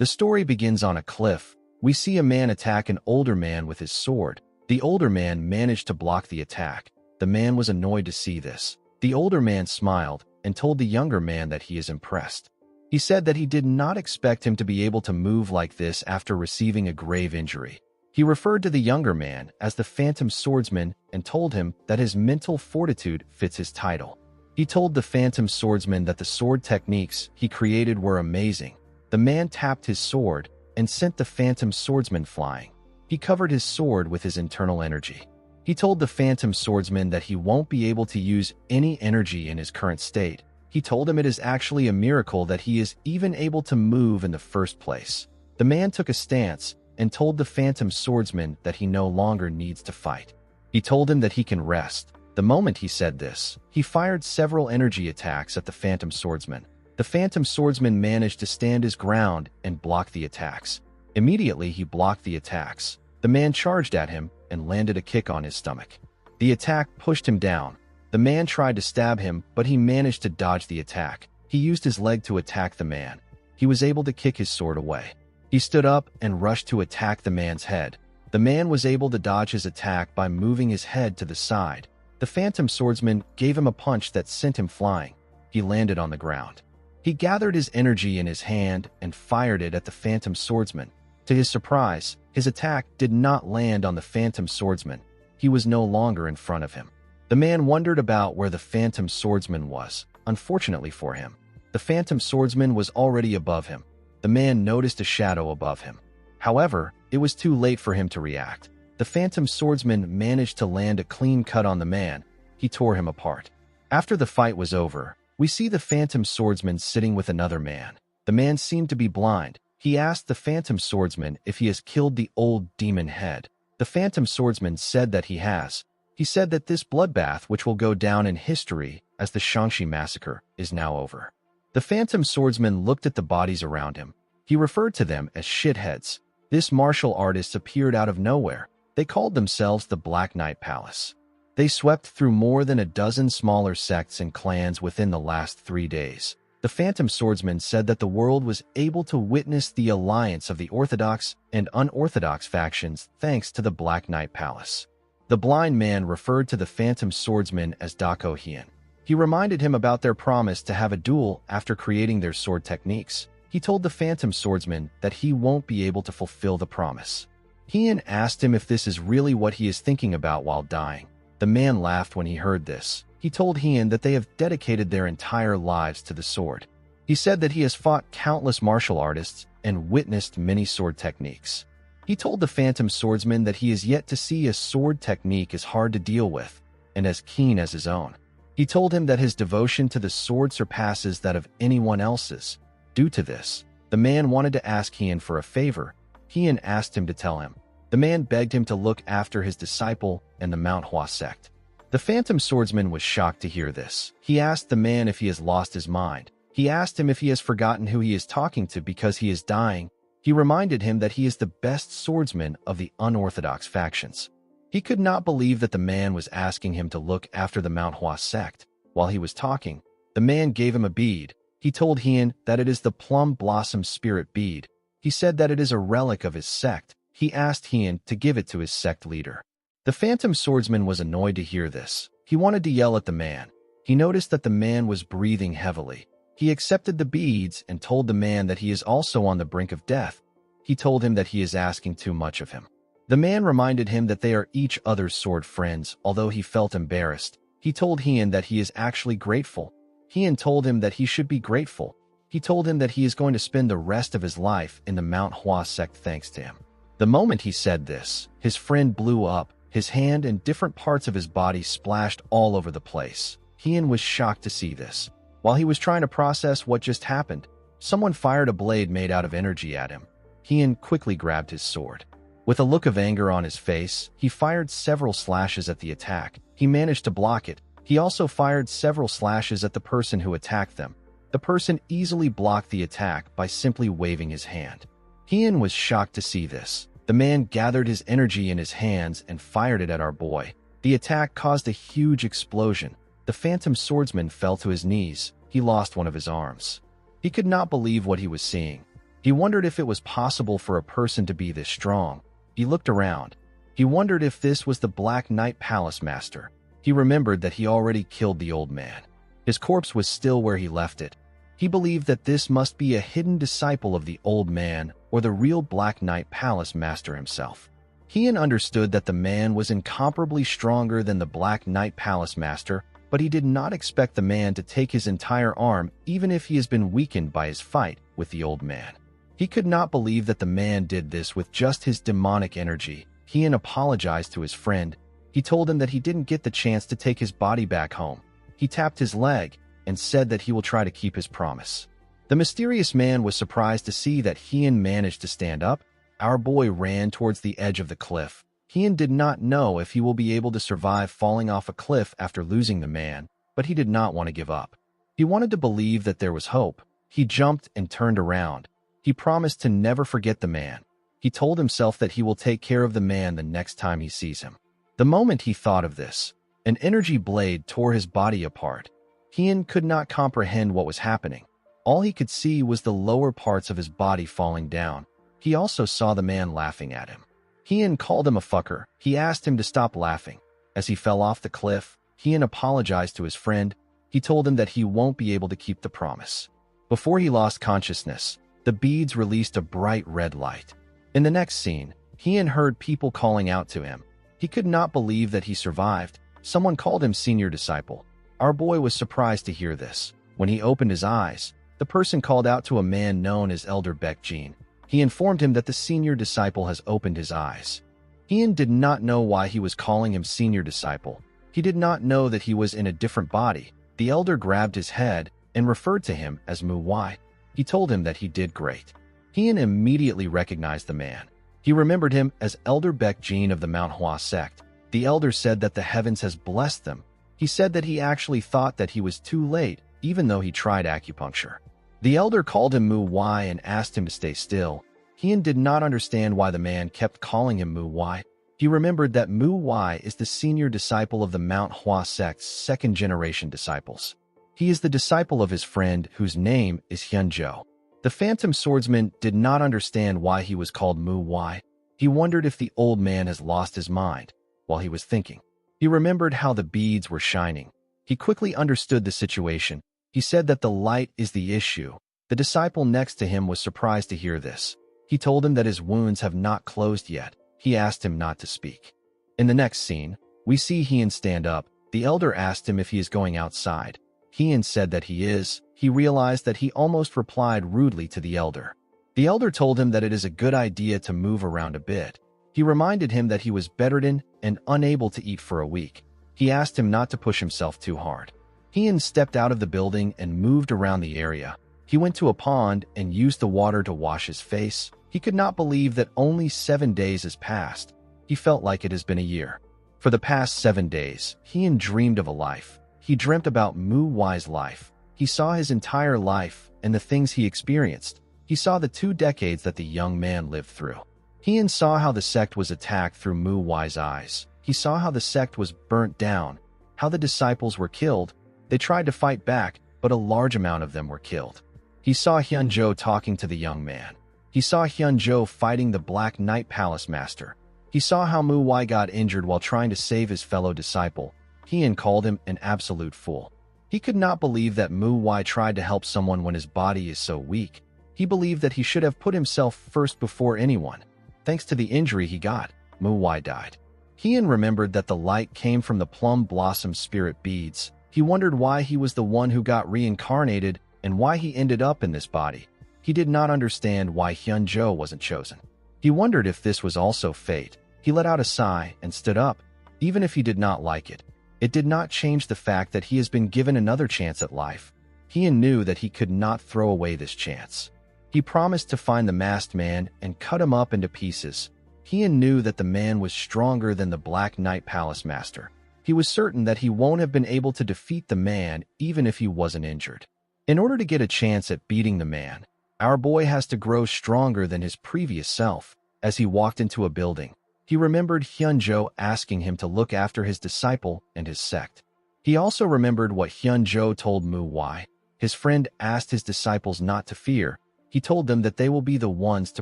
The story begins on a cliff. We see a man attack an older man with his sword. The older man managed to block the attack. The man was annoyed to see this. The older man smiled and told the younger man that he is impressed. He said that he did not expect him to be able to move like this after receiving a grave injury. He referred to the younger man as the Phantom Swordsman and told him that his mental fortitude fits his title. He told the Phantom Swordsman that the sword techniques he created were amazing. The man tapped his sword and sent the Phantom Swordsman flying. He covered his sword with his internal energy. He told the Phantom Swordsman that he won't be able to use any energy in his current state. He told him it is actually a miracle that he is even able to move in the first place. The man took a stance and told the Phantom Swordsman that he no longer needs to fight. He told him that he can rest. The moment he said this, he fired several energy attacks at the Phantom Swordsman. The Phantom Swordsman managed to stand his ground and block the attacks. Immediately, he blocked the attacks. The man charged at him and landed a kick on his stomach. The attack pushed him down. The man tried to stab him, but he managed to dodge the attack. He used his leg to attack the man. He was able to kick his sword away. He stood up and rushed to attack the man's head. The man was able to dodge his attack by moving his head to the side. The Phantom Swordsman gave him a punch that sent him flying. He landed on the ground. He gathered his energy in his hand and fired it at the Phantom Swordsman. To his surprise, his attack did not land on the Phantom Swordsman. He was no longer in front of him. The man wondered about where the Phantom Swordsman was. Unfortunately for him, the Phantom Swordsman was already above him. The man noticed a shadow above him. However, it was too late for him to react. The Phantom Swordsman managed to land a clean cut on the man. He tore him apart. After the fight was over, we see the Phantom Swordsman sitting with another man. The man seemed to be blind. He asked the Phantom Swordsman if he has killed the old demon head. The Phantom Swordsman said that he has. He said that this bloodbath, which will go down in history as the Shangxi massacre, is now over. The Phantom Swordsman looked at the bodies around him. He referred to them as shitheads. This martial artist appeared out of nowhere. They called themselves the Black Knight Palace. They swept through more than a dozen smaller sects and clans within the last 3 days. The Phantom Swordsman said that the world was able to witness the alliance of the orthodox and unorthodox factions thanks to the Black Knight Palace. The blind man referred to the Phantom Swordsman as Dako Hian. He reminded him about their promise to have a duel after creating their sword techniques. He told the Phantom Swordsman that he won't be able to fulfill the promise. Hian asked him if this is really what he is thinking about while dying. The man laughed when he heard this. He told Hian that they have dedicated their entire lives to the sword. He said that he has fought countless martial artists and witnessed many sword techniques. He told the Phantom Swordsman that he has yet to see a sword technique as hard to deal with and as keen as his own. He told him that his devotion to the sword surpasses that of anyone else's. Due to this, the man wanted to ask Hian for a favor. Hian asked him to tell him. The man begged him to look after his disciple and the MANHWA sect. The Phantom Swordsman was shocked to hear this. He asked the man if he has lost his mind. He asked him if he has forgotten who he is talking to because he is dying. He reminded him that he is the best swordsman of the unorthodox factions. He could not believe that the man was asking him to look after the MANHWA sect. While he was talking, the man gave him a bead. He told Hian that it is the Plum Blossom Spirit bead. He said that it is a relic of his sect. He asked Hian to give it to his sect leader. The Phantom Swordsman was annoyed to hear this. He wanted to yell at the man. He noticed that the man was breathing heavily. He accepted the beads and told the man that he is also on the brink of death. He told him that he is asking too much of him. The man reminded him that they are each other's sword friends, although he felt embarrassed. He told Hian that he is actually grateful. Hian told him that he should be grateful. He told him that he is going to spend the rest of his life in the MANHWA sect thanks to him. The moment he said this, his friend blew up. His hand and different parts of his body splashed all over the place. Hian was shocked to see this. While he was trying to process what just happened, someone fired a blade made out of energy at him. Hian quickly grabbed his sword. With a look of anger on his face, he fired several slashes at the attack. He managed to block it. He also fired several slashes at the person who attacked them. The person easily blocked the attack by simply waving his hand. Hian was shocked to see this. The man gathered his energy in his hands and fired it at our boy. The attack caused a huge explosion. The Phantom Swordsman fell to his knees. He lost one of his arms. He could not believe what he was seeing. He wondered if it was possible for a person to be this strong. He looked around. He wondered if this was the Black Knight Palace Master. He remembered that he already killed the old man. His corpse was still where he left it. He believed that this must be a hidden disciple of the old man or the real Black Knight Palace Master himself. Heian understood that the man was incomparably stronger than the Black Knight Palace Master, but he did not expect the man to take his entire arm even if he has been weakened by his fight with the old man. He could not believe that the man did this with just his demonic energy. Heian apologized to his friend. He told him that he didn't get the chance to take his body back home. He tapped his leg and said that he will try to keep his promise. The mysterious man was surprised to see that Heian managed to stand up. Our boy ran towards the edge of the cliff. Heian did not know if he will be able to survive falling off a cliff after losing the man, but he did not want to give up. He wanted to believe that there was hope. He jumped and turned around. He promised to never forget the man. He told himself that he will take care of the man the next time he sees him. The moment he thought of this, an energy blade tore his body apart. Heian could not comprehend what was happening. All he could see was the lower parts of his body falling down. He also saw the man laughing at him. Heian called him a fucker. He asked him to stop laughing. As he fell off the cliff, Heian apologized to his friend. He told him that he won't be able to keep the promise. Before he lost consciousness, the beads released a bright red light. In the next scene, Heian heard people calling out to him. He could not believe that he survived. Someone called him senior disciple. Our boy was surprised to hear this. When he opened his eyes, the person called out to a man known as Elder Baekjin. He informed him that the senior disciple has opened his eyes. Heian did not know why he was calling him senior disciple. He did not know that he was in a different body. The elder grabbed his head and referred to him as Mu Wai. He told him that he did great. Heian immediately recognized the man. He remembered him as Elder Baekjin of the MANHWA sect. The elder said that the heavens has blessed them. He said that he actually thought that he was too late, even though he tried acupuncture. The elder called him Mu Wai and asked him to stay still. Heian did not understand why the man kept calling him Mu Wai. He remembered that Mu Wai is the senior disciple of the MANHWA sect's second-generation disciples. He is the disciple of his friend whose name is Hyunjo. The phantom swordsman did not understand why he was called Mu Wai. He wondered if the old man has lost his mind. While he was thinking, he remembered how the beads were shining. He quickly understood the situation. He said that the light is the issue. The disciple next to him was surprised to hear this. He told him that his wounds have not closed yet. He asked him not to speak. In the next scene, we see Heian stand up. The elder asked him if he is going outside. Heian said that he is. He realized that he almost replied rudely to the elder. The elder told him that it is a good idea to move around a bit. He reminded him that he was bedridden and unable to eat for a week. He asked him not to push himself too hard. Heian stepped out of the building and moved around the area. He went to a pond and used the water to wash his face. He could not believe that only 7 days has passed. He felt like it has been a year. For the past 7 days, Heian dreamed of a life. He dreamt about Mu Wai's life. He saw his entire life and the things he experienced. He saw the 2 decades that the young man lived through. Heian saw how the sect was attacked through Mu Wai's eyes. He saw how the sect was burnt down, how the disciples were killed. They tried to fight back, but a large amount of them were killed. He saw Hyunjo talking to the young man. He saw Hyunjo fighting the Black Knight Palace Master. He saw how Mu Wai got injured while trying to save his fellow disciple. Heian called him an absolute fool. He could not believe that Mu Wai tried to help someone when his body is so weak. He believed that he should have put himself first before anyone. Thanks to the injury he got, Mu Wai died. Heian remembered that the light came from the plum blossom spirit beads. He wondered why he was the one who got reincarnated and why he ended up in this body. He did not understand why Hyunjo wasn't chosen. He wondered if this was also fate. He let out a sigh and stood up. Even if he did not like it, it did not change the fact that he has been given another chance at life. Heian knew that he could not throw away this chance. He promised to find the masked man and cut him up into pieces. Heian knew that the man was stronger than the Black Knight Palace Master. He was certain that he won't have been able to defeat the man even if he wasn't injured. In order to get a chance at beating the man, our boy has to grow stronger than his previous self. As he walked into a building, he remembered Hyunjo asking him to look after his disciple and his sect. He also remembered what Hyunjo told Mu Wai. His friend asked his disciples not to fear. He told them that they will be the ones to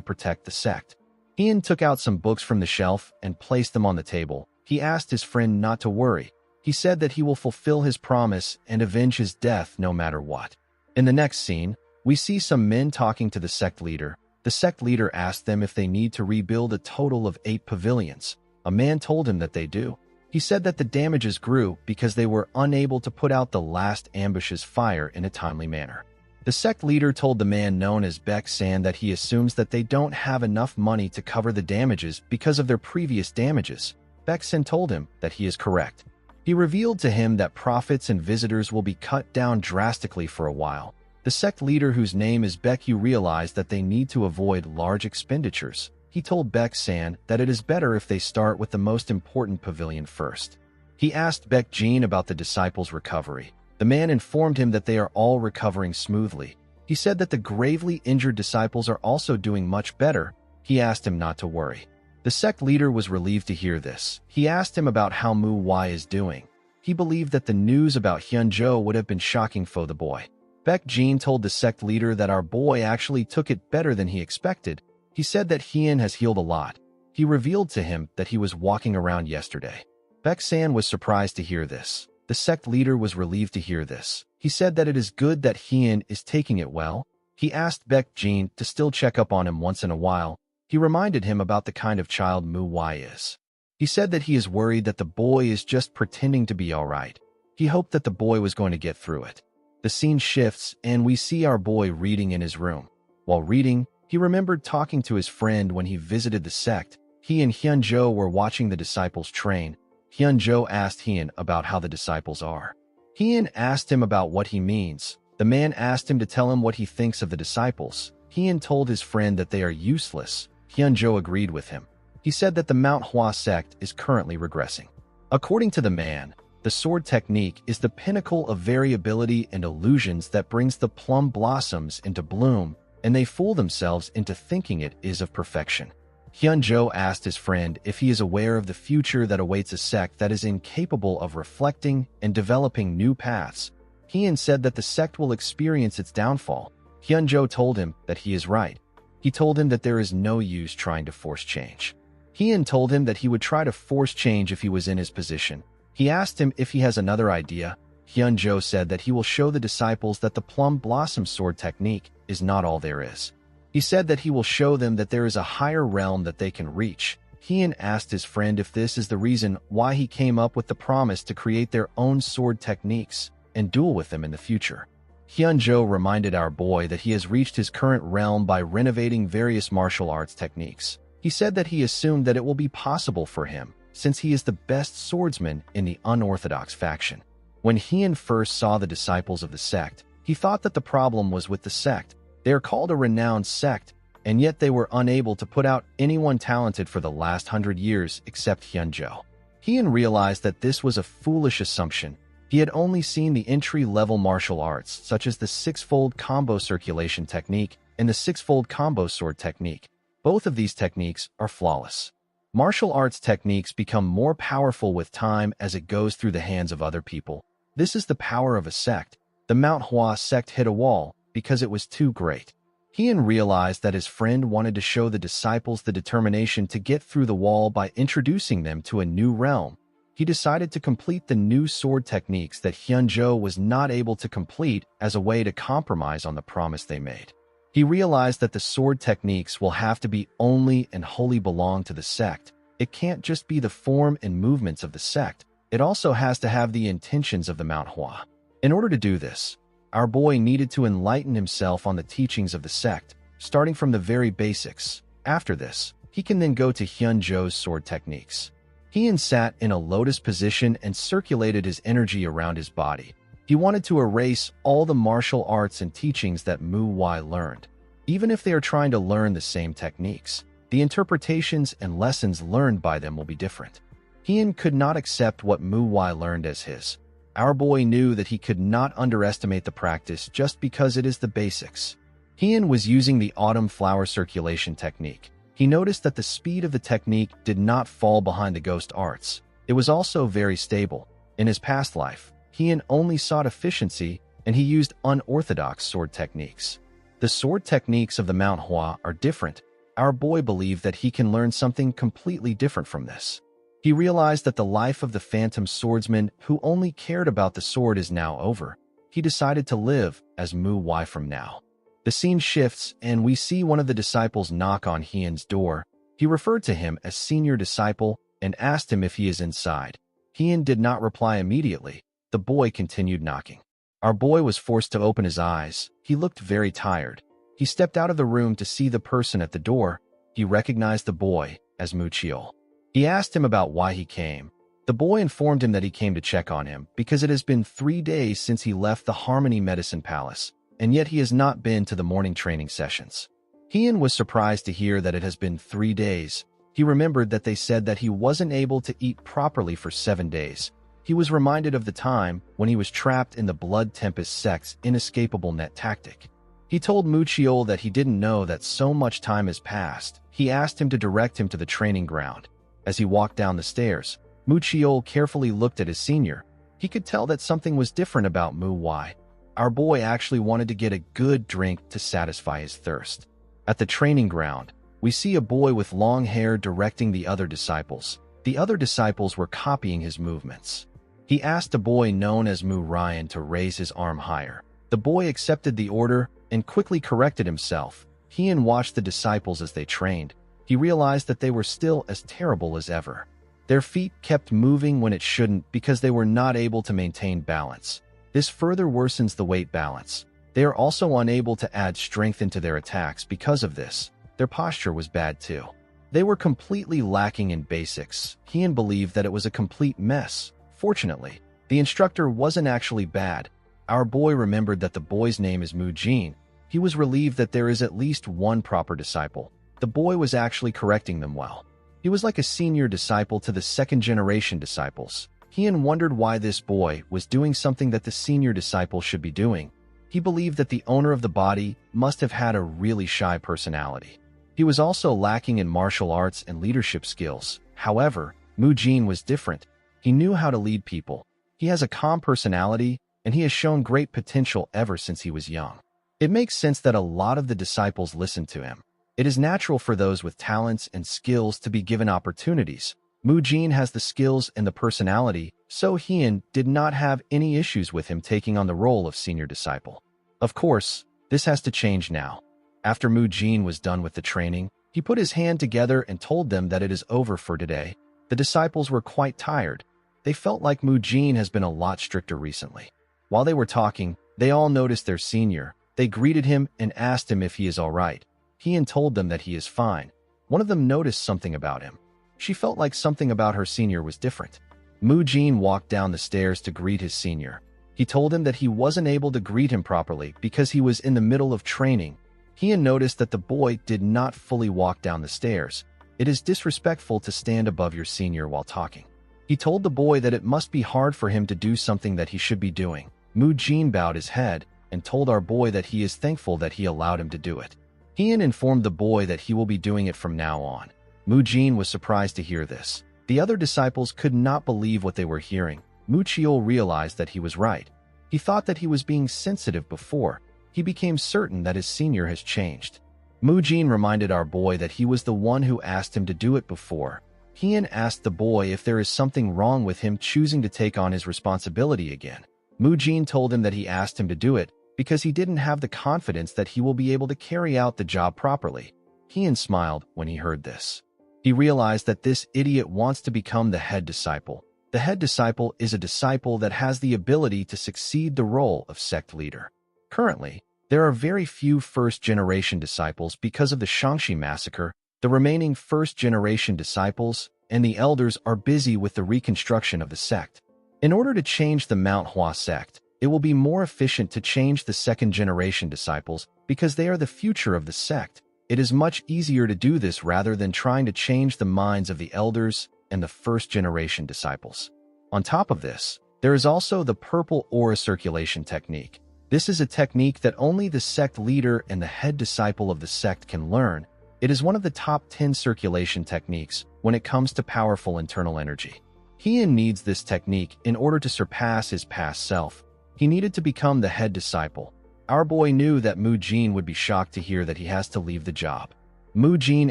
protect the sect. Ian took out some books from the shelf and placed them on the table. He asked his friend not to worry. He said that he will fulfill his promise and avenge his death no matter what. In the next scene, we see some men talking to the sect leader. The sect leader asked them if they need to rebuild a total of 8 pavilions. A man told him that they do. He said that the damages grew because they were unable to put out the last ambush's fire in a timely manner. The sect leader told the man known as Baek-san that he assumes that they don't have enough money to cover the damages because of their previous damages. Baek-san told him that he is correct. He revealed to him that profits and visitors will be cut down drastically for a while. The sect leader, whose name is Baekyu, realized that they need to avoid large expenditures. He told Baek-san that it is better if they start with the most important pavilion first. He asked Baek-jin about the disciples' recovery. The man informed him that they are all recovering smoothly. He said that the gravely injured disciples are also doing much better. He asked him not to worry. The sect leader was relieved to hear this. He asked him about how Mu-Wai is doing. He believed that the news about Hyun-jo would have been shocking for the boy. Baek-jin told the sect leader that our boy actually took it better than he expected. He said that Hyun has healed a lot. He revealed to him that he was walking around yesterday. Baek-san was surprised to hear this. The sect leader was relieved to hear this. He said that it is good that Hyun is taking it well. He asked Baek-jin to still check up on him once in a while. He reminded him about the kind of child Mu-Wai is. He said that he is worried that the boy is just pretending to be all right. He hoped that the boy was going to get through it. The scene shifts, and we see our boy reading in his room. While reading, he remembered talking to his friend when he visited the sect. He and Hyun-jo were watching the disciples train. Hyun-jo asked Hyun about how the disciples are. Hyun asked him about what he means. The man asked him to tell him what he thinks of the disciples. Hyun told his friend that they are useless. Hyun-jo agreed with him. He said that the MANHWA sect is currently regressing. According to the man, the sword technique is the pinnacle of variability and illusions that brings the plum blossoms into bloom, and they fool themselves into thinking it is of perfection. Hyun-jo asked his friend if he is aware of the future that awaits a sect that is incapable of reflecting and developing new paths. Hyun said that the sect will experience its downfall. Hyun-jo told him that he is right. He told him that there is no use trying to force change. Hyun told him that he would try to force change if he was in his position. He asked him if he has another idea. Hyun-jo said that he will show the disciples that the plum blossom sword technique is not all there is. He said that he will show them that there is a higher realm that they can reach. Hyun asked his friend if this is the reason why he came up with the promise to create their own sword techniques and duel with them in the future. Hyun-jo reminded our boy that he has reached his current realm by renovating various martial arts techniques. He said that he assumed that it will be possible for him, since he is the best swordsman in the unorthodox faction. When Hyun first saw the disciples of the sect, he thought that the problem was with the sect. They are called a renowned sect, and yet they were unable to put out anyone talented for the last 100 years except Hyun-jo. Hyun realized that this was a foolish assumption. He had only seen the entry-level martial arts, such as the six-fold combo circulation technique and the six-fold combo sword technique. Both of these techniques are flawless. Martial arts techniques become more powerful with time as it goes through the hands of other people. This is the power of a sect. The MANHWA sect hit a wall because it was too great. Hyun realized that his friend wanted to show the disciples the determination to get through the wall by introducing them to a new realm. He decided to complete the new sword techniques that Hyun-jo was not able to complete as a way to compromise on the promise they made. He realized that the sword techniques will have to be only and wholly belong to the sect. It can't just be the form and movements of the sect. It also has to have the intentions of the MANHWA. In order to do this, our boy needed to enlighten himself on the teachings of the sect, starting from the very basics. After this, he can then go to Hyun-jo's sword techniques. Hyun sat in a lotus position and circulated his energy around his body. He wanted to erase all the martial arts and teachings that Mu-Wai learned. Even if they are trying to learn the same techniques, the interpretations and lessons learned by them will be different. Hyun could not accept what Mu-Wai learned as his. Our boy knew that he could not underestimate the practice just because it is the basics. Hyun was using the autumn flower circulation technique. He noticed that the speed of the technique did not fall behind the ghost arts. It was also very stable. In his past life, Hyun only sought efficiency, and he used unorthodox sword techniques. The sword techniques of the MANHWA are different. Our boy believed that he can learn something completely different from this. He realized that the life of the phantom swordsman who only cared about the sword is now over. He decided to live as MANHWA from now. The scene shifts, and we see one of the disciples knock on Heian's door. He referred to him as senior disciple and asked him if he is inside. Heian did not reply immediately. The boy continued knocking. Our boy was forced to open his eyes. He looked very tired. He stepped out of the room to see the person at the door. He recognized the boy as Muchiol. He asked him about why he came. The boy informed him that he came to check on him because it has been 3 days since he left the Harmony Medicine Palace, and yet he has not been to the morning training sessions. Heian was surprised to hear that it has been 3 days. He remembered that they said that he wasn't able to eat properly for 7 days. He was reminded of the time when he was trapped in the Blood Tempest sect's inescapable net tactic. He told Muchiol that he didn't know that so much time has passed. He asked him to direct him to the training ground. As he walked down the stairs, Muchiol carefully looked at his senior. He could tell that something was different about MANHWA. Our boy actually wanted to get a good drink to satisfy his thirst. At the training ground, we see a boy with long hair directing the other disciples. The other disciples were copying his movements. He asked a boy known as Ryan to raise his arm higher. The boy accepted the order and quickly corrected himself. Heian watched the disciples as they trained. He realized that they were still as terrible as ever. Their feet kept moving when it shouldn't because they were not able to maintain balance. This further worsens the weight balance. They are also unable to add strength into their attacks because of this. Their posture was bad too. They were completely lacking in basics. Heian believed that it was a complete mess. Fortunately, the instructor wasn't actually bad. Our boy remembered that the boy's name is Mujin. He was relieved that there is at least one proper disciple. The boy was actually correcting them well. He was like a senior disciple to the second-generation disciples. Heian wondered why this boy was doing something that the senior disciple should be doing. He believed that the owner of the body must have had a really shy personality. He was also lacking in martial arts and leadership skills. However, Mujin was different. He knew how to lead people. He has a calm personality, and he has shown great potential ever since he was young. It makes sense that a lot of the disciples listened to him. It is natural for those with talents and skills to be given opportunities. Mujin has the skills and the personality, so Heian did not have any issues with him taking on the role of senior disciple. Of course, this has to change now. After Mujin was done with the training, he put his hand together and told them that it is over for today. The disciples were quite tired. They felt like Mujin has been a lot stricter recently. While they were talking, they all noticed their senior. They greeted him and asked him if he is all right. Heian told them that he is fine. One of them noticed something about him. She felt like something about her senior was different. Mujin walked down the stairs to greet his senior. He told him that he wasn't able to greet him properly because he was in the middle of training. Heian noticed that the boy did not fully walk down the stairs. It is disrespectful to stand above your senior while talking. He told the boy that it must be hard for him to do something that he should be doing. Mujin bowed his head and told our boy that he is thankful that he allowed him to do it. Heian informed the boy that he will be doing it from now on. Mujin was surprised to hear this. The other disciples could not believe what they were hearing. Muchiol realized that he was right. He thought that he was being sensitive before. He became certain that his senior has changed. Mujin reminded our boy that he was the one who asked him to do it before. Heian asked the boy if there is something wrong with him choosing to take on his responsibility again. Mujin told him that he asked him to do it because he didn't have the confidence that he will be able to carry out the job properly. Heian smiled when he heard this. He realized that this idiot wants to become the head disciple. The head disciple is a disciple that has the ability to succeed the role of sect leader. Currently, there are very few first-generation disciples because of the Shangxi massacre. The remaining first-generation disciples and the elders are busy with the reconstruction of the sect. In order to change the MANHWA sect, it will be more efficient to change the second-generation disciples because they are the future of the sect. It is much easier to do this rather than trying to change the minds of the elders and the first-generation disciples. On top of this, there is also the purple aura circulation technique. This is a technique that only the sect leader and the head disciple of the sect can learn. It is one of the top 10 circulation techniques when it comes to powerful internal energy. Heian needs this technique in order to surpass his past self. He needed to become the head disciple. Our boy knew that Mu Jin would be shocked to hear that he has to leave the job. Mu Jin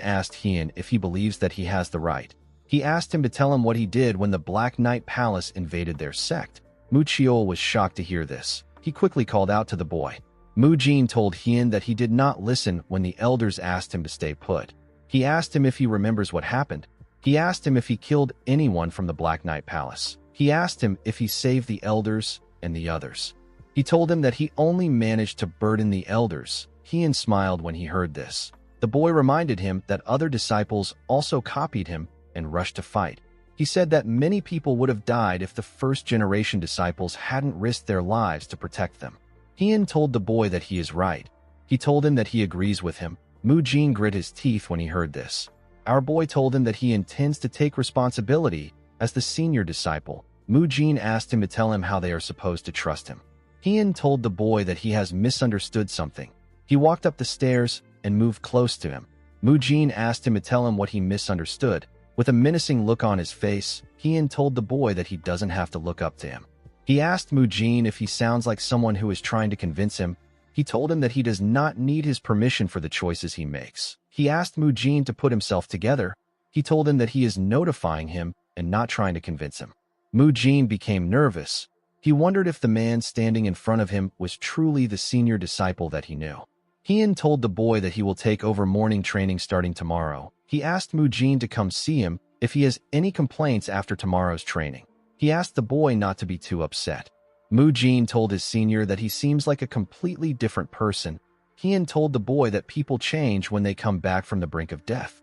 asked Hien if he believes that he has the right. He asked him to tell him what he did when the Black Knight Palace invaded their sect. Mu Chiol was shocked to hear this. He quickly called out to the boy. Mu Jin told Hien that he did not listen when the elders asked him to stay put. He asked him if he remembers what happened. He asked him if he killed anyone from the Black Knight Palace. He asked him if he saved the elders and the others. He told him that he only managed to burden the elders. Hien smiled when he heard this. The boy reminded him that other disciples also copied him and rushed to fight. He said that many people would have died if the first-generation disciples hadn't risked their lives to protect them. Hien told the boy that he is right. He told him that he agrees with him. Mu Jin grit his teeth when he heard this. Our boy told him that he intends to take responsibility as the senior disciple. Mu Jin asked him to tell him how they are supposed to trust him. Hien told the boy that he has misunderstood something. He walked up the stairs and moved close to him. Mu Jin asked him to tell him what he misunderstood. With a menacing look on his face, Hien told the boy that he doesn't have to look up to him. He asked Mu Jin if he sounds like someone who is trying to convince him. He told him that he does not need his permission for the choices he makes. He asked Mu Jin to put himself together. He told him that he is notifying him and not trying to convince him. Mu Jin became nervous. He wondered if the man standing in front of him was truly the senior disciple that he knew. Hien told the boy that he will take over morning training starting tomorrow. He asked Mu Jin to come see him if he has any complaints after tomorrow's training. He asked the boy not to be too upset. Mu Jin told his senior that he seems like a completely different person. Hien told the boy that people change when they come back from the brink of death.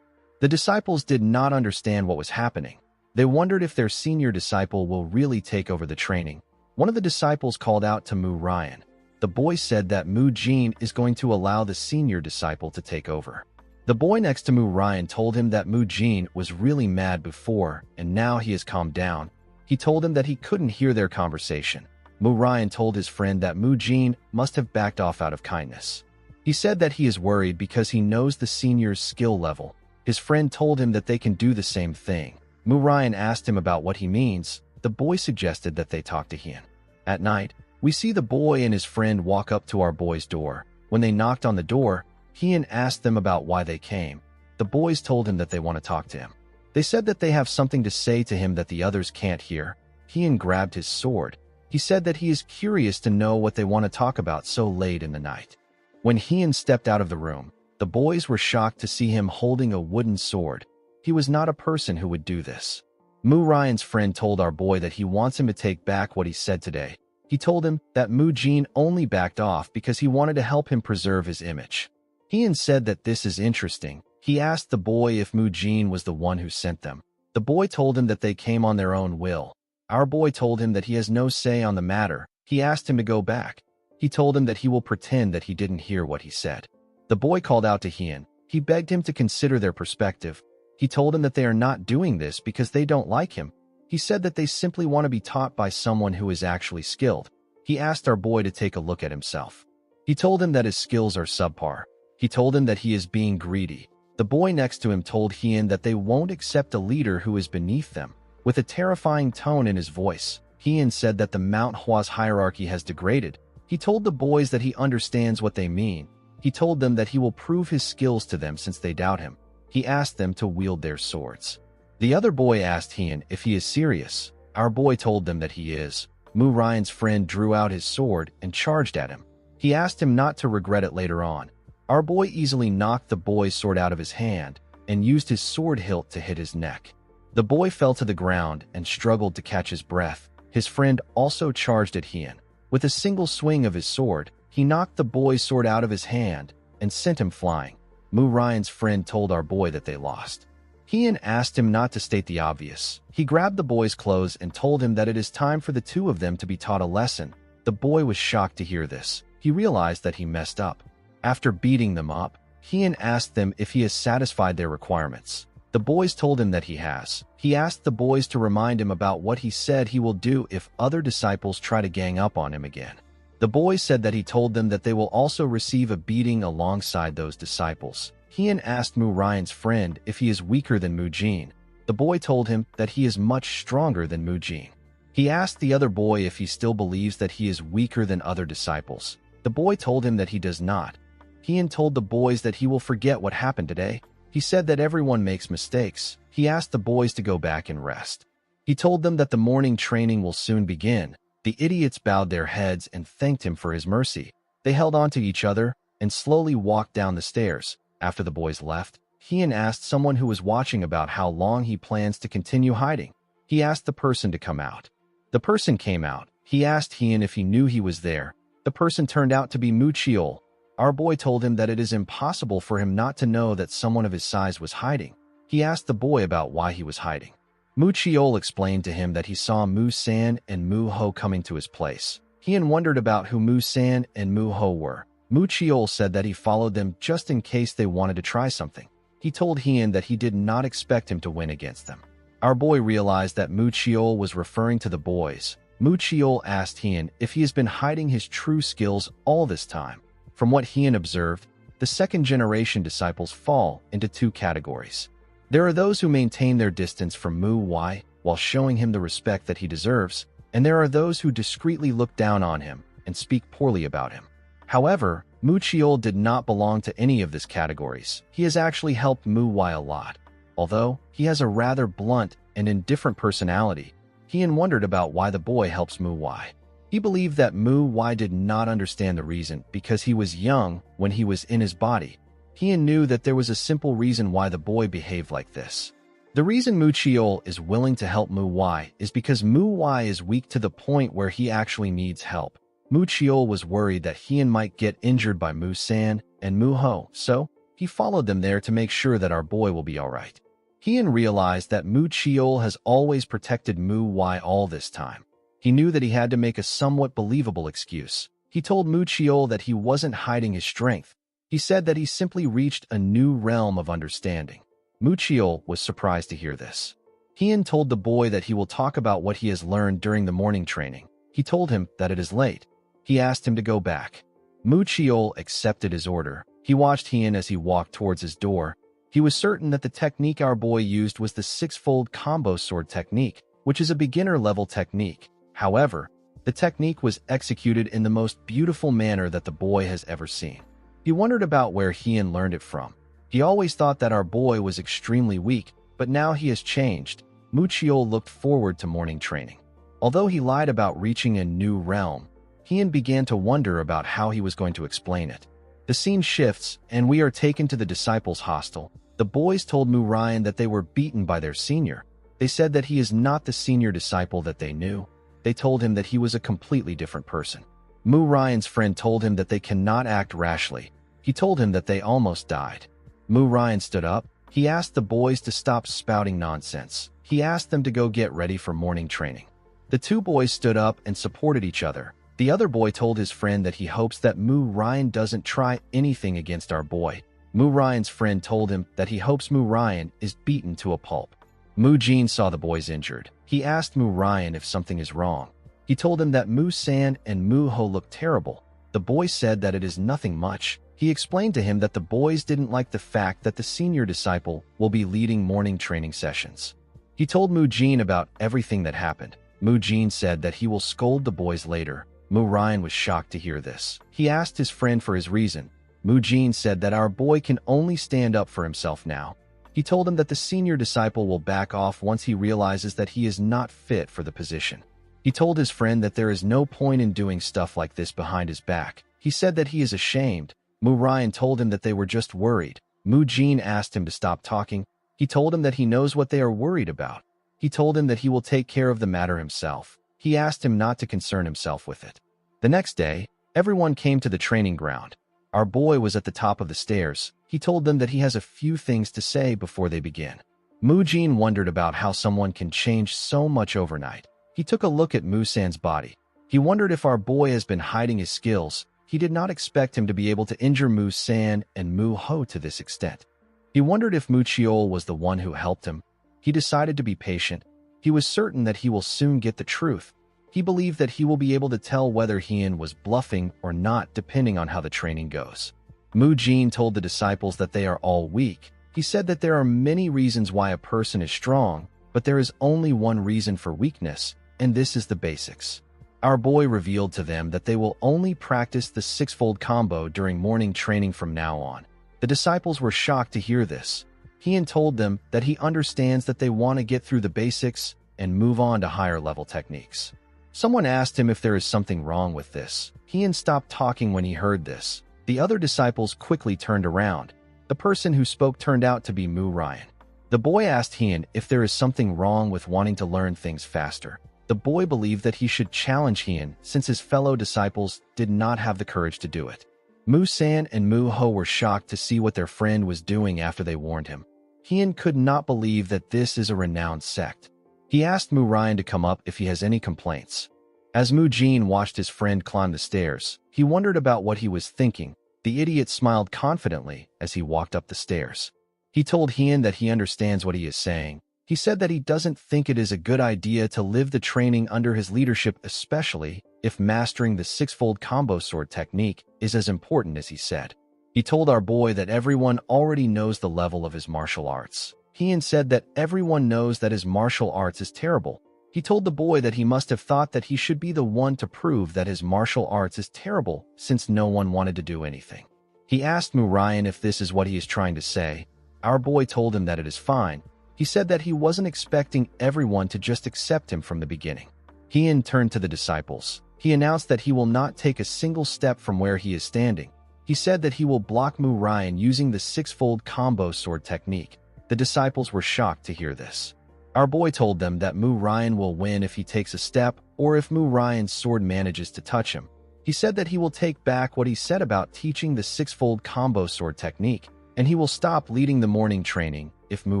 The disciples did not understand what was happening. They wondered if their senior disciple will really take over the training. One of the disciples called out to Mu Ryan. The boy said that Mu Jin is going to allow the senior disciple to take over. The boy next to Mu Ryan told him that Mu Jin was really mad before, and now he has calmed down. He told him that he couldn't hear their conversation. Mu Ryan told his friend that Mu Jin must have backed off out of kindness. He said that he is worried because he knows the senior's skill level. His friend told him that they can do the same thing. Mu Ryan asked him about what he means. The boy suggested that they talk to Hien. At night, we see the boy and his friend walk up to our boy's door. When they knocked on the door, Hien asked them about why they came. The boys told him that they want to talk to him. They said that they have something to say to him that the others can't hear. Hien grabbed his sword. He said that he is curious to know what they want to talk about so late in the night. When Hien stepped out of the room, the boys were shocked to see him holding a wooden sword. He was not a person who would do this. Mu Ryan's friend told our boy that he wants him to take back what he said today. He told him that Mu Jin only backed off because he wanted to help him preserve his image. Hien said that this is interesting. He asked the boy if Mu Jin was the one who sent them. The boy told him that they came on their own will. Our boy told him that he has no say on the matter. He asked him to go back. He told him that he will pretend that he didn't hear what he said. The boy called out to Hien. He begged him to consider their perspective. He told him that they are not doing this because they don't like him. He said that they simply want to be taught by someone who is actually skilled. He asked our boy to take a look at himself. He told him that his skills are subpar. He told him that he is being greedy. The boy next to him told Hien that they won't accept a leader who is beneath them. With a terrifying tone in his voice, Hien said that the MANHWA's hierarchy has degraded. He told the boys that he understands what they mean. He told them that he will prove his skills to them since they doubt him. He asked them to wield their swords. The other boy asked Hien if he is serious. Our boy told them that he is. Mu Ryan's friend drew out his sword and charged at him. He asked him not to regret it later on. Our boy easily knocked the boy's sword out of his hand and used his sword hilt to hit his neck. The boy fell to the ground and struggled to catch his breath. His friend also charged at Hien. With a single swing of his sword, he knocked the boy's sword out of his hand and sent him flying. Mu Ryan's friend told our boy that they lost. Hien asked him not to state the obvious. He grabbed the boy's clothes and told him that it is time for the two of them to be taught a lesson. The boy was shocked to hear this. He realized that he messed up. After beating them up, Hien asked them if he has satisfied their requirements. The boys told him that he has. He asked the boys to remind him about what he said he will do if other disciples try to gang up on him again. The boys said that he told them that they will also receive a beating alongside those disciples. Hien asked Mu Ryan's friend if he is weaker than Mu Jin. The boy told him that he is much stronger than Mu Jin. He asked the other boy if he still believes that he is weaker than other disciples. The The boy told him that he does not. Hien told the boys that he will forget what happened today. He said that everyone makes mistakes. He asked the boys to go back and rest. He told them that the morning training will soon begin. The idiots bowed their heads and thanked him for his mercy. They held on to each other and slowly walked down the stairs. After the boys left, Hien asked someone who was watching about how long he plans to continue hiding. He asked the person to come out. The person came out. He asked Hien if he knew he was there. The person turned out to be Mu Chiol. Our boy told him that it is impossible for him not to know that someone of his size was hiding. He asked the boy about why he was hiding. Mu Chiol explained to him that he saw Mu San and Mu Ho coming to his place. Hien wondered about who Mu San and Mu Ho were. Mu Chiol said that he followed them just in case they wanted to try something. He told Hien that he did not expect him to win against them. Our boy realized that Mu Chiol was referring to the boys. Mu Chiol asked Hien if he has been hiding his true skills all this time. From what Hien observed, the second-generation disciples fall into two categories. There are those who maintain their distance from Mu Wai while showing him the respect that he deserves, and there are those who discreetly look down on him and speak poorly about him. However, Mu Chiol did not belong to any of these categories. He has actually helped Mu Wai a lot. Although he has a rather blunt and indifferent personality, Hien wondered about why the boy helps Mu Wai. He believed that Mu Wai did not understand the reason because he was young when he was in his body. Hien knew that there was a simple reason why the boy behaved like this. The reason Mu Chiol is willing to help Mu Wai is because Mu Wai is weak to the point where he actually needs help. Mu Chiol was worried that Hien might get injured by Mu San and Mu Ho, so he followed them there to make sure that our boy will be alright. Hien realized that Mu Chiol has always protected Mu Wai all this time. He knew that he had to make a somewhat believable excuse. He told Mu Chiol that he wasn't hiding his strength. He said that he simply reached a new realm of understanding. Mu Chiol was surprised to hear this. Hien told the boy that he will talk about what he has learned during the morning training. He told him that it is late. He asked him to go back. Mu Chiol accepted his order. He watched Hien as he walked towards his door. He was certain that the technique our boy used was the six-fold combo sword technique, which is a beginner-level technique. However, the technique was executed in the most beautiful manner that the boy has ever seen. He wondered about where Hien learned it from. He always thought that our boy was extremely weak, but now he has changed. Mu Chiol looked forward to morning training. Although he lied about reaching a new realm, Hien began to wonder about how he was going to explain it. The scene shifts, and we are taken to the disciples' hostel. The boys told Mu Ryan that they were beaten by their senior. They said that he is not the senior disciple that they knew. They told him that he was a completely different person. Mu Ryan's friend told him that they cannot act rashly. He told him that they almost died. Mu Ryan stood up. He asked the boys to stop spouting nonsense. He asked them to go get ready for morning training. The two boys stood up and supported each other. The other boy told his friend that he hopes that Mu Ryan doesn't try anything against our boy. Mu Ryan's friend told him that he hopes Mu Ryan is beaten to a pulp. Mu Jin saw the boys injured. He asked Mu Ryan if something is wrong. He told him that Mu San and Mu Ho look terrible. The boy said that it is nothing much. He explained to him that the boys didn't like the fact that the senior disciple will be leading morning training sessions. He told Mu Jin about everything that happened. Mu Jin said that he will scold the boys later. Mu Ryan was shocked to hear this. He asked his friend for his reason. Mu Jin said that our boy can only stand up for himself now. He told him that the senior disciple will back off once he realizes that he is not fit for the position. He told his friend that there is no point in doing stuff like this behind his back. He said that he is ashamed. Mu Ryan told him that they were just worried. Mu Jin asked him to stop talking. He told him that he knows what they are worried about. He told him that he will take care of the matter himself. He asked him not to concern himself with it. The next day, everyone came to the training ground. Our boy was at the top of the stairs. He told them that he has a few things to say before they begin. Mu Jin wondered about how someone can change so much overnight. He took a look at Mu San's body. He wondered if our boy has been hiding his skills. He did not expect him to be able to injure Mu San and Mu Ho to this extent. He wondered if Mu Chiol was the one who helped him. He decided to be patient. He was certain that he will soon get the truth. He believed that he will be able to tell whether Hien was bluffing or not depending on how the training goes. Mu Jin told the disciples that they are all weak. He said that there are many reasons why a person is strong, but there is only one reason for weakness, and this is the basics. Our boy revealed to them that they will only practice the six-fold combo during morning training from now on. The disciples were shocked to hear this. Heian told them that he understands that they want to get through the basics and move on to higher-level techniques. Someone asked him if there is something wrong with this. Heian stopped talking when he heard this. The other disciples quickly turned around. The person who spoke turned out to be Mu Ryan. The boy asked Heian if there is something wrong with wanting to learn things faster. The boy believed that he should challenge Heian since his fellow disciples did not have the courage to do it. Mu San and Mu Ho were shocked to see what their friend was doing after they warned him. Heian could not believe that this is a renowned sect. He asked Mu Ryan to come up if he has any complaints. As Mu Jin watched his friend climb the stairs, he wondered about what he was thinking. The idiot smiled confidently as he walked up the stairs. He told Heian that he understands what he is saying. He said that he doesn't think it is a good idea to live the training under his leadership, especially if mastering the six-fold combo sword technique is as important as he said. He told our boy that everyone already knows the level of his martial arts. Heian said that everyone knows that his martial arts is terrible. He told the boy that he must have thought that he should be the one to prove that his martial arts is terrible since no one wanted to do anything. He asked Mu Ryan if this is what he is trying to say. Our boy told him that it is fine. He said that he wasn't expecting everyone to just accept him from the beginning. Heian turned to the disciples. He announced that he will not take a single step from where he is standing. He said that he will block Mu Ryan using the six-fold combo sword technique. The disciples were shocked to hear this. Our boy told them that Mu Ryan will win if he takes a step or if Mu Ryan's sword manages to touch him. He said that he will take back what he said about teaching the six-fold combo sword technique, and he will stop leading the morning training if Mu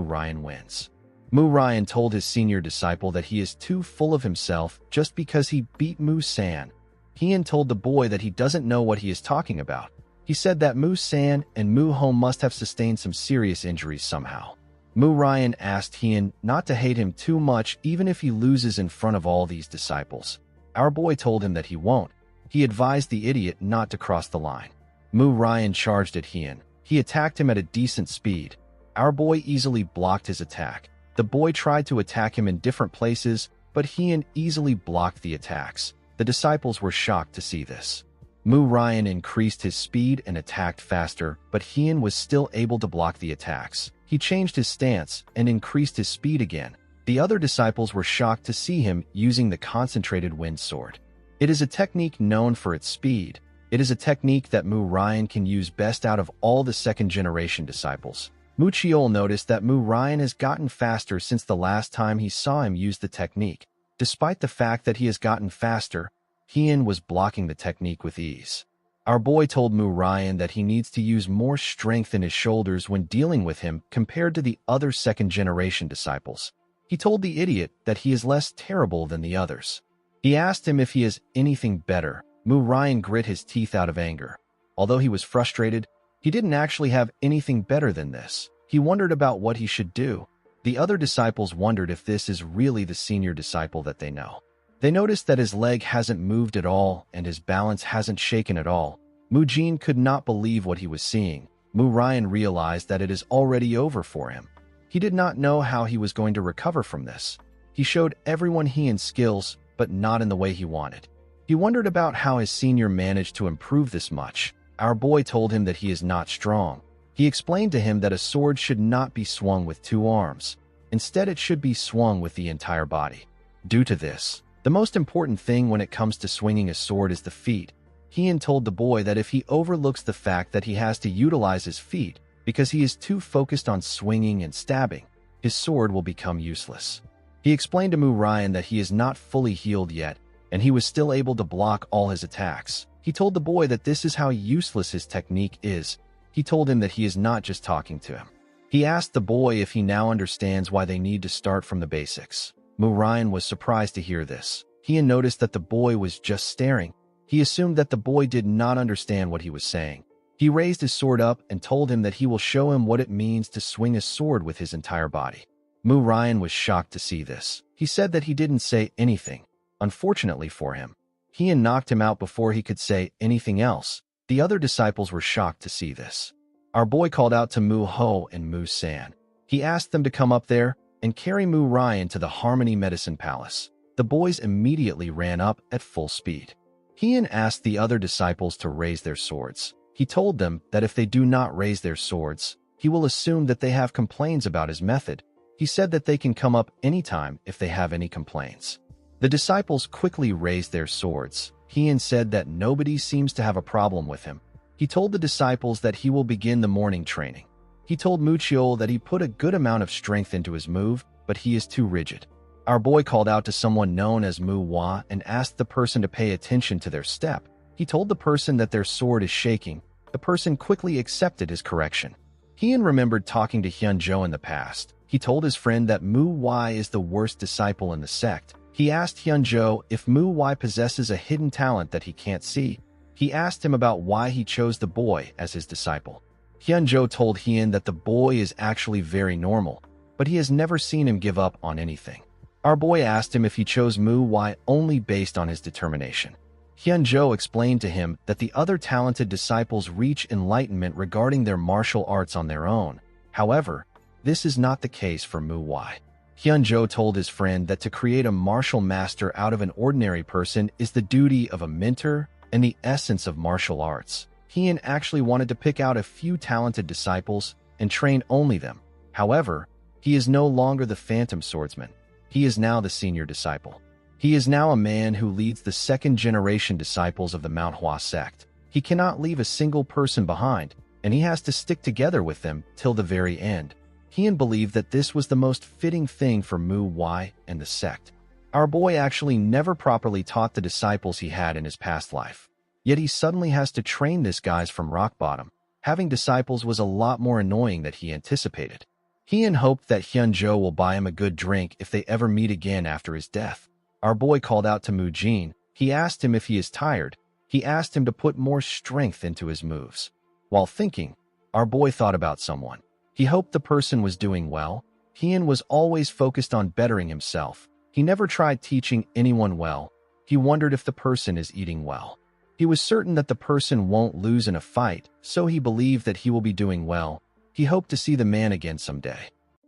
Ryan wins. Mu Ryan told his senior disciple that he is too full of himself just because he beat Mu San. Heian told the boy that he doesn't know what he is talking about. He said that Mu San and Mu Ho must have sustained some serious injuries somehow. Mu Ryan asked Heian not to hate him too much even if he loses in front of all these disciples. Our boy told him that he won't. He advised the idiot not to cross the line. Mu Ryan charged at Heian. He attacked him at a decent speed. Our boy easily blocked his attack. The boy tried to attack him in different places, but Heian easily blocked the attacks. The disciples were shocked to see this. Mu Ryan increased his speed and attacked faster, but Heian was still able to block the attacks. He changed his stance and increased his speed again. The other disciples were shocked to see him using the concentrated wind sword. It is a technique known for its speed. It is a technique that Mu Ryan can use best out of all the second-generation disciples. Mu Chiol noticed that Mu Ryan has gotten faster since the last time he saw him use the technique. Despite the fact that he has gotten faster, Heian was blocking the technique with ease. Our boy told Mu Ryan that he needs to use more strength in his shoulders when dealing with him compared to the other second-generation disciples. He told the idiot that he is less terrible than the others. He asked him if he has anything better. Mu Ryan grit his teeth out of anger. Although he was frustrated, he didn't actually have anything better than this. He wondered about what he should do. The other disciples wondered if this is really the senior disciple that they know. They noticed that his leg hasn't moved at all and his balance hasn't shaken at all. Mu Jin could not believe what he was seeing. Mu Ryan realized that it is already over for him. He did not know how he was going to recover from this. He showed everyone Heian's skills, but not in the way he wanted. He wondered about how his senior managed to improve this much. Our boy told him that he is not strong. He explained to him that a sword should not be swung with two arms. Instead, it should be swung with the entire body. Due to this, the most important thing when it comes to swinging a sword is the feet. Heian told the boy that if he overlooks the fact that he has to utilize his feet because he is too focused on swinging and stabbing, his sword will become useless. He explained to Mu Ryan that he is not fully healed yet, and he was still able to block all his attacks. He told the boy that this is how useless his technique is. He told him that he is not just talking to him. He asked the boy if he now understands why they need to start from the basics. Mu Ryan was surprised to hear this. Heian noticed that the boy was just staring. He assumed that the boy did not understand what he was saying. He raised his sword up and told him that he will show him what it means to swing a sword with his entire body. Mu Ryan was shocked to see this. He said that he didn't say anything. Unfortunately for him, Heian knocked him out before he could say anything else. The other disciples were shocked to see this. Our boy called out to Mu Ho and Mu San. He asked them to come up there and carry Mu Ryan to the Harmony Medicine Palace. The boys immediately ran up at full speed. Heian asked the other disciples to raise their swords. He told them that if they do not raise their swords, he will assume that they have complaints about his method. He said that they can come up anytime if they have any complaints. The disciples quickly raised their swords. Heian said that nobody seems to have a problem with him. He told the disciples that he will begin the morning training. He told Muchiol that he put a good amount of strength into his move, but he is too rigid. Our boy called out to someone known as MANHWA and asked the person to pay attention to their step. He told the person that their sword is shaking. The person quickly accepted his correction. Heian remembered talking to Hyunjo in the past. He told his friend that MANHWA is the worst disciple in the sect. He asked Hyunjo if MANHWA possesses a hidden talent that he can't see. He asked him about why he chose the boy as his disciple. Hyunjo told Heian that the boy is actually very normal, but he has never seen him give up on anything. Our boy asked him if he chose MANHWA only based on his determination. Hyunjo explained to him that the other talented disciples reach enlightenment regarding their martial arts on their own. However, this is not the case for MANHWA. Hyunjo told his friend that to create a martial master out of an ordinary person is the duty of a mentor and the essence of martial arts. Heian actually wanted to pick out a few talented disciples and train only them. However, he is no longer the phantom swordsman. He is now the senior disciple. He is now a man who leads the second-generation disciples of the MANHWA sect. He cannot leave a single person behind, and he has to stick together with them till the very end. Heian believed that this was the most fitting thing for MANHWA and the sect. Our boy actually never properly taught the disciples he had in his past life. Yet he suddenly has to train this guys from rock bottom. Having disciples was a lot more annoying than he anticipated. Heian hoped that Hyunjo will buy him a good drink if they ever meet again after his death. Our boy called out to Mujin. He asked him if he is tired. He asked him to put more strength into his moves. While thinking, our boy thought about someone. He hoped the person was doing well. Heian was always focused on bettering himself. He never tried teaching anyone well. He wondered if the person is eating well. He was certain that the person won't lose in a fight, so he believed that he will be doing well. He hoped to see the man again someday.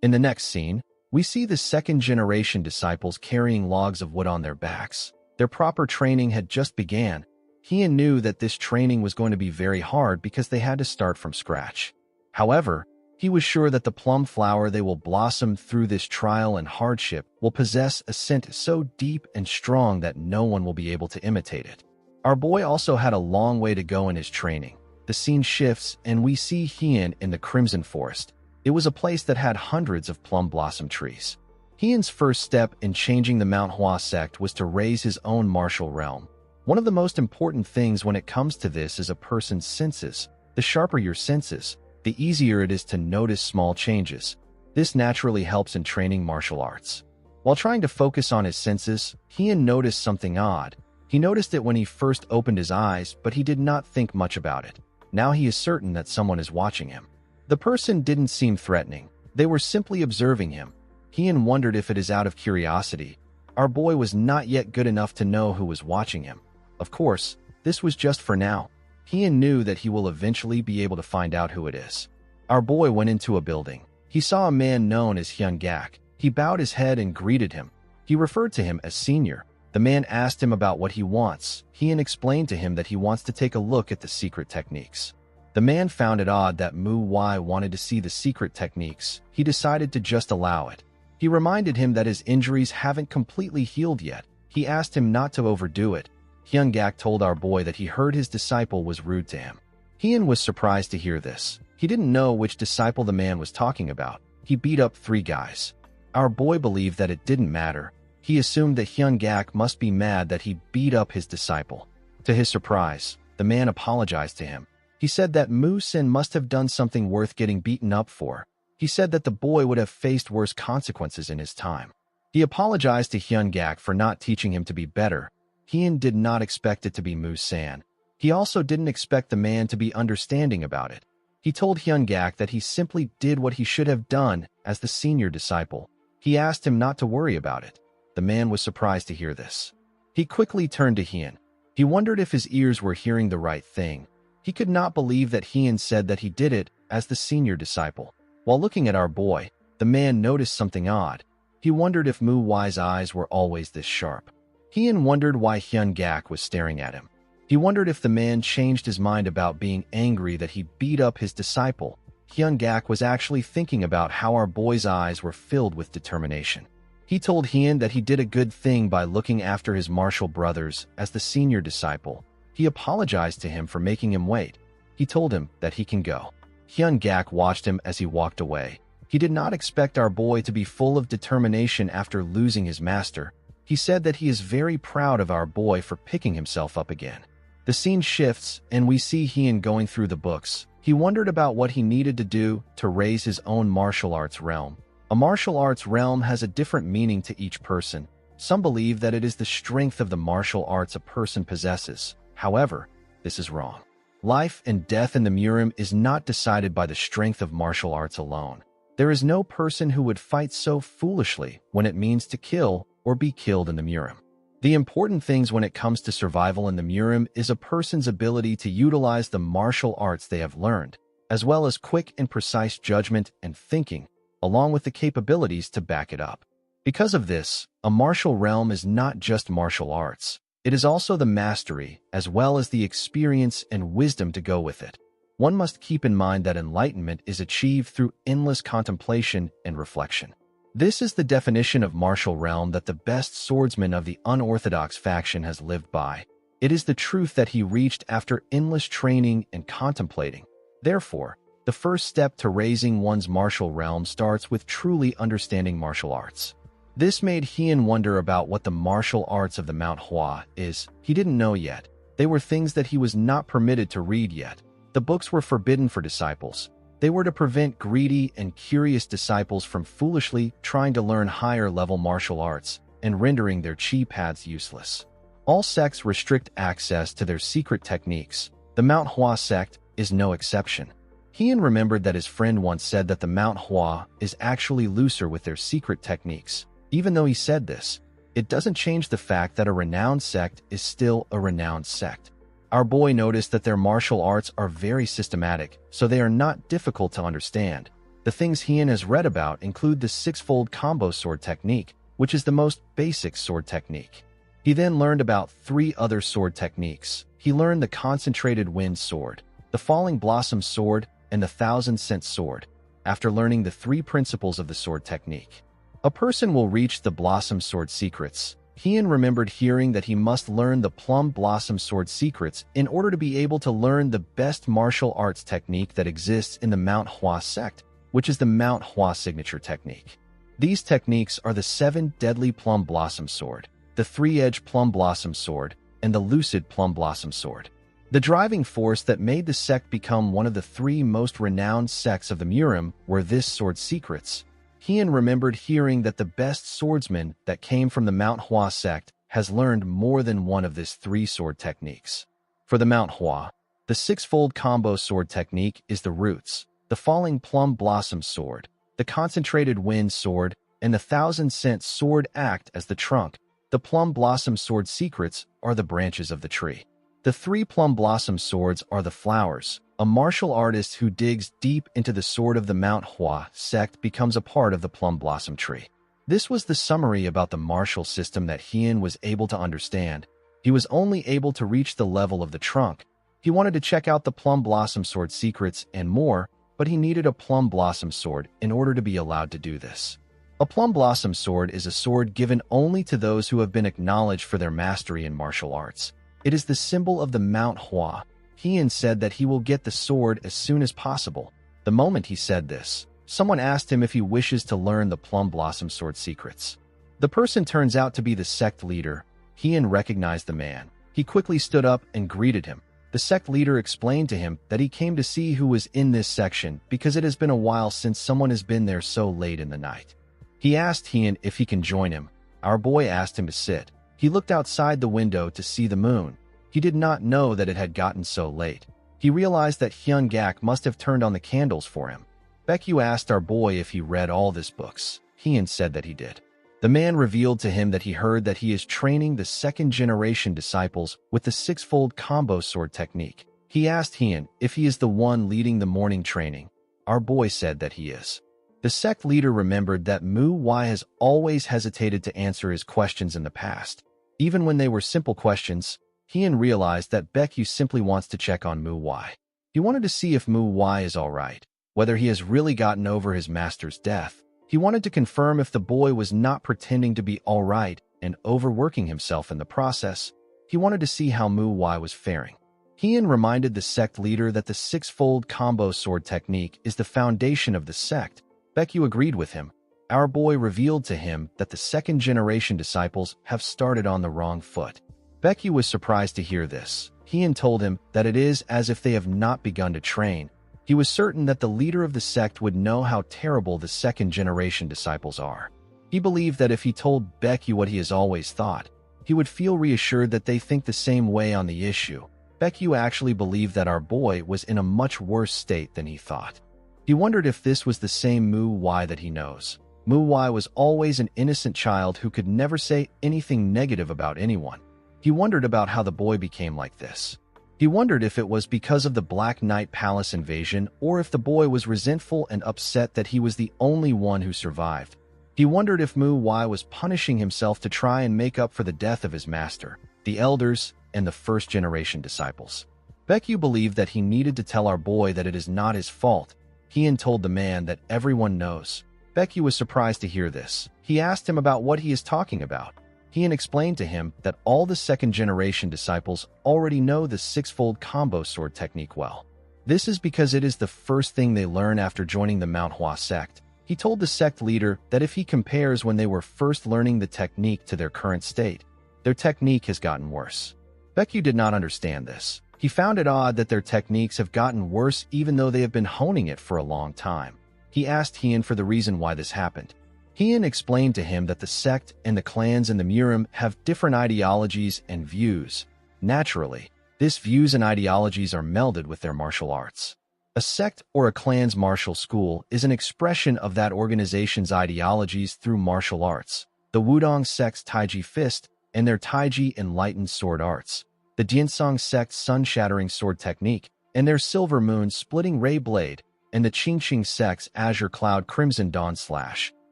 In the next scene, we see the second-generation disciples carrying logs of wood on their backs. Their proper training had just began. Heian knew that this training was going to be very hard because they had to start from scratch. However, he was sure that the plum flower they will blossom through this trial and hardship will possess a scent so deep and strong that no one will be able to imitate it. Our boy also had a long way to go in his training. The scene shifts and we see Heian in the Crimson Forest. It was a place that had hundreds of plum blossom trees. Heian's first step in changing the MANHWA sect was to raise his own martial realm. One of the most important things when it comes to this is a person's senses. The sharper your senses, the easier it is to notice small changes. This naturally helps in training martial arts. While trying to focus on his senses, Heian noticed something odd. He noticed it when he first opened his eyes, but he did not think much about it. Now he is certain that someone is watching him. The person didn't seem threatening. They were simply observing him. Heian wondered if it is out of curiosity. Our boy was not yet good enough to know who was watching him. Of course, this was just for now. Heian knew that he will eventually be able to find out who it is. Our boy went into a building. He saw a man known as Hyun-gak. He bowed his head and greeted him. He referred to him as senior. The man asked him about what he wants. Heian explained to him that he wants to take a look at the secret techniques. The man found it odd that MANHWA wanted to see the secret techniques. He decided to just allow it. He reminded him that his injuries haven't completely healed yet. He asked him not to overdo it. Hyun-gak told our boy that he heard his disciple was rude to him. Heian was surprised to hear this. He didn't know which disciple the man was talking about. He beat up 3 guys. Our boy believed that it didn't matter. He assumed that Hyun-gak must be mad that he beat up his disciple. To his surprise, the man apologized to him. He said that Mu-sin must have done something worth getting beaten up for. He said that the boy would have faced worse consequences in his time. He apologized to Hyun-gak for not teaching him to be better. Heian did not expect it to be Mu-san. He also didn't expect the man to be understanding about it. He told Hyun-gak that he simply did what he should have done as the senior disciple. He asked him not to worry about it. The man was surprised to hear this. He quickly turned to Heian. He wondered if his ears were hearing the right thing. He could not believe that Heian said that he did it as the senior disciple. While looking at our boy, the man noticed something odd. He wondered if Mu Wai's eyes were always this sharp. Heian wondered why Hyun Gak was staring at him. He wondered if the man changed his mind about being angry that he beat up his disciple. Hyun Gak was actually thinking about how our boy's eyes were filled with determination. He told Heian that he did a good thing by looking after his martial brothers as the senior disciple. He apologized to him for making him wait. He told him that he can go. Hyun Gak watched him as he walked away. He did not expect our boy to be full of determination after losing his master. He said that he is very proud of our boy for picking himself up again. The scene shifts, and we see Heian going through the books. He wondered about what he needed to do to raise his own martial arts realm. A martial arts realm has a different meaning to each person. Some believe that it is the strength of the martial arts a person possesses. However, this is wrong. Life and death in the Murim is not decided by the strength of martial arts alone. There is no person who would fight so foolishly when it means to kill or be killed in the Murim. The important things when it comes to survival in the Murim is a person's ability to utilize the martial arts they have learned, as well as quick and precise judgment and thinking, along with the capabilities to back it up. Because of this, a martial realm is not just martial arts. It is also the mastery, as well as the experience and wisdom to go with it. One must keep in mind that enlightenment is achieved through endless contemplation and reflection. This is the definition of martial realm that the best swordsman of the unorthodox faction has lived by. It is the truth that he reached after endless training and contemplating. Therefore, the first step to raising one's martial realm starts with truly understanding martial arts. This made Heian wonder about what the martial arts of the MANHWA is. He didn't know yet. They were things that he was not permitted to read yet. The books were forbidden for disciples. They were to prevent greedy and curious disciples from foolishly trying to learn higher-level martial arts and rendering their chi paths useless. All sects restrict access to their secret techniques. The MANHWA sect is no exception. Heian remembered that his friend once said that the MANHWA is actually looser with their secret techniques. Even though he said this, it doesn't change the fact that a renowned sect is still a renowned sect. Our boy noticed that their martial arts are very systematic, so they are not difficult to understand. The things Heian has read about include the six-fold combo sword technique, which is the most basic sword technique. He then learned about 3 other sword techniques. He learned the concentrated wind sword, the falling blossom sword, and the thousand-cent sword. After learning the 3 principles of the sword technique, a person will reach the blossom sword secrets. Heian remembered hearing that he must learn the plum blossom sword secrets in order to be able to learn the best martial arts technique that exists in the MANHWA sect, which is the MANHWA signature technique. These techniques are the 7 deadly plum blossom sword, the 3-edged plum blossom sword, and the lucid plum blossom sword. The driving force that made the sect become one of the 3 most renowned sects of the Murim were this sword secrets. Heian remembered hearing that the best swordsman that came from the MANHWA sect has learned more than one of these 3 sword techniques. For the MANHWA, the 6-fold combo sword technique is the roots, the falling plum blossom sword, the concentrated wind sword, and the thousand-cent sword act as the trunk. The plum blossom sword secrets are the branches of the tree. The 3 plum blossom swords are the flowers. A martial artist who digs deep into the sword of the MANHWA sect becomes a part of the plum blossom tree. This was the summary about the martial system that Heian was able to understand. He was only able to reach the level of the trunk. He wanted to check out the plum blossom sword secrets and more, but he needed a plum blossom sword in order to be allowed to do this. A plum blossom sword is a sword given only to those who have been acknowledged for their mastery in martial arts. It is the symbol of the MANHWA. Heian said that he will get the sword as soon as possible. The moment he said this, someone asked him if he wishes to learn the plum blossom sword secrets. The person turns out to be the sect leader. Heian recognized the man. He quickly stood up and greeted him. The sect leader explained to him that he came to see who was in this section because it has been a while since someone has been there so late in the night. He asked Heian if he can join him. Our boy asked him to sit. He looked outside the window to see the moon. He did not know that it had gotten so late. He realized that Hyun Gak must have turned on the candles for him. Baekyu asked our boy if he read all these books. Heian said that he did. The man revealed to him that he heard that he is training the second-generation disciples with the 6-fold combo sword technique. He asked Heian if he is the one leading the morning training. Our boy said that he is. The sect leader remembered that MANHWA has always hesitated to answer his questions in the past. Even when they were simple questions, Heian realized that Baekhyun simply wants to check on MANHWA. He wanted to see if MANHWA is alright, whether he has really gotten over his master's death. He wanted to confirm if the boy was not pretending to be alright and overworking himself in the process. He wanted to see how MANHWA was faring. Heian reminded the sect leader that the six-fold combo sword technique is the foundation of the sect. Baekhyun agreed with him. Our boy revealed to him that the second-generation disciples have started on the wrong foot. Baekhyun was surprised to hear this. Heian told him that it is as if they have not begun to train. He was certain that the leader of the sect would know how terrible the second-generation disciples are. He believed that if he told Baekhyun what he has always thought, he would feel reassured that they think the same way on the issue. Baekhyun actually believed that our boy was in a much worse state than he thought. He wondered if this was the same MANHWA that he knows. MANHWA was always an innocent child who could never say anything negative about anyone. He wondered about how the boy became like this. He wondered if it was because of the Black Knight Palace invasion or if the boy was resentful and upset that he was the only one who survived. He wondered if MANHWA was punishing himself to try and make up for the death of his master, the elders, and the first-generation disciples. Baekhyun believed that he needed to tell our boy that it is not his fault. Heian told the man that everyone knows. Baekhyun was surprised to hear this. He asked him about what he is talking about. Heian explained to him that all the second-generation disciples already know the six-fold combo sword technique well. This is because it is the first thing they learn after joining the MANHWA sect. He told the sect leader that if he compares when they were first learning the technique to their current state, their technique has gotten worse. Baekhyun did not understand this. He found it odd that their techniques have gotten worse even though they have been honing it for a long time. He asked Heian for the reason why this happened. Heian explained to him that the sect and the clans in the Murim have different ideologies and views. Naturally, these views and ideologies are melded with their martial arts. A sect or a clan's martial school is an expression of that organization's ideologies through martial arts. The Wudong sect's Taiji Fist and their Taiji Enlightened Sword Arts. The Diansong sect's Sun-Shattering Sword Technique and their Silver Moon Splitting Ray Blade, and the Qingqing sect's Azure Cloud Crimson Dawn Slash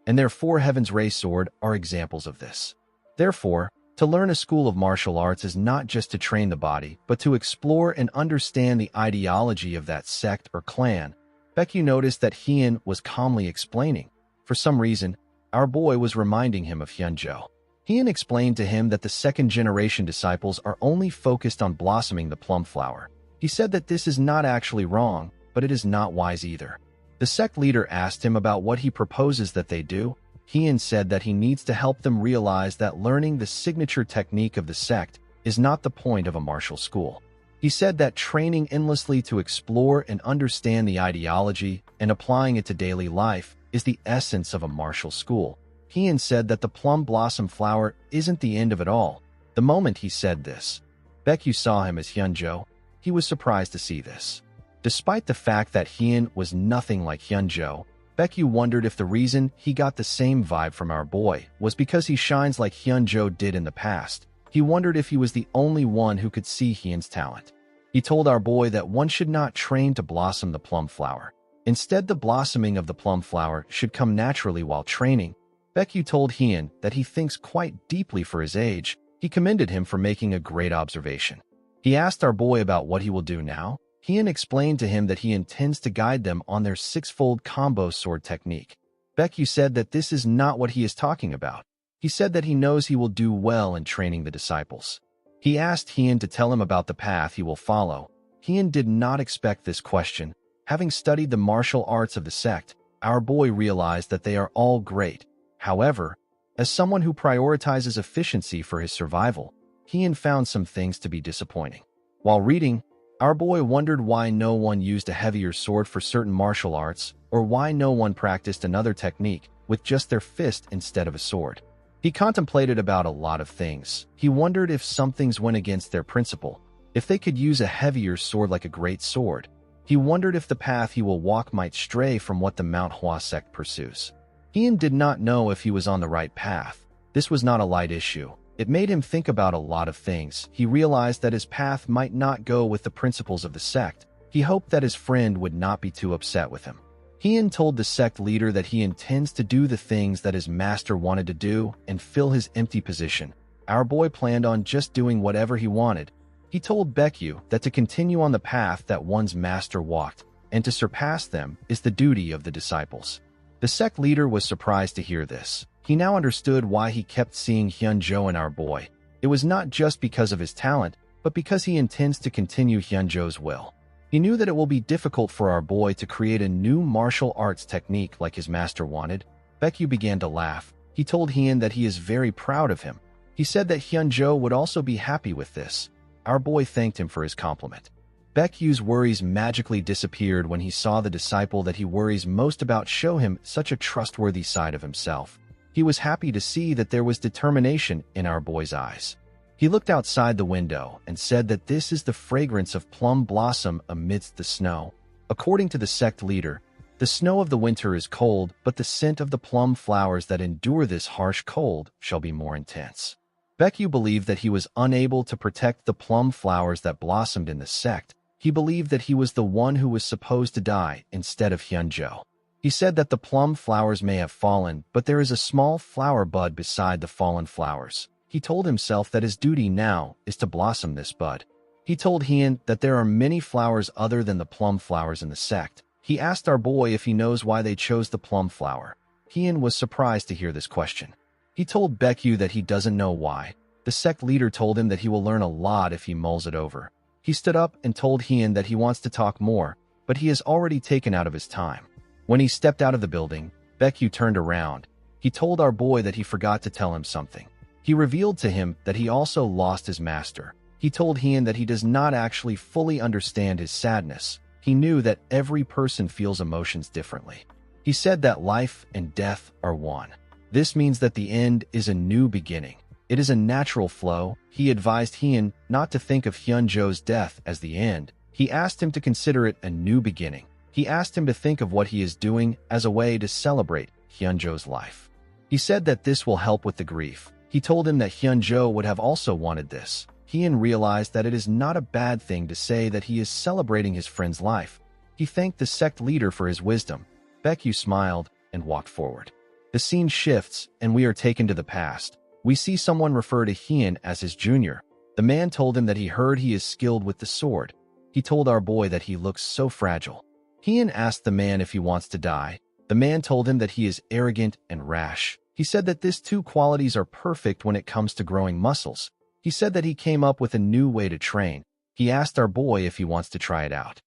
and their Four Heavens Ray Sword are examples of this. Therefore, to learn a school of martial arts is not just to train the body, but to explore and understand the ideology of that sect or clan. Baekhyun noticed that Heian was calmly explaining. For some reason, our boy was reminding him of Hyunjo. Heian explained to him that the second-generation disciples are only focused on blossoming the plum flower. He said that this is not actually wrong, but it is not wise either. The sect leader asked him about what he proposes that they do. Heian said that he needs to help them realize that learning the signature technique of the sect is not the point of a martial school. He said that training endlessly to explore and understand the ideology and applying it to daily life is the essence of a martial school. Heian said that the plum blossom flower isn't the end of it all. The moment he said this, Baekhyun saw him as Hyunjo. He was surprised to see this. Despite the fact that Heian was nothing like Hyunjo, Baekhyun wondered if the reason he got the same vibe from our boy was because he shines like Hyunjo did in the past. He wondered if he was the only one who could see Heian's talent. He told our boy that one should not train to blossom the plum flower. Instead, the blossoming of the plum flower should come naturally while training. Baekhyun told Heian that he thinks quite deeply for his age. He commended him for making a great observation. He asked our boy about what he will do now. Heian explained to him that he intends to guide them on their six-fold combo sword technique. Baekhyun said that this is not what he is talking about. He said that he knows he will do well in training the disciples. He asked Heian to tell him about the path he will follow. Heian did not expect this question. Having studied the martial arts of the sect, our boy realized that they are all great. However, as someone who prioritizes efficiency for his survival, Heian found some things to be disappointing. While reading, our boy wondered why no one used a heavier sword for certain martial arts, or why no one practiced another technique with just their fist instead of a sword. He contemplated about a lot of things. He wondered if some things went against their principle, if they could use a heavier sword like a great sword. He wondered if the path he will walk might stray from what the MANHWA sect pursues. Heian did not know if he was on the right path. This was not a light issue. It made him think about a lot of things. He realized that his path might not go with the principles of the sect. He hoped that his friend would not be too upset with him. Heian told the sect leader that he intends to do the things that his master wanted to do and fill his empty position. Our boy planned on just doing whatever he wanted. He told Baekyu that to continue on the path that one's master walked, and to surpass them is the duty of the disciples. The sect leader was surprised to hear this. He now understood why he kept seeing Hyunjo in our boy. It was not just because of his talent, but because he intends to continue Hyunjo's will. He knew that it will be difficult for our boy to create a new martial arts technique like his master wanted. Baekyu began to laugh. He told Heian that he is very proud of him. He said that Hyunjo would also be happy with this. Our boy thanked him for his compliment. Baekyu's worries magically disappeared when he saw the disciple that he worries most about show him such a trustworthy side of himself. He was happy to see that there was determination in our boy's eyes. He looked outside the window and said that this is the fragrance of plum blossom amidst the snow. According to the sect leader, the snow of the winter is cold, but the scent of the plum flowers that endure this harsh cold shall be more intense. Baekyu believed that he was unable to protect the plum flowers that blossomed in the sect. He believed that he was the one who was supposed to die instead of Hyunjo. He said that the plum flowers may have fallen, but there is a small flower bud beside the fallen flowers. He told himself that his duty now is to blossom this bud. He told Heian that there are many flowers other than the plum flowers in the sect. He asked our boy if he knows why they chose the plum flower. Heian was surprised to hear this question. He told Baekyu that he doesn't know why. The sect leader told him that he will learn a lot if he mulls it over. He stood up and told Heian that he wants to talk more, but he has already taken out of his time. When he stepped out of the building, Baekyu turned around. He told our boy that he forgot to tell him something. He revealed to him that he also lost his master. He told Heian that he does not actually fully understand his sadness. He knew that every person feels emotions differently. He said that life and death are one. This means that the end is a new beginning. It is a natural flow. He advised Heian not to think of Hyunjo's death as the end. He asked him to consider it a new beginning. He asked him to think of what he is doing as a way to celebrate Hyunjo's life. He said that this will help with the grief. He told him that Hyunjo would have also wanted this. Heian realized that it is not a bad thing to say that he is celebrating his friend's life. He thanked the sect leader for his wisdom. Baekyu smiled and walked forward. The scene shifts, and we are taken to the past. We see someone refer to Heian as his junior. The man told him that he heard he is skilled with the sword. He told our boy that he looks so fragile. Heian asked the man if he wants to die. The man told him that he is arrogant and rash. He said that these two qualities are perfect when it comes to growing muscles. He said that he came up with a new way to train. He asked our boy if he wants to try it out.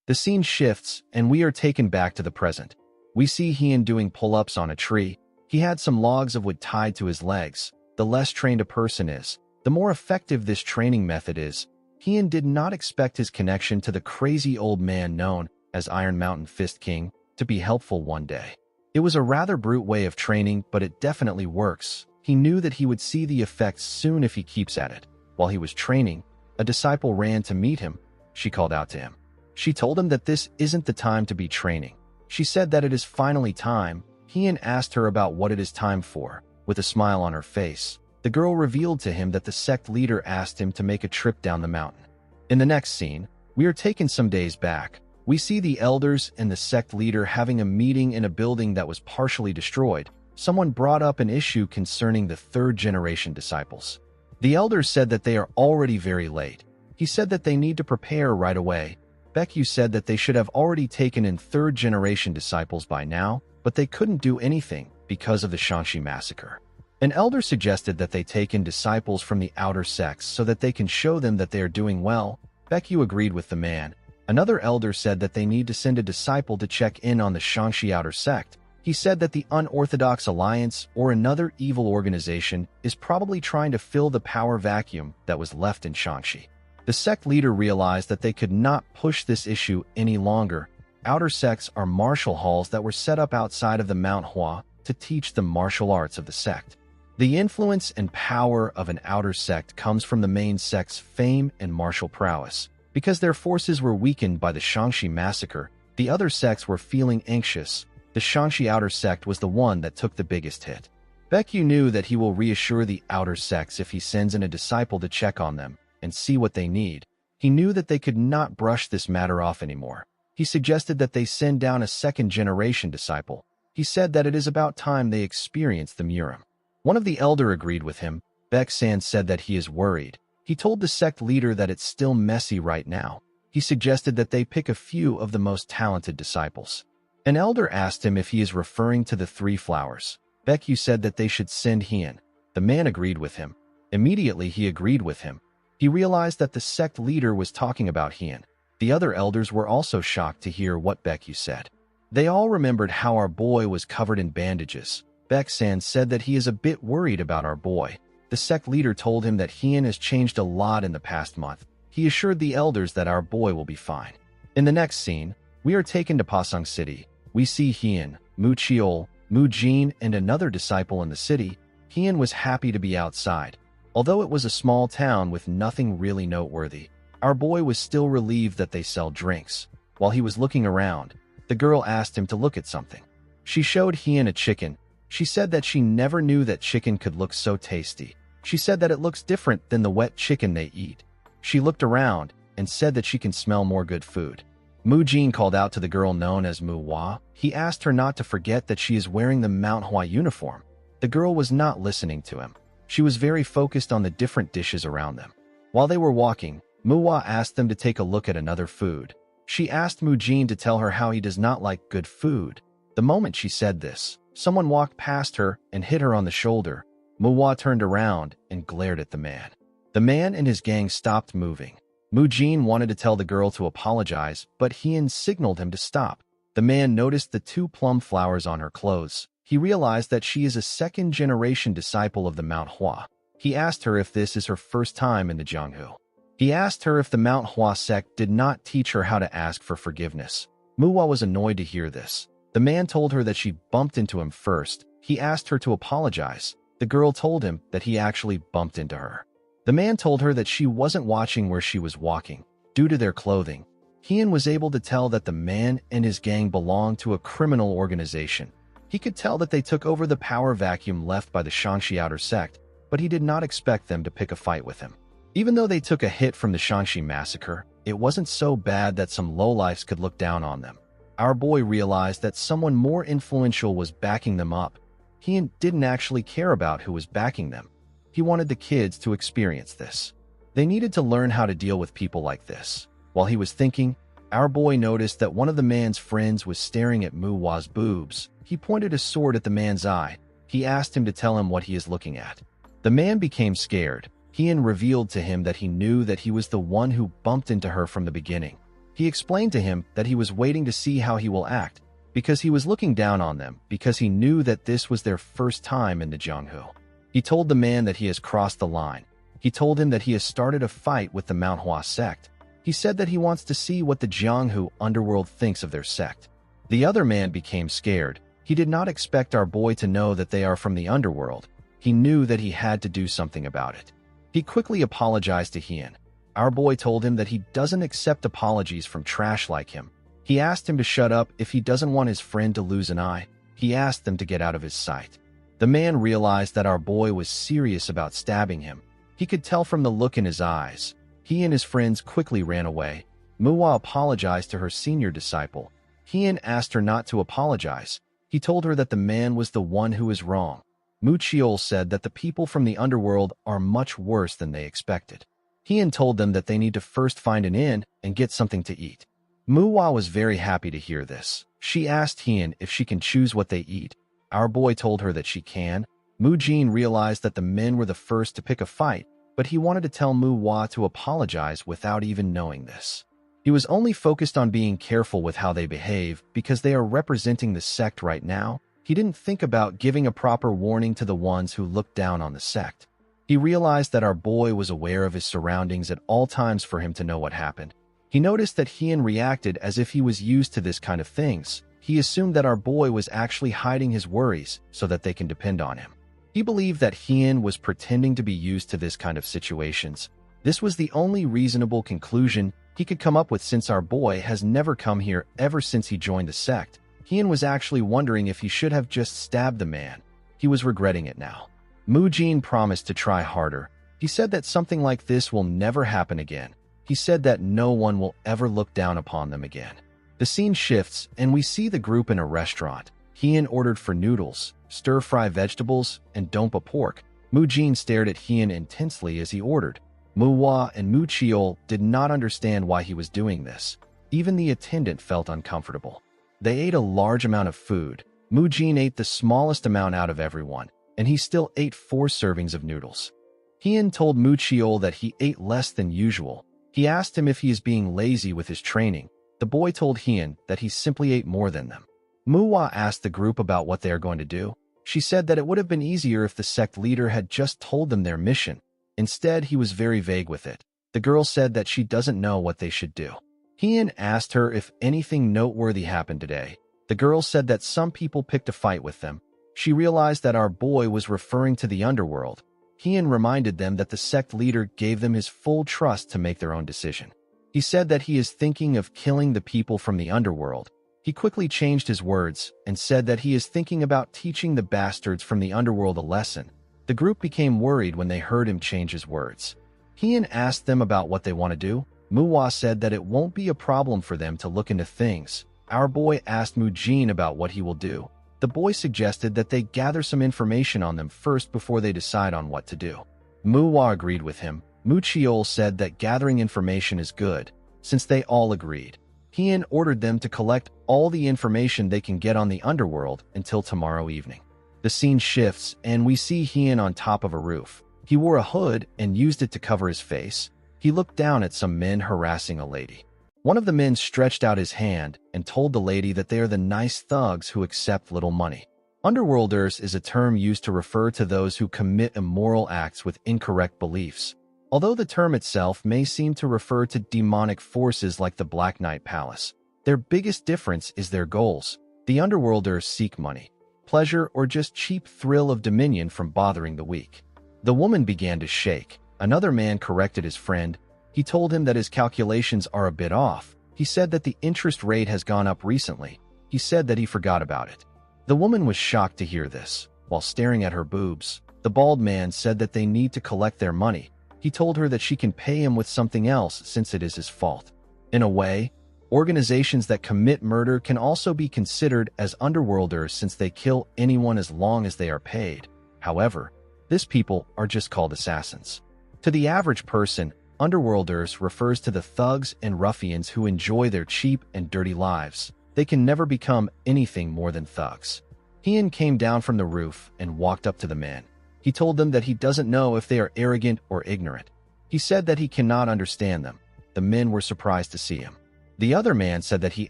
The scene shifts, and we are taken back to the present. We see Heian doing pull-ups on a tree. He had some logs of wood tied to his legs. The less trained a person is, the more effective this training method is. Heian did not expect his connection to the crazy old man known as Iron Mountain Fist King to be helpful one day. It was a rather brute way of training, but it definitely works. He knew that he would see the effects soon if he keeps at it. While he was training, a disciple ran to meet him. She called out to him. She told him that this isn't the time to be training. She said that it is finally time. Heian asked her about what it is time for. With a smile on her face, the girl revealed to him that the sect leader asked him to make a trip down the mountain. In the next scene, we are taken some days back. We see the elders and the sect leader having a meeting in a building that was partially destroyed. Someone brought up an issue concerning the third-generation disciples. The elders said that they are already very late. He said that they need to prepare right away. Baekyu said that they should have already taken in third-generation disciples by now, but they couldn't do anything because of the Shanxi massacre. An elder suggested that they take in disciples from the outer sects so that they can show them that they are doing well. Baekyu agreed with the man. Another elder said that they need to send a disciple to check in on the Shanxi outer sect. He said that the Unorthodox Alliance or another evil organization is probably trying to fill the power vacuum that was left in Shanxi. The sect leader realized that they could not push this issue any longer. Outer sects are martial halls that were set up outside of the MANHWA to teach the martial arts of the sect. The influence and power of an outer sect comes from the main sect's fame and martial prowess. Because their forces were weakened by the Shanxi massacre, the other sects were feeling anxious. The Shanxi outer sect was the one that took the biggest hit. Baekyu knew that he will reassure the outer sects if he sends in a disciple to check on them and see what they need. He knew that they could not brush this matter off anymore. He suggested that they send down a second-generation disciple. He said that it is about time they experience the Murim. One of the elder agreed with him. Baek-san said that he is worried. He told the sect leader that it's still messy right now. He suggested that they pick a few of the most talented disciples. An elder asked him if he is referring to the 3 flowers. Baek-yu said that they should send Hien. The man agreed with him. Immediately he agreed with him. He realized that the sect leader was talking about Hien. The other elders were also shocked to hear what Baek-yu said. They all remembered how our boy was covered in bandages. Baek-san said that he is a bit worried about our boy. The sect leader told him that Hien has changed a lot in the past month. He assured the elders that our boy will be fine. In the next scene, we are taken to Pasang City. We see Hien, Mu Cheol, Mu Jin, and another disciple in the city. Hien was happy to be outside. Although it was a small town with nothing really noteworthy, our boy was still relieved that they sell drinks. While he was looking around, the girl asked him to look at something. She showed Hien a chicken. She said that she never knew that chicken could look so tasty. She said that it looks different than the wet chicken they eat. She looked around and said that she can smell more good food. Mu Jin called out to the girl known as Mu Hua. He asked her not to forget that she is wearing the MANHWA uniform. The girl was not listening to him. She was very focused on the different dishes around them. While they were walking, Mu Hua asked them to take a look at another food. She asked Mu Jin to tell her how he does not like good food. The moment she said this, someone walked past her and hit her on the shoulder. Mu Hua turned around and glared at the man. The man and his gang stopped moving. Mu Jin wanted to tell the girl to apologize, but Hien signaled him to stop. The man noticed the 2 plum flowers on her clothes. He realized that she is a second-generation disciple of the MANHWA. He asked her if this is her first time in the Jianghu. He asked her if the MANHWA sect did not teach her how to ask for forgiveness. Mu Hua was annoyed to hear this. The man told her that she bumped into him first. He asked her to apologize. The girl told him that he actually bumped into her. The man told her that she wasn't watching where she was walking. Due to their clothing, Hien was able to tell that the man and his gang belonged to a criminal organization. He could tell that they took over the power vacuum left by the Shangxi outer sect, but he did not expect them to pick a fight with him. Even though they took a hit from the Shangxi massacre, it wasn't so bad that some lowlifes could look down on them. Our boy realized that someone more influential was backing them up. He didn't actually care about who was backing them. He wanted the kids to experience this. They needed to learn how to deal with people like this. While he was thinking, our boy noticed that one of the man's friends was staring at Mu Hua's boobs. He pointed a sword at the man's eye. He asked him to tell him what he is looking at. The man became scared. Hien revealed to him that he knew that he was the one who bumped into her from the beginning. He explained to him that he was waiting to see how he will act, because he was looking down on them, because he knew that this was their first time in the Jianghu. He told the man that he has crossed the line. He told him that he has started a fight with the MANHWA sect. He said that he wants to see what the Jianghu underworld thinks of their sect. The other man became scared. He did not expect our boy to know that they are from the underworld. He knew that he had to do something about it. He quickly apologized to Hien. Our boy told him that he doesn't accept apologies from trash like him. He asked him to shut up if he doesn't want his friend to lose an eye. He asked them to get out of his sight. The man realized that our boy was serious about stabbing him. He could tell from the look in his eyes. He and his friends quickly ran away. Mu Hua apologized to her senior disciple. Hien asked her not to apologize. He told her that the man was the one who was wrong. Mu Cheol said that the people from the underworld are much worse than they expected. Hien told them that they need to first find an inn and get something to eat. Mu Hua was very happy to hear this. She asked Hien if she can choose what they eat. Our boy told her that she can. Mu Jin realized that the men were the first to pick a fight, but he wanted to tell Mu Hua to apologize without even knowing this. He was only focused on being careful with how they behave because they are representing the sect right now. He didn't think about giving a proper warning to the ones who looked down on the sect. He realized that our boy was aware of his surroundings at all times for him to know what happened. He noticed that Hien reacted as if he was used to this kind of things. He assumed that our boy was actually hiding his worries so that they can depend on him. He believed that Hien was pretending to be used to this kind of situations. This was the only reasonable conclusion he could come up with since our boy has never come here ever since he joined the sect. Hien was actually wondering if he should have just stabbed the man. He was regretting it now. Mu Jin promised to try harder. He said that something like this will never happen again. He said that no one will ever look down upon them again. The scene shifts, and we see the group in a restaurant. Hien ordered for noodles, stir-fry vegetables, and dompa pork. Mu Jin stared at Hien intensely as he ordered. Mu Hua and Mu Chiol did not understand why he was doing this. Even the attendant felt uncomfortable. They ate a large amount of food. Mu Jin ate the smallest amount out of everyone, and he still ate 4 servings of noodles. Hien told Mu Chiol that he ate less than usual. He asked him if he is being lazy with his training. The boy told Hien that he simply ate more than them. Mu Hua asked the group about what they are going to do. She said that it would have been easier if the sect leader had just told them their mission. Instead, he was very vague with it. The girl said that she doesn't know what they should do. Hien asked her if anything noteworthy happened today. The girl said that some people picked a fight with them. She realized that our boy was referring to the underworld. Hien reminded them that the sect leader gave them his full trust to make their own decision. He said that he is thinking of killing the people from the underworld. He quickly changed his words and said that he is thinking about teaching the bastards from the underworld a lesson. The group became worried when they heard him change his words. Hien asked them about what they want to do. Mu Hua said that it won't be a problem for them to look into things. Our boy asked Mu Jin about what he will do. The boy suggested that they gather some information on them first before they decide on what to do. Mu Hua agreed with him. Mu Chiol said that gathering information is good. Since they all agreed, Hien ordered them to collect all the information they can get on the underworld until tomorrow evening. The scene shifts, and we see Hien on top of a roof. He wore a hood and used it to cover his face. He looked down at some men harassing a lady. One of the men stretched out his hand and told the lady that they are the nice thugs who accept little money. Underworlders is a term used to refer to those who commit immoral acts with incorrect beliefs. Although the term itself may seem to refer to demonic forces like the Black Knight Palace, their biggest difference is their goals. The Underworlders seek money, pleasure, or just cheap thrill of dominion from bothering the weak. The woman began to shake. Another man corrected his friend. He told him that his calculations are a bit off. He said that the interest rate has gone up recently. He said that he forgot about it. The woman was shocked to hear this. While staring at her boobs, the bald man said that they need to collect their money. He told her that she can pay him with something else since it is his fault. In a way, organizations that commit murder can also be considered as underworlders since they kill anyone as long as they are paid. However, these people are just called assassins. To the average person, underworlders refers to the thugs and ruffians who enjoy their cheap and dirty lives. They can never become anything more than thugs. Hien came down from the roof and walked up to the men. He told them that he doesn't know if they are arrogant or ignorant. He said that he cannot understand them. The men were surprised to see him. The other man said that he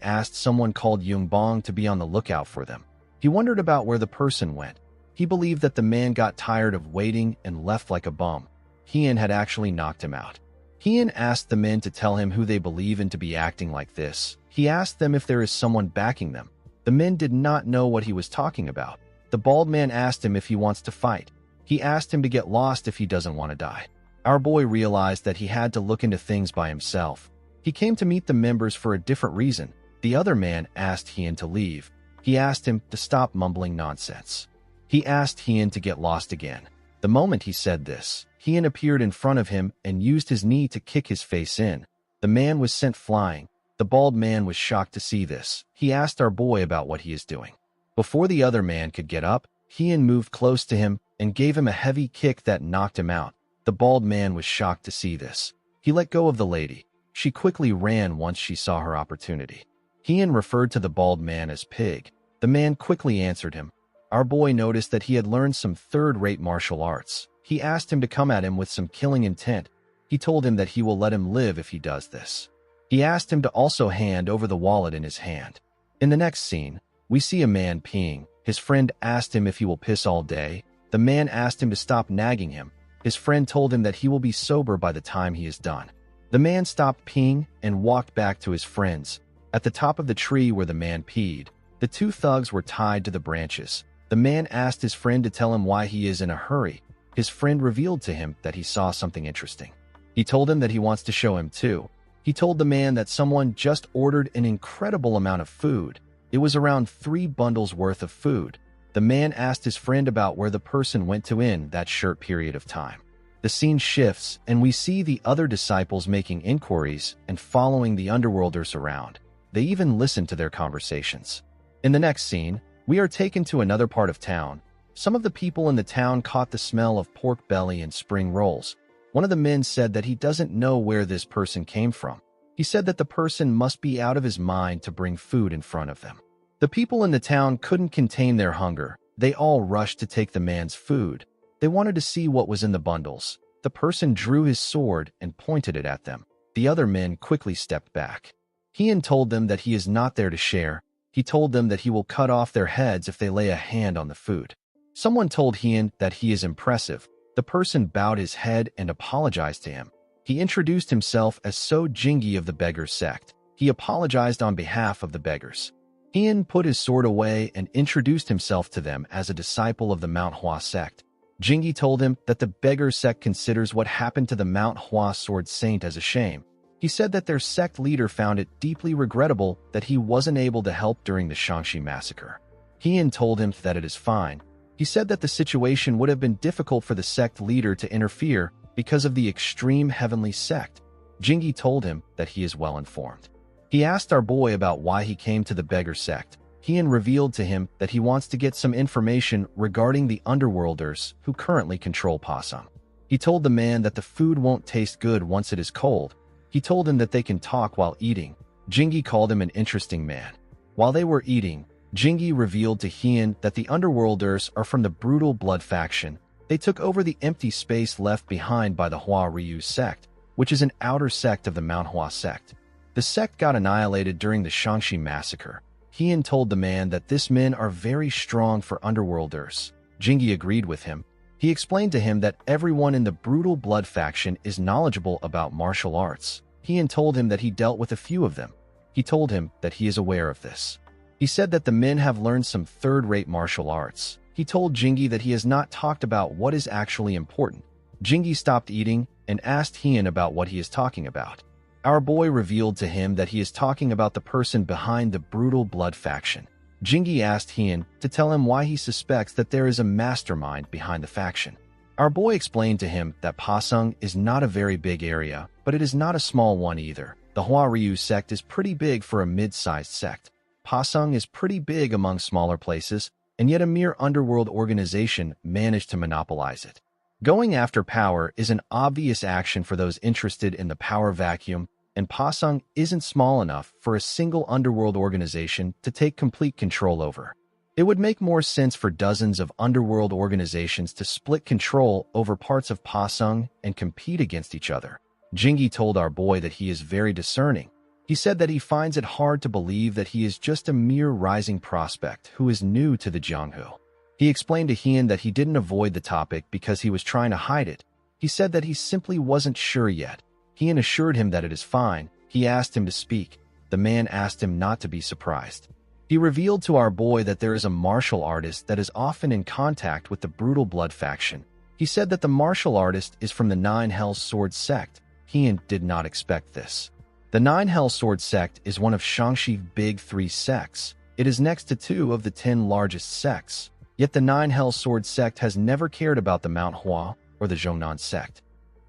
asked someone called Yung Bong to be on the lookout for them. He wondered about where the person went. He believed that the man got tired of waiting and left like a bum. Hien had actually knocked him out. Hien asked the men to tell him who they believe in to be acting like this. He asked them if there is someone backing them. The men did not know what he was talking about. The bald man asked him if he wants to fight. He asked him to get lost if he doesn't want to die. Our boy realized that he had to look into things by himself. He came to meet the members for a different reason. The other man asked Hien to leave. He asked him to stop mumbling nonsense. He asked Hien to get lost again. The moment he said this, Hien appeared in front of him and used his knee to kick his face in. The man was sent flying. The bald man was shocked to see this. He asked our boy about what he is doing. Before the other man could get up, Hien moved close to him and gave him a heavy kick that knocked him out. The bald man was shocked to see this. He let go of the lady. She quickly ran once she saw her opportunity. Hien referred to the bald man as Pig. The man quickly answered him. Our boy noticed that he had learned some third-rate martial arts. He asked him to come at him with some killing intent. He told him that he will let him live if he does this. He asked him to also hand over the wallet in his hand. In the next scene, we see a man peeing. His friend asked him if he will piss all day. The man asked him to stop nagging him. His friend told him that he will be sober by the time he is done. The man stopped peeing and walked back to his friends. At the top of the tree where the man peed, the two thugs were tied to the branches. The man asked his friend to tell him why he is in a hurry. His friend revealed to him that he saw something interesting. He told him that he wants to show him too. He told the man that someone just ordered an incredible amount of food. It was around 3 bundles worth of food. The man asked his friend about where the person went to in that short period of time. The scene shifts, and we see the other disciples making inquiries and following the underworlders around. They even listened to their conversations. In the next scene, we are taken to another part of town. Some of the people in the town caught the smell of pork belly and spring rolls. One of the men said that he doesn't know where this person came from. He said that the person must be out of his mind to bring food in front of them. The people in the town couldn't contain their hunger. They all rushed to take the man's food. They wanted to see what was in the bundles. The person drew his sword and pointed it at them. The other men quickly stepped back. Hien told them that he is not there to share. He told them that he will cut off their heads if they lay a hand on the food. Someone told Hien that he is impressive. The person bowed his head and apologized to him. He introduced himself as So Jingi of the Beggar sect. He apologized on behalf of the beggars. Hien put his sword away and introduced himself to them as a disciple of the MANHWA sect. Jingi told him that the beggar sect considers what happened to the MANHWA sword saint as a shame. He said that their sect leader found it deeply regrettable that he wasn't able to help during the Shangxi massacre. Hien told him that it is fine. He said that the situation would have been difficult for the sect leader to interfere because of the extreme heavenly sect. Jingi told him that he is well informed. He asked our boy about why he came to the beggar sect. Hien revealed to him that he wants to get some information regarding the underworlders who currently control Pasang. He told the man that the food won't taste good once it is cold. He told him that they can talk while eating. Jingi called him an interesting man. While they were eating, Jingi revealed to Hien that the underworlders are from the brutal blood faction. They took over the empty space left behind by the Hua Ryu sect, which is an outer sect of the MANHWA sect. The sect got annihilated during the Shangxi massacre. Hien told the man that these men are very strong for underworlders. Jingi agreed with him. He explained to him that everyone in the brutal blood faction is knowledgeable about martial arts. Hien told him that he dealt with a few of them. He told him that he is aware of this. He said that the men have learned some third-rate martial arts. He told Jingi that he has not talked about what is actually important. Jingi stopped eating and asked Hien about what he is talking about. Our boy revealed to him that he is talking about the person behind the brutal blood faction. Jingi asked Hien to tell him why he suspects that there is a mastermind behind the faction. Our boy explained to him that Pasang is not a very big area, but it is not a small one either. The Hua Ryu sect is pretty big for a mid-sized sect. Pasang is pretty big among smaller places, and yet a mere underworld organization managed to monopolize it. Going after power is an obvious action for those interested in the power vacuum, and Pasang isn't small enough for a single underworld organization to take complete control over. It would make more sense for dozens of underworld organizations to split control over parts of Pasang and compete against each other. Jingi told our boy that he is very discerning. He said that he finds it hard to believe that he is just a mere rising prospect who is new to the Jianghu. He explained to Hien that he didn't avoid the topic because he was trying to hide it. He said that he simply wasn't sure yet. Hien assured him that it is fine. He asked him to speak. The man asked him not to be surprised. He revealed to our boy that there is a martial artist that is often in contact with the brutal blood faction. He said that the martial artist is from the Nine Hells Sword sect. Hien did not expect this. The Nine Hells Sword sect is one of Shangxi's big 3 sects. It is next to 2 of the 10 largest sects. Yet the Nine Hells Sword sect has never cared about the MANHWA or the Zhongnan sect.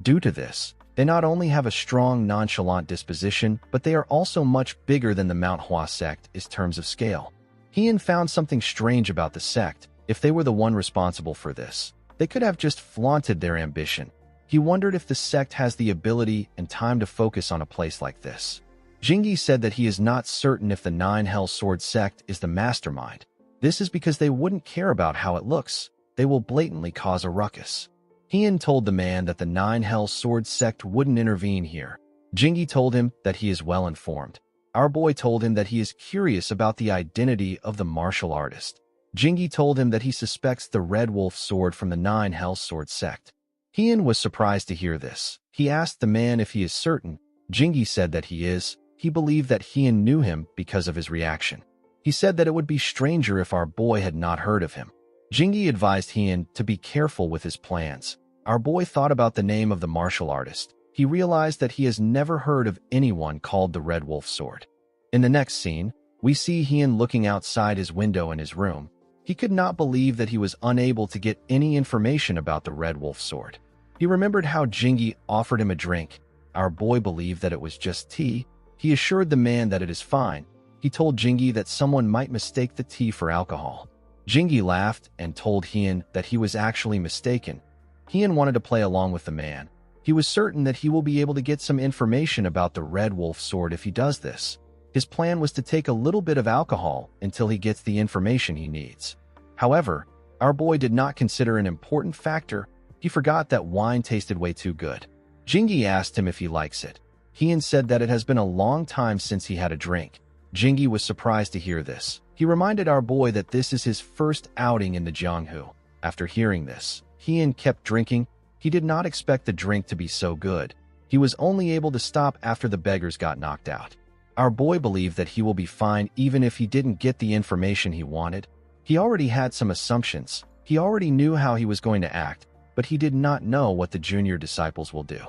Due to this, they not only have a strong nonchalant disposition, but they are also much bigger than the MANHWA sect in terms of scale. Hien found something strange about the sect. If they were the one responsible for this, they could have just flaunted their ambition. He wondered if the sect has the ability and time to focus on a place like this. Jingi said that he is not certain if the Nine Hells Sword sect is the mastermind. This is because they wouldn't care about how it looks. They will blatantly cause a ruckus. Hien told the man that the Nine Hells Sword sect wouldn't intervene here. Jingi told him that he is well informed. Our boy told him that he is curious about the identity of the martial artist. Jingi told him that he suspects the Red Wolf sword from the Nine Hells Sword sect. Hien was surprised to hear this. He asked the man if he is certain. Jingi said that he is. He believed that Hien knew him because of his reaction. He said that it would be stranger if our boy had not heard of him. Jingi advised Hien to be careful with his plans. Our boy thought about the name of the martial artist. He realized that he has never heard of anyone called the Red Wolf sword. In the next scene, we see Hien looking outside his window in his room. He could not believe that he was unable to get any information about the Red Wolf sword. He remembered how Jingi offered him a drink. Our boy believed that it was just tea. He assured the man that it is fine. He told Jingi that someone might mistake the tea for alcohol. Jingi laughed and told Hien that he was actually mistaken. Hien wanted to play along with the man. He was certain that he will be able to get some information about the Red Wolf sword if he does this. His plan was to take a little bit of alcohol until he gets the information he needs. However, our boy did not consider an important factor. He forgot that wine tasted way too good. Jingi asked him if he likes it. Hien said that it has been a long time since he had a drink. Jingi was surprised to hear this. He reminded our boy that this is his first outing in the Jianghu. After hearing this, Hien kept drinking. He did not expect the drink to be so good. He was only able to stop after the beggars got knocked out. Our boy believed that he will be fine even if he didn't get the information he wanted. He already had some assumptions. He already knew how he was going to act, but he did not know what the junior disciples will do.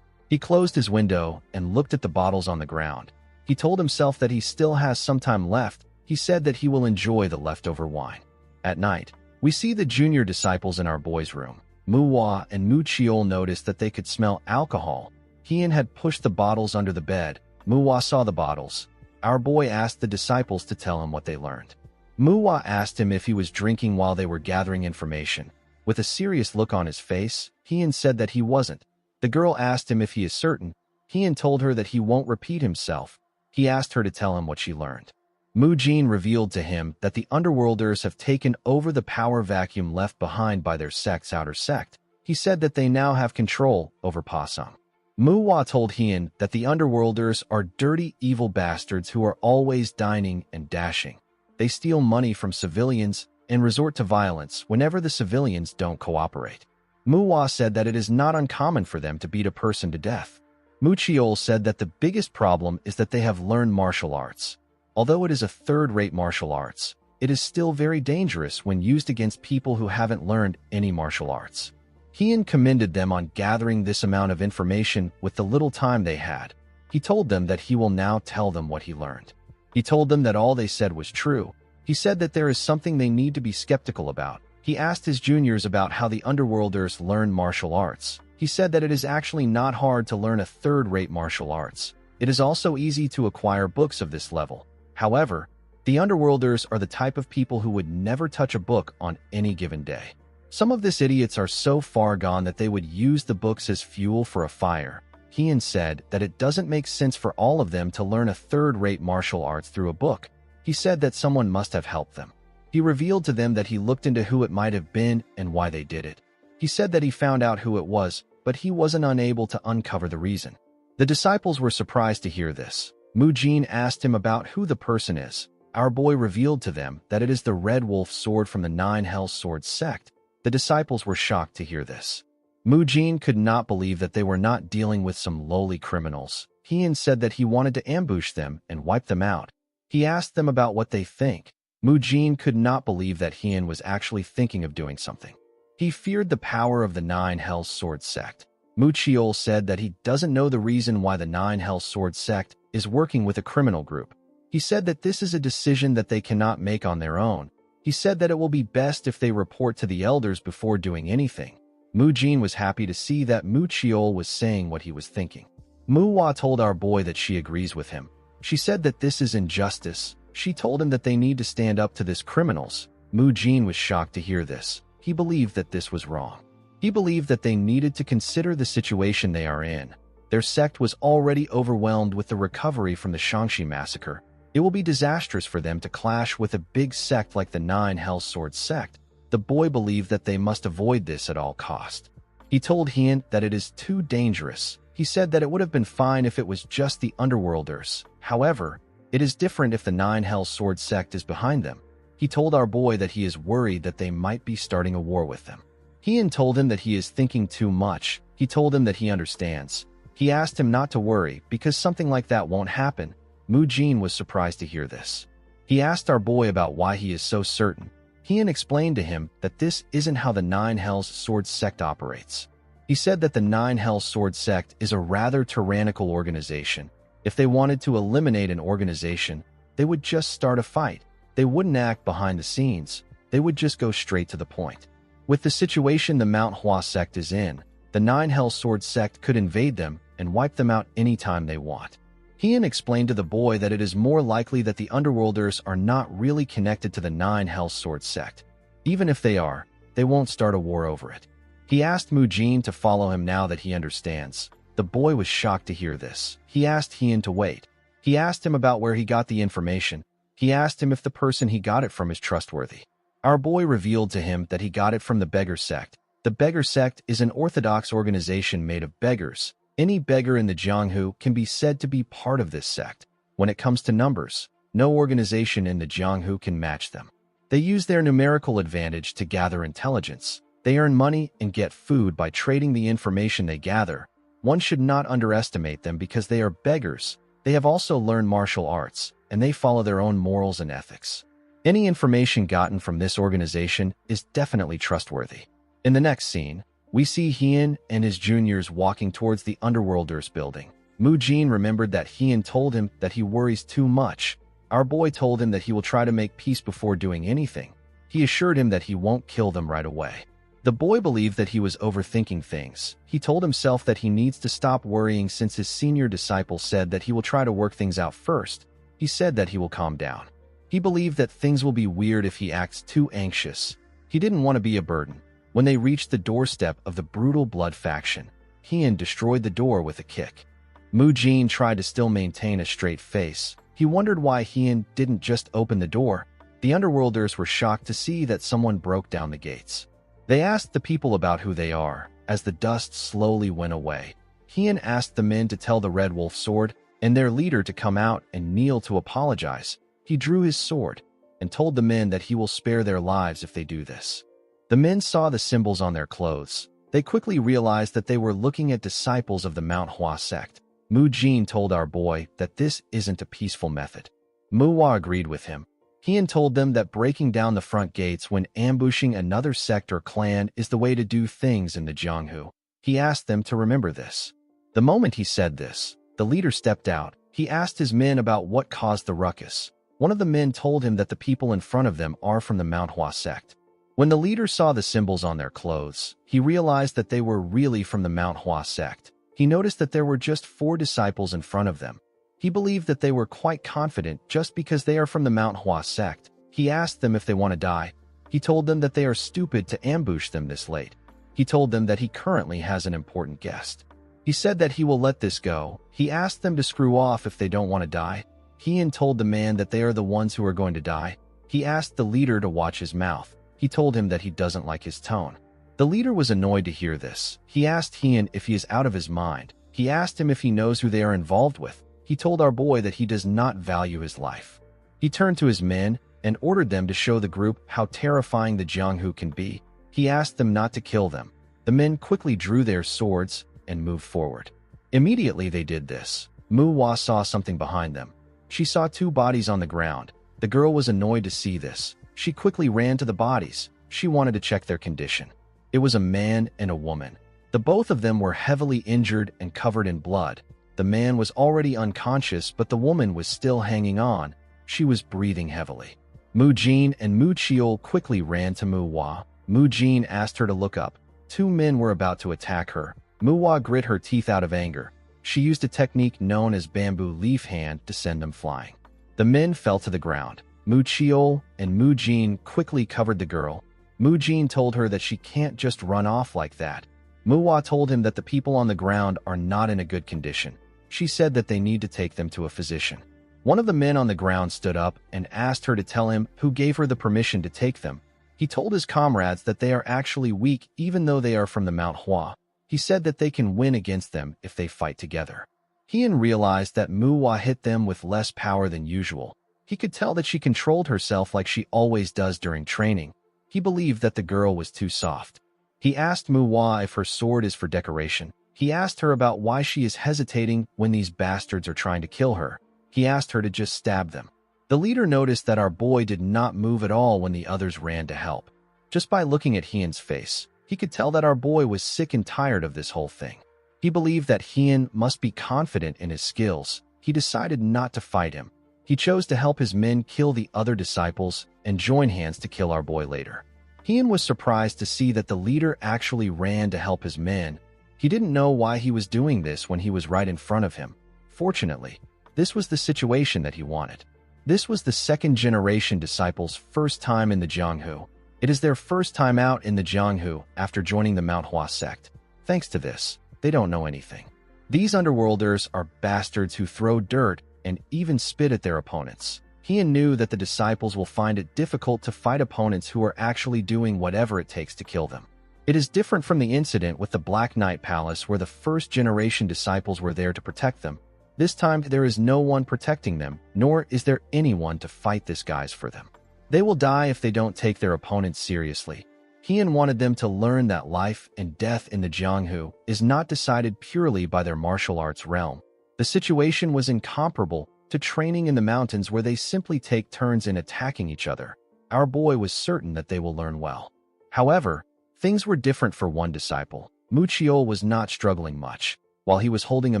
He closed his window and looked at the bottles on the ground. He told himself that he still has some time left. He said that he will enjoy the leftover wine. At night, we see the junior disciples in our boy's room. Muhua and Mu Chiol noticed that they could smell alcohol. Hien had pushed the bottles under the bed. Muhua saw the bottles. Our boy asked the disciples to tell him what they learned. Muhua asked him if he was drinking while they were gathering information. With a serious look on his face, Hien said that he wasn't. The girl asked him if he is certain. Hien told her that he won't repeat himself. He asked her to tell him what she learned. Mu Jin revealed to him that the underworlders have taken over the power vacuum left behind by their sect's outer sect. He said that they now have control over Pasang. Muhua told Hien that the underworlders are dirty, evil bastards who are always dining and dashing. They steal money from civilians and resort to violence whenever the civilians don't cooperate. Muhua said that it is not uncommon for them to beat a person to death. Mu Chiol said that the biggest problem is that they have learned martial arts. Although it is a third-rate martial arts, it is still very dangerous when used against people who haven't learned any martial arts. Hien commended them on gathering this amount of information with the little time they had. He told them that he will now tell them what he learned. He told them that all they said was true. He said that there is something they need to be skeptical about. He asked his juniors about how the underworlders learn martial arts. He said that it is actually not hard to learn a third-rate martial arts. It is also easy to acquire books of this level. However, the underworlders are the type of people who would never touch a book on any given day. Some of these idiots are so far gone that they would use the books as fuel for a fire. Hien said that it doesn't make sense for all of them to learn a third-rate martial arts through a book. He said that someone must have helped them. He revealed to them that he looked into who it might have been and why they did it. He said that he found out who it was, but he wasn't unable to uncover the reason. The disciples were surprised to hear this. Mu Jin asked him about who the person is. Our boy revealed to them that it is the Red Wolf sword from the Nine Hell Sword sect. The disciples were shocked to hear this. Mu Jin could not believe that they were not dealing with some lowly criminals. Hien said that he wanted to ambush them and wipe them out. He asked them about what they think. Mu Jin could not believe that Hien was actually thinking of doing something. He feared the power of the Nine Hell Sword sect. Mu Chiol said that he doesn't know the reason why the Nine Hell Sword sect is working with a criminal group. He said that this is a decision that they cannot make on their own. He said that it will be best if they report to the elders before doing anything. Mu Jin was happy to see that Mu Chiol was saying what he was thinking. Muhua told our boy that she agrees with him. She said that this is injustice. She told him that they need to stand up to these criminals. Mu Jin was shocked to hear this. He believed that this was wrong. He believed that they needed to consider the situation they are in. Their sect was already overwhelmed with the recovery from the Shangxi massacre. It will be disastrous for them to clash with a big sect like the Nine Hell Sword sect. The boy believed that they must avoid this at all cost. He told Hien that it is too dangerous. He said that it would have been fine if it was just the underworlders. However, it is different if the Nine Hell Sword sect is behind them. He told our boy that he is worried that they might be starting a war with them. Hien told him that he is thinking too much. He told him that he understands. He asked him not to worry because something like that won't happen. Mu Jin was surprised to hear this. He asked our boy about why he is so certain. Hien explained to him that this isn't how the Nine Hells Sword sect operates. He said that the Nine Hells Sword sect is a rather tyrannical organization. If they wanted to eliminate an organization, they would just start a fight. They wouldn't act behind the scenes. They would just go straight to the point. With the situation the MANHWA sect is in, the Nine Hell Sword sect could invade them and wipe them out anytime they want. Heian explained to the boy that it is more likely that the Underworlders are not really connected to the Nine Hell Sword sect. Even if they are, they won't start a war over it. He asked Mujin to follow him now that he understands. The boy was shocked to hear this. He asked Heian to wait. He asked him about where he got the information. He asked him if the person he got it from is trustworthy. Our boy revealed to him that he got it from the Beggar Sect. The Beggar Sect is an orthodox organization made of beggars. Any beggar in the Jianghu can be said to be part of this sect. When it comes to numbers, no organization in the Jianghu can match them. They use their numerical advantage to gather intelligence. They earn money and get food by trading the information they gather. One should not underestimate them because they are beggars. They have also learned martial arts, and they follow their own morals and ethics. Any information gotten from this organization is definitely trustworthy. In the next scene, we see Heian and his juniors walking towards the Underworlders building. Mujin remembered that Heian told him that he worries too much. Our boy told him that he will try to make peace before doing anything. He assured him that he won't kill them right away. The boy believed that he was overthinking things. He told himself that he needs to stop worrying since his senior disciple said that he will try to work things out first. He said that he will calm down. He believed that things will be weird if he acts too anxious. He didn't want to be a burden. When they reached the doorstep of the brutal blood faction, Heian destroyed the door with a kick. Mujin tried to still maintain a straight face. He wondered why Heian didn't just open the door. The Underworlders were shocked to see that someone broke down the gates. They asked the people about who they are. As the dust slowly went away, Heian asked the men to tell the Red Wolf Sword and their leader to come out and kneel to apologize. He drew his sword and told the men that he will spare their lives if they do this. The men saw the symbols on their clothes. They quickly realized that they were looking at disciples of the MANHWA sect. Mujin told our boy that this isn't a peaceful method. MANHWA agreed with him. Heian told them that breaking down the front gates when ambushing another sect or clan is the way to do things in the Jianghu. He asked them to remember this. The moment he said this, the leader stepped out. He asked his men about what caused the ruckus. One of the men told him that the people in front of them are from the MANHWA sect. When the leader saw the symbols on their clothes, he realized that they were really from the MANHWA sect. He noticed that there were just 4 disciples in front of them. He believed that they were quite confident just because they are from the MANHWA sect. He asked them if they want to die. He told them that they are stupid to ambush them this late. He told them that he currently has an important guest. He said that he will let this go. He asked them to screw off if they don't want to die. Heian told the man that they are the ones who are going to die. He asked the leader to watch his mouth. He told him that he doesn't like his tone. The leader was annoyed to hear this. He asked Heian if he is out of his mind. He asked him if he knows who they are involved with. He told our boy that he does not value his life. He turned to his men and ordered them to show the group how terrifying the Jianghu can be. He asked them not to kill them. The men quickly drew their swords and moved forward. Immediately they did this, MANHWA saw something behind them. She saw 2 bodies on the ground. The girl was annoyed to see this. She quickly ran to the bodies. She wanted to check their condition. It was a man and a woman. The both of them were heavily injured and covered in blood. The man was already unconscious, but the woman was still hanging on. She was breathing heavily. Mujin and Muchiol quickly ran to MANHWA. Mujin asked her to look up. 2 men were about to attack her. MANHWA grit her teeth out of anger. She used a technique known as bamboo leaf hand to send them flying. The men fell to the ground. Muchiol and Mujin quickly covered the girl. Mujin told her that she can't just run off like that. MANHWA told him that the people on the ground are not in a good condition. She said that they need to take them to a physician. One of the men on the ground stood up and asked her to tell him who gave her the permission to take them. He told his comrades that they are actually weak even though they are from the MANHWA. He said that they can win against them if they fight together. Heian realized that MANHWA hit them with less power than usual. He could tell that she controlled herself like she always does during training. He believed that the girl was too soft. He asked MANHWA if her sword is for decoration. He asked her about why she is hesitating when these bastards are trying to kill her. He asked her to just stab them. The leader noticed that our boy did not move at all when the others ran to help. Just by looking at Heian's face, he could tell that our boy was sick and tired of this whole thing. He believed that Heian must be confident in his skills. He decided not to fight him. He chose to help his men kill the other disciples and join hands to kill our boy later. Heian was surprised to see that the leader actually ran to help his men. He didn't know why he was doing this when he was right in front of him. Fortunately, This was the situation that he wanted. This was the second-generation disciples' first time in the Jianghu. It is their first time out in the Jianghu after joining the MANHWA sect. Thanks to this, they don't know anything. These underworlders are bastards who throw dirt and even spit at their opponents. Heian knew that the disciples will find it difficult to fight opponents who are actually doing whatever it takes to kill them. It is different from the incident with the Black Knight Palace where the first-generation disciples were there to protect them. This time, there is no one protecting them, nor is there anyone to fight these guys for them. They will die if they don't take their opponents seriously. Heian wanted them to learn that life and death in the Jianghu is not decided purely by their martial arts realm. The situation was incomparable to training in the mountains where they simply take turns in attacking each other. Our boy was certain that they will learn well. However, things were different for one disciple. Mu Qiu was not struggling much. While he was holding a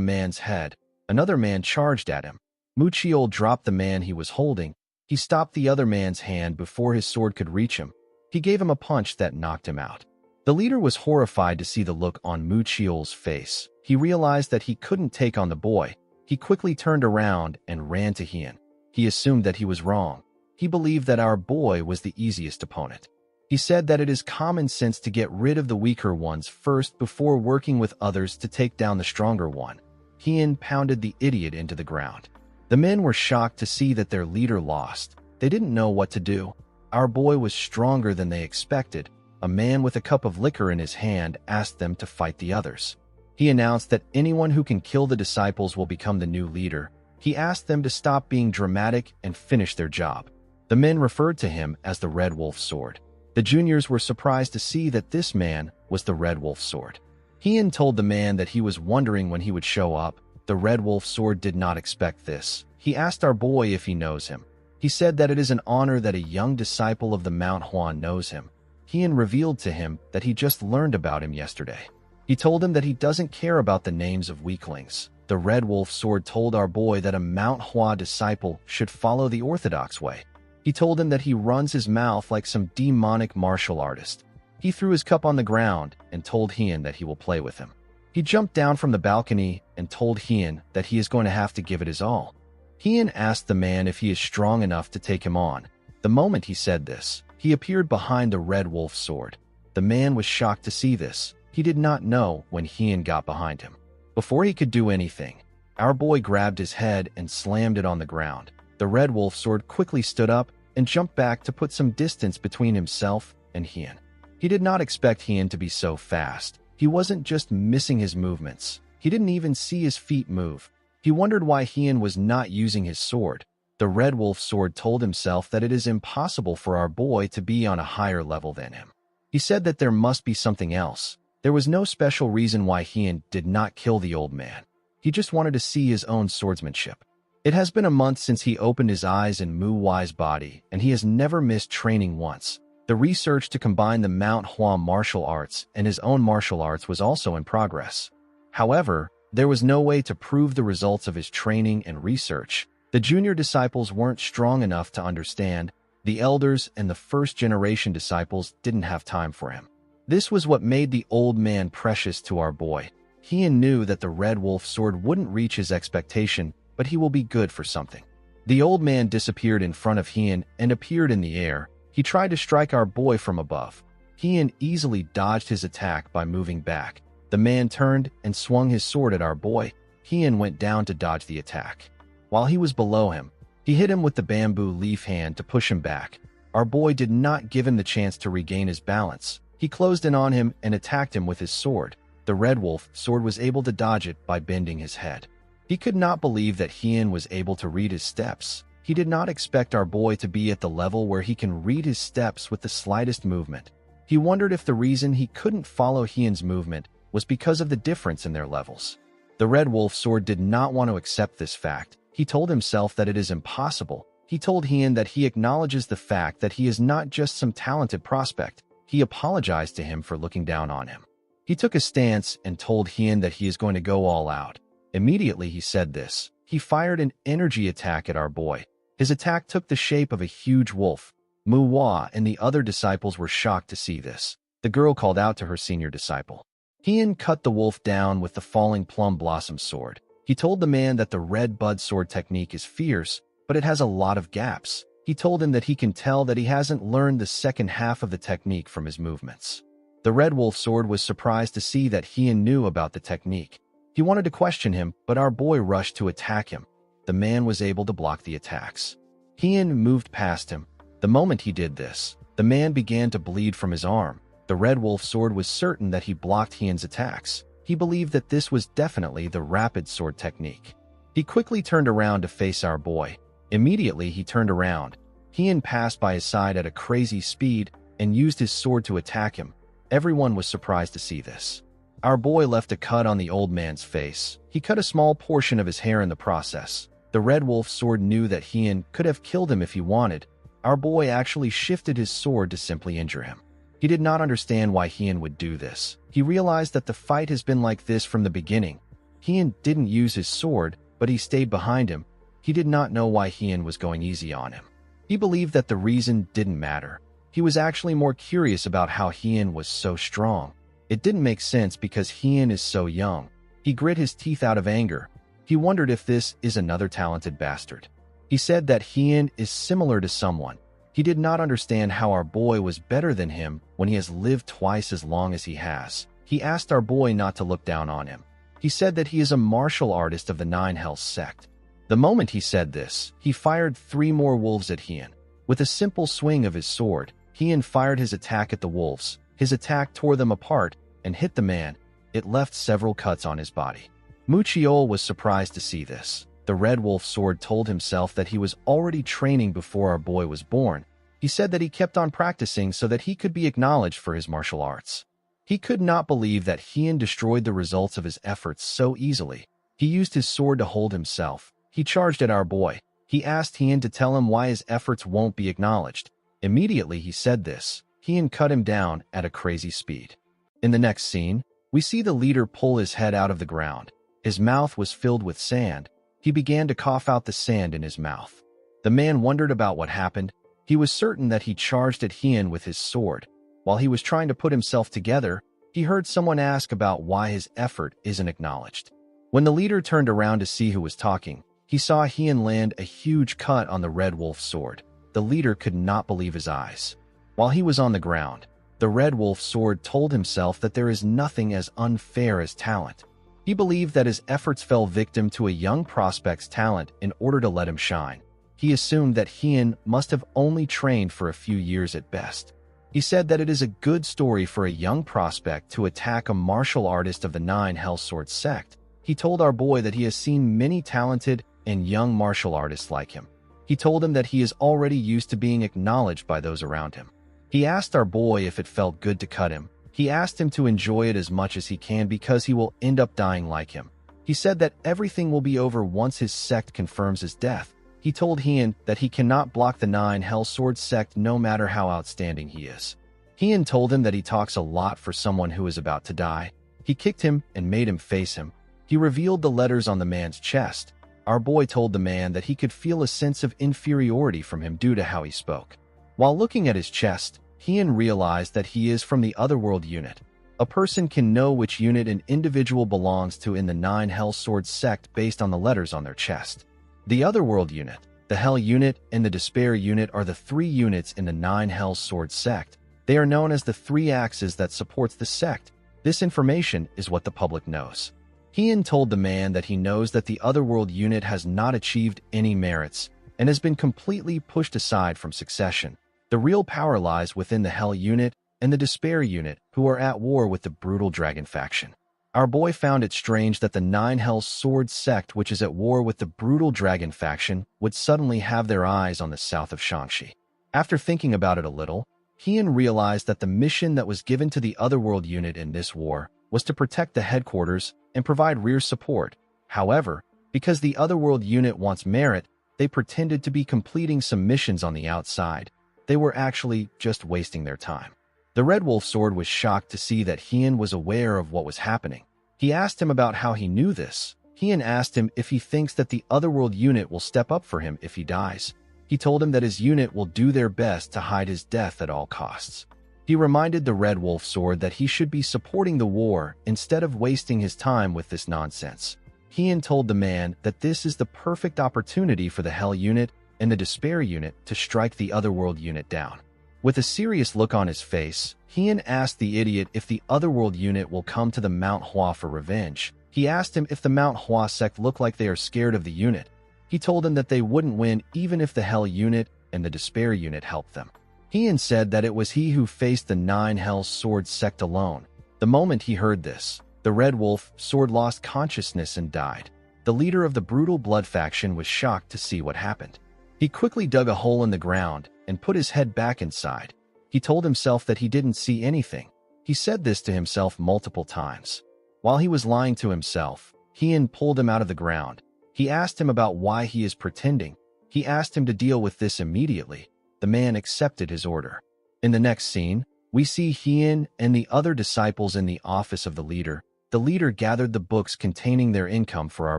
man's head, another man charged at him. Mu Qiu dropped the man he was holding. He stopped the other man's hand before his sword could reach him. He gave him a punch that knocked him out. The leader was horrified to see the look on Mu Qiu's face. He realized that he couldn't take on the boy. He quickly turned around and ran to Heian. He assumed that he was wrong. He believed that our boy was the easiest opponent. He said that it is common sense to get rid of the weaker ones first before working with others to take down the stronger one. Heian pounded the idiot into the ground. The men were shocked to see that their leader lost. They didn't know what to do. Our boy was stronger than they expected. A man with a cup of liquor in his hand asked them to fight the others. He announced that anyone who can kill the disciples will become the new leader. He asked them to stop being dramatic and finish their job. The men referred to him as the Red Wolf Sword. The juniors were surprised to see that this man was the Red Wolf Sword. Heian told the man that he was wondering when he would show up. The Red Wolf Sword did not expect this. He asked our boy if he knows him. He said that it is an honor that a young disciple of the MANHWA knows him. Heian revealed to him that he just learned about him yesterday. He told him that he doesn't care about the names of weaklings. The Red Wolf Sword told our boy that a MANHWA disciple should follow the orthodox way. He told him that he runs his mouth like some demonic martial artist. He threw his cup on the ground and told Heian that he will play with him. He jumped down from the balcony and told Heian that he is going to have to give it his all. Heian asked the man if he is strong enough to take him on. The moment he said this, he appeared behind the Red Wolf Sword. The man was shocked to see this. He did not know when Heian got behind him. Before he could do anything, our boy grabbed his head and slammed it on the ground. The Red Wolf Sword quickly stood up and jumped back to put some distance between himself and Heian. He did not expect Heian to be so fast. He wasn't just missing his movements. He didn't even see his feet move. He wondered why Heian was not using his sword. The Red Wolf Sword told himself that it is impossible for our boy to be on a higher level than him. He said that there must be something else. There was no special reason why Heian did not kill the old man. He just wanted to see his own swordsmanship. It has been a month since he opened his eyes in Mu Wai's body, and he has never missed training once. The research to combine the MANHWA martial arts and his own martial arts was also in progress. However, there was no way to prove the results of his training and research. The junior disciples weren't strong enough to understand. The elders and the first-generation disciples didn't have time for him. This was what made the old man precious to our boy. Heian knew that the Red Wolf Sword wouldn't reach his expectation, but he will be good for something. The old man disappeared in front of Heian and appeared in the air. He tried to strike our boy from above. Heian easily dodged his attack by moving back. The man turned and swung his sword at our boy. Heian went down to dodge the attack. While he was below him, he hit him with the bamboo leaf hand to push him back. Our boy did not give him the chance to regain his balance. He closed in on him and attacked him with his sword. The Red Wolf Sword was able to dodge it by bending his head. He could not believe that Heian was able to read his steps. He did not expect our boy to be at the level where he can read his steps with the slightest movement. He wondered if the reason he couldn't follow Heian's movement was because of the difference in their levels. The Red Wolf Sword did not want to accept this fact. He told himself that it is impossible. He told Heian that he acknowledges the fact that he is not just some talented prospect. He apologized to him for looking down on him. He took a stance and told Heian that he is going to go all out. Immediately he said this. He fired an energy attack at our boy. His attack took the shape of a huge wolf. Mu Wai and the other disciples were shocked to see this. The girl called out to her senior disciple. Heian cut the wolf down with the falling plum blossom sword. He told the man that the red bud sword technique is fierce, but it has a lot of gaps. He told him that he can tell that he hasn't learned the second half of the technique from his movements. The red wolf sword was surprised to see that Hien knew about the technique. He wanted to question him, but our boy rushed to attack him. The man was able to block the attacks. Hien moved past him. The moment he did this, the man began to bleed from his arm. The red wolf sword was certain that he blocked Hien's attacks. He believed that this was definitely the rapid sword technique. He quickly turned around to face our boy. Immediately he turned around. Hien passed by his side at a crazy speed and used his sword to attack him. Everyone was surprised to see this. Our boy left a cut on the old man's face. He cut a small portion of his hair in the process. The red wolf sword knew that Hien could have killed him if he wanted. Our boy actually shifted his sword to simply injure him. He did not understand why Hien would do this. He realized that the fight has been like this from the beginning. Hien didn't use his sword, but he stayed behind him. He did not know why Hien was going easy on him. He believed that the reason didn't matter. He was actually more curious about how Hien was so strong. It didn't make sense because Hien is so young. He grit his teeth out of anger. He wondered if this is another talented bastard. He said that Hien is similar to someone. He did not understand how our boy was better than him when he has lived twice as long as he has. He asked our boy not to look down on him. He said that he is a martial artist of the Nine Hells sect. The moment he said this, he fired 3 more wolves at Hien. With a simple swing of his sword, Hien fired his attack at the wolves. His attack tore them apart and hit the man. It left several cuts on his body. Muchiol was surprised to see this. The red wolf sword told himself that he was already training before our boy was born. He said that he kept on practicing so that he could be acknowledged for his martial arts. He could not believe that Hien destroyed the results of his efforts so easily. He used his sword to hold himself. He charged at our boy. He asked Hien to tell him why his efforts won't be acknowledged. Immediately he said this. Hien cut him down at a crazy speed. In the next scene, we see the leader pull his head out of the ground. His mouth was filled with sand. He began to cough out the sand in his mouth. The man wondered about what happened. He was certain that he charged at Hien with his sword. While he was trying to put himself together, he heard someone ask about why his effort isn't acknowledged. When the leader turned around to see who was talking, he saw Hien land a huge cut on the red wolf sword. The leader could not believe his eyes. While he was on the ground, the red wolf sword told himself that there is nothing as unfair as talent. He believed that his efforts fell victim to a young prospect's talent in order to let him shine. He assumed that Hien must have only trained for a few years at best. He said that it is a good story for a young prospect to attack a martial artist of the Nine Hells Sword sect. He told our boy that he has seen many talented and young martial artists like him. He told him that he is already used to being acknowledged by those around him. He asked our boy if it felt good to cut him. He asked him to enjoy it as much as he can because he will end up dying like him. He said that everything will be over once his sect confirms his death. He told Hien that he cannot block the Nine Hells Sword sect no matter how outstanding he is. Hien told him that he talks a lot for someone who is about to die. He kicked him and made him face him. He revealed the letters on the man's chest. Our boy told the man that he could feel a sense of inferiority from him due to how he spoke. While looking at his chest, Hien realized that he is from the Otherworld unit. A person can know which unit an individual belongs to in the Nine Hells Sword sect based on the letters on their chest. The Otherworld unit, the Hell unit, and the Despair unit are the 3 units in the Nine Hells Sword sect. They are known as the 3 axes that supports the sect. This information is what the public knows. Hien told the man that he knows that the Otherworld unit has not achieved any merits and has been completely pushed aside from succession. The real power lies within the Hell unit and the Despair unit, who are at war with the Brutal Dragon faction. Our boy found it strange that the Nine Hells Sword sect, which is at war with the Brutal Dragon faction, would suddenly have their eyes on the south of Shaanxi. After thinking about it a little, Hien realized that the mission that was given to the Otherworld unit in this war was to protect the headquarters and provide rear support. However, because the Otherworld unit wants merit, they pretended to be completing some missions on the outside. They were actually just wasting their time. The Red Wolf Sword was shocked to see that Hien was aware of what was happening. He asked him about how he knew this. Hien asked him if he thinks that the Otherworld unit will step up for him if he dies. He told him that his unit will do their best to hide his death at all costs. He reminded the Red Wolf Sword that he should be supporting the war instead of wasting his time with this nonsense. Heian told the man that this is the perfect opportunity for the Hell unit and the Despair unit to strike the Otherworld unit down. With a serious look on his face, Heian asked the idiot if the Otherworld unit will come to the MANHWA for revenge. He asked him if the MANHWA sect look like they are scared of the unit. He told him that they wouldn't win even if the Hell unit and the Despair unit helped them. Heian said that it was he who faced the 9 Hell Sword sect alone. The moment he heard this, the Red Wolf Sword lost consciousness and died. The leader of the brutal blood faction was shocked to see what happened. He quickly dug a hole in the ground and put his head back inside. He told himself that he didn't see anything. He said this to himself multiple times. While he was lying to himself, Heian pulled him out of the ground. He asked him about why he is pretending. He asked him to deal with this immediately. The man accepted his order. In the next scene, we see Heian and the other disciples in the office of the leader. The leader gathered the books containing their income for our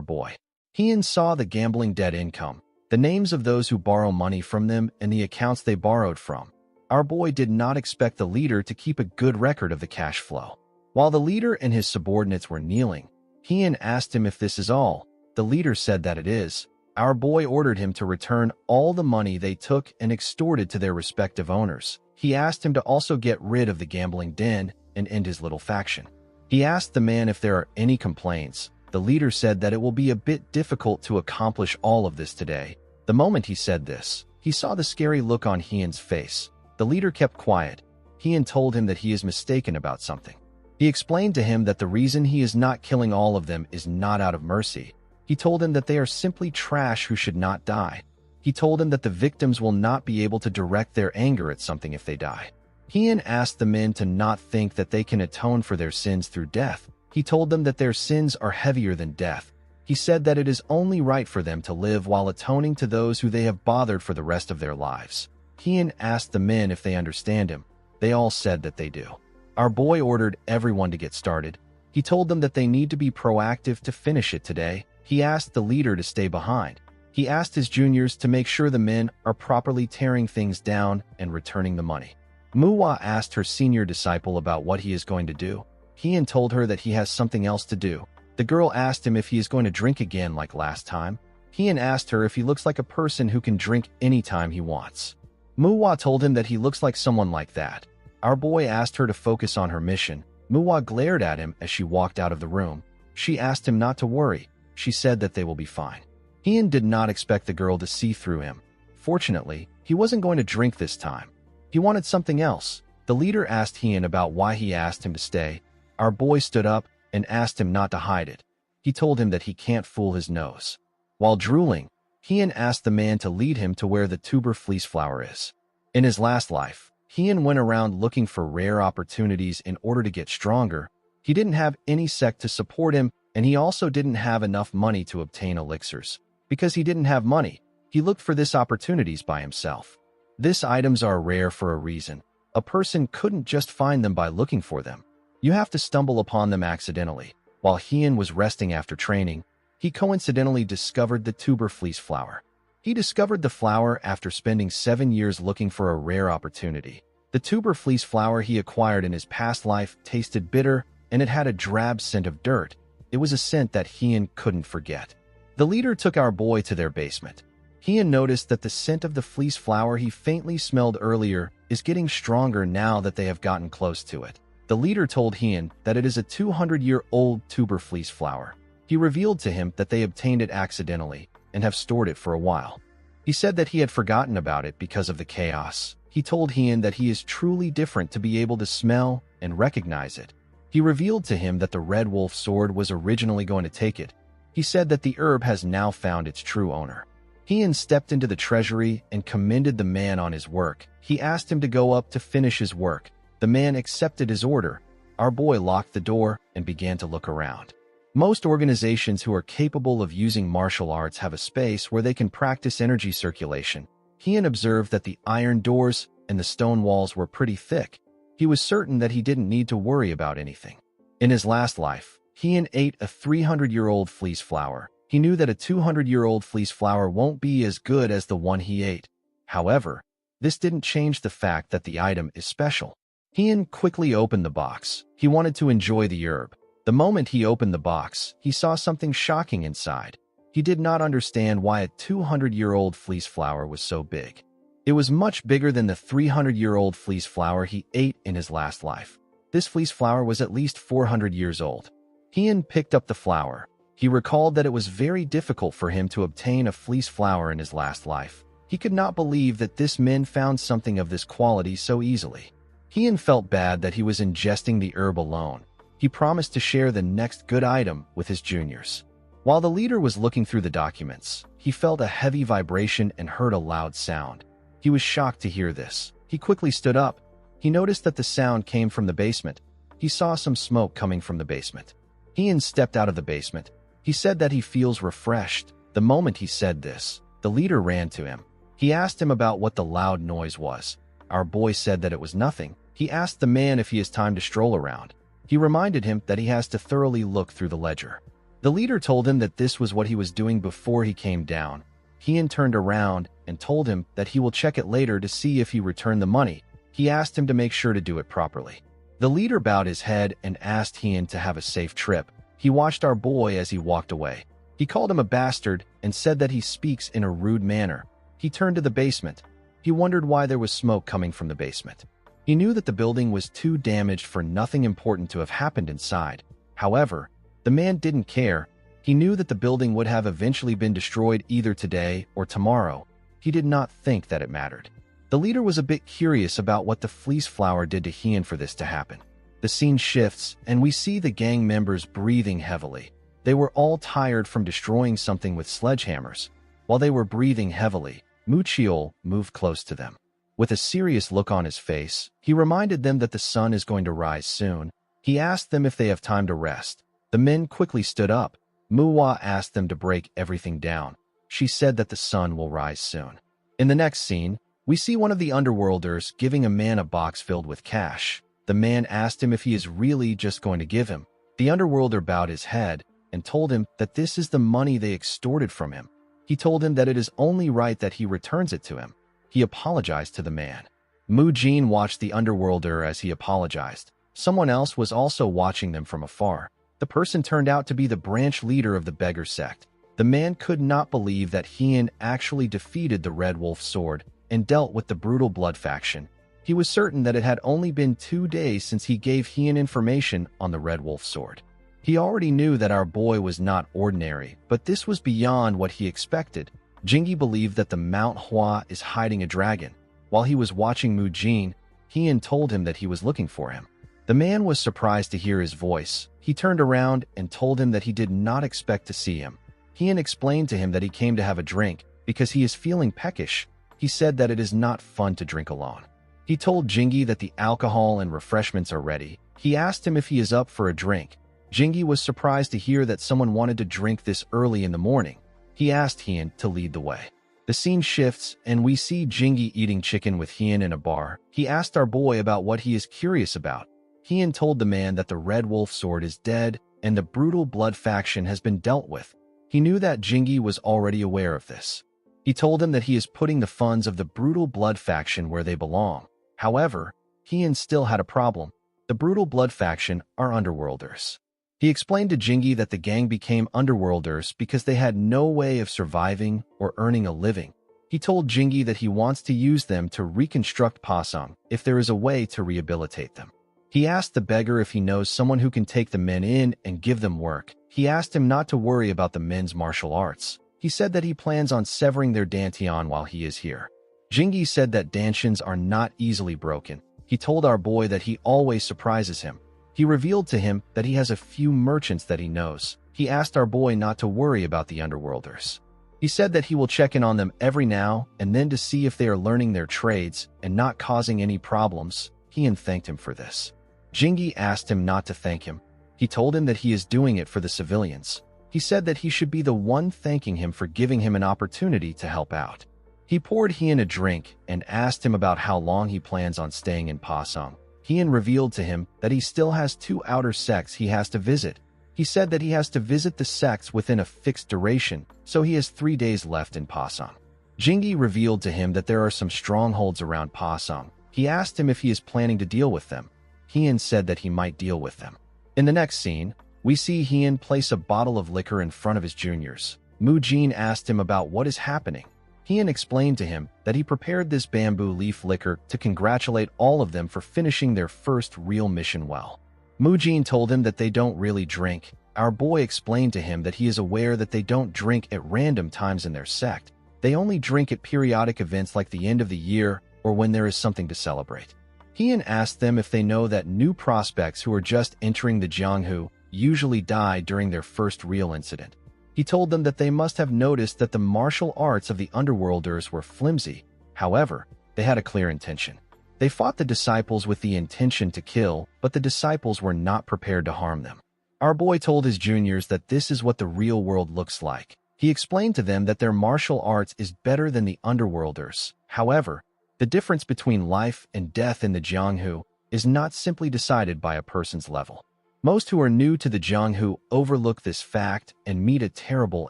boy. Heian saw the gambling debt income, the names of those who borrow money from them, and the accounts they borrowed from. Our boy did not expect the leader to keep a good record of the cash flow. While the leader and his subordinates were kneeling, Heian asked him if this is all. The leader said that it is. Our boy ordered him to return all the money they took and extorted to their respective owners. He asked him to also get rid of the gambling den and end his little faction. He asked the man if there are any complaints. The leader said that it will be a bit difficult to accomplish all of this today. The moment he said this, he saw the scary look on Heian's face. The leader kept quiet. Heian told him that he is mistaken about something. He explained to him that the reason he is not killing all of them is not out of mercy. He told him that they are simply trash who should not die. He told him that the victims will not be able to direct their anger at something if they die. Heian asked the men to not think that they can atone for their sins through death. He told them that their sins are heavier than death. He said that it is only right for them to live while atoning to those who they have bothered for the rest of their lives. Heian asked the men if they understand him. They all said that they do. Our boy ordered everyone to get started. He told them that they need to be proactive to finish it today. He asked the leader to stay behind. He asked his juniors to make sure the men are properly tearing things down and returning the money. MANHWA asked her senior disciple about what he is going to do. Heian told her that he has something else to do. The girl asked him if he is going to drink again like last time. Heian asked her if he looks like a person who can drink anytime he wants. MANHWA told him that he looks like someone like that. Our boy asked her to focus on her mission. MANHWA glared at him as she walked out of the room. She asked him not to worry. She said that they will be fine. Heian did not expect the girl to see through him. Fortunately, he wasn't going to drink this time. He wanted something else. The leader asked Heian about why he asked him to stay. Our boy stood up and asked him not to hide it. He told him that he can't fool his nose. While drooling, Heian asked the man to lead him to where the tuber fleece flower is. In his last life, Heian went around looking for rare opportunities in order to get stronger. He didn't have any sect to support him, and he also didn't have enough money to obtain elixirs. Because he didn't have money, he looked for these opportunities by himself. These items are rare for a reason. A person couldn't just find them by looking for them. You have to stumble upon them accidentally. While Heian was resting after training, he coincidentally discovered the tuber fleece flower. He discovered the flower after spending 7 years looking for a rare opportunity. The tuber fleece flower he acquired in his past life tasted bitter, and it had a drab scent of dirt. It was a scent that Heian couldn't forget. The leader took our boy to their basement. Heian noticed that the scent of the fleece flower he faintly smelled earlier is getting stronger now that they have gotten close to it. The leader told Heian that it is a 200-year-old tuber fleece flower. He revealed to him that they obtained it accidentally and have stored it for a while. He said that he had forgotten about it because of the chaos. He told Heian that he is truly different to be able to smell and recognize it. He revealed to him that the Red Wolf sword was originally going to take it. He said that the herb has now found its true owner. Heian stepped into the treasury and commended the man on his work. He asked him to go up to finish his work. The man accepted his order. Our boy locked the door and began to look around. Most organizations who are capable of using martial arts have a space where they can practice energy circulation. Heian observed that the iron doors and the stone walls were pretty thick. He was certain that he didn't need to worry about anything. In his last life, Heian ate a 300-year-old fleece flower. He knew that a 200-year-old fleece flower won't be as good as the one he ate. However, this didn't change the fact that the item is special. Heian quickly opened the box. He wanted to enjoy the herb. The moment he opened the box, he saw something shocking inside. He did not understand why a 200-year-old fleece flower was so big. It was much bigger than the 300-year-old fleece flower he ate in his last life. This fleece flower was at least 400 years old. Hien picked up the flower. He recalled that it was very difficult for him to obtain a fleece flower in his last life. He could not believe that this man found something of this quality so easily. Hien felt bad that he was ingesting the herb alone. He promised to share the next good item with his juniors. While the leader was looking through the documents, he felt a heavy vibration and heard a loud sound. He was shocked to hear this. He quickly stood up. He noticed that the sound came from the basement. He saw some smoke coming from the basement. Hien stepped out of the basement. He said that he feels refreshed. The moment he said this, the leader ran to him. He asked him about what the loud noise was. Our boy said that it was nothing. He asked the man if he has time to stroll around. He reminded him that he has to thoroughly look through the ledger. The leader told him that this was what he was doing before he came down. Hien turned around and told him that he will check it later to see if he returned the money. He asked him to make sure to do it properly. The leader bowed his head and asked Hien to have a safe trip. He watched our boy as he walked away. He called him a bastard and said that he speaks in a rude manner. He turned to the basement. He wondered why there was smoke coming from the basement. He knew that the building was too damaged for nothing important to have happened inside. However, the man didn't care. He knew that the building would have eventually been destroyed either today or tomorrow. He did not think that it mattered. The leader was a bit curious about what the fleece flower did to Hien for this to happen. The scene shifts, and we see the gang members breathing heavily. They were all tired from destroying something with sledgehammers. While they were breathing heavily, Muchiol moved close to them. With a serious look on his face, he reminded them that the sun is going to rise soon. He asked them if they have time to rest. The men quickly stood up. MANHWA asked them to break everything down. She said that the sun will rise soon. In the next scene, we see one of the underworlders giving a man a box filled with cash. The man asked him if he is really just going to give him. The underworlder bowed his head and told him that this is the money they extorted from him. He told him that it is only right that he returns it to him. He apologized to the man. Mujin watched the underworlder as he apologized. Someone else was also watching them from afar. The person turned out to be the branch leader of the beggar sect. The man could not believe that Hien actually defeated the Red Wolf Sword and dealt with the brutal blood faction. He was certain that it had only been 2 days since he gave Hien information on the Red Wolf Sword. He already knew that our boy was not ordinary, but this was beyond what he expected. Jingi believed that the MANHWA is hiding a dragon. While he was watching Mujin, Hien told him that he was looking for him. The man was surprised to hear his voice. He turned around and told him that he did not expect to see him. Hien explained to him that he came to have a drink because he is feeling peckish. He said that it is not fun to drink alone. He told Jingi that the alcohol and refreshments are ready. He asked him if he is up for a drink. Jingi was surprised to hear that someone wanted to drink this early in the morning. He asked Hien to lead the way. The scene shifts, and we see Jingi eating chicken with Hien in a bar. He asked our boy about what he is curious about. Hien told the man that the Red Wolf Sword is dead and the brutal blood faction has been dealt with. He knew that Jingi was already aware of this. He told him that he is putting the funds of the brutal blood faction where they belong. However, Hien still had a problem. The brutal blood faction are underworlders. He explained to Jingi that the gang became underworlders because they had no way of surviving or earning a living. He told Jingi that he wants to use them to reconstruct Pasang if there is a way to rehabilitate them. He asked the beggar if he knows someone who can take the men in and give them work. He asked him not to worry about the men's martial arts. He said that he plans on severing their dantian while he is here. Jingi said that dantians are not easily broken. He told our boy that he always surprises him. He revealed to him that he has a few merchants that he knows. He asked our boy not to worry about the underworlders. He said that he will check in on them every now and then to see if they are learning their trades and not causing any problems. Hien thanked him for this. Jingi asked him not to thank him. He told him that he is doing it for the civilians. He said that he should be the one thanking him for giving him an opportunity to help out. He poured Hien a drink and asked him about how long he plans on staying in Pasang. Hien revealed to him that he still has 2 outer sects he has to visit. He said that he has to visit the sects within a fixed duration, so he has 3 days left in Pasang. Jingi revealed to him that there are some strongholds around Pasang. He asked him if he is planning to deal with them. Hien said that he might deal with them. In the next scene, we see Hien place a bottle of liquor in front of his juniors. Mu Jin asked him about what is happening. Hien explained to him that he prepared this bamboo leaf liquor to congratulate all of them for finishing their first real mission well. Mu Jin told him that they don't really drink. Our boy explained to him that he is aware that they don't drink at random times in their sect. They only drink at periodic events like the end of the year or when there is something to celebrate. Hien asked them if they know that new prospects who are just entering the Jianghu usually die during their first real incident. He told them that they must have noticed that the martial arts of the underworlders were flimsy. However, they had a clear intention. They fought the disciples with the intention to kill, but the disciples were not prepared to harm them. Our boy told his juniors that this is what the real world looks like. He explained to them that their martial arts is better than the underworlders. However, the difference between life and death in the Jianghu is not simply decided by a person's level. Most who are new to the Jianghu overlook this fact and meet a terrible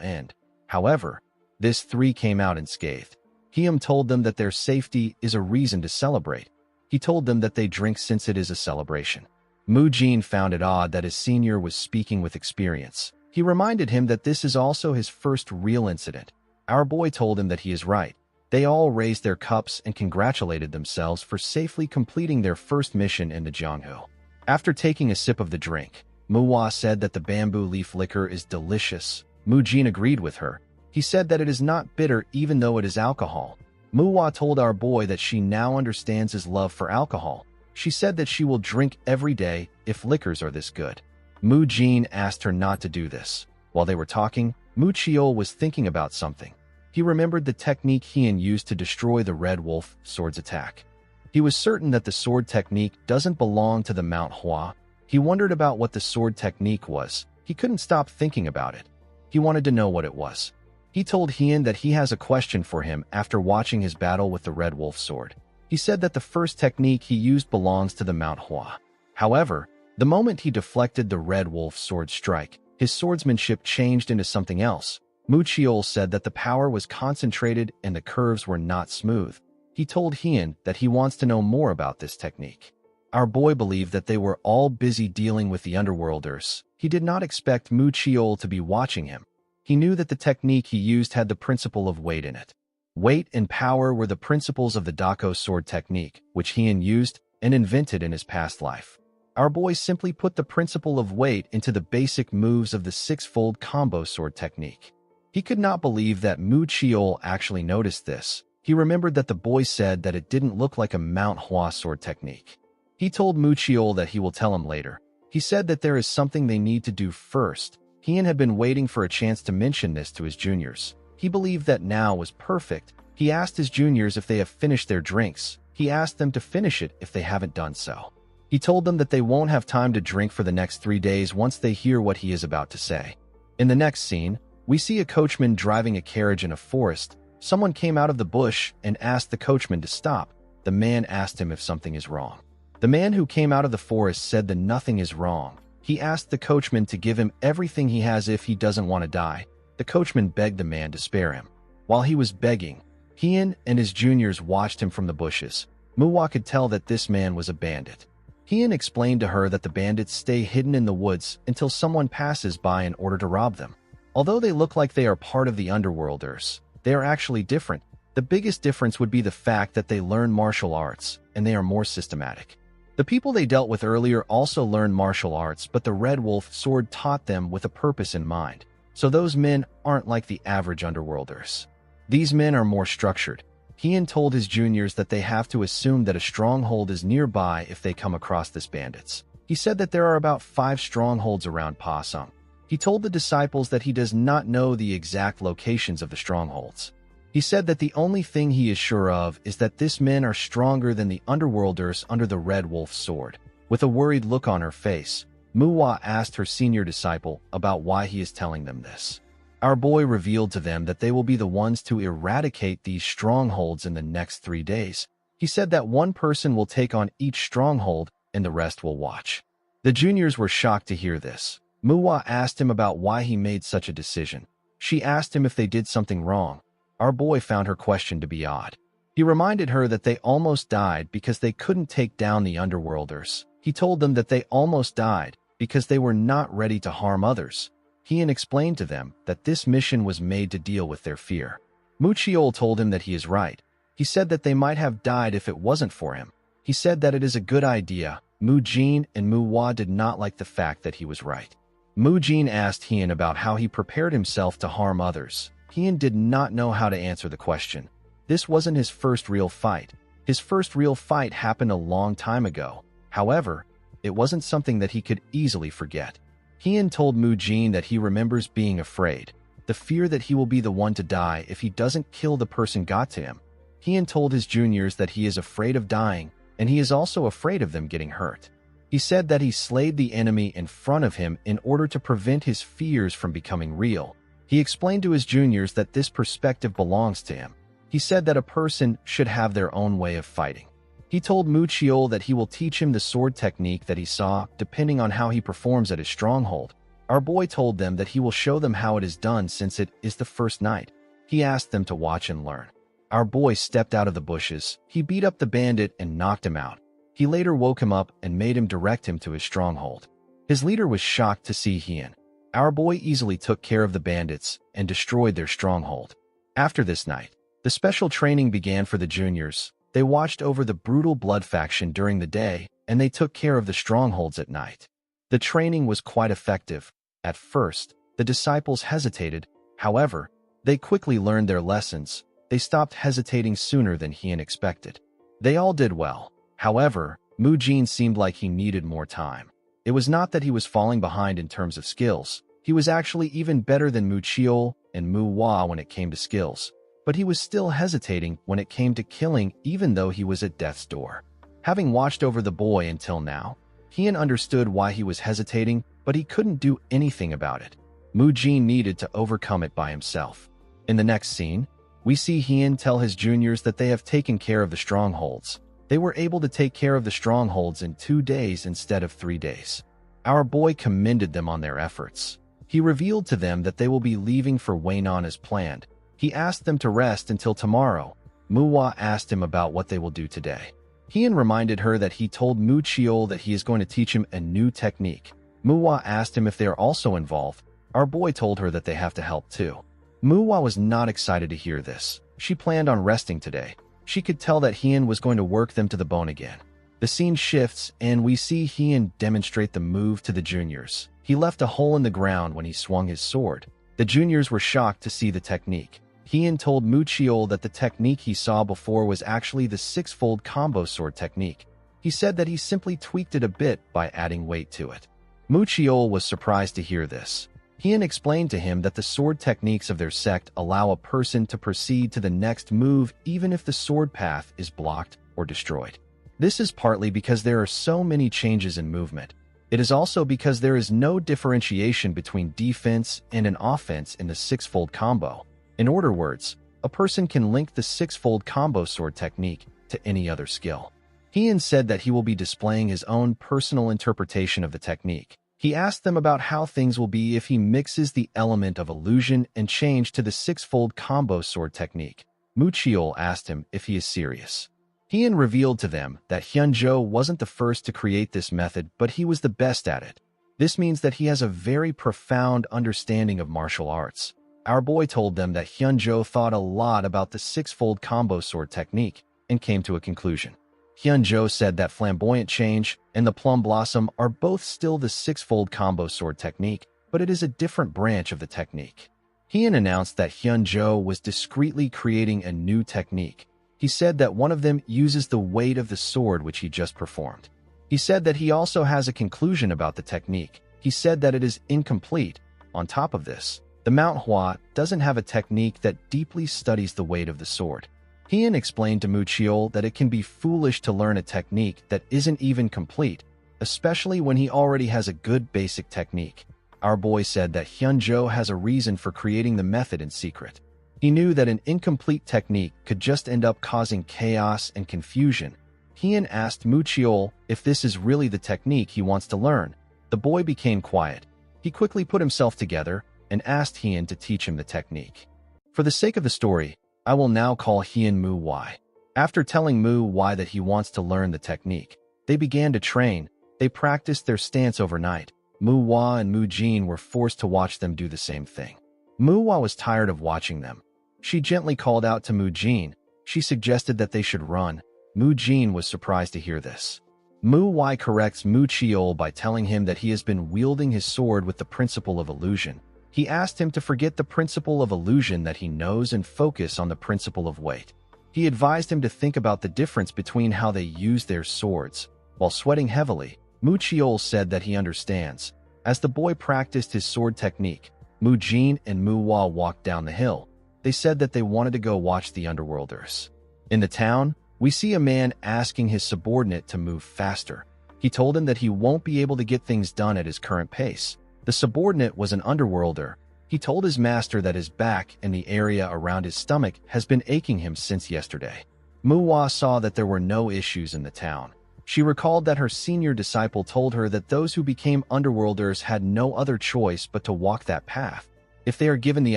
end. However, this three came out unscathed. Hiem told them that their safety is a reason to celebrate. He told them that they drink since it is a celebration. Mu Jin found it odd that his senior was speaking with experience. He reminded him that this is also his first real incident. Our boy told him that he is right. They all raised their cups and congratulated themselves for safely completing their first mission in the Jianghu. After taking a sip of the drink, MANHWA said that the bamboo leaf liquor is delicious. Mu Jin agreed with her. He said that it is not bitter even though it is alcohol. MANHWA told our boy that she now understands his love for alcohol. She said that she will drink every day if liquors are this good. Mu Jin asked her not to do this. While they were talking, Mu Chiol was thinking about something. He remembered the technique Hien used to destroy the Red Wolf sword's attack. He was certain that the sword technique doesn't belong to the MANHWA. He wondered about what the sword technique was. He couldn't stop thinking about it. He wanted to know what it was. He told Hien that he has a question for him after watching his battle with the Red Wolf sword. He said that the first technique he used belongs to the MANHWA. However, the moment he deflected the Red Wolf sword strike, his swordsmanship changed into something else. Mu Chiol said that the power was concentrated and the curves were not smooth. He told Hien that he wants to know more about this technique. Our boy believed that they were all busy dealing with the underworlders. He did not expect Mu Chiol to be watching him. He knew that the technique he used had the principle of weight in it. Weight and power were the principles of the Dako sword technique, which Hien used and invented in his past life. Our boy simply put the principle of weight into the basic moves of the six-fold combo sword technique. He could not believe that Mu Chiol actually noticed this. He remembered that the boy said that it didn't look like a MANHWA sword technique. He told Mu Chiol that he will tell him later. He said that there is something they need to do first. Hien had been waiting for a chance to mention this to his juniors. He believed that now was perfect. He asked his juniors if they have finished their drinks. He asked them to finish it if they haven't done so. He told them that they won't have time to drink for the next 3 days once they hear what he is about to say. In the next scene, we see a coachman driving a carriage in a forest. Someone came out of the bush and asked the coachman to stop. The man asked him if something is wrong. The man who came out of the forest said that nothing is wrong. He asked the coachman to give him everything he has if he doesn't want to die. The coachman begged the man to spare him. While he was begging, Hien and his juniors watched him from the bushes. MANHWA could tell that this man was a bandit. Hien explained to her that the bandits stay hidden in the woods until someone passes by in order to rob them. Although they look like they are part of the underworlders, they are actually different. The biggest difference would be the fact that they learn martial arts, and they are more systematic. The people they dealt with earlier also learned martial arts, but the Red Wolf sword taught them with a purpose in mind. So those men aren't like the average underworlders. These men are more structured. Hien told his juniors that they have to assume that a stronghold is nearby if they come across this bandits. He said that there are about 5 strongholds around Pasung. He told the disciples that he does not know the exact locations of the strongholds. He said that the only thing he is sure of is that these men are stronger than the underworlders under the Red Wolf sword. With a worried look on her face, MANHWA asked her senior disciple about why he is telling them this. Our boy revealed to them that they will be the ones to eradicate these strongholds in the next 3 days. He said that one person will take on each stronghold and the rest will watch. The juniors were shocked to hear this. MANHWA asked him about why he made such a decision. She asked him if they did something wrong. Our boy found her question to be odd. He reminded her that they almost died because they couldn't take down the underworlders. He told them that they almost died because they were not ready to harm others. Heian explained to them that this mission was made to deal with their fear. Mu Chiol told him that he is right. He said that they might have died if it wasn't for him. He said that it is a good idea. Mu Jin and Mu Hua did not like the fact that he was right. Mu Jin asked Heian about how he prepared himself to harm others. Heian did not know how to answer the question. This wasn't his first real fight. His first real fight happened a long time ago. However, it wasn't something that he could easily forget. Heian told Mu Jin that he remembers being afraid, the fear that he will be the one to die if he doesn't kill the person got to him. Heian told his juniors that he is afraid of dying, and he is also afraid of them getting hurt. He said that he slayed the enemy in front of him in order to prevent his fears from becoming real. He explained to his juniors that this perspective belongs to him. He said that a person should have their own way of fighting. He told Mu Chiol that he will teach him the sword technique that he saw, depending on how he performs at his stronghold. Our boy told them that he will show them how it is done since it is the first night. He asked them to watch and learn. Our boy stepped out of the bushes. He beat up the bandit and knocked him out. He later woke him up and made him direct him to his stronghold. His leader was shocked to see Heian. Our boy easily took care of the bandits and destroyed their stronghold. After this night, the special training began for the juniors. They watched over the brutal blood faction during the day, and they took care of the strongholds at night. The training was quite effective. At first, the disciples hesitated. However, they quickly learned their lessons. They stopped hesitating sooner than Heian expected. They all did well. However, Mu Jin seemed like he needed more time. It was not that he was falling behind in terms of skills. He was actually even better than Mu Chiol and Mu Hua when it came to skills. But he was still hesitating when it came to killing, even though he was at death's door. Having watched over the boy until now, Heian understood why he was hesitating, but he couldn't do anything about it. Mu Jin needed to overcome it by himself. In the next scene, we see Heian tell his juniors that they have taken care of the strongholds. They were able to take care of the strongholds in 2 days instead of 3 days. Our boy commended them on their efforts. He revealed to them that they will be leaving for Wainan as planned. He asked them to rest until tomorrow. Mu Hua asked him about what they will do today. Heian reminded her that he told Mu Chiol that he is going to teach him a new technique. Mu Hua asked him if they are also involved. Our boy told her that they have to help too. Mu Hua was not excited to hear this. She planned on resting today. She could tell that Heian was going to work them to the bone again. The scene shifts, and we see Heian demonstrate the move to the juniors. He left a hole in the ground when he swung his sword. The juniors were shocked to see the technique. Heian told Mu Chiol that the technique he saw before was actually the six-fold combo sword technique. He said that he simply tweaked it a bit by adding weight to it. Mu Chiol was surprised to hear this. Heian explained to him that the sword techniques of their sect allow a person to proceed to the next move even if the sword path is blocked or destroyed. This is partly because there are so many changes in movement. It is also because there is no differentiation between defense and an offense in the six-fold combo. In other words, a person can link the six-fold combo sword technique to any other skill. Heian said that he will be displaying his own personal interpretation of the technique. He asked them about how things will be if he mixes the element of illusion and change to the six-fold combo sword technique. Mu Chiol asked him if he is serious. Heian revealed to them that Hyunjo wasn't the first to create this method, but he was the best at it. This means that he has a very profound understanding of martial arts. Our boy told them that Hyunjo thought a lot about the six-fold combo sword technique and came to a conclusion. Hyunjo said that Flamboyant Change and the Plum Blossom are both still the six-fold combo sword technique, but it is a different branch of the technique. Heian announced that Hyunjo was discreetly creating a new technique. He said that one of them uses the weight of the sword which he just performed. He said that he also has a conclusion about the technique. He said that it is incomplete. On top of this, the MANHWA doesn't have a technique that deeply studies the weight of the sword. Heian explained to Mu Chiol that it can be foolish to learn a technique that isn't even complete, especially when he already has a good basic technique. Our boy said that Hyunjo has a reason for creating the method in secret. He knew that an incomplete technique could just end up causing chaos and confusion. Heian asked Mu Chiol if this is really the technique he wants to learn. The boy became quiet. He quickly put himself together and asked Heian to teach him the technique. For the sake of the story, I will now call Heian Mu Why. After telling Mu Why that he wants to learn the technique, they began to train. They practiced their stance overnight. MANHWA and MUJIN were forced to watch them do the same thing. MANHWA was tired of watching them. She gently called out to MUJIN. She suggested that they should run. MUJIN was surprised to hear this. MANHWA corrects MUCHIOL by telling him that he has been wielding his sword with the principle of illusion. He asked him to forget the principle of illusion that he knows and focus on the principle of weight. He advised him to think about the difference between how they use their swords. While sweating heavily, MUCHIOL said that he understands. As the boy practiced his sword technique, MUJIN and MANHWA walked down the hill. They said that they wanted to go watch the underworlders. In the town, we see a man asking his subordinate to move faster. He told him that he won't be able to get things done at his current pace. The subordinate was an underworlder. He told his master that his back and the area around his stomach has been aching him since yesterday. MANHWA saw that there were no issues in the town. She recalled that her senior disciple told her that those who became underworlders had no other choice but to walk that path. If they are given the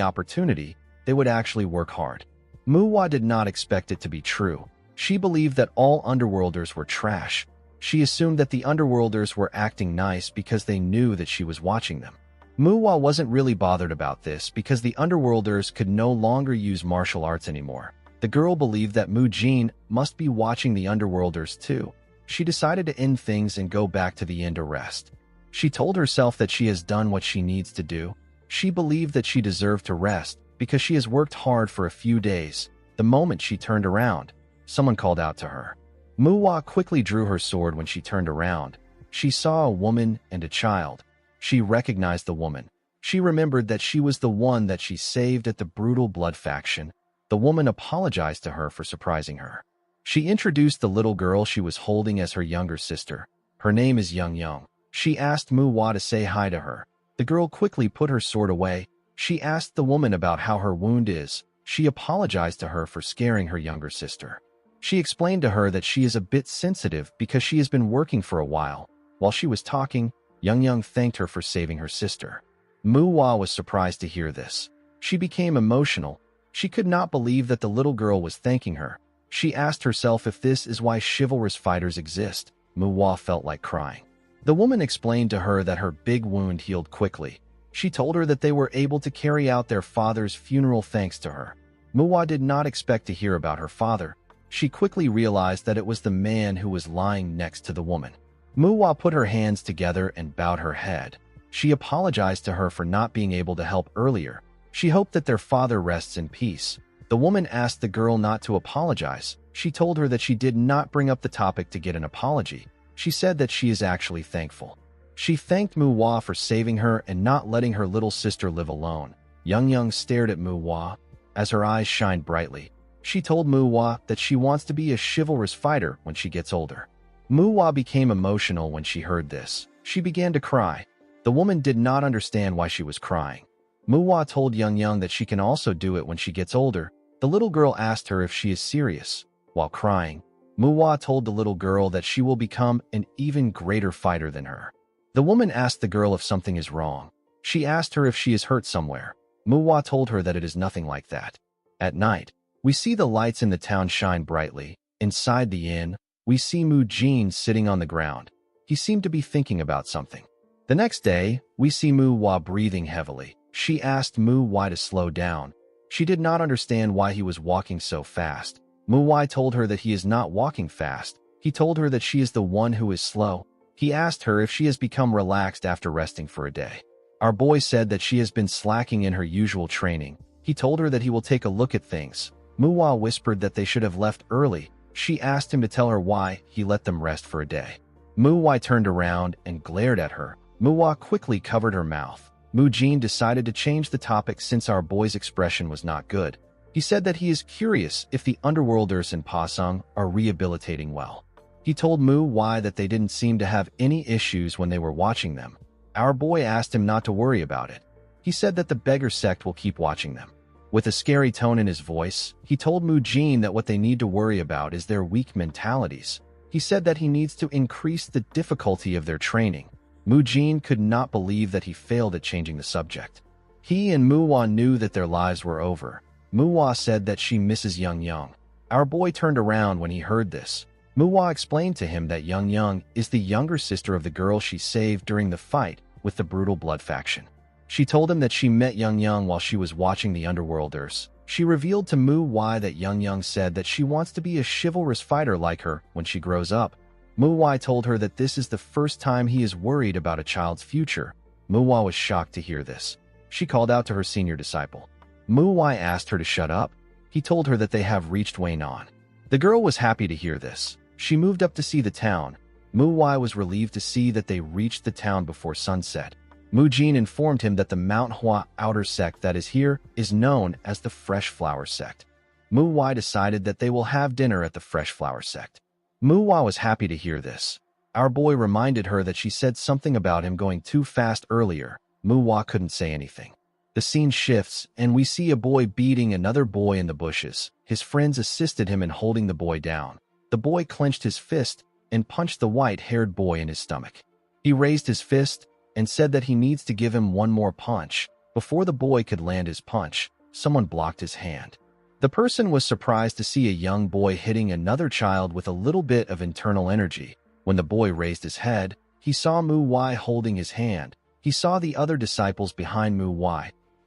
opportunity, they would actually work hard. MANHWA did not expect it to be true. She believed that all underworlders were trash. She assumed that the underworlders were acting nice because they knew that she was watching them. MANHWA wasn't really bothered about this because the underworlders could no longer use martial arts anymore. The girl believed that MUJIN must be watching the underworlders too. She decided to end things and go back to the inn to rest. She told herself that she has done what she needs to do. She believed that she deserved to rest because she has worked hard for a few days. The moment she turned around, someone called out to her. MANHWA quickly drew her sword when she turned around. She saw a woman and a child. She recognized the woman. She remembered that she was the one that she saved at the brutal blood faction. The woman apologized to her for surprising her. She introduced the little girl she was holding as her younger sister. Her name is Young. She asked MANHWA to say hi to her. The girl quickly put her sword away. She asked the woman about how her wound is. She apologized to her for scaring her younger sister. She explained to her that she is a bit sensitive because she has been working for a while. While she was talking, Young thanked her for saving her sister. MANHWA was surprised to hear this. She became emotional. She could not believe that the little girl was thanking her. She asked herself if this is why chivalrous fighters exist. MANHWA felt like crying. The woman explained to her that her big wound healed quickly. She told her that they were able to carry out their father's funeral thanks to her. MANHWA did not expect to hear about her father. She quickly realized that it was the man who was lying next to the woman. MANHWA put her hands together and bowed her head. She apologized to her for not being able to help earlier. She hoped that their father rests in peace. The woman asked the girl not to apologize. She told her that she did not bring up the topic to get an apology. She said that she is actually thankful. She thanked MANHWA for saving her and not letting her little sister live alone. Young stared at MANHWA as her eyes shined brightly. She told MANHWA that she wants to be a chivalrous fighter when she gets older. MANHWA became emotional when she heard this. She began to cry. The woman did not understand why she was crying. MANHWA told Young that she can also do it when she gets older. The little girl asked her if she is serious. While crying, MANHWA told the little girl that she will become an even greater fighter than her. The woman asked the girl if something is wrong. She asked her if she is hurt somewhere. MANHWA told her that it is nothing like that. At night, we see the lights in the town shine brightly. Inside the inn, we see MUJIN sitting on the ground. He seemed to be thinking about something. The next day, we see MANHWA breathing heavily. She asked MANHWA to slow down. She did not understand why he was walking so fast. MANHWA told her that he is not walking fast. He told her that she is the one who is slow. He asked her if she has become relaxed after resting for a day. Our boy said that she has been slacking in her usual training. He told her that he will take a look at things. MANHWA whispered that they should have left early. She asked him to tell her why he let them rest for a day. MANHWA turned around and glared at her. MANHWA quickly covered her mouth. MUJIN decided to change the topic since our boy's expression was not good. He said that he is curious if the underworlders in Pasung are rehabilitating well. He told MANHWA that they didn't seem to have any issues when they were watching them. Our boy asked him not to worry about it. He said that the beggar sect will keep watching them. With a scary tone in his voice, he told MUJIN that what they need to worry about is their weak mentalities. He said that he needs to increase the difficulty of their training. MUJIN could not believe that he failed at changing the subject. He and MANHWA knew that their lives were over. MANHWA said that she misses Young. Our boy turned around when he heard this. MANHWA explained to him that Young is the younger sister of the girl she saved during the fight. with the brutal blood faction. She told him that she met Yang while she was watching the Underworlders. She revealed to Mu that Yang said that she wants to be a chivalrous fighter like her when she grows up. Mu told her that this is the first time he is worried about a child's future. Mu was shocked to hear this. She called out to her senior disciple. Mu asked her to shut up. He told her that they have reached Waynon. The girl was happy to hear this. She moved up to see the town. Mu was relieved to see that they reached the town before sunset. Mu Jin informed him that the MANHWA outer sect that is here is known as the Fresh Flower Sect. Mu decided that they will have dinner at the Fresh Flower Sect. Mu was happy to hear this. Our boy reminded her that she said something about him going too fast earlier. Mu couldn't say anything. The scene shifts, and we see a boy beating another boy in the bushes. His friends assisted him in holding the boy down. The boy clenched his fist and punched the white-haired boy in his stomach. He raised his fist and said that he needs to give him one more punch. Before the boy could land his punch, someone blocked his hand. The person was surprised to see a young boy hitting another child with a little bit of internal energy. When the boy raised his head, he saw Mu holding his hand. He saw the other disciples behind Mu.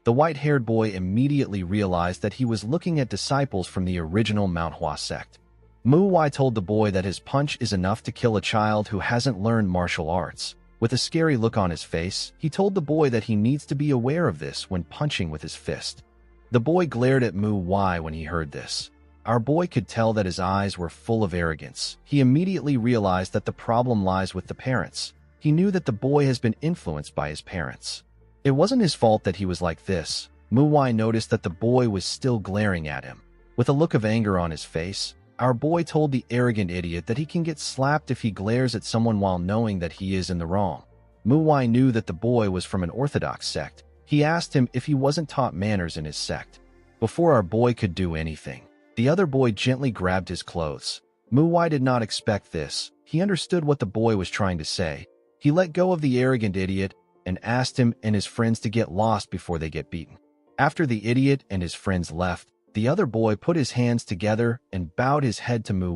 The white-haired boy immediately realized that he was looking at disciples from the original MANHWA sect. Mu told the boy that his punch is enough to kill a child who hasn't learned martial arts. With a scary look on his face, he told the boy that he needs to be aware of this when punching with his fist. The boy glared at Mu when he heard this. Our boy could tell that his eyes were full of arrogance. He immediately realized that the problem lies with the parents. He knew that the boy has been influenced by his parents. It wasn't his fault that he was like this. Mu noticed that the boy was still glaring at him. With a look of anger on his face, our boy told the arrogant idiot that he can get slapped if he glares at someone while knowing that he is in the wrong. Mu knew that the boy was from an orthodox sect. He asked him if he wasn't taught manners in his sect. Before our boy could do anything, the other boy gently grabbed his clothes. Mu did not expect this. He understood what the boy was trying to say. He let go of the arrogant idiot and asked him and his friends to get lost before they get beaten. After the idiot and his friends left, the other boy put his hands together and bowed his head to Mu.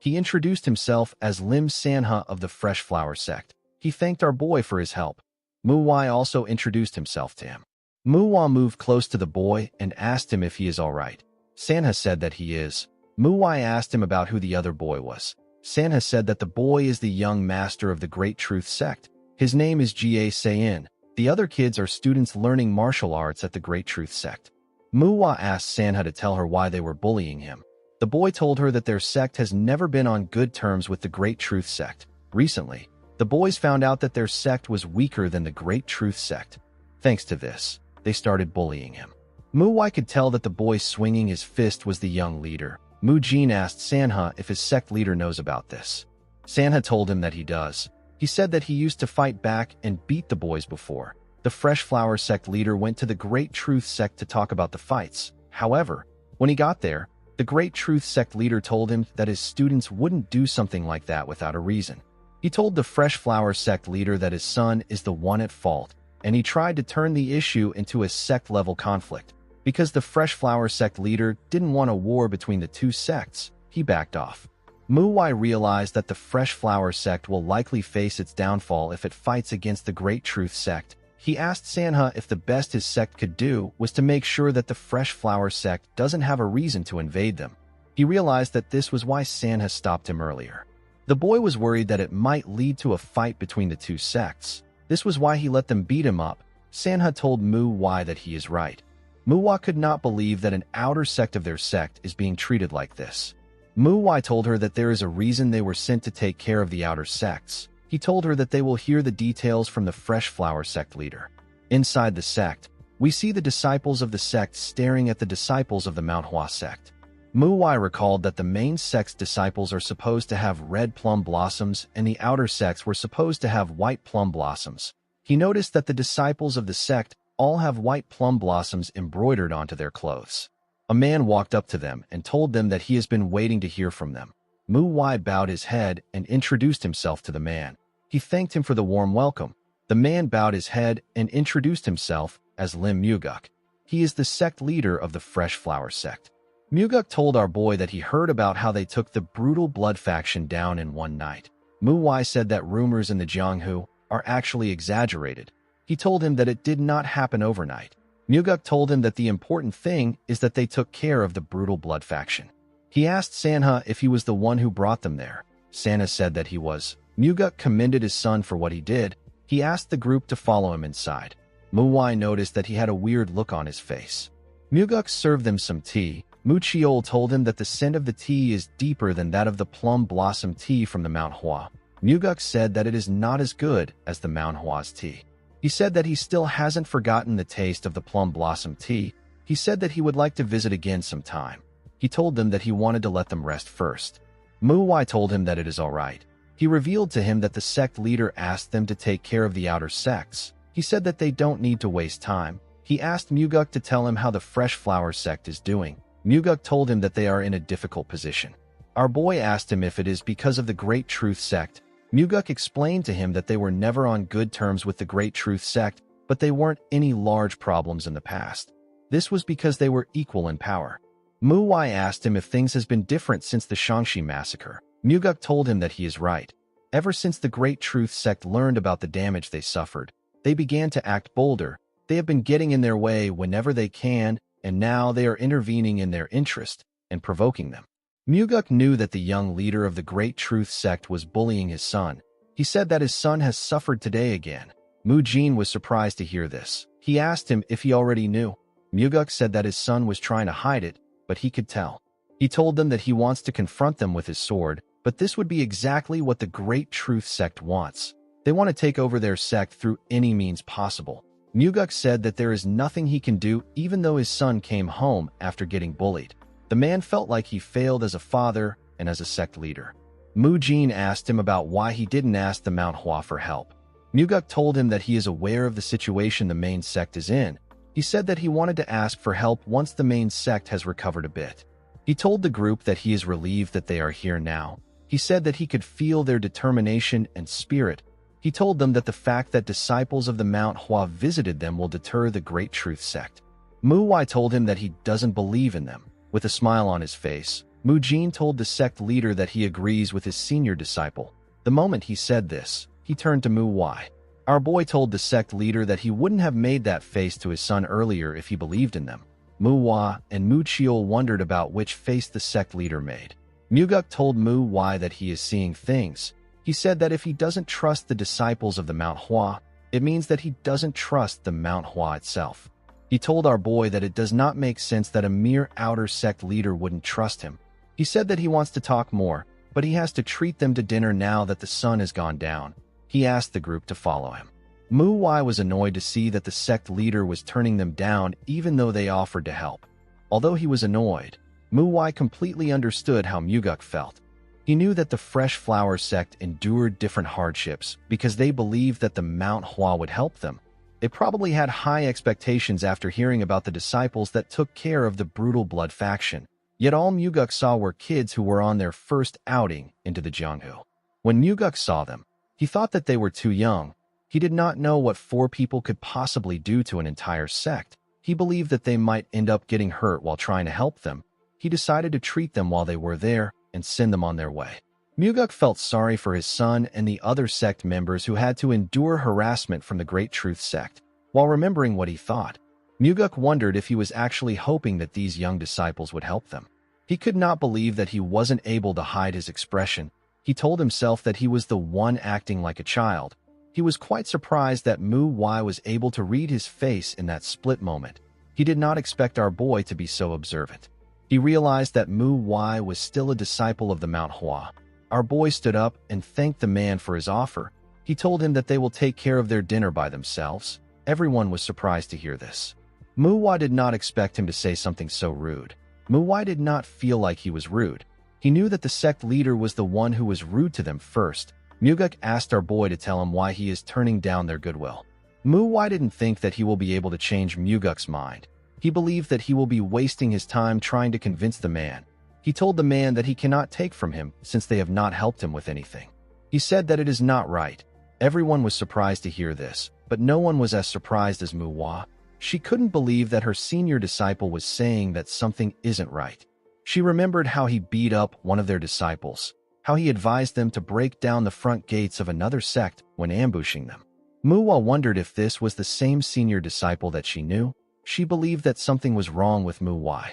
He introduced himself as Lim Sanha of the Fresh Flower Sect. He thanked our boy for his help. Mu also introduced himself to him. Mu moved close to the boy and asked him if he is all right. Sanha said that he is. Mu asked him about who the other boy was. Sanha said that the boy is the young master of the Great Truth Sect. His name is Ga Sayin. The other kids are students learning martial arts at the Great Truth Sect. Mu asked Sanha to tell her why they were bullying him. The boy told her that their sect has never been on good terms with the Great Truth Sect. Recently, the boys found out that their sect was weaker than the Great Truth Sect. Thanks to this, they started bullying him. Mu could tell that the boy swinging his fist was the young leader. Mu Jin asked Sanha if his sect leader knows about this. Sanha told him that he does. He said that he used to fight back and beat the boys before. The Fresh Flower Sect leader went to the Great Truth Sect to talk about the fights. However, when he got there, the Great Truth Sect leader told him that his students wouldn't do something like that without a reason. He told the Fresh Flower Sect leader that his son is the one at fault, and he tried to turn the issue into a sect-level conflict. Because the Fresh Flower Sect leader didn't want a war between the two sects, he backed off. Mu realized that the Fresh Flower Sect will likely face its downfall if it fights against the Great Truth Sect. He asked Sanha if the best his sect could do was to make sure that the Fresh Flower Sect doesn't have a reason to invade them. He realized that this was why Sanha stopped him earlier. The boy was worried that it might lead to a fight between the two sects. This was why he let them beat him up. Sanha told Mu that he is right. Mu could not believe that an outer sect of their sect is being treated like this. Mu told her that there is a reason they were sent to take care of the outer sects. He told her that they will hear the details from the Fresh Flower Sect leader. Inside the sect, we see the disciples of the sect staring at the disciples of the MANHWA sect. Mu recalled that the main sect's disciples are supposed to have red plum blossoms and the outer sects were supposed to have white plum blossoms. He noticed that the disciples of the sect all have white plum blossoms embroidered onto their clothes. A man walked up to them and told them that he has been waiting to hear from them. Mu bowed his head and introduced himself to the man. He thanked him for the warm welcome. The man bowed his head and introduced himself as Lim Muguk. He is the sect leader of the Fresh Flower Sect. Muguk told our boy that he heard about how they took the brutal blood faction down in one night. Mu said that rumors in the Jianghu are actually exaggerated. He told him that it did not happen overnight. Muguk told him that the important thing is that they took care of the brutal blood faction. He asked Sanha if he was the one who brought them there. Sanha said that he was. Muguk commended his son for what he did. He asked the group to follow him inside. Muwai noticed that he had a weird look on his face. Muguk served them some tea. Mu Chiol told him that the scent of the tea is deeper than that of the plum blossom tea from the MANHWA. Muguk said that it is not as good as the MANHWA's tea. He said that he still hasn't forgotten the taste of the plum blossom tea. He said that he would like to visit again sometime. He told them that he wanted to let them rest first. Muwai told him that it is all right. He revealed to him that the sect leader asked them to take care of the outer sects. He said that they don't need to waste time. He asked Muguk to tell him how the Fresh Flower sect is doing. Muguk told him that they are in a difficult position. Our boy asked him if it is because of the Great Truth sect. Muguk explained to him that they were never on good terms with the Great Truth sect, but they weren't any large problems in the past. This was because they were equal in power. Muwai asked him if things has been different since the Shangxi massacre. Muguk told him that he is right. Ever since the Great Truth sect learned about the damage they suffered, they began to act bolder. They have been getting in their way whenever they can, and now they are intervening in their interest and provoking them. Muguk knew that the young leader of the Great Truth sect was bullying his son. He said that his son has suffered today again. Mu Jin was surprised to hear this. He asked him if he already knew. Muguk said that his son was trying to hide it, but he could tell. He told them that he wants to confront them with his sword, but this would be exactly what the Great Truth sect wants. They want to take over their sect through any means possible. Muguk said that there is nothing he can do even though his son came home after getting bullied. The man felt like he failed as a father and as a sect leader. Mu Jin asked him about why he didn't ask the MANHWA for help. Muguk told him that he is aware of the situation the main sect is in. He said that he wanted to ask for help once the main sect has recovered a bit. He told the group that he is relieved that they are here now. He said that he could feel their determination and spirit. He told them that the fact that disciples of the MANHWA visited them will deter the Great Truth sect. Muwai told him that he doesn't believe in them. With a smile on his face, Mu Jin told the sect leader that he agrees with his senior disciple. The moment he said this, he turned to Muwai. Our boy told the sect leader that he wouldn't have made that face to his son earlier if he believed in them. Muwai and Mu Chiol wondered about which face the sect leader made. Muguk told Muwai that he is seeing things. He said that if he doesn't trust the disciples of the MANHWA, it means that he doesn't trust the MANHWA itself. He told our boy that it does not make sense that a mere outer sect leader wouldn't trust him. He said that he wants to talk more, but he has to treat them to dinner now that the sun has gone down. He asked the group to follow him. Muwai was annoyed to see that the sect leader was turning them down even though they offered to help. Although he was annoyed, Muwai completely understood how Muguk felt. He knew that the Fresh Flower sect endured different hardships because they believed that the MANHWA would help them. They probably had high expectations after hearing about the disciples that took care of the brutal blood faction. Yet all Muguk saw were kids who were on their first outing into the Jianghu. When Muguk saw them, he thought that they were too young. He did not know what 4 people could possibly do to an entire sect. He believed that they might end up getting hurt while trying to help them. He decided to treat them while they were there and send them on their way. Muguk felt sorry for his son and the other sect members who had to endure harassment from the Great Truth sect. While remembering what he thought, Muguk wondered if he was actually hoping that these young disciples would help them. He could not believe that he wasn't able to hide his expression. He told himself that he was the one acting like a child. He was quite surprised that Muwai was able to read his face in that split moment. He did not expect our boy to be so observant. He realized that Muwai was still a disciple of the MANHWA. Our boy stood up and thanked the man for his offer. He told him that they will take care of their dinner by themselves. Everyone was surprised to hear this. Muwai did not expect him to say something so rude. Muwai did not feel like he was rude. He knew that the sect leader was the one who was rude to them first. Muguk asked our boy to tell him why he is turning down their goodwill. Muwai didn't think that he will be able to change Muguk's mind. He believed that he will be wasting his time trying to convince the man. He told the man that he cannot take from him since they have not helped him with anything. He said that it is not right. Everyone was surprised to hear this, but no one was as surprised as Muwai. She couldn't believe that her senior disciple was saying that something isn't right. She remembered how he beat up one of their disciples, how he advised them to break down the front gates of another sect when ambushing them. MANHWA wondered if this was the same senior disciple that she knew. She believed that something was wrong with MANHWA.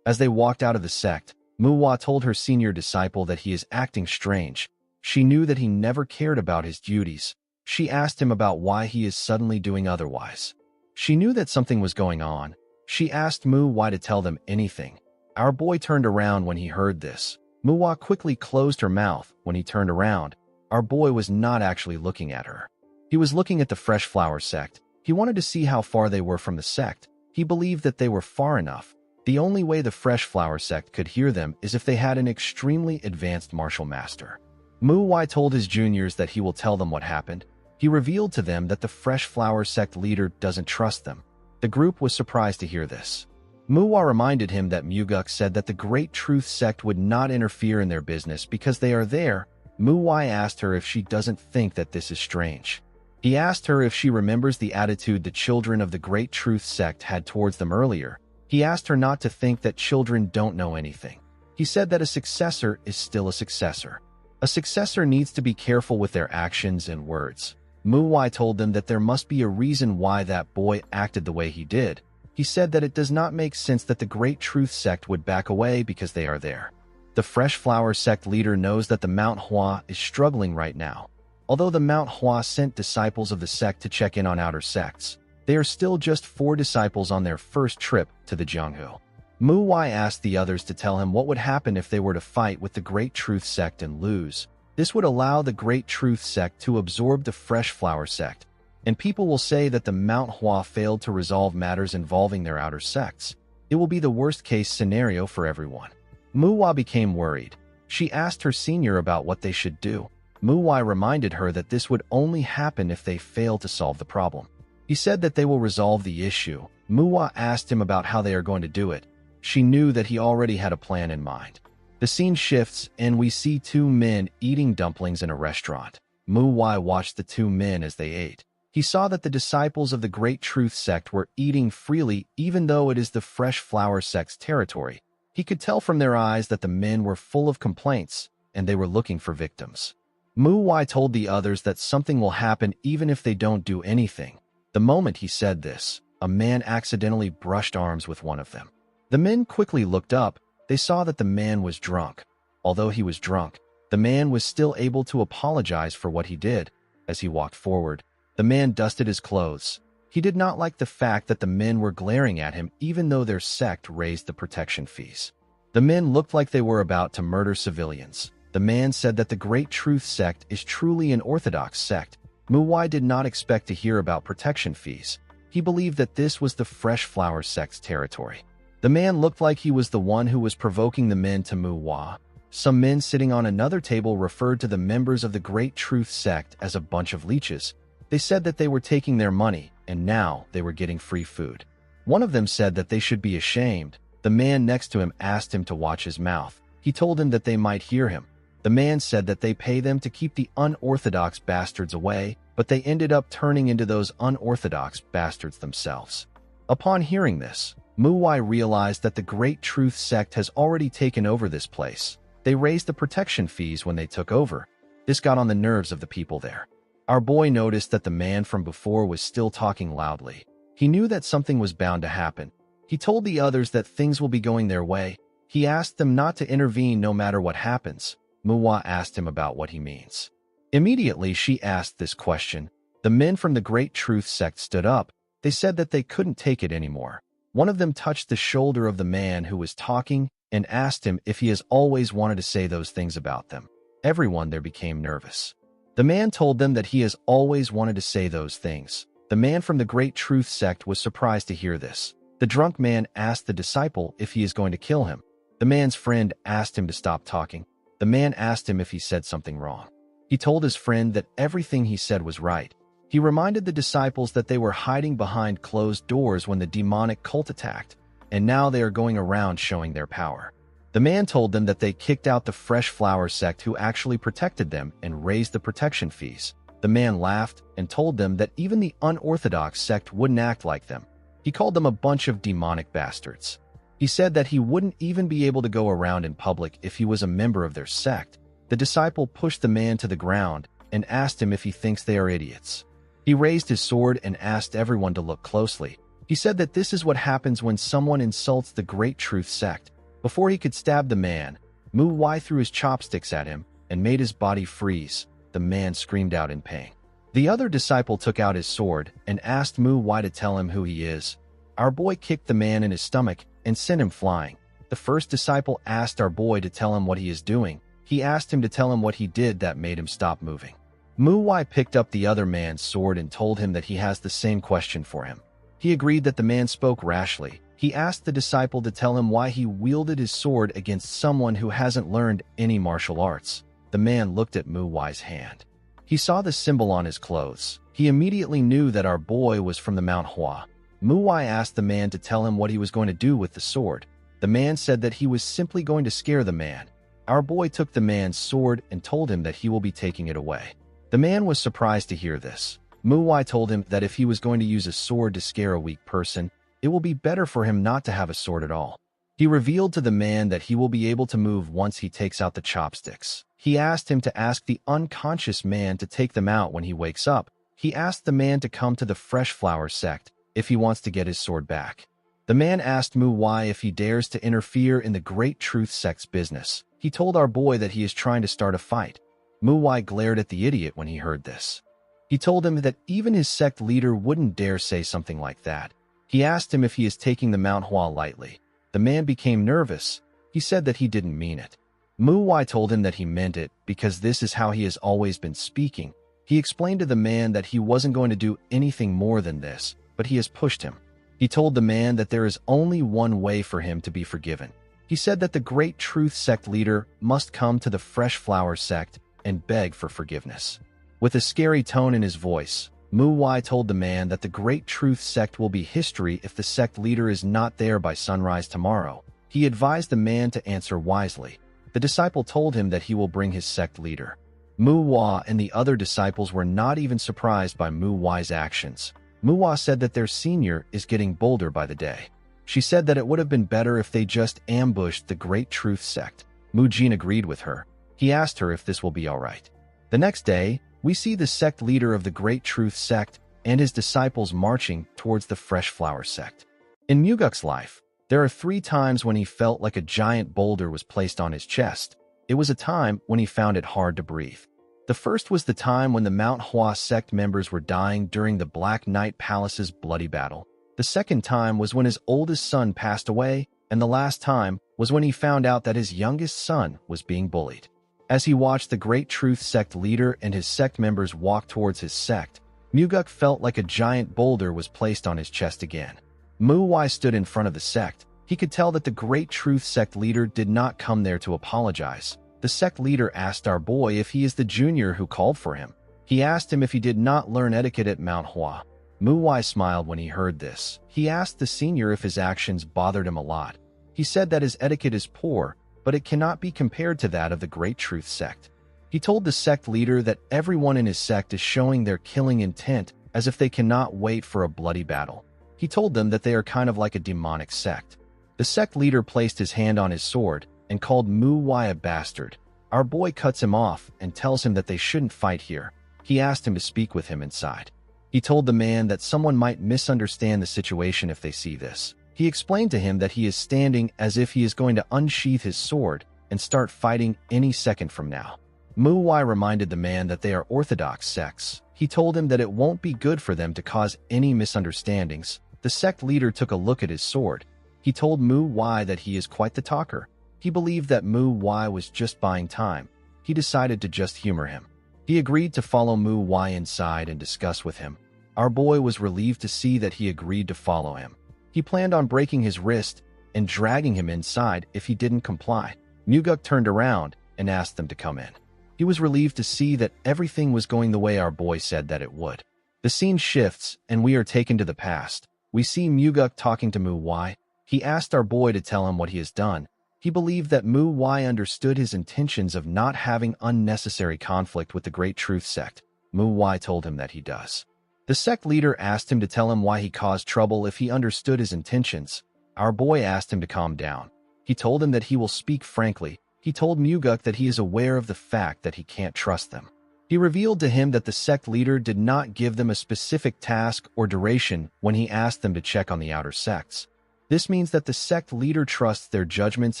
As they walked out of the sect, MANHWA told her senior disciple that he is acting strange. She knew that he never cared about his duties. She asked him about why he is suddenly doing otherwise. She knew that something was going on. She asked MANHWA to tell them anything. Our boy turned around when he heard this. MANHWA quickly closed her mouth. When he turned around, our boy was not actually looking at her. He was looking at the Fresh Flower sect. He wanted to see how far they were from the sect. He believed that they were far enough. The only way the Fresh Flower sect could hear them is if they had an extremely advanced martial master. MANHWA told his juniors that he will tell them what happened. He revealed to them that the Fresh Flower sect leader doesn't trust them. The group was surprised to hear this. MANHWA reminded him that Muguk said that the Great Truth sect would not interfere in their business because they are there. MANHWA asked her if she doesn't think that this is strange. He asked her if she remembers the attitude the children of the Great Truth sect had towards them earlier. He asked her not to think that children don't know anything. He said that a successor is still a successor. A successor needs to be careful with their actions and words. MANHWA told them that there must be a reason why that boy acted the way he did. He said that it does not make sense that the Great Truth sect would back away because they are there. The Fresh Flower sect leader knows that the MANHWA is struggling right now. Although the MANHWA sent disciples of the sect to check in on outer sects, they are still just 4 disciples on their first trip to the Jianghu. MANHWA asked the others to tell him what would happen if they were to fight with the Great Truth sect and lose. This would allow the Great Truth sect to absorb the Fresh Flower sect, and people will say that the MANHWA failed to resolve matters involving their outer sects. It will be the worst-case scenario for everyone. MANHWA became worried. She asked her senior about what they should do. MANHWA reminded her that this would only happen if they fail to solve the problem. He said that they will resolve the issue. MANHWA asked him about how they are going to do it. She knew that he already had a plan in mind. The scene shifts, and we see 2 men eating dumplings in a restaurant. MANHWA watched the 2 men as they ate. He saw that the disciples of the Great Truth sect were eating freely even though it is the Fresh Flower sect's territory. He could tell from their eyes that the men were full of complaints, and they were looking for victims. MANHWA told the others that something will happen even if they don't do anything. The moment he said this, a man accidentally brushed arms with one of them. The men quickly looked up. They saw that the man was drunk. Although he was drunk, the man was still able to apologize for what he did. As he walked forward, the man dusted his clothes. He did not like the fact that the men were glaring at him even though their sect raised the protection fees. The men looked like they were about to murder civilians. The man said that the Great Truth sect is truly an orthodox sect. MANHWA did not expect to hear about protection fees. He believed that this was the Fresh Flower sect's territory. The man looked like he was the one who was provoking the men to MANHWA. Some men sitting on another table referred to the members of the Great Truth sect as a bunch of leeches. They said that they were taking their money, and now they were getting free food. One of them said that they should be ashamed. The man next to him asked him to watch his mouth. He told him that they might hear him. The man said that they pay them to keep the unorthodox bastards away, but they ended up turning into those unorthodox bastards themselves. Upon hearing this, MANHWA realized that the Great Truth sect has already taken over this place. They raised the protection fees when they took over. This got on the nerves of the people there. Our boy noticed that the man from before was still talking loudly. He knew that something was bound to happen. He told the others that things will be going their way. He asked them not to intervene no matter what happens. MANHWA asked him about what he means. Immediately, she asked this question. The men from the Great Truth sect stood up. They said that they couldn't take it anymore. One of them touched the shoulder of the man who was talking and asked him if he has always wanted to say those things about them. Everyone there became nervous. The man told them that he has always wanted to say those things. The man from the Great Truth sect was surprised to hear this. The drunk man asked the disciple if he is going to kill him. The man's friend asked him to stop talking. The man asked him if he said something wrong. He told his friend that everything he said was right. He reminded the disciples that they were hiding behind closed doors when the demonic cult attacked, and now they are going around showing their power. The man told them that they kicked out the Fresh Flower sect who actually protected them and raised the protection fees. The man laughed and told them that even the unorthodox sect wouldn't act like them. He called them a bunch of demonic bastards. He said that he wouldn't even be able to go around in public if he was a member of their sect. The disciple pushed the man to the ground and asked him if he thinks they are idiots. He raised his sword and asked everyone to look closely. He said that this is what happens when someone insults the Great Truth Sect. Before he could stab the man, MANHWA threw his chopsticks at him and made his body freeze. The man screamed out in pain. The other disciple took out his sword and asked MANHWA to tell him who he is. Our boy kicked the man in his stomach and sent him flying. The first disciple asked our boy to tell him what he is doing. He asked him to tell him what he did that made him stop moving. MANHWA picked up the other man's sword and told him that he has the same question for him. He agreed that the man spoke rashly. He asked the disciple to tell him why he wielded his sword against someone who hasn't learned any martial arts. The man looked at MANHWA's hand. He saw the symbol on his clothes. He immediately knew that our boy was from the MANHWA. MANHWA asked the man to tell him what he was going to do with the sword. The man said that he was simply going to scare the man. Our boy took the man's sword and told him that he will be taking it away. The man was surprised to hear this. MANHWA told him that if he was going to use a sword to scare a weak person, it will be better for him not to have a sword at all. He revealed to the man that he will be able to move once he takes out the chopsticks. He asked him to ask the unconscious man to take them out when he wakes up. He asked the man to come to the Fresh Flower sect if he wants to get his sword back. The man asked MANHWA if he dares to interfere in the Great Truth Sect's business. He told our boy that he is trying to start a fight. MANHWA glared at the idiot when he heard this. He told him that even his sect leader wouldn't dare say something like that. He asked him if he is taking the MANHWA lightly. The man became nervous. He said that he didn't mean it. MANHWA told him that he meant it because this is how he has always been speaking. He explained to the man that he wasn't going to do anything more than this, but he has pushed him. He told the man that there is only one way for him to be forgiven. He said that the Great Truth Sect leader must come to the Fresh Flower sect and beg for forgiveness. With a scary tone in his voice, MANHWA told the man that the Great Truth Sect will be history if the sect leader is not there by sunrise tomorrow. He advised the man to answer wisely. The disciple told him that he will bring his sect leader. MANHWA and the other disciples were not even surprised by MANHWA's actions. MANHWA said that their senior is getting bolder by the day. She said that it would have been better if they just ambushed the Great Truth Sect. Mujin agreed with her. He asked her if this will be all right. The next day, we see the sect leader of the Great Truth Sect and his disciples marching towards the Fresh Flower sect. In Muguk's life, there are 3 times when he felt like a giant boulder was placed on his chest. It was a time when he found it hard to breathe. The first was the time when the MANHWA sect members were dying during the Black Knight Palace's bloody battle. The second time was when his oldest son passed away, and the last time was when he found out that his youngest son was being bullied. As he watched the Great Truth Sect leader and his sect members walk towards his sect, Muguk felt like a giant boulder was placed on his chest again. MANHWA stood in front of the sect. He could tell that the Great Truth Sect leader did not come there to apologize. The sect leader asked our boy if he is the junior who called for him. He asked him if he did not learn etiquette at MANHWA. MANHWA smiled when he heard this. He asked the senior if his actions bothered him a lot. He said that his etiquette is poor, but it cannot be compared to that of the Great Truth Sect. He told the sect leader that everyone in his sect is showing their killing intent as if they cannot wait for a bloody battle. He told them that they are kind of like a demonic sect. The sect leader placed his hand on his sword and called MANHWA a bastard. Our boy cuts him off and tells him that they shouldn't fight here. He asked him to speak with him inside. He told the man that someone might misunderstand the situation if they see this. He explained to him that he is standing as if he is going to unsheath his sword and start fighting any second from now. MANHWA reminded the man that they are orthodox sects. He told him that it won't be good for them to cause any misunderstandings. The sect leader took a look at his sword. He told MANHWA that he is quite the talker. He believed that MANHWA was just buying time. He decided to just humor him. He agreed to follow MANHWA inside and discuss with him. Our boy was relieved to see that he agreed to follow him. He planned on breaking his wrist and dragging him inside if he didn't comply. Muguk turned around and asked them to come in. He was relieved to see that everything was going the way our boy said that it would. The scene shifts and we are taken to the past. We see Muguk talking to MANHWA. He asked our boy to tell him what he has done. He believed that MANHWA understood his intentions of not having unnecessary conflict with the Great Truth Sect. MANHWA told him that he does. The sect leader asked him to tell him why he caused trouble if he understood his intentions. Our boy asked him to calm down. He told him that he will speak frankly. He told Muguk that he is aware of the fact that he can't trust them. He revealed to him that the sect leader did not give them a specific task or duration when he asked them to check on the outer sects. This means that the sect leader trusts their judgments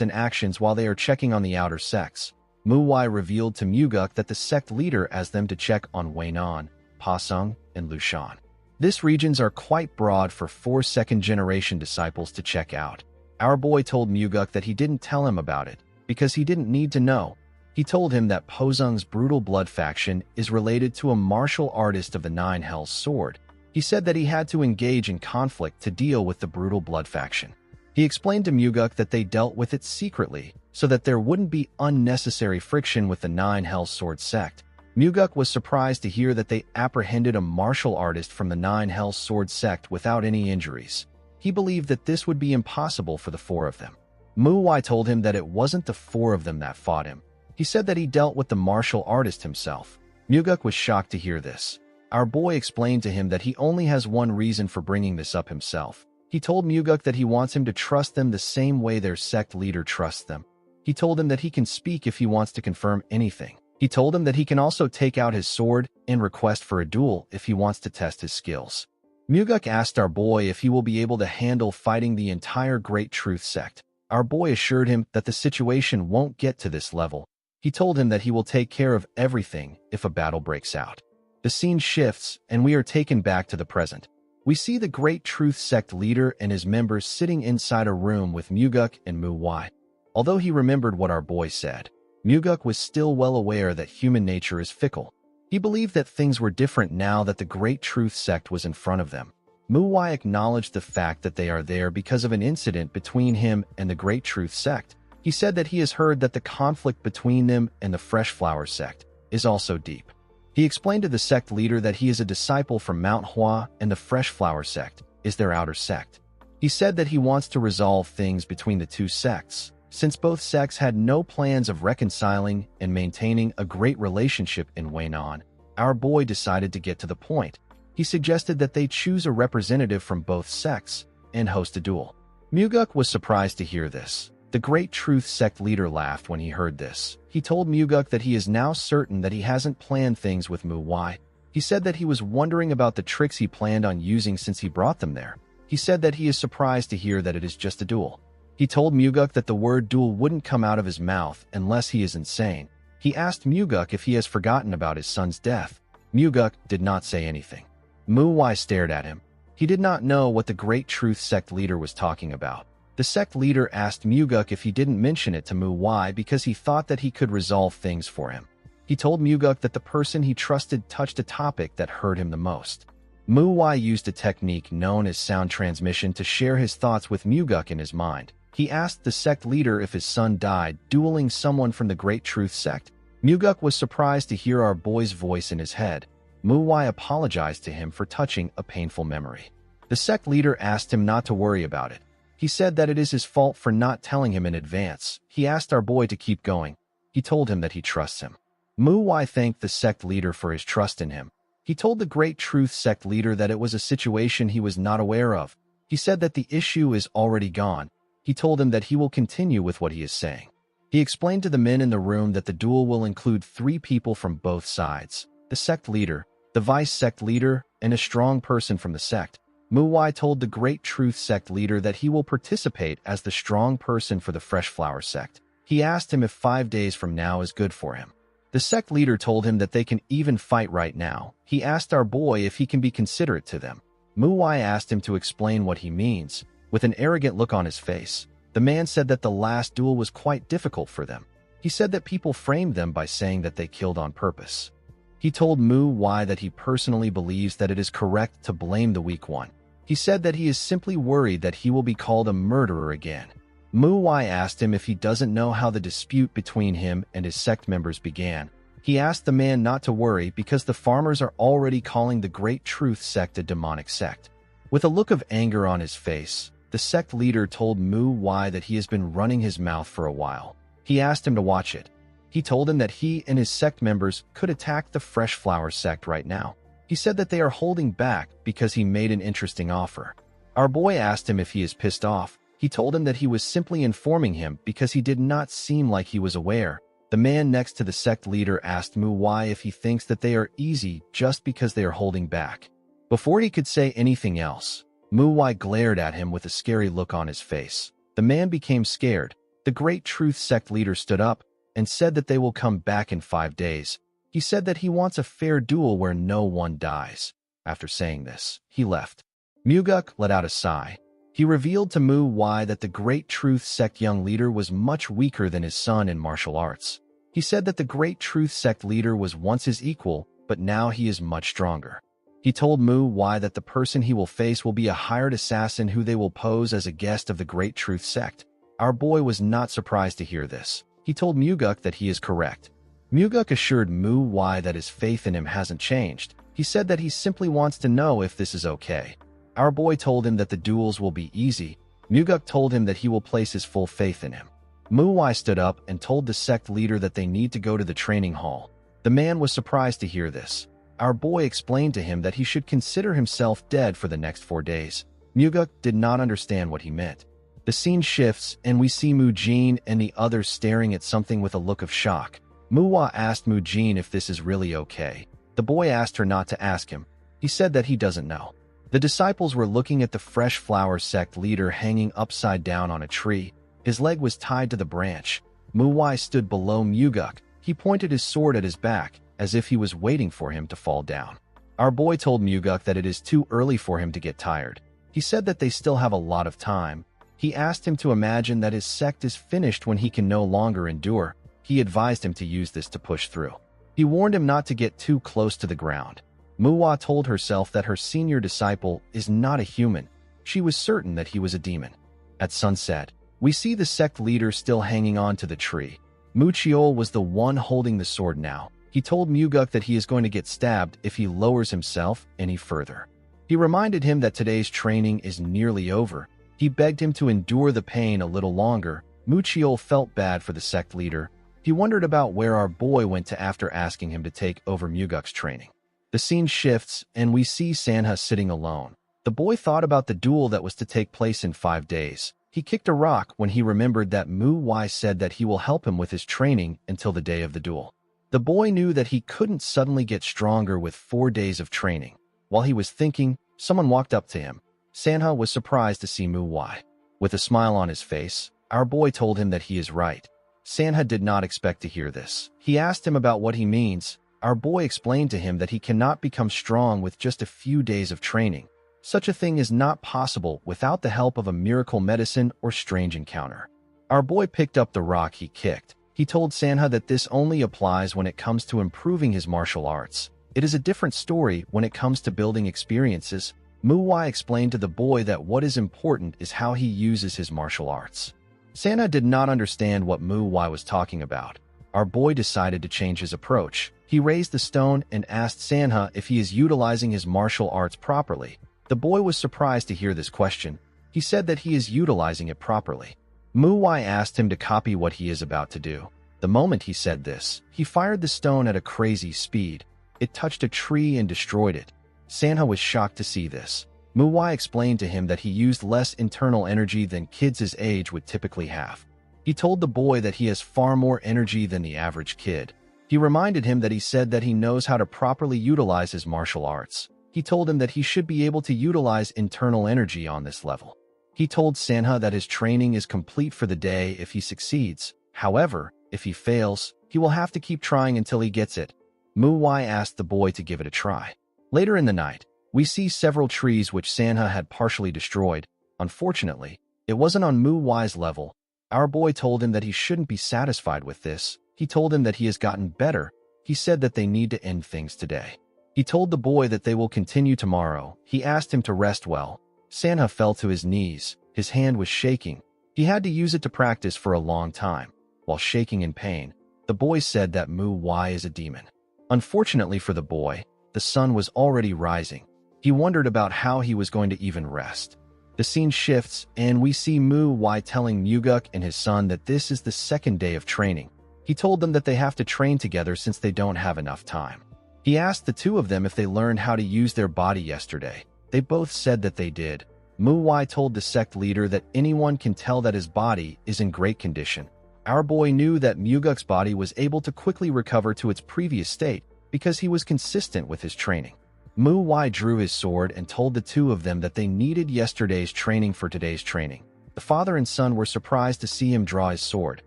and actions while they are checking on the outer sects. Muwai revealed to Muguk that the sect leader asked them to check on Weinan, Pasung, and Lushan. These regions are quite broad for 4 second-generation disciples to check out. Our boy told Muguk that he didn't tell him about it, because he didn't need to know. He told him that Pozung's brutal blood faction is related to a martial artist of the Nine Hells sword. He said that he had to engage in conflict to deal with the brutal blood faction. He explained to Muguk that they dealt with it secretly, so that there wouldn't be unnecessary friction with the Nine Hells sword sect. Muguk was surprised to hear that they apprehended a martial artist from the Nine Hells sword sect without any injuries. He believed that this would be impossible for the 4 of them. Muwai told him that it wasn't the 4 of them that fought him. He said that he dealt with the martial artist himself. Muguk was shocked to hear this. Our boy explained to him that he only has one reason for bringing this up himself. He told Muguk that he wants him to trust them the same way their sect leader trusts them. He told him that he can speak if he wants to confirm anything. He told him that he can also take out his sword and request for a duel if he wants to test his skills. Muguk asked our boy if he will be able to handle fighting the entire Great Truth sect. Our boy assured him that the situation won't get to this level. He told him that he will take care of everything if a battle breaks out. The scene shifts, and we are taken back to the present. We see the Great Truth sect leader and his members sitting inside a room with Muguk and Muwai. Although he remembered what our boy said, Muguk was still well aware that human nature is fickle. He believed that things were different now that the Great Truth sect was in front of them. Muwai acknowledged the fact that they are there because of an incident between him and the Great Truth sect. He said that he has heard that the conflict between them and the Fresh Flower sect is also deep. He explained to the sect leader that he is a disciple from MANHWA and the Fresh Flower sect is their outer sect. He said that he wants to resolve things between the 2 sects, since both sects had no plans of reconciling and maintaining a great relationship in Weinan. Our boy decided to get to the point. He suggested that they choose a representative from both sects and host a duel. Muguk was surprised to hear this. The Great Truth sect leader laughed when he heard this. He told Muguk that he is now certain that he hasn't planned things with Muwai. He said that he was wondering about the tricks he planned on using since he brought them there. He said that he is surprised to hear that it is just a duel. He told Muguk that the word duel wouldn't come out of his mouth unless he is insane. He asked Muguk if he has forgotten about his son's death. Muguk did not say anything. Muwai stared at him. He did not know what the Great Truth sect leader was talking about. The sect leader asked Muguk if he didn't mention it to Muwai because he thought that he could resolve things for him. He told Muguk that the person he trusted touched a topic that hurt him the most. Muwai used a technique known as sound transmission to share his thoughts with Muguk in his mind. He asked the sect leader if his son died dueling someone from the Great Truth sect. Muguk was surprised to hear our boy's voice in his head. Muwai apologized to him for touching a painful memory. The sect leader asked him not to worry about it. He said that it is his fault for not telling him in advance. He asked our boy to keep going. He told him that he trusts him. Muwai thanked the sect leader for his trust in him. He told the Great Truth sect leader that it was a situation he was not aware of. He said that the issue is already gone. He told him that he will continue with what he is saying. He explained to the men in the room that the duel will include 3 people from both sides: the sect leader, the vice sect leader, and a strong person from the sect. Muwai told the Great Truth sect leader that he will participate as the strong person for the Fresh Flower sect. He asked him if 5 days from now is good for him. The sect leader told him that they can even fight right now. He asked our boy if he can be considerate to them. Muwai asked him to explain what he means. With an arrogant look on his face, the man said that the last duel was quite difficult for them. He said that people framed them by saying that they killed on purpose. He told Muwai that he personally believes that it is correct to blame the weak one. He said that he is simply worried that he will be called a murderer again. Muwai asked him if he doesn't know how the dispute between him and his sect members began. He asked the man not to worry because the farmers are already calling the Great Truth sect a demonic sect. With a look of anger on his face, the sect leader told Muwai that he has been running his mouth for a while. He asked him to watch it. He told him that he and his sect members could attack the Fresh Flower sect right now. He said that they are holding back because he made an interesting offer. Our boy asked him if he is pissed off. He told him that he was simply informing him because he did not seem like he was aware. The man next to the sect leader asked Mu why if he thinks that they are easy just because they are holding back. Before he could say anything else, Mu Wai glared at him with a scary look on his face. The man became scared. The Great Truth sect leader stood up and said that they will come back in 5 days. He said that he wants a fair duel where no one dies. After saying this, he left. Muguk let out a sigh. He revealed to Mu Wai that the Great Truth sect young leader was much weaker than his son in martial arts. He said that the Great Truth sect leader was once his equal, but now he is much stronger. He told Mu Wai that the person he will face will be a hired assassin who they will pose as a guest of the Great Truth sect. Our boy was not surprised to hear this. He told Muguk that he is correct. Muguk assured Mu Wai that his faith in him hasn't changed. He said that he simply wants to know if this is okay. Our boy told him that the duels will be easy. Muguk told him that he will place his full faith in him. Mu Wai stood up and told the sect leader that they need to go to the training hall. The man was surprised to hear this. Our boy explained to him that he should consider himself dead for the next 4 days. Muguk did not understand what he meant. The scene shifts and we see Mu Jin and the others staring at something with a look of shock. Mu Wai asked Mu Jin if this is really okay. The boy asked her not to ask him. He said that he doesn't know. The disciples were looking at the fresh flower sect leader hanging upside down on a tree. His leg was tied to the branch. Mu Wai stood below Muguk. He pointed his sword at his back, as if he was waiting for him to fall down. Our boy told Muguk that it is too early for him to get tired. He said that they still have a lot of time. He asked him to imagine that his sect is finished when he can no longer endure. He advised him to use this to push through. He warned him not to get too close to the ground. Mu Wai told herself that her senior disciple is not a human. She was certain that he was a demon. At sunset, we see the sect leader still hanging on to the tree. Mu Chiol was the one holding the sword now. He told Muguk that he is going to get stabbed if he lowers himself any further. He reminded him that today's training is nearly over. He begged him to endure the pain a little longer. Mu Chiol felt bad for the sect leader. He wondered about where our boy went to after asking him to take over Muguk's training. The scene shifts and we see Sanha sitting alone. The boy thought about the duel that was to take place in 5 days. He kicked a rock when he remembered that Mu Wai said that he will help him with his training until the day of the duel. The boy knew that he couldn't suddenly get stronger with 4 days of training. While he was thinking, someone walked up to him. Sanha was surprised to see Mu Wai. With a smile on his face, our boy told him that he is right. Sanha did not expect to hear this. He asked him about what he means. Our boy explained to him that he cannot become strong with just a few days of training. Such a thing is not possible without the help of a miracle medicine or strange encounter. Our boy picked up the rock he kicked. He told Sanha that this only applies when it comes to improving his martial arts. It is a different story when it comes to building experiences. Mu Wai explained to the boy that what is important is how he uses his martial arts. Sanha did not understand what Mu Wai was talking about. Our boy decided to change his approach. He raised the stone and asked Sanha if he is utilizing his martial arts properly. The boy was surprised to hear this question. He said that he is utilizing it properly. Mu Wai asked him to copy what he is about to do. The moment he said this, he fired the stone at a crazy speed. It touched a tree and destroyed it. Sanha was shocked to see this. Mu Wai explained to him that he used less internal energy than kids his age would typically have. He told the boy that he has far more energy than the average kid. He reminded him that he said that he knows how to properly utilize his martial arts. He told him that he should be able to utilize internal energy on this level. He told Sanha that his training is complete for the day if he succeeds. However, if he fails, he will have to keep trying until he gets it. Mu Wai asked the boy to give it a try. Later in the night, we see several trees which Sanha had partially destroyed. Unfortunately, it wasn't on Mu Wai's level. Our boy told him that he shouldn't be satisfied with this. He told him that he has gotten better. He said that they need to end things today. He told the boy that they will continue tomorrow. He asked him to rest well. Sanha fell to his knees. His hand was shaking. He had to use it to practice for a long time. While shaking in pain, the boy said that Mu Wai is a demon. Unfortunately for the boy, the sun was already rising. He wondered about how he was going to even rest. The scene shifts, and we see Mu Wai telling Muguk and his son that this is the 2nd day of training. He told them that they have to train together since they don't have enough time. He asked the two of them if they learned how to use their body yesterday. They both said that they did. MANHWA told the sect leader that anyone can tell that his body is in great condition. Our boy knew that Muguk's body was able to quickly recover to its previous state because he was consistent with his training. MANHWA drew his sword and told the two of them that they needed yesterday's training for today's training. The father and son were surprised to see him draw his sword.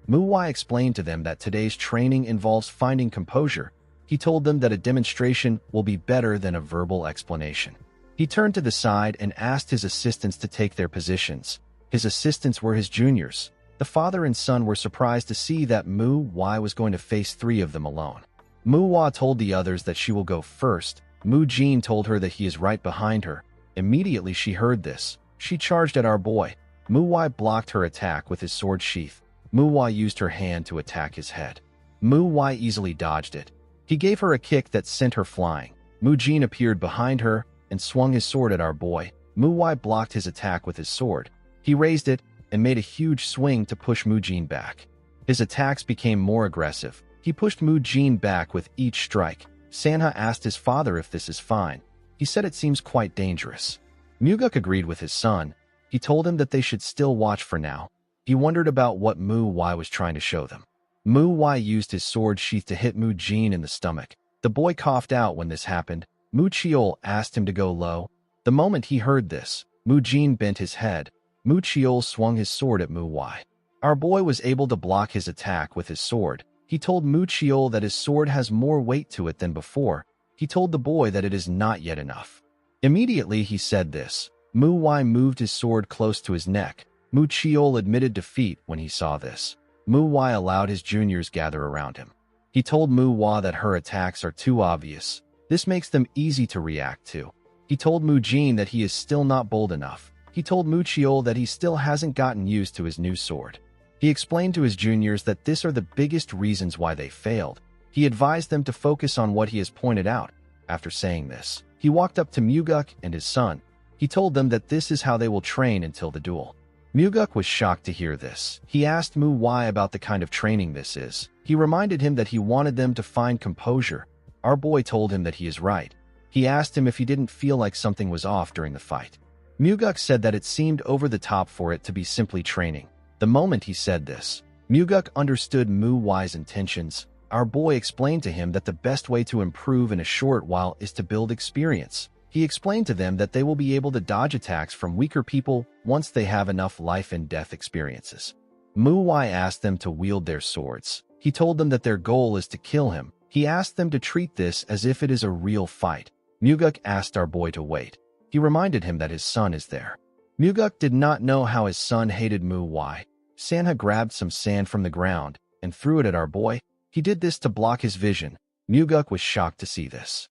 MANHWA explained to them that today's training involves finding composure. He told them that a demonstration will be better than a verbal explanation. He turned to the side and asked his assistants to take their positions. His assistants were his juniors. The father and son were surprised to see that MANHWA was going to face 3 of them alone. MANHWA told the others that she will go first. Mu-Jin told her that he is right behind her. Immediately she heard this. She charged at our boy. MANHWA blocked her attack with his sword sheath. MANHWA used her hand to attack his head. MANHWA easily dodged it. He gave her a kick that sent her flying. Mu-Jin appeared behind her and swung his sword at our boy. MANHWA blocked his attack with his sword. He raised it and made a huge swing to push Mu-Jin back. His attacks became more aggressive. He pushed Mu-Jin back with each strike. Sanha asked his father if this is fine. He said it seems quite dangerous. Muguk agreed with his son. He told him that they should still watch for now. He wondered about what MANHWA was trying to show them. MANHWA used his sword sheath to hit Mu-Jin in the stomach. The boy coughed out when this happened. Mu-Chiol asked him to go low. The moment he heard this, Mu-Jin bent his head. Mu-Chiol swung his sword at MANHWA. Our boy was able to block his attack with his sword. He told Mu-Chiol that his sword has more weight to it than before. He told the boy that it is not yet enough. Immediately he said this. MANHWA moved his sword close to his neck. Mu-Chiol admitted defeat when he saw this. MANHWA allowed his juniors gather around him. He told MANHWA that her attacks are too obvious. This makes them easy to react to. He told Mu-Jin that he is still not bold enough. He told Mu-Chiol that he still hasn't gotten used to his new sword. He explained to his juniors that these are the biggest reasons why they failed. He advised them to focus on what he has pointed out. After saying this, he walked up to Muguk and his son. He told them that this is how they will train until the duel. Muguk was shocked to hear this. He asked MANHWA about the kind of training this is. He reminded him that he wanted them to find composure. Our boy told him that he is right. He asked him if he didn't feel like something was off during the fight. Muguk said that it seemed over the top for it to be simply training. The moment he said this, Muguk understood MANHWA's intentions. Our boy explained to him that the best way to improve in a short while is to build experience. He explained to them that they will be able to dodge attacks from weaker people once they have enough life and death experiences. MANHWA asked them to wield their swords. He told them that their goal is to kill him. He asked them to treat this as if it is a real fight. Muguk asked our boy to wait. He reminded him that his son is there. Muguk did not know how his son hated MANHWA. Sanha grabbed some sand from the ground and threw it at our boy. He did this to block his vision. Muguk was shocked to see this.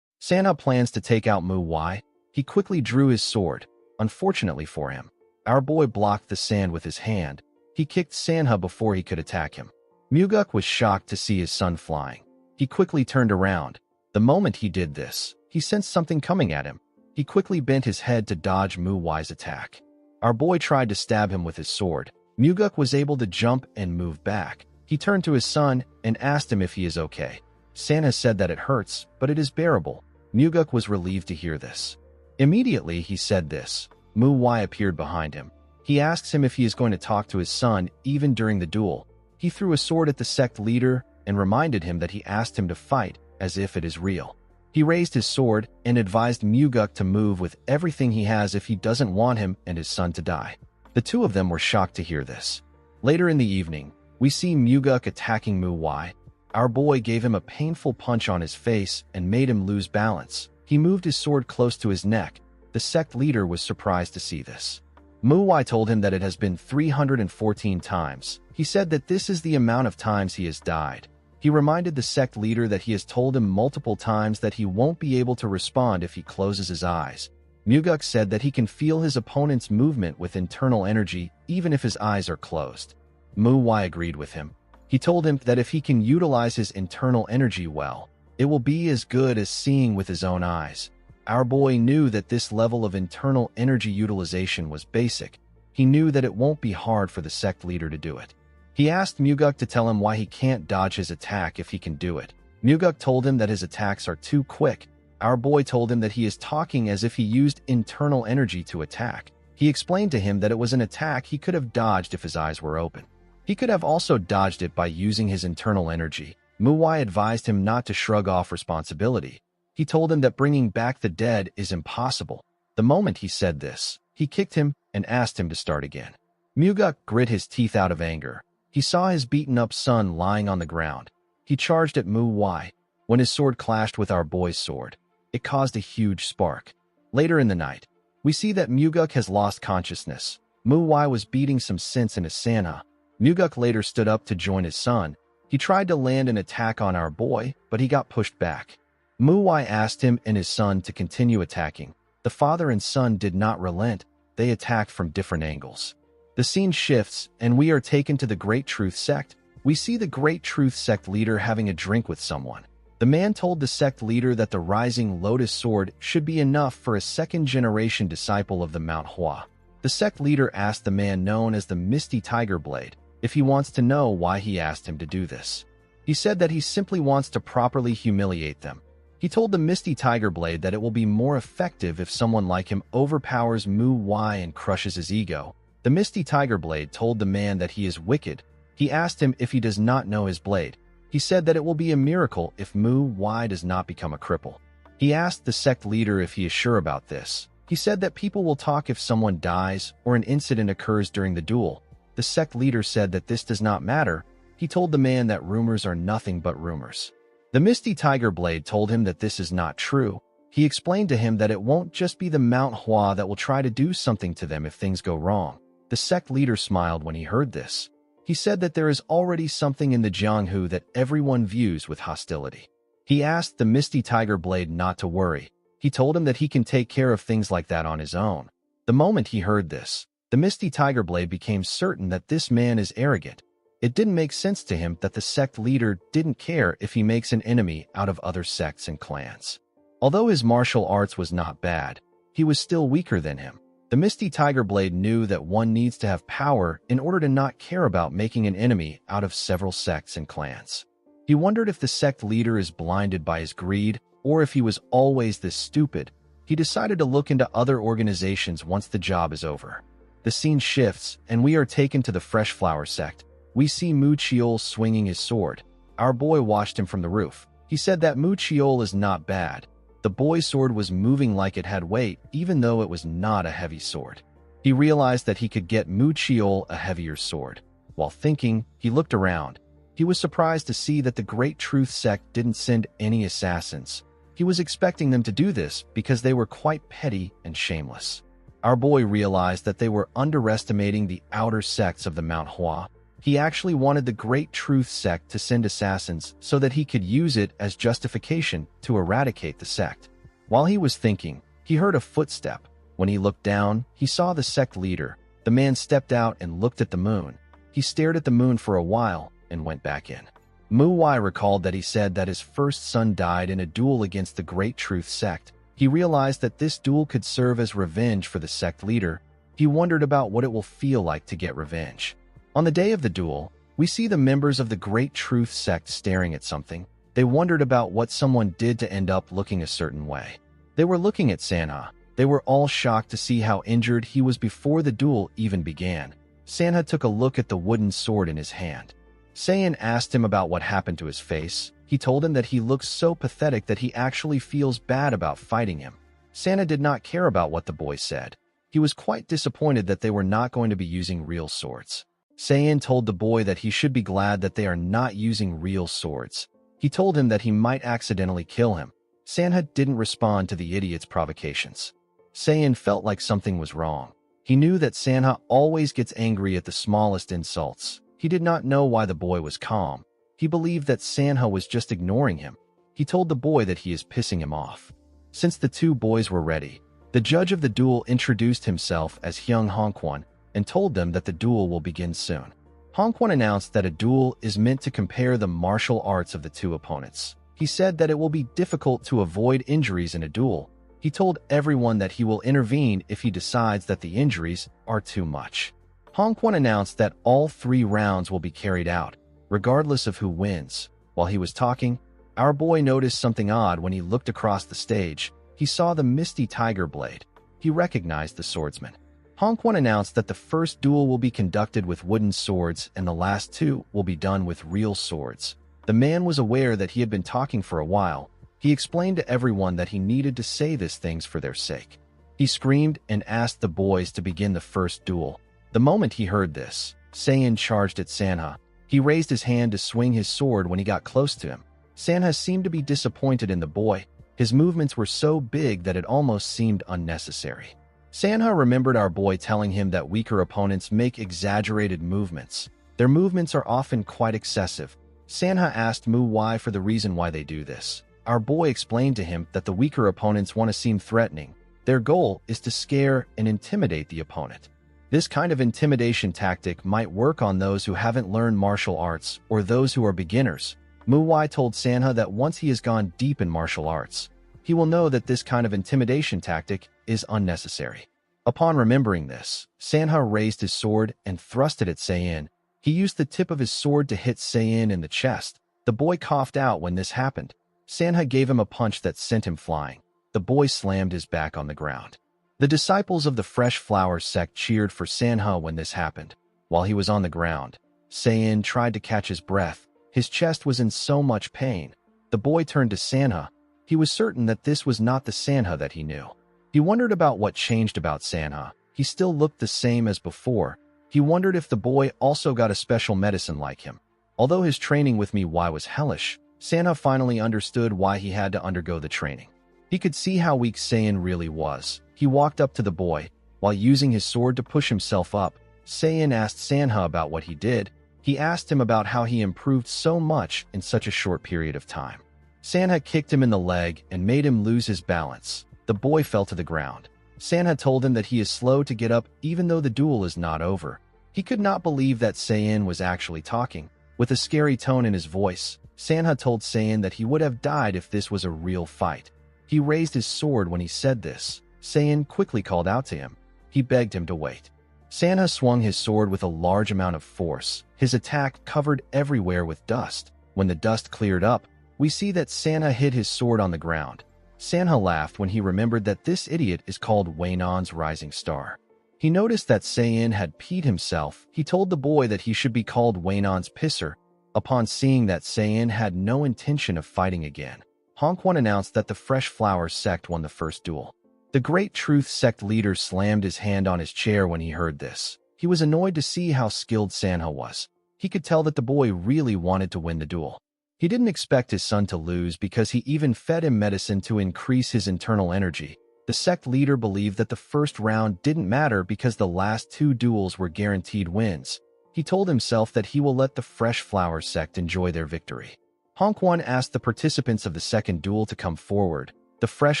Sanha plans to take out MANHWA. He quickly drew his sword. Unfortunately for him, our boy blocked the sand with his hand. He kicked Sanha before he could attack him. Muguk was shocked to see his son flying. He quickly turned around. The moment he did this, he sensed something coming at him. He quickly bent his head to dodge MANHWA's attack. Our boy tried to stab him with his sword. Muguk was able to jump and move back. He turned to his son and asked him if he is okay. Sanha said that it hurts, but it is bearable. Muguk was relieved to hear this. Immediately he said this. MANHWA appeared behind him. He asks him if he is going to talk to his son even during the duel. He threw a sword at the sect leader and reminded him that he asked him to fight as if it is real. He raised his sword and advised Muguk to move with everything he has if he doesn't want him and his son to die. The two of them were shocked to hear this. Later in the evening, we see Muguk attacking MANHWA. Our boy gave him a painful punch on his face and made him lose balance. He moved his sword close to his neck. The sect leader was surprised to see this. MANHWA told him that it has been 314 times. He said that this is the amount of times he has died. He reminded the sect leader that he has told him multiple times that he won't be able to respond if he closes his eyes. Muguk said that he can feel his opponent's movement with internal energy even if his eyes are closed. MANHWA agreed with him. He told him that if he can utilize his internal energy well, it will be as good as seeing with his own eyes. Our boy knew that this level of internal energy utilization was basic. He knew that it won't be hard for the sect leader to do it. He asked Muguk to tell him why he can't dodge his attack if he can do it. Muguk told him that his attacks are too quick. Our boy told him that he is talking as if he used internal energy to attack. He explained to him that it was an attack he could have dodged if his eyes were open. He could have also dodged it by using his internal energy. MANHWA advised him not to shrug off responsibility. He told him that bringing back the dead is impossible. The moment he said this, he kicked him and asked him to start again. MANHWA grit his teeth out of anger. He saw his beaten-up son lying on the ground. He charged at MANHWA. When his sword clashed with our boy's sword, it caused a huge spark. Later in the night, we see that MANHWA has lost consciousness. MANHWA was beating some sense in his MANHWA. MANHWA later stood up to join his son. He tried to land an attack on our boy, but he got pushed back. MANHWA asked him and his son to continue attacking. The father and son did not relent. They attacked from different angles. The scene shifts, and we are taken to the Great Truth Sect. We see the Great Truth Sect leader having a drink with someone. The man told the sect leader that the Rising Lotus Sword should be enough for a second-generation disciple of the MANHWA. The sect leader asked the man known as the Misty Tiger Blade if he wants to know why he asked him to do this. He said that he simply wants to properly humiliate them. He told the Misty Tiger Blade that it will be more effective if someone like him overpowers MANHWA and crushes his ego. The Misty Tiger Blade told the man that he is wicked. He asked him if he does not know his blade. He said that it will be a miracle if MANHWA does not become a cripple. He asked the sect leader if he is sure about this. He said that people will talk if someone dies or an incident occurs during the duel. The sect leader said that this does not matter. He told the man that rumors are nothing but rumors. The Misty Tiger Blade told him that this is not true. He explained to him that it won't just be the MANHWA that will try to do something to them if things go wrong. The sect leader smiled when he heard this. He said that there is already something in the Jianghu that everyone views with hostility. He asked the Misty Tiger Blade not to worry. He told him that he can take care of things like that on his own. The moment he heard this, the Misty Tiger Blade became certain that this man is arrogant. It didn't make sense to him that the sect leader didn't care if he makes an enemy out of other sects and clans. Although his martial arts was not bad, he was still weaker than him. The Misty Tiger Blade knew that one needs to have power in order to not care about making an enemy out of several sects and clans. He wondered if the sect leader is blinded by his greed or if he was always this stupid. He decided to look into other organizations once the job is over. The scene shifts, and we are taken to the Fresh Flower sect. We see Mu Chiol swinging his sword. Our boy watched him from the roof. He said that Mu Chiol is not bad. The boy's sword was moving like it had weight, even though it was not a heavy sword. He realized that he could get Mu Chiol a heavier sword. While thinking, he looked around. He was surprised to see that the Great Truth Sect didn't send any assassins. He was expecting them to do this because they were quite petty and shameless. Our boy realized that they were underestimating the outer sects of the MANHWA. He actually wanted the Great Truth Sect to send assassins so that he could use it as justification to eradicate the sect. While he was thinking, he heard a footstep. When he looked down, he saw the sect leader. The man stepped out and looked at the moon. He stared at the moon for a while and went back in. MANHWA recalled that he said that his first son died in a duel against the Great Truth Sect. He realized that this duel could serve as revenge for the sect leader. He wondered about what it will feel like to get revenge. On the day of the duel, we see the members of the Great Truth Sect staring at something. They wondered about what someone did to end up looking a certain way. They were looking at Sanha. They were all shocked to see how injured he was before the duel even began. Sanha took a look at the wooden sword in his hand. Saiyan asked him about what happened to his face. He told him that he looks so pathetic that he actually feels bad about fighting him. Sanha did not care about what the boy said. He was quite disappointed that they were not going to be using real swords. Saiyan told the boy that he should be glad that they are not using real swords. He told him that he might accidentally kill him. Sanha didn't respond to the idiot's provocations. Saiyan felt like something was wrong. He knew that Sanha always gets angry at the smallest insults. He did not know why the boy was calm. He believed that Sanha was just ignoring him. He told the boy that he is pissing him off. Since the two boys were ready, the judge of the duel introduced himself as Hyung Hongkwon and told them that the duel will begin soon. Hongkwon announced that a duel is meant to compare the martial arts of the two opponents. He said that it will be difficult to avoid injuries in a duel. He told everyone that he will intervene if he decides that the injuries are too much. Hongkwon announced that all 3 rounds will be carried out, regardless of who wins. While he was talking, our boy noticed something odd when he looked across the stage. He saw the Misty Tiger Blade. He recognized the swordsman. Hongkwon announced that the first duel will be conducted with wooden swords and the last two will be done with real swords. The man was aware that he had been talking for a while. He explained to everyone that he needed to say these things for their sake. He screamed and asked the boys to begin the first duel. The moment he heard this, Saiyan charged at Sanha. He raised his hand to swing his sword when he got close to him. Sanha seemed to be disappointed in the boy. His movements were so big that it almost seemed unnecessary. Sanha remembered our boy telling him that weaker opponents make exaggerated movements. Their movements are often quite excessive. Sanha asked Mu why for the reason why they do this. Our boy explained to him that the weaker opponents want to seem threatening. Their goal is to scare and intimidate the opponent. This kind of intimidation tactic might work on those who haven't learned martial arts or those who are beginners. Mu Wai told Sanha that once he has gone deep in martial arts, he will know that this kind of intimidation tactic is unnecessary. Upon remembering this, Sanha raised his sword and thrust it at Saiyan. He used the tip of his sword to hit Saiyan in the chest. The boy coughed out when this happened. Sanha gave him a punch that sent him flying. The boy slammed his back on the ground. The disciples of the Fresh Flower sect cheered for Sanha when this happened. While he was on the ground, Saiyan tried to catch his breath. His chest was in so much pain. The boy turned to Sanha. He was certain that this was not the Sanha that he knew. He wondered about what changed about Sanha. He still looked the same as before. He wondered if the boy also got a special medicine like him. Although his training with me was hellish, Sanha finally understood why he had to undergo the training. He could see how weak Saiyan really was. He walked up to the boy. While using his sword to push himself up, Saiyan asked Sanha about what he did. He asked him about how he improved so much in such a short period of time. Sanha kicked him in the leg and made him lose his balance. The boy fell to the ground. Sanha told him that he is slow to get up even though the duel is not over. He could not believe that Saiyan was actually talking. With a scary tone in his voice, Sanha told Saiyan that he would have died if this was a real fight. He raised his sword when he said this. Saiyan quickly called out to him. He begged him to wait. Sanha swung his sword with a large amount of force. His attack covered everywhere with dust. When the dust cleared up, we see that Sanha hit his sword on the ground. Sanha laughed when he remembered that this idiot is called Wainon's Rising Star. He noticed that Saiyan had peed himself. He told the boy that he should be called Wainon's Pisser. Upon seeing that Saiyan had no intention of fighting again, Hongkwon announced that the Fresh Flower sect won the first duel. The Great Truth sect leader slammed his hand on his chair when he heard this. He was annoyed to see how skilled Sanha was. He could tell that the boy really wanted to win the duel. He didn't expect his son to lose because he even fed him medicine to increase his internal energy. The sect leader believed that the first round didn't matter because the last two duels were guaranteed wins. He told himself that he will let the Fresh Flower sect enjoy their victory. Hongkwon asked the participants of the second duel to come forward. The Fresh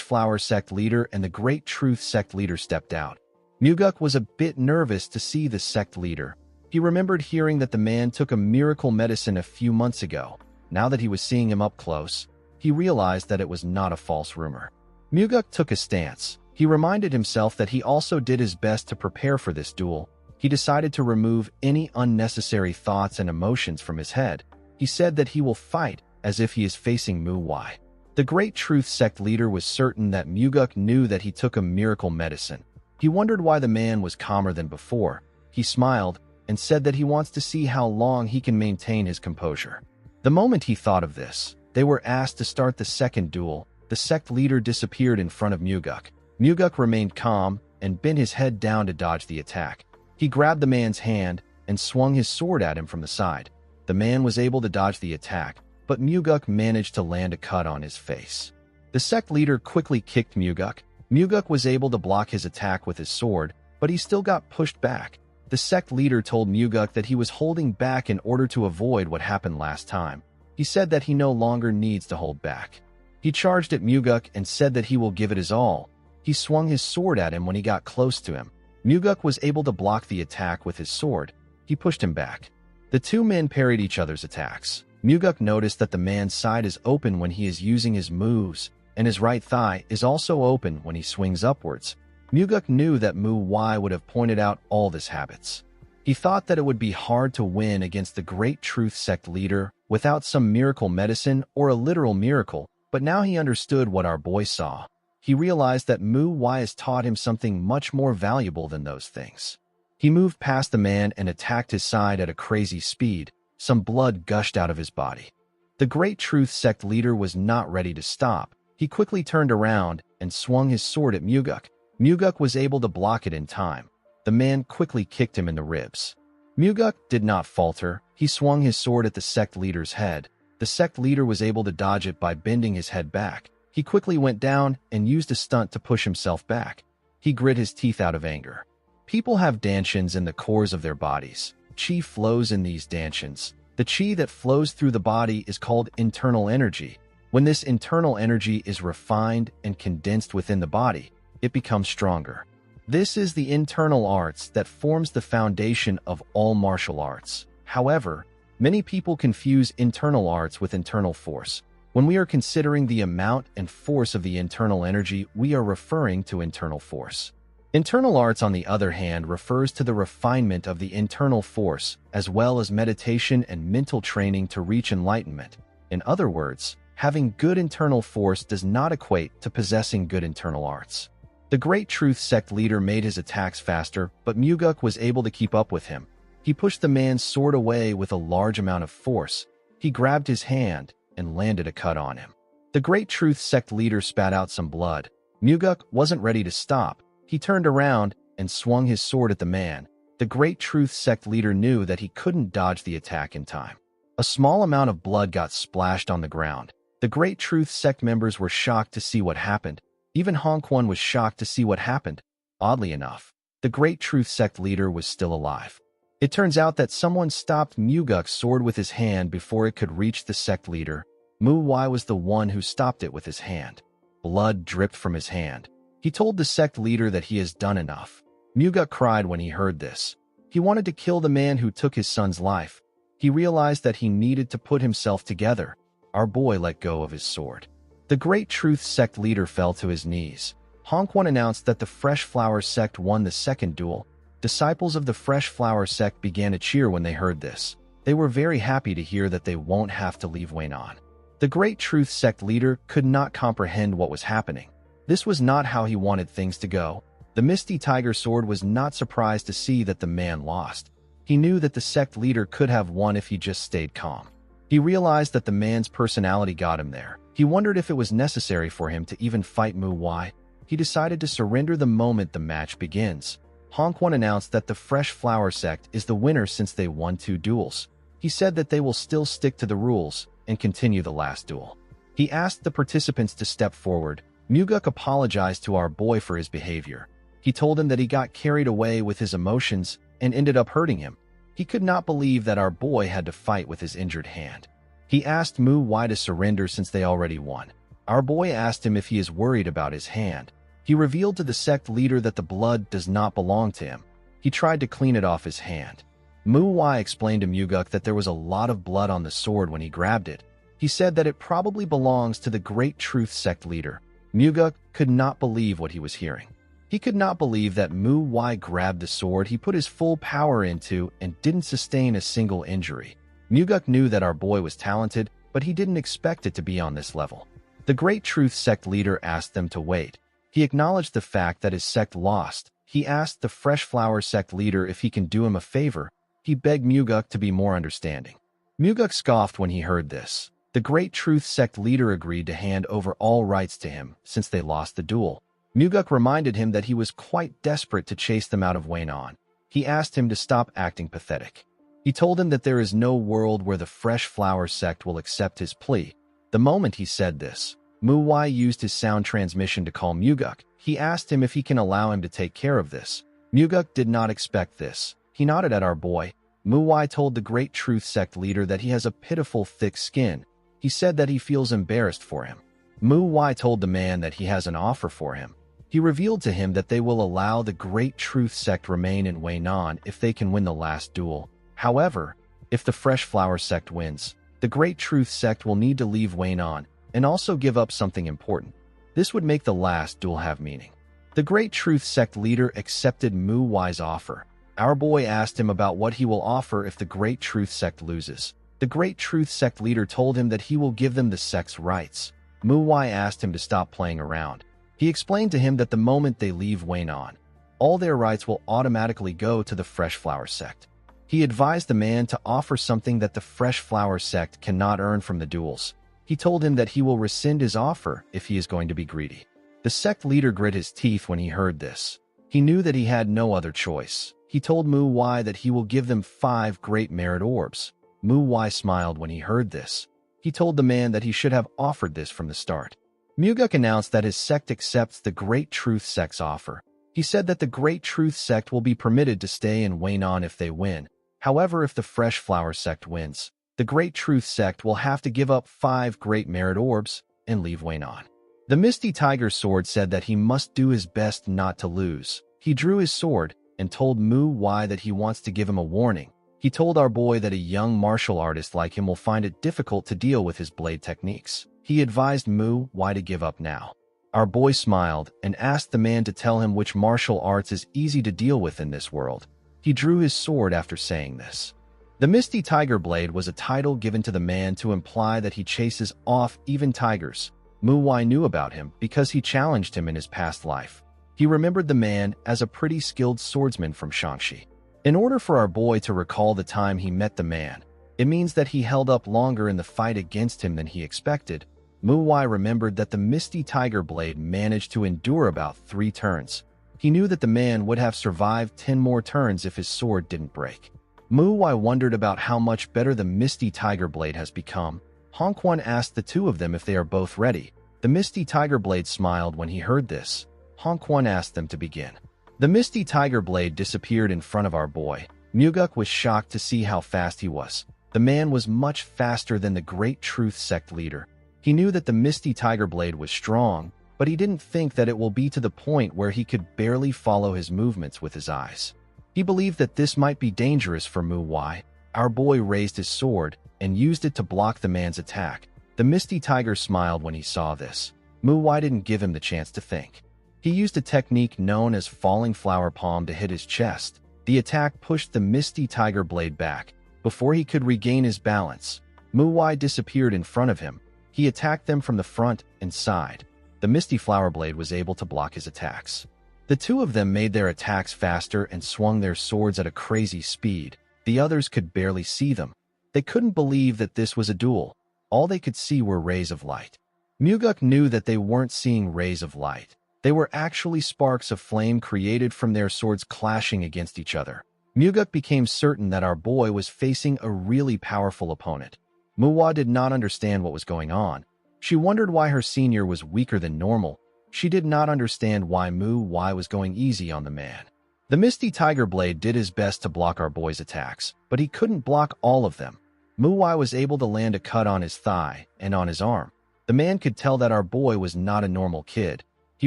Flower sect leader and the Great Truth sect leader stepped out. Muguk was a bit nervous to see the sect leader. He remembered hearing that the man took a miracle medicine a few months ago. Now that he was seeing him up close, he realized that it was not a false rumor. Muguk took a stance. He reminded himself that he also did his best to prepare for this duel. He decided to remove any unnecessary thoughts and emotions from his head. He said that he will fight as if he is facing Mu Wai. The Great Truth sect leader was certain that Muguk knew that he took a miracle medicine. He wondered why the man was calmer than before. He smiled and said that he wants to see how long he can maintain his composure. The moment he thought of this, they were asked to start the second duel. The sect leader disappeared in front of Muguk. Muguk remained calm and bent his head down to dodge the attack. He grabbed the man's hand and swung his sword at him from the side. The man was able to dodge the attack, but Muguk managed to land a cut on his face. The sect leader quickly kicked Muguk. Muguk was able to block his attack with his sword, but he still got pushed back. The sect leader told Muguk that he was holding back in order to avoid what happened last time. He said that he no longer needs to hold back. He charged at Muguk and said that he will give it his all. He swung his sword at him when he got close to him. Muguk was able to block the attack with his sword. He pushed him back. The two men parried each other's attacks. Muguk noticed that the man's side is open when he is using his moves, and his right thigh is also open when he swings upwards. Muguk knew that Mu Wai would have pointed out all these habits. He thought that it would be hard to win against the Great Truth sect leader without some miracle medicine or a literal miracle, but now he understood what our boy saw. he realized that Mu Wai has taught him something much more valuable than those things. He moved past the man and attacked his side at a crazy speed. Some blood gushed out of his body. The Great Truth Sect leader was not ready to stop. He quickly turned around and swung his sword at Muguk. Muguk was able to block it in time. The man quickly kicked him in the ribs. Muguk did not falter. He swung his sword at the sect leader's head. The sect leader was able to dodge it by bending his head back. He quickly went down and used a stunt to push himself back. He grit his teeth out of anger. People have danshans in the cores of their bodies. Qi flows in these danshans. The qi that flows through the body is called internal energy. When this internal energy is refined and condensed within the body, it becomes stronger. This is the internal arts that forms the foundation of all martial arts. However, many people confuse internal arts with internal force. When we are considering the amount and force of the internal energy, we are referring to internal force. Internal arts, on the other hand, refers to the refinement of the internal force, as well as meditation and mental training to reach enlightenment. In other words, having good internal force does not equate to possessing good internal arts. The Great Truth Sect leader made his attacks faster, but Muguk was able to keep up with him. He pushed the man's sword away with a large amount of force. He grabbed his hand and landed a cut on him. The Great Truth Sect leader spat out some blood. Muguk wasn't ready to stop. He turned around and swung his sword at the man. The Great Truth Sect leader knew that he couldn't dodge the attack in time. A small amount of blood got splashed on the ground. The Great Truth Sect members were shocked to see what happened. Even Hongquan was shocked to see what happened. Oddly enough, the Great Truth Sect leader was still alive. It turns out that someone stopped Muguk's sword with his hand before it could reach the sect leader. Mu Wai was the one who stopped it with his hand. Blood dripped from his hand. He told the sect leader that he has done enough. Muguk cried when he heard this. He wanted to kill the man who took his son's life. He realized that he needed to put himself together. Our boy let go of his sword. The Great Truth Sect leader fell to his knees. Hongquan announced that the Fresh Flower Sect won the second duel. Disciples of the Fresh Flower Sect began to cheer when they heard this. They were very happy to hear that they won't have to leave Weinan. The Great Truth Sect leader could not comprehend what was happening. This was not how he wanted things to go. The Misty Tiger Sword was not surprised to see that the man lost. He knew that the sect leader could have won if he just stayed calm. He realized that the man's personality got him there. He wondered if it was necessary for him to even fight Mu Wai. He decided to surrender the moment the match begins. Hongquan announced that the Fresh Flower Sect is the winner since they won 2 duels. He said that they will still stick to the rules and continue the last duel. He asked the participants to step forward. Muguk apologized to our boy for his behavior. He told him that he got carried away with his emotions and ended up hurting him. He could not believe that our boy had to fight with his injured hand. He asked Mu Wai to surrender since they already won. Our boy asked him if he is worried about his hand. He revealed to the sect leader that the blood does not belong to him. He tried to clean it off his hand. Mu Wai explained to Muguk that there was a lot of blood on the sword when he grabbed it. He said that it probably belongs to the Great Truth Sect leader. Muguk could not believe what he was hearing. He could not believe that Mu Wai grabbed the sword he put his full power into and didn't sustain a single injury. Muguk knew that our boy was talented, but he didn't expect it to be on this level. The Great Truth Sect leader asked them to wait. He acknowledged the fact that his sect lost. He asked the Fresh Flower Sect leader if he can do him a favor. He begged Muguk to be more understanding. Muguk scoffed when he heard this. The Great Truth Sect leader agreed to hand over all rights to him since they lost the duel. Muguk reminded him that he was quite desperate to chase them out of Weinan. He asked him to stop acting pathetic. He told him that there is no world where the Fresh Flower Sect will accept his plea. The moment he said this, Mu Wai used his sound transmission to call Muguk. He asked him if he can allow him to take care of this. Muguk did not expect this. He nodded at our boy. Mu Wai told the Great Truth Sect leader that he has a pitiful thick skin. He said that he feels embarrassed for him. Mu Wai told the man that he has an offer for him. He revealed to him that they will allow the Great Truth Sect remain in Weinan if they can win the last duel. However, if the Fresh Flower Sect wins, the Great Truth Sect will need to leave Weinan and also give up something important. This would make the last duel have meaning. The Great Truth Sect leader accepted Mu Wai's offer. Our boy asked him about what he will offer if the Great Truth Sect loses. The Great Truth Sect leader told him that he will give them the sect's rights. Mu Wai asked him to stop playing around. He explained to him that the moment they leave Waynon, all their rights will automatically go to the Fresh Flower sect. He advised the man to offer something that the Fresh Flower sect cannot earn from the duels. He told him that he will rescind his offer if he is going to be greedy. The sect leader grit his teeth when he heard this. He knew that he had no other choice. He told Mu Wai that he will give them 5 great merit orbs. Mu Wai smiled when he heard this. He told the man that he should have offered this from the start. Muguk announced that his sect accepts the Great Truth sect's offer. He said that the Great Truth sect will be permitted to stay in Waynon if they win. However, if the Fresh Flower sect wins, the Great Truth sect will have to give up 5 great merit orbs and leave Waynon. The Misty Tiger Sword said that he must do his best not to lose. He drew his sword and told Mu Wai that he wants to give him a warning. He told our boy that a young martial artist like him will find it difficult to deal with his blade techniques. He advised Mu Wai to give up now. Our boy smiled and asked the man to tell him which martial arts is easy to deal with in this world. He drew his sword after saying this. The Misty Tiger Blade was a title given to the man to imply that he chases off even tigers. Mu Wai knew about him because he challenged him in his past life. He remembered the man as a pretty skilled swordsman from Shaanxi. In order for our boy to recall the time he met the man, it means that he held up longer in the fight against him than he expected. Mu Wai remembered that the Misty Tiger Blade managed to endure about 3 turns. He knew that the man would have survived 10 more turns if his sword didn't break. Mu Wai wondered about how much better the Misty Tiger Blade has become. Hong Quan asked the two of them if they are both ready. The Misty Tiger Blade smiled when he heard this. Hong Quan asked them to begin. The Misty Tiger Blade disappeared in front of our boy. Muguk was shocked to see how fast he was. The man was much faster than the Great Truth sect leader. He knew that the Misty Tiger Blade was strong, but he didn't think that it will be to the point where he could barely follow his movements with his eyes. He believed that this might be dangerous for Mu Wai. Our boy raised his sword and used it to block the man's attack. The Misty Tiger smiled when he saw this. Mu Wai didn't give him the chance to think. He used a technique known as Falling Flower Palm to hit his chest. The attack pushed the Misty Tiger Blade back. Before he could regain his balance, Mu Wai disappeared in front of him. He attacked them from the front and side. The Misty Flower Blade was able to block his attacks. The two of them made their attacks faster and swung their swords at a crazy speed. The others could barely see them. They couldn't believe that this was a duel. All they could see were rays of light. Muguk knew that they weren't seeing rays of light. They were actually sparks of flame created from their swords clashing against each other. Muguk became certain that our boy was facing a really powerful opponent. Mu Wai did not understand what was going on. She wondered why her senior was weaker than normal. She did not understand why Mu Wai was going easy on the man. The Misty Tiger Blade did his best to block our boy's attacks, but he couldn't block all of them. Mu Wai was able to land a cut on his thigh and on his arm. The man could tell that our boy was not a normal kid. He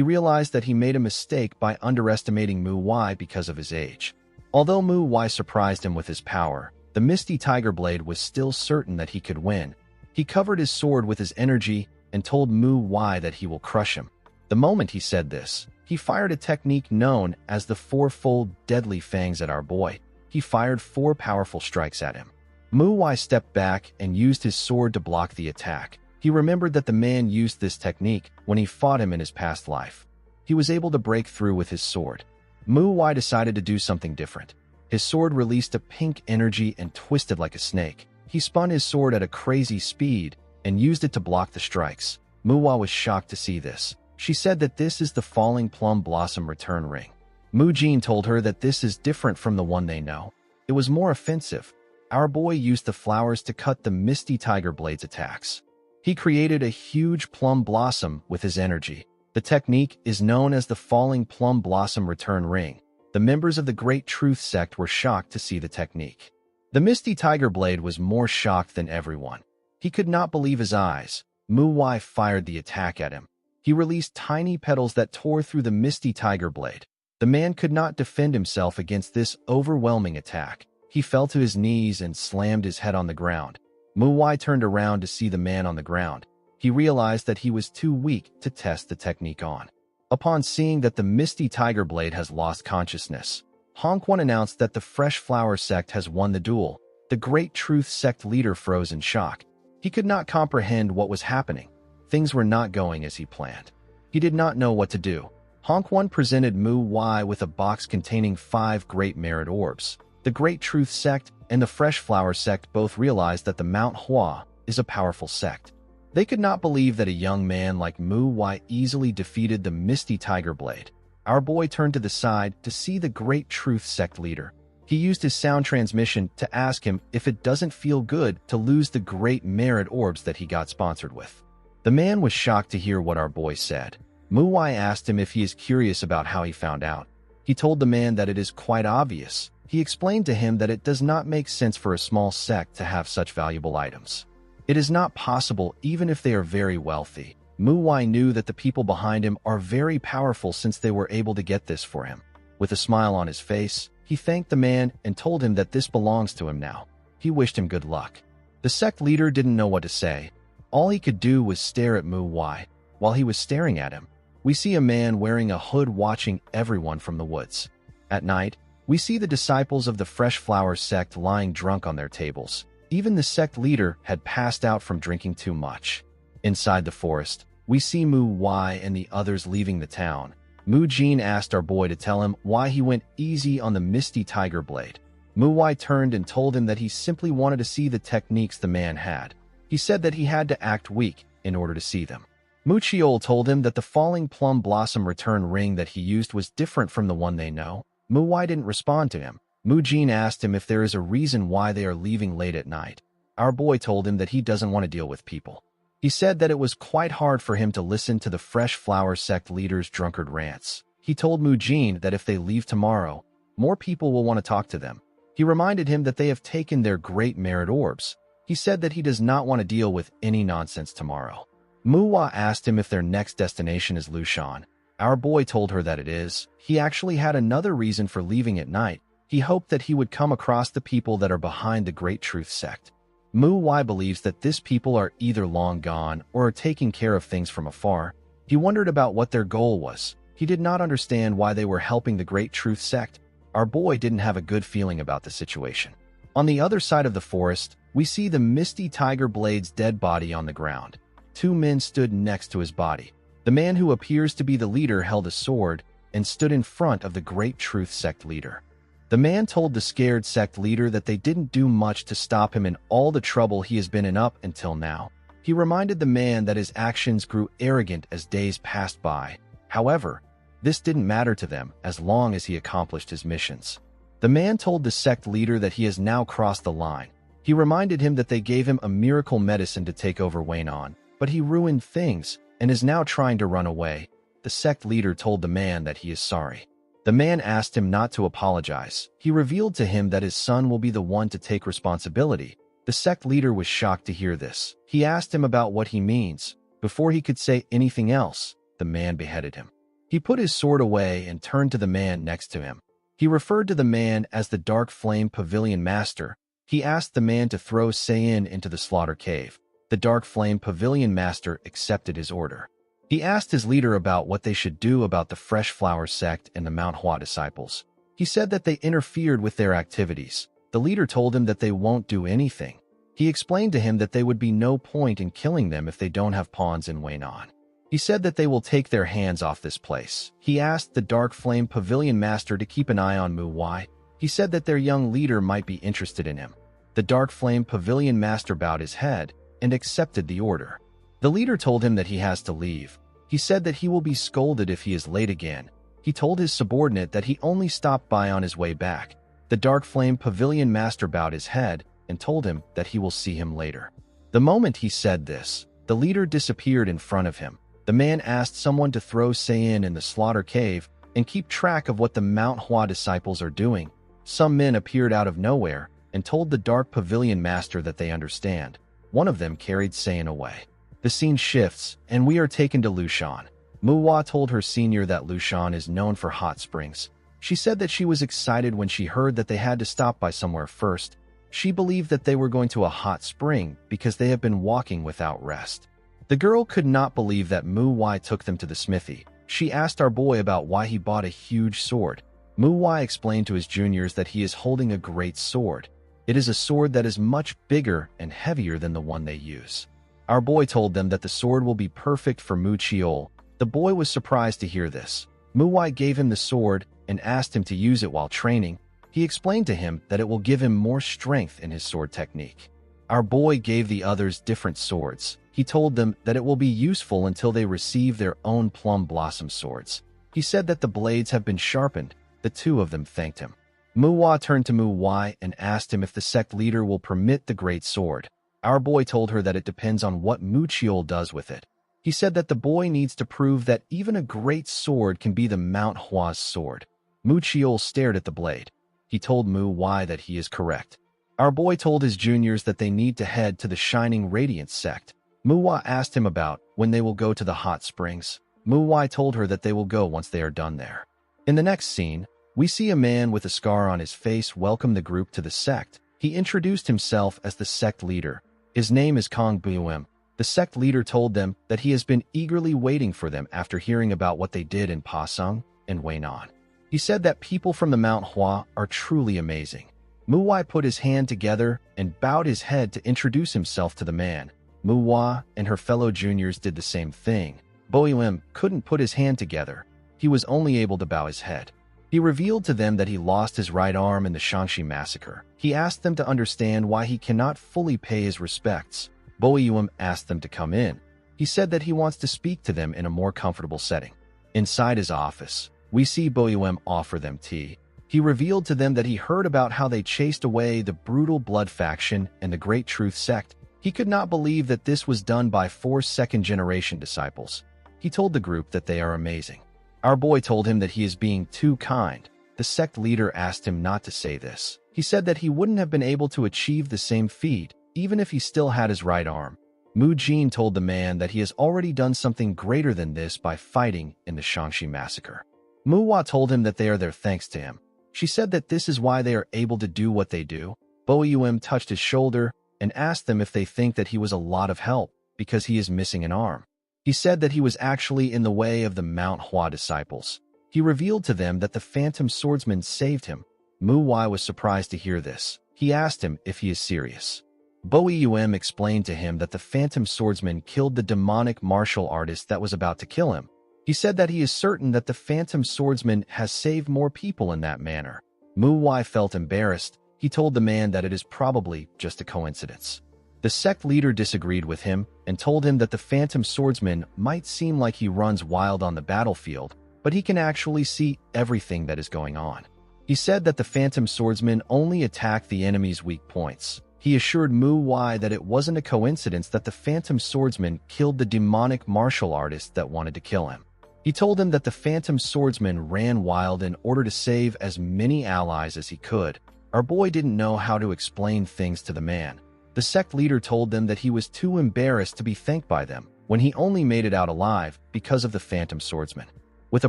realized that he made a mistake by underestimating Mu Wai because of his age. Although Mu Wai surprised him with his power, the Misty Tiger Blade was still certain that he could win. He covered his sword with his energy and told Mu Wai that he will crush him. The moment he said this, he fired a technique known as the fourfold deadly fangs at our boy. He fired 4 powerful strikes at him. Mu Wai stepped back and used his sword to block the attack. He remembered that the man used this technique when he fought him in his past life. He was able to break through with his sword. Mu Wai decided to do something different. His sword released a pink energy and twisted like a snake. He spun his sword at a crazy speed and used it to block the strikes. Mu Wai was shocked to see this. She said that this is the Falling Plum Blossom Return Ring. Mu Jin told her that this is different from the one they know. It was more offensive. Our boy used the flowers to cut the Misty Tiger Blade's attacks. He created a huge plum blossom with his energy. The technique is known as the Falling Plum Blossom Return Ring. The members of the Great Truth sect were shocked to see the technique. The Misty Tiger Blade was more shocked than everyone. He could not believe his eyes. Mu Wai fired the attack at him. He released tiny petals that tore through the Misty Tiger Blade. The man could not defend himself against this overwhelming attack. He fell to his knees and slammed his head on the ground. Mu Wai turned around to see the man on the ground. He realized that he was too weak to test the technique on. Upon seeing that the Misty Tiger Blade has lost consciousness, Hong Quan announced that the Fresh Flower sect has won the duel. The Great Truth sect leader froze in shock. He could not comprehend what was happening. Things were not going as he planned. He did not know what to do. Honk-One presented Mu Wai with a box containing 5 Great Merit Orbs. The Great Truth Sect and the Fresh Flower Sect both realized that the MANHWA is a powerful sect. They could not believe that a young man like Mu Wai easily defeated the Misty Tiger Blade. Our boy turned to the side to see the Great Truth Sect leader. He used his sound transmission to ask him if it doesn't feel good to lose the Great Merit Orbs that he got sponsored with. The man was shocked to hear what our boy said. Mu Wai asked him if he is curious about how he found out. He told the man that it is quite obvious. He explained to him that it does not make sense for a small sect to have such valuable items. It is not possible even if they are very wealthy. Mu Wai knew that the people behind him are very powerful since they were able to get this for him. With a smile on his face, he thanked the man and told him that this belongs to him now. He wished him good luck. The sect leader didn't know what to say. All he could do was stare at Mu Wai. While he was staring at him, we see a man wearing a hood watching everyone from the woods. At night, we see the disciples of the Fresh Flower Sect lying drunk on their tables. Even the sect leader had passed out from drinking too much. Inside the forest, we see Mu Wai and the others leaving the town. Mu Jin asked our boy to tell him why he went easy on the Misty Tiger Blade. Mu Wai turned and told him that he simply wanted to see the techniques the man had. He said that he had to act weak in order to see them. Mu Chiol told him that the Falling Plum Blossom return ring that he used was different from the one they know. Mu Wai didn't respond to him. Mu Jin asked him if there is a reason why they are leaving late at night. Our boy told him that he doesn't want to deal with people. He said that it was quite hard for him to listen to the Fresh Flower Sect leader's drunkard rants. He told Mu Jin that if they leave tomorrow, more people will want to talk to them. He reminded him that they have taken their Great Merit Orbs. He said that he does not want to deal with any nonsense tomorrow. Mu Wai asked him if their next destination is Lushan. Our boy told her that it is. He actually had another reason for leaving at night. He hoped that he would come across the people that are behind the Great Truth Sect. Mu Wai believes that this people are either long gone or are taking care of things from afar. He wondered about what their goal was. He did not understand why they were helping the Great Truth Sect. Our boy didn't have a good feeling about the situation. On the other side of the forest, we see the Misty Tiger Blade's dead body on the ground. 2 men stood next to his body. The man who appears to be the leader held a sword and stood in front of the Great Truth Sect leader. The man told the scared sect leader that they didn't do much to stop him in all the trouble he has been in up until now. He reminded the man that his actions grew arrogant as days passed by. However, this didn't matter to them as long as he accomplished his missions. The man told the sect leader that he has now crossed the line. He reminded him that they gave him a miracle medicine to take over Waynon, but he ruined things and is now trying to run away. The sect leader told the man that he is sorry. The man asked him not to apologize. He revealed to him that his son will be the one to take responsibility. The sect leader was shocked to hear this. He asked him about what he means. Before he could say anything else, the man beheaded him. He put his sword away and turned to the man next to him. He referred to the man as the Dark Flame Pavilion Master. He asked the man to throw Sayin into the slaughter cave. The Dark Flame Pavilion Master accepted his order. He asked his leader about what they should do about the Fresh Flower Sect and the MANHWA disciples. He said that they interfered with their activities. The leader told him that they won't do anything. He explained to him that there would be no point in killing them if they don't have pawns in Waynon. He said that they will take their hands off this place. He asked the Dark Flame Pavilion Master to keep an eye on Mu Wai. He said that their young leader might be interested in him. The Dark Flame Pavilion Master bowed his head and accepted the order. The leader told him that he has to leave. He said that he will be scolded if he is late again. He told his subordinate that he only stopped by on his way back. The Dark Flame Pavilion Master bowed his head and told him that he will see him later. The moment he said this, the leader disappeared in front of him. The man asked someone to throw Sayin in the slaughter cave and keep track of what the MANHWA disciples are doing. Some men appeared out of nowhere and told the Dark Pavilion Master that they understand. One of them carried Sayin away. The scene shifts, and we are taken to Lushan. Mu Wai told her senior that Lushan is known for hot springs. She said that she was excited when she heard that they had to stop by somewhere first. She believed that they were going to a hot spring because they have been walking without rest. The girl could not believe that Mu Wai took them to the smithy. She asked our boy about why he bought a huge sword. Mu Wai explained to his juniors that he is holding a great sword. It is a sword that is much bigger and heavier than the one they use. Our boy told them that the sword will be perfect for Mu Chiol. The boy was surprised to hear this. Muwai gave him the sword and asked him to use it while training. He explained to him that it will give him more strength in his sword technique. Our boy gave the others different swords. He told them that it will be useful until they receive their own plum blossom swords. He said that the blades have been sharpened. The two of them thanked him. Muwa turned to Muwai and asked him if the sect leader will permit the great sword. Our boy told her that it depends on what Muchiol does with it. He said that the boy needs to prove that even a great sword can be the MANHWA's sword. Muchiol stared at the blade. He told Muwai that he is correct. Our boy told his juniors that they need to head to the Shining Radiance sect. Muwa asked him about when they will go to the hot springs. Muwai told her that they will go once they are done there. In the next scene, we see a man with a scar on his face welcome the group to the sect. He introduced himself as the sect leader. His name is Kong Buem. The sect leader told them that he has been eagerly waiting for them after hearing about what they did in Pasung and Weinan. He said that people from the MANHWA are truly amazing. Muwai put his hand together and bowed his head to introduce himself to the man. Muwa and her fellow juniors did the same thing. Boyuem couldn't put his hand together. He was only able to bow his head. He revealed to them that he lost his right arm in the Shanxi massacre. He asked them to understand why he cannot fully pay his respects. Boyuem asked them to come in. He said that he wants to speak to them in a more comfortable setting. Inside his office, we see Boyuem offer them tea. He revealed to them that he heard about how they chased away the brutal blood faction and the Great Truth sect. He could not believe that this was done by 4 second-generation disciples. He told the group that they are amazing. Our boy told him that he is being too kind. The sect leader asked him not to say this. He said that he wouldn't have been able to achieve the same feat, even if he still had his right arm. Mu Jin told the man that he has already done something greater than this by fighting in the Shanxi massacre. Muwa told him that they are there thanks to him. She said that this is why they are able to do what they do. Boyuem touched his shoulder and asked them if they think that he was a lot of help because he is missing an arm. He said that he was actually in the way of the MANHWA disciples. He revealed to them that the phantom swordsman saved him. Muwai was surprised to hear this. He asked him if he is serious. Boyuem explained to him that the phantom swordsman killed the demonic martial artist that was about to kill him. He said that he is certain that the phantom swordsman has saved more people in that manner. Muwai felt embarrassed. He told the man that it is probably just a coincidence. The sect leader disagreed with him and told him that the phantom swordsman might seem like he runs wild on the battlefield, but he can actually see everything that is going on. He said that the phantom swordsman only attacked the enemy's weak points. He assured Muwai that it wasn't a coincidence that the phantom swordsman killed the demonic martial artist that wanted to kill him. He told him that the phantom swordsman ran wild in order to save as many allies as he could. Our boy didn't know how to explain things to the man. The sect leader told them that he was too embarrassed to be thanked by them when he only made it out alive because of the phantom swordsman. With a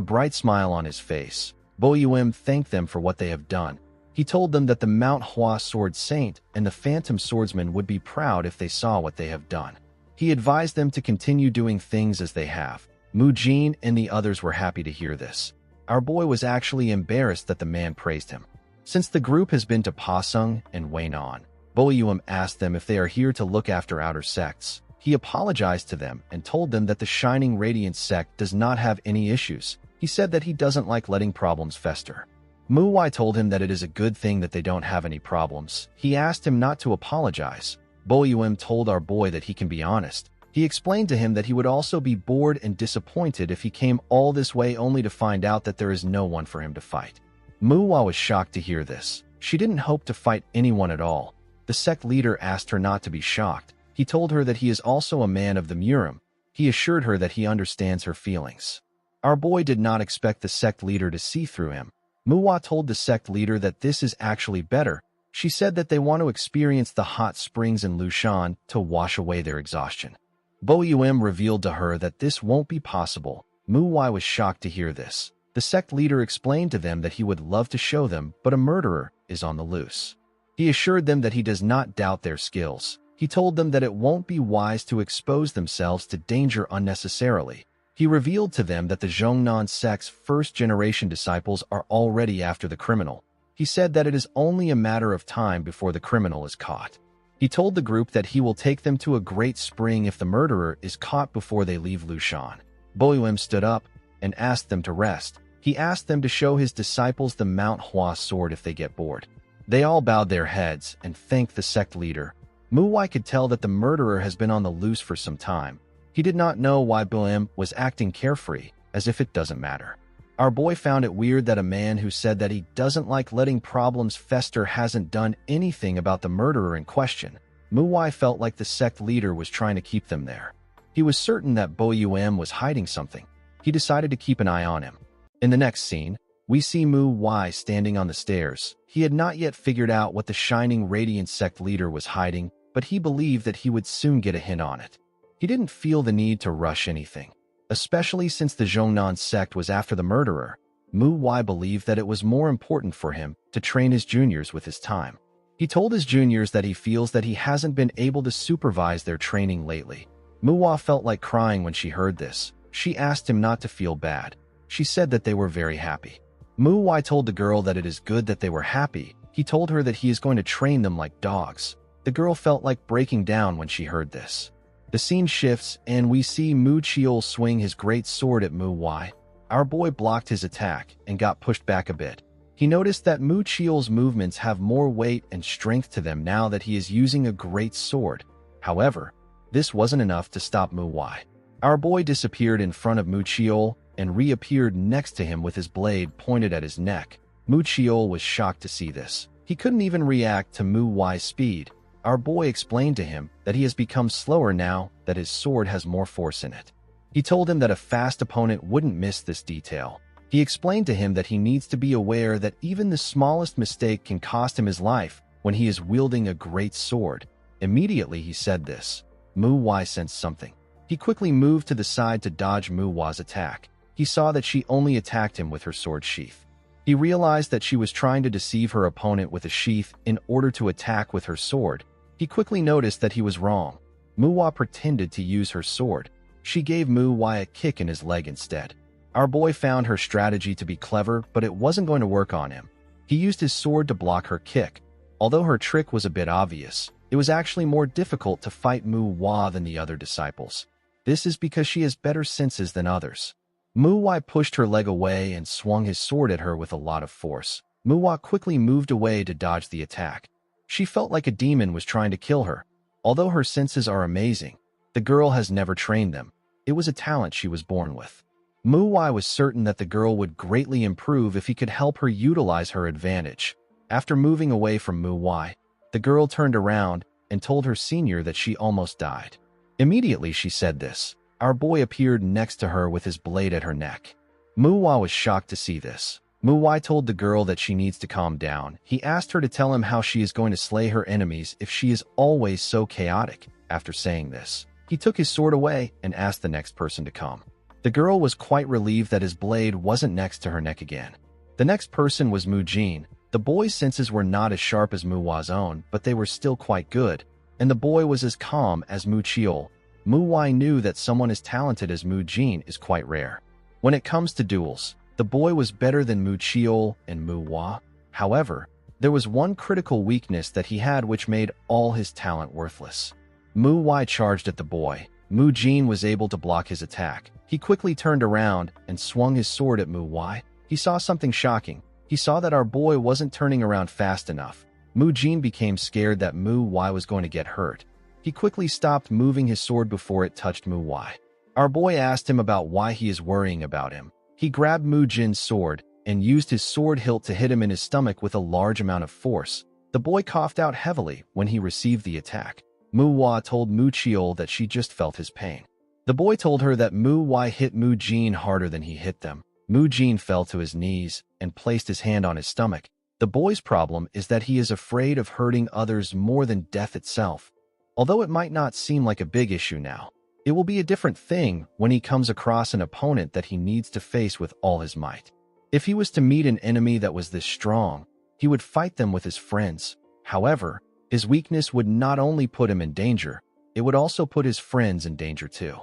bright smile on his face, Boyuem thanked them for what they have done. He told them that the MANHWA sword saint and the phantom swordsman would be proud if they saw what they have done. He advised them to continue doing things as they have. Mu Jin and the others were happy to hear this. Our boy was actually embarrassed that the man praised him. Since the group has been to Pasung and Weinan, Boyuem asked them if they are here to look after outer sects. He apologized to them and told them that the Shining Radiance sect does not have any issues. He said that he doesn't like letting problems fester. Muwai told him that it is a good thing that they don't have any problems. He asked him not to apologize. Boyuem told our boy that he can be honest. He explained to him that he would also be bored and disappointed if he came all this way only to find out that there is no one for him to fight. Muwa was shocked to hear this. She didn't hope to fight anyone at all. The sect leader asked her not to be shocked. He told her that he is also a man of the Murim. He assured her that he understands her feelings. Our boy did not expect the sect leader to see through him. Muwa told the sect leader that this is actually better. She said that they want to experience the hot springs in Lushan to wash away their exhaustion. Boyuem revealed to her that this won't be possible. Muwai was shocked to hear this. The sect leader explained to them that he would love to show them, but a murderer is on the loose. He assured them that he does not doubt their skills. He told them that it won't be wise to expose themselves to danger unnecessarily. He revealed to them that the Zhongnan sect's first-generation disciples are already after the criminal. He said that it is only a matter of time before the criminal is caught. He told the group that he will take them to a great spring if the murderer is caught before they leave Lushan. Boyuem stood up and asked them to rest. He asked them to show his disciples the MANHWA sword if they get bored. They all bowed their heads and thanked the sect leader. Muwai could tell that the murderer has been on the loose for some time. He did not know why Boyuem was acting carefree, as if it doesn't matter. Our boy found it weird that a man who said that he doesn't like letting problems fester hasn't done anything about the murderer in question. Muwai felt like the sect leader was trying to keep them there. He was certain that Boyuem was hiding something. He decided to keep an eye on him. In the next scene, we see Muwai standing on the stairs. He had not yet figured out what the shining radiant sect leader was hiding, but he believed that he would soon get a hint on it. He didn't feel the need to rush anything, especially since the Zhongnan sect was after the murderer. Muwai believed that it was more important for him to train his juniors with his time. He told his juniors that he feels that he hasn't been able to supervise their training lately. Muwai felt like crying when she heard this. She asked him not to feel bad. She said that they were very happy. Muwai told the girl that it is good that they were happy. He told her that he is going to train them like dogs. The girl felt like breaking down when she heard this. The scene shifts and we see Mu Chiol swing his great sword at Muwai. Our boy blocked his attack and got pushed back a bit. He noticed that Mu Chiol's movements have more weight and strength to them now that he is using a great sword. However, this wasn't enough to stop Muwai. Our boy disappeared in front of Mu Chiol and reappeared next to him with his blade pointed at his neck. Mu Chiol was shocked to see this. He couldn't even react to Muwai's speed. Our boy explained to him that he has become slower now that his sword has more force in it. He told him that a fast opponent wouldn't miss this detail. He explained to him that he needs to be aware that even the smallest mistake can cost him his life when he is wielding a great sword. Immediately he said this. Muwai sensed something. He quickly moved to the side to dodge Muwai's attack. He saw that she only attacked him with her sword sheath. He realized that she was trying to deceive her opponent with a sheath in order to attack with her sword. He quickly noticed that he was wrong. Muwai pretended to use her sword. She gave Muwai a kick in his leg instead. Our boy found her strategy to be clever, but it wasn't going to work on him. He used his sword to block her kick. Although her trick was a bit obvious, it was actually more difficult to fight Muwai than the other disciples. This is because she has better senses than others. Muwai pushed her leg away and swung his sword at her with a lot of force. Muwai quickly moved away to dodge the attack. She felt like a demon was trying to kill her. Although her senses are amazing, the girl has never trained them. It was a talent she was born with. Muwai was certain that the girl would greatly improve if he could help her utilize her advantage. After moving away from Muwai, the girl turned around and told her senior that she almost died. Immediately she said this. Our boy appeared next to her with his blade at her neck. Muwai was shocked to see this. Muwai told the girl that she needs to calm down. He asked her to tell him how she is going to slay her enemies if she is always so chaotic. After saying this, he took his sword away and asked the next person to come. The girl was quite relieved that his blade wasn't next to her neck again. The next person was Mu Jin. The boy's senses were not as sharp as Muwai's own, but they were still quite good, and the boy was as calm as Mu Chiol. Muwai knew that someone as talented as Mu Jin is quite rare. When it comes to duels, the boy was better than Mu Chiol and Muwai. However, there was one critical weakness that he had which made all his talent worthless. Muwai charged at the boy. Mu Jin was able to block his attack. He quickly turned around and swung his sword at Muwai. He saw something shocking. He saw that our boy wasn't turning around fast enough. Mu Jin became scared that Muwai was going to get hurt. He quickly stopped moving his sword before it touched Muwai. Our boy asked him about why he is worrying about him. He grabbed Mu Jin's sword and used his sword hilt to hit him in his stomach with a large amount of force. The boy coughed out heavily when he received the attack. Muwai told Mu Chiol that she just felt his pain. The boy told her that Muwai hit Mu Jin harder than he hit them. Mu Jin fell to his knees and placed his hand on his stomach. The boy's problem is that he is afraid of hurting others more than death itself. Although it might not seem like a big issue now, it will be a different thing when he comes across an opponent that he needs to face with all his might. If he was to meet an enemy that was this strong, he would fight them with his friends. However, his weakness would not only put him in danger, it would also put his friends in danger too.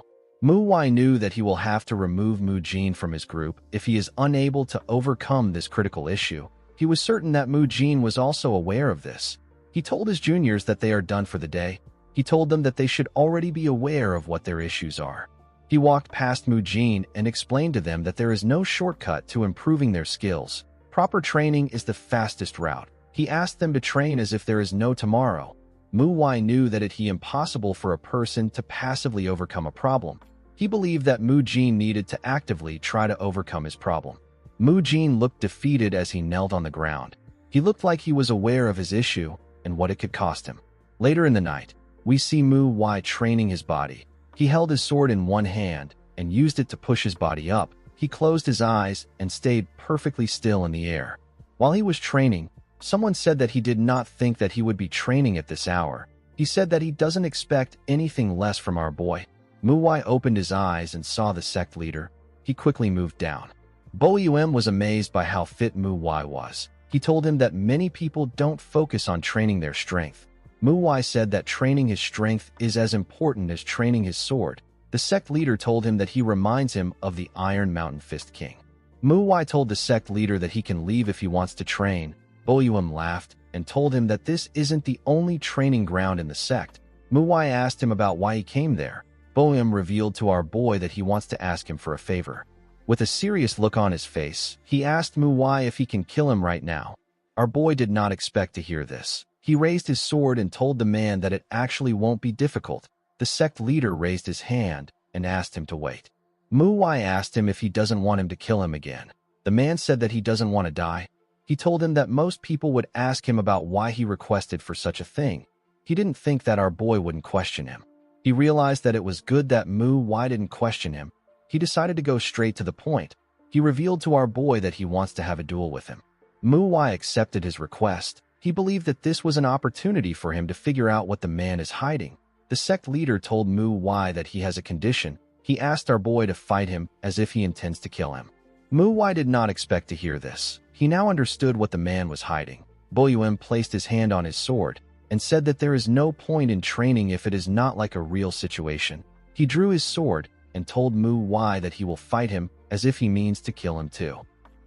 Muwai knew that he will have to remove Mu Jin from his group if he is unable to overcome this critical issue. He was certain that Mu Jin was also aware of this. He told his juniors that they are done for the day. He told them that they should already be aware of what their issues are. He walked past Mujin and explained to them that there is no shortcut to improving their skills. Proper training is the fastest route. He asked them to train as if there is no tomorrow. Mu-Wai knew that it is impossible for a person to passively overcome a problem. He believed that Mujin needed to actively try to overcome his problem. Mujin looked defeated as he knelt on the ground. He looked like he was aware of his issue and what it could cost him. Later in the night, we see Mu-Wai training his body. He held his sword in one hand and used it to push his body up. He closed his eyes and stayed perfectly still in the air. While he was training, someone said that he did not think that he would be training at this hour. He said that he doesn't expect anything less from our boy. Mu-Wai opened his eyes and saw the sect leader. He quickly moved down. Bo-Yum was amazed by how fit Mu-Wai was. He told him that many people don't focus on training their strength. Mu-Wai said that training his strength is as important as training his sword. The sect leader told him that he reminds him of the Iron Mountain Fist King. Mu-Wai told the sect leader that he can leave if he wants to train. Bo-Yum laughed and told him that this isn't the only training ground in the sect. Mu-Wai asked him about why he came there. Bo-Yum revealed to our boy that he wants to ask him for a favor. With a serious look on his face, he asked Mu-Wai if he can kill him right now. Our boy did not expect to hear this. He raised his sword and told the man that it actually won't be difficult. The sect leader raised his hand and asked him to wait. Mu-Wai asked him if he doesn't want him to kill him again. The man said that he doesn't want to die. He told him that most people would ask him about why he requested for such a thing. He didn't think that our boy wouldn't question him. He realized that it was good that Mu-Wai didn't question him. He decided to go straight to the point. He revealed to our boy that he wants to have a duel with him. Mu-Wai accepted his request. He believed that this was an opportunity for him to figure out what the man is hiding. The sect leader told Mu-Wai that he has a condition. He asked our boy to fight him as if he intends to kill him. Mu-Wai did not expect to hear this. He now understood what the man was hiding. Bo-Yum placed his hand on his sword and said that there is no point in training if it is not like a real situation. He drew his sword and told Mu-Wai that he will fight him as if he means to kill him too.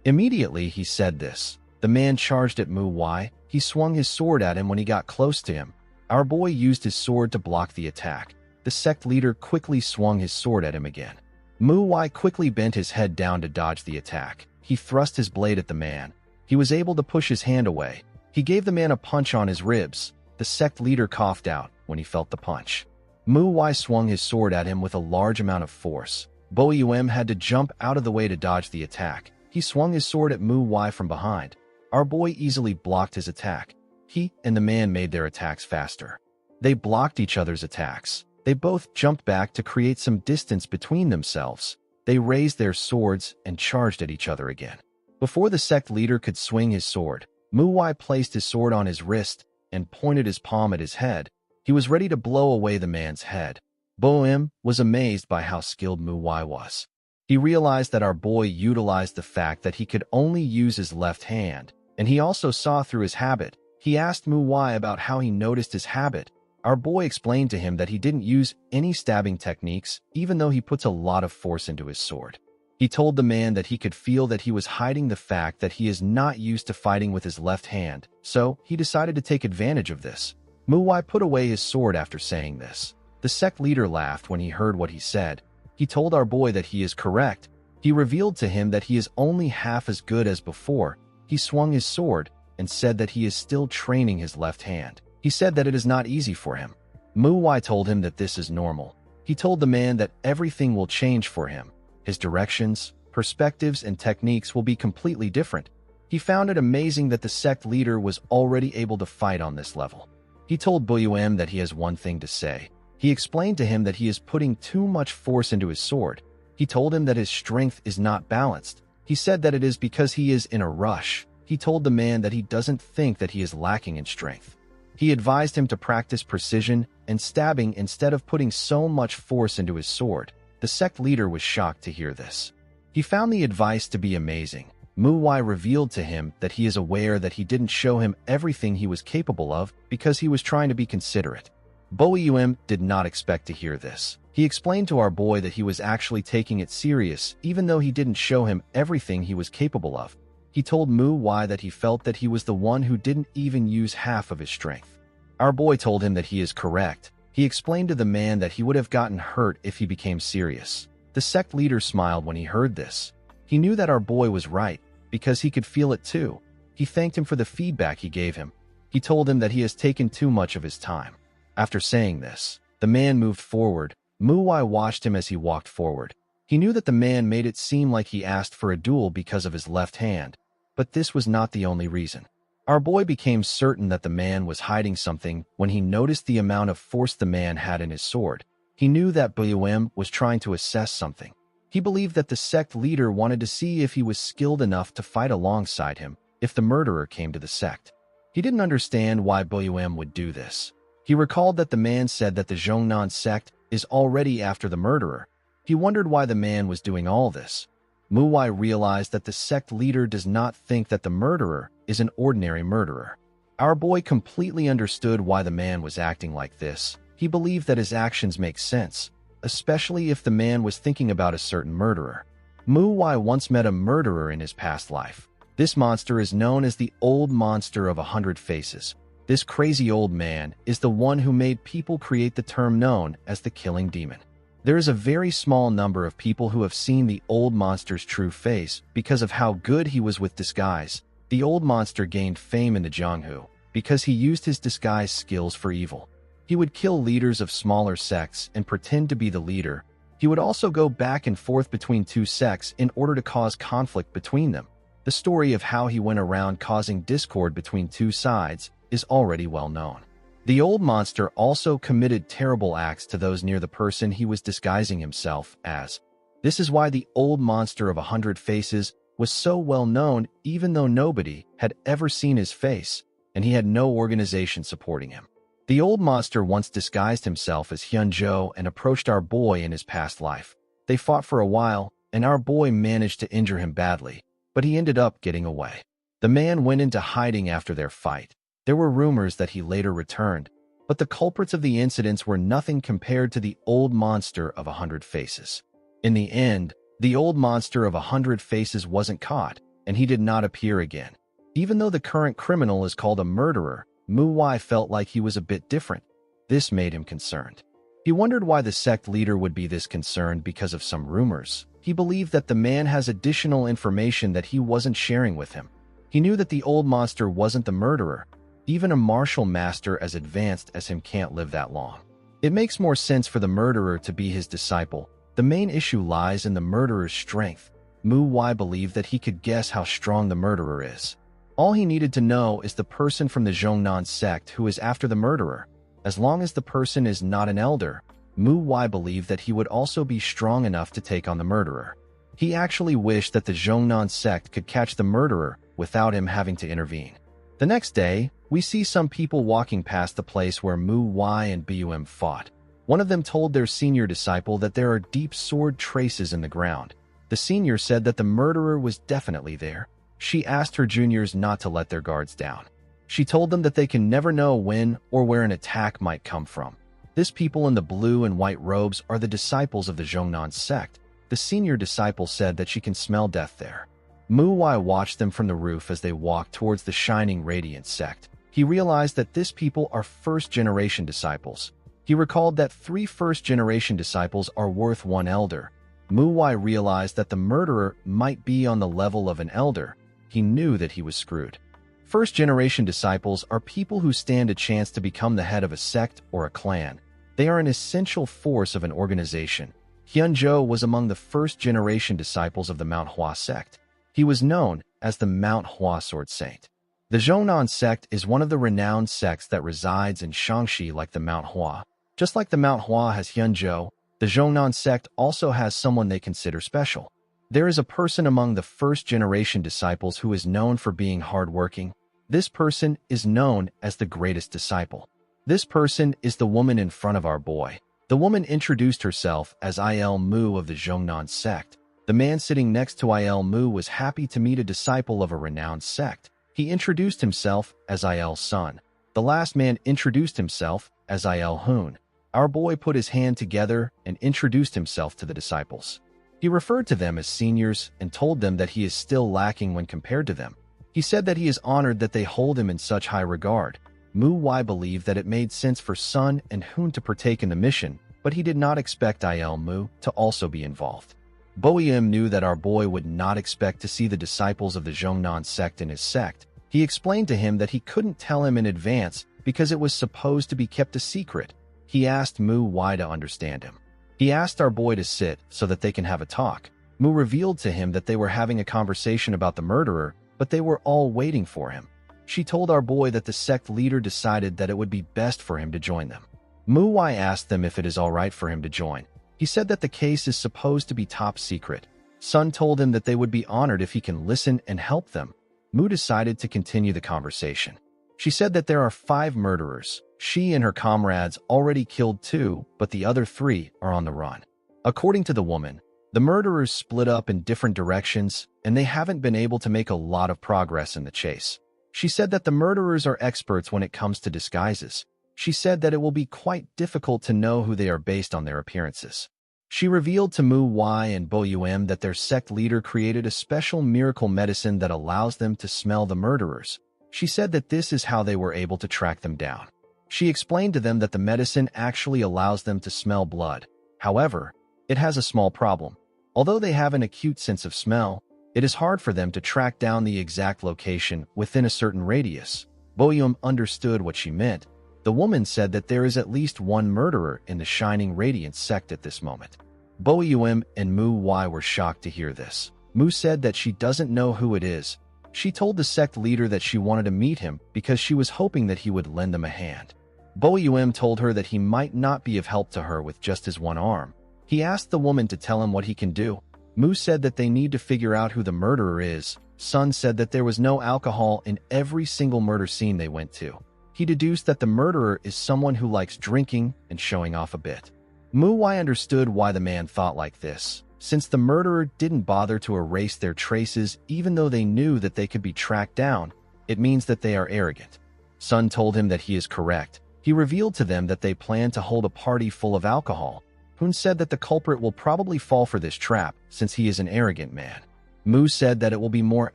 Immediately he said this. The man charged at Mu-Wai. He swung his sword at him when he got close to him. Our boy used his sword to block the attack. The sect leader quickly swung his sword at him again. Mu-Wai quickly bent his head down to dodge the attack. He thrust his blade at the man. He was able to push his hand away. He gave the man a punch on his ribs. The sect leader coughed out when he felt the punch. Mu-Wai swung his sword at him with a large amount of force. Bo-Yum had to jump out of the way to dodge the attack. He swung his sword at Mu-Wai from behind. Our boy easily blocked his attack. He and the man made their attacks faster. They blocked each other's attacks. They both jumped back to create some distance between themselves. They raised their swords and charged at each other again. Before the sect leader could swing his sword, Mu-Wai placed his sword on his wrist and pointed his palm at his head. He was ready to blow away the man's head. Bo-Yum was amazed by how skilled Mu-Wai was. He realized that our boy utilized the fact that he could only use his left hand, and he also saw through his habit. He asked Mu-Wai about how he noticed his habit. Our boy explained to him that he didn't use any stabbing techniques, even though he puts a lot of force into his sword. He told the man that he could feel that he was hiding the fact that he is not used to fighting with his left hand, so he decided to take advantage of this. Mu-Wai put away his sword after saying this. The sect leader laughed when he heard what he said. He told our boy that he is correct. He revealed to him that he is only half as good as before. He swung his sword and said that he is still training his left hand. He said that it is not easy for him. Mu-Wai told him that this is normal. He told the man that everything will change for him. His directions, perspectives, and techniques will be completely different. He found it amazing that the sect leader was already able to fight on this level. He told Bo-Yum that he has one thing to say. He explained to him that he is putting too much force into his sword. He told him that his strength is not balanced. He said that it is because he is in a rush. He told the man that he doesn't think that he is lacking in strength. He advised him to practice precision and stabbing instead of putting so much force into his sword. The sect leader was shocked to hear this. He found the advice to be amazing. Mu-Wai revealed to him that he is aware that he didn't show him everything he was capable of because he was trying to be considerate. Bo-Yum did not expect to hear this. He explained to our boy that he was actually taking it serious even though he didn't show him everything he was capable of. He told Mu-Wai that he felt that he was the one who didn't even use half of his strength. Our boy told him that he is correct. He explained to the man that he would have gotten hurt if he became serious. The sect leader smiled when he heard this. He knew that our boy was right, because he could feel it too. He thanked him for the feedback he gave him. He told him that he has taken too much of his time. After saying this, the man moved forward. MANHWA watched him as he walked forward. He knew that the man made it seem like he asked for a duel because of his left hand, but this was not the only reason. Our boy became certain that the man was hiding something when he noticed the amount of force the man had in his sword. He knew that BUM was trying to assess something. He believed that the sect leader wanted to see if he was skilled enough to fight alongside him if the murderer came to the sect. He didn't understand why BUM would do this. He recalled that the man said that the Zhongnan sect is already after the murderer. He wondered why the man was doing all this. MANHWA realized that the sect leader does not think that the murderer is an ordinary murderer. Our boy completely understood why the man was acting like this. He believed that his actions make sense, especially if the man was thinking about a certain murderer. MANHWA once met a murderer in his past life. This monster is known as the Old Monster of 100 Faces. This crazy old man is the one who made people create the term known as the Killing Demon. There is a very small number of people who have seen the old monster's true face because of how good he was with disguise. The old monster gained fame in the Jianghu because he used his disguise skills for evil. He would kill leaders of smaller sects and pretend to be the leader. He would also go back and forth between two sects in order to cause conflict between them. The story of how he went around causing discord between two sides is already well known. The old monster also committed terrible acts to those near the person he was disguising himself as. This is why the Old Monster of 100 Faces was so well known even though nobody had ever seen his face and he had no organization supporting him. The old monster once disguised himself as Hyunjo and approached our boy in his past life. They fought for a while and our boy managed to injure him badly, but he ended up getting away. The man went into hiding after their fight. There were rumors that he later returned, but the culprits of the incidents were nothing compared to the Old Monster of 100 Faces. In the end, the Old Monster of 100 Faces wasn't caught, and he did not appear again. Even though the current criminal is called a murderer, MANHWA felt like he was a bit different. This made him concerned. He wondered why the sect leader would be this concerned because of some rumors. He believed that the man has additional information that he wasn't sharing with him. He knew that the old monster wasn't the murderer. Even a martial master as advanced as him can't live that long. It makes more sense for the murderer to be his disciple. The main issue lies in the murderer's strength. MANHWA believed that he could guess how strong the murderer is. All he needed to know is the person from the Zhongnan sect who is after the murderer. As long as the person is not an elder, MANHWA believed that he would also be strong enough to take on the murderer. He actually wished that the Zhongnan sect could catch the murderer without him having to intervene. The next day, we see some people walking past the place where MANHWA and BUM fought. One of them told their senior disciple that there are deep sword traces in the ground. The senior said that the murderer was definitely there. She asked her juniors not to let their guards down. She told them that they can never know when or where an attack might come from. This people in the blue and white robes are the disciples of the Zhongnan sect. The senior disciple said that she can smell death there. MANHWA watched them from the roof as they walked towards the shining radiant sect. He realized that this people are first-generation disciples. He recalled that 3 first-generation disciples are worth 1 elder. MANHWA realized that the murderer might be on the level of an elder. He knew that he was screwed. First-generation disciples are people who stand a chance to become the head of a sect or a clan. They are an essential force of an organization. Hyunjo was among the first-generation disciples of the MANHWA sect. He was known as the MANHWA Sword Saint. The Zhongnan sect is one of the renowned sects that resides in Shaanxi like the MANHWA. Just like the MANHWA has Hyunjo, the Zhongnan sect also has someone they consider special. There is a person among the first-generation disciples who is known for being hardworking. This person is known as the greatest disciple. This person is the woman in front of our boy. The woman introduced herself as Il Mu of the Zhongnan sect. The man sitting next to Il Mu was happy to meet a disciple of a renowned sect. He introduced himself as Il's son. The last man introduced himself as Il Hun. Our boy put his hand together and introduced himself to the disciples. He referred to them as seniors and told them that he is still lacking when compared to them. He said that he is honored that they hold him in such high regard. MANHWA believed that it made sense for Sun and Hun to partake in the mission, but he did not expect Il Mu to also be involved. Boeum knew that our boy would not expect to see the disciples of the Zhongnan sect in his sect. He explained to him that he couldn't tell him in advance because it was supposed to be kept a secret. He asked Mu why to understand him. He asked our boy to sit so that they can have a talk. Mu revealed to him that they were having a conversation about the murderer, but they were all waiting for him. She told our boy that the sect leader decided that it would be best for him to join them. Mu asked them if it is all right for him to join. He said that the case is supposed to be top secret. Sun told him that they would be honored if he can listen and help them. Mu decided to continue the conversation. She said that there are 5 murderers. She and her comrades already killed 2, but the other 3 are on the run. According to the woman, the murderers split up in different directions, and they haven't been able to make a lot of progress in the chase. She said that the murderers are experts when it comes to disguises. She said that it will be quite difficult to know who they are based on their appearances. She revealed to Mu and Boeum that their sect leader created a special miracle medicine that allows them to smell the murderers. She said that this is how they were able to track them down. She explained to them that the medicine actually allows them to smell blood. However, it has a small problem. Although they have an acute sense of smell, it is hard for them to track down the exact location within a certain radius. Boeum understood what she meant. The woman said that there is at least 1 murderer in the Shining Radiance sect at this moment. Boeum and Mu were shocked to hear this. Mu said that she doesn't know who it is. She told the sect leader that she wanted to meet him because she was hoping that he would lend them a hand. Boeum told her that he might not be of help to her with just his 1 arm. He asked the woman to tell him what he can do. Mu said that they need to figure out who the murderer is. Sun said that there was no alcohol in every single murder scene they went to. He deduced that the murderer is someone who likes drinking and showing off a bit. Mu understood why the man thought like this. Since the murderer didn't bother to erase their traces even though they knew that they could be tracked down, it means that they are arrogant. Sun told him that he is correct. He revealed to them that they plan to hold a party full of alcohol. Hun said that the culprit will probably fall for this trap since he is an arrogant man. Mu said that it will be more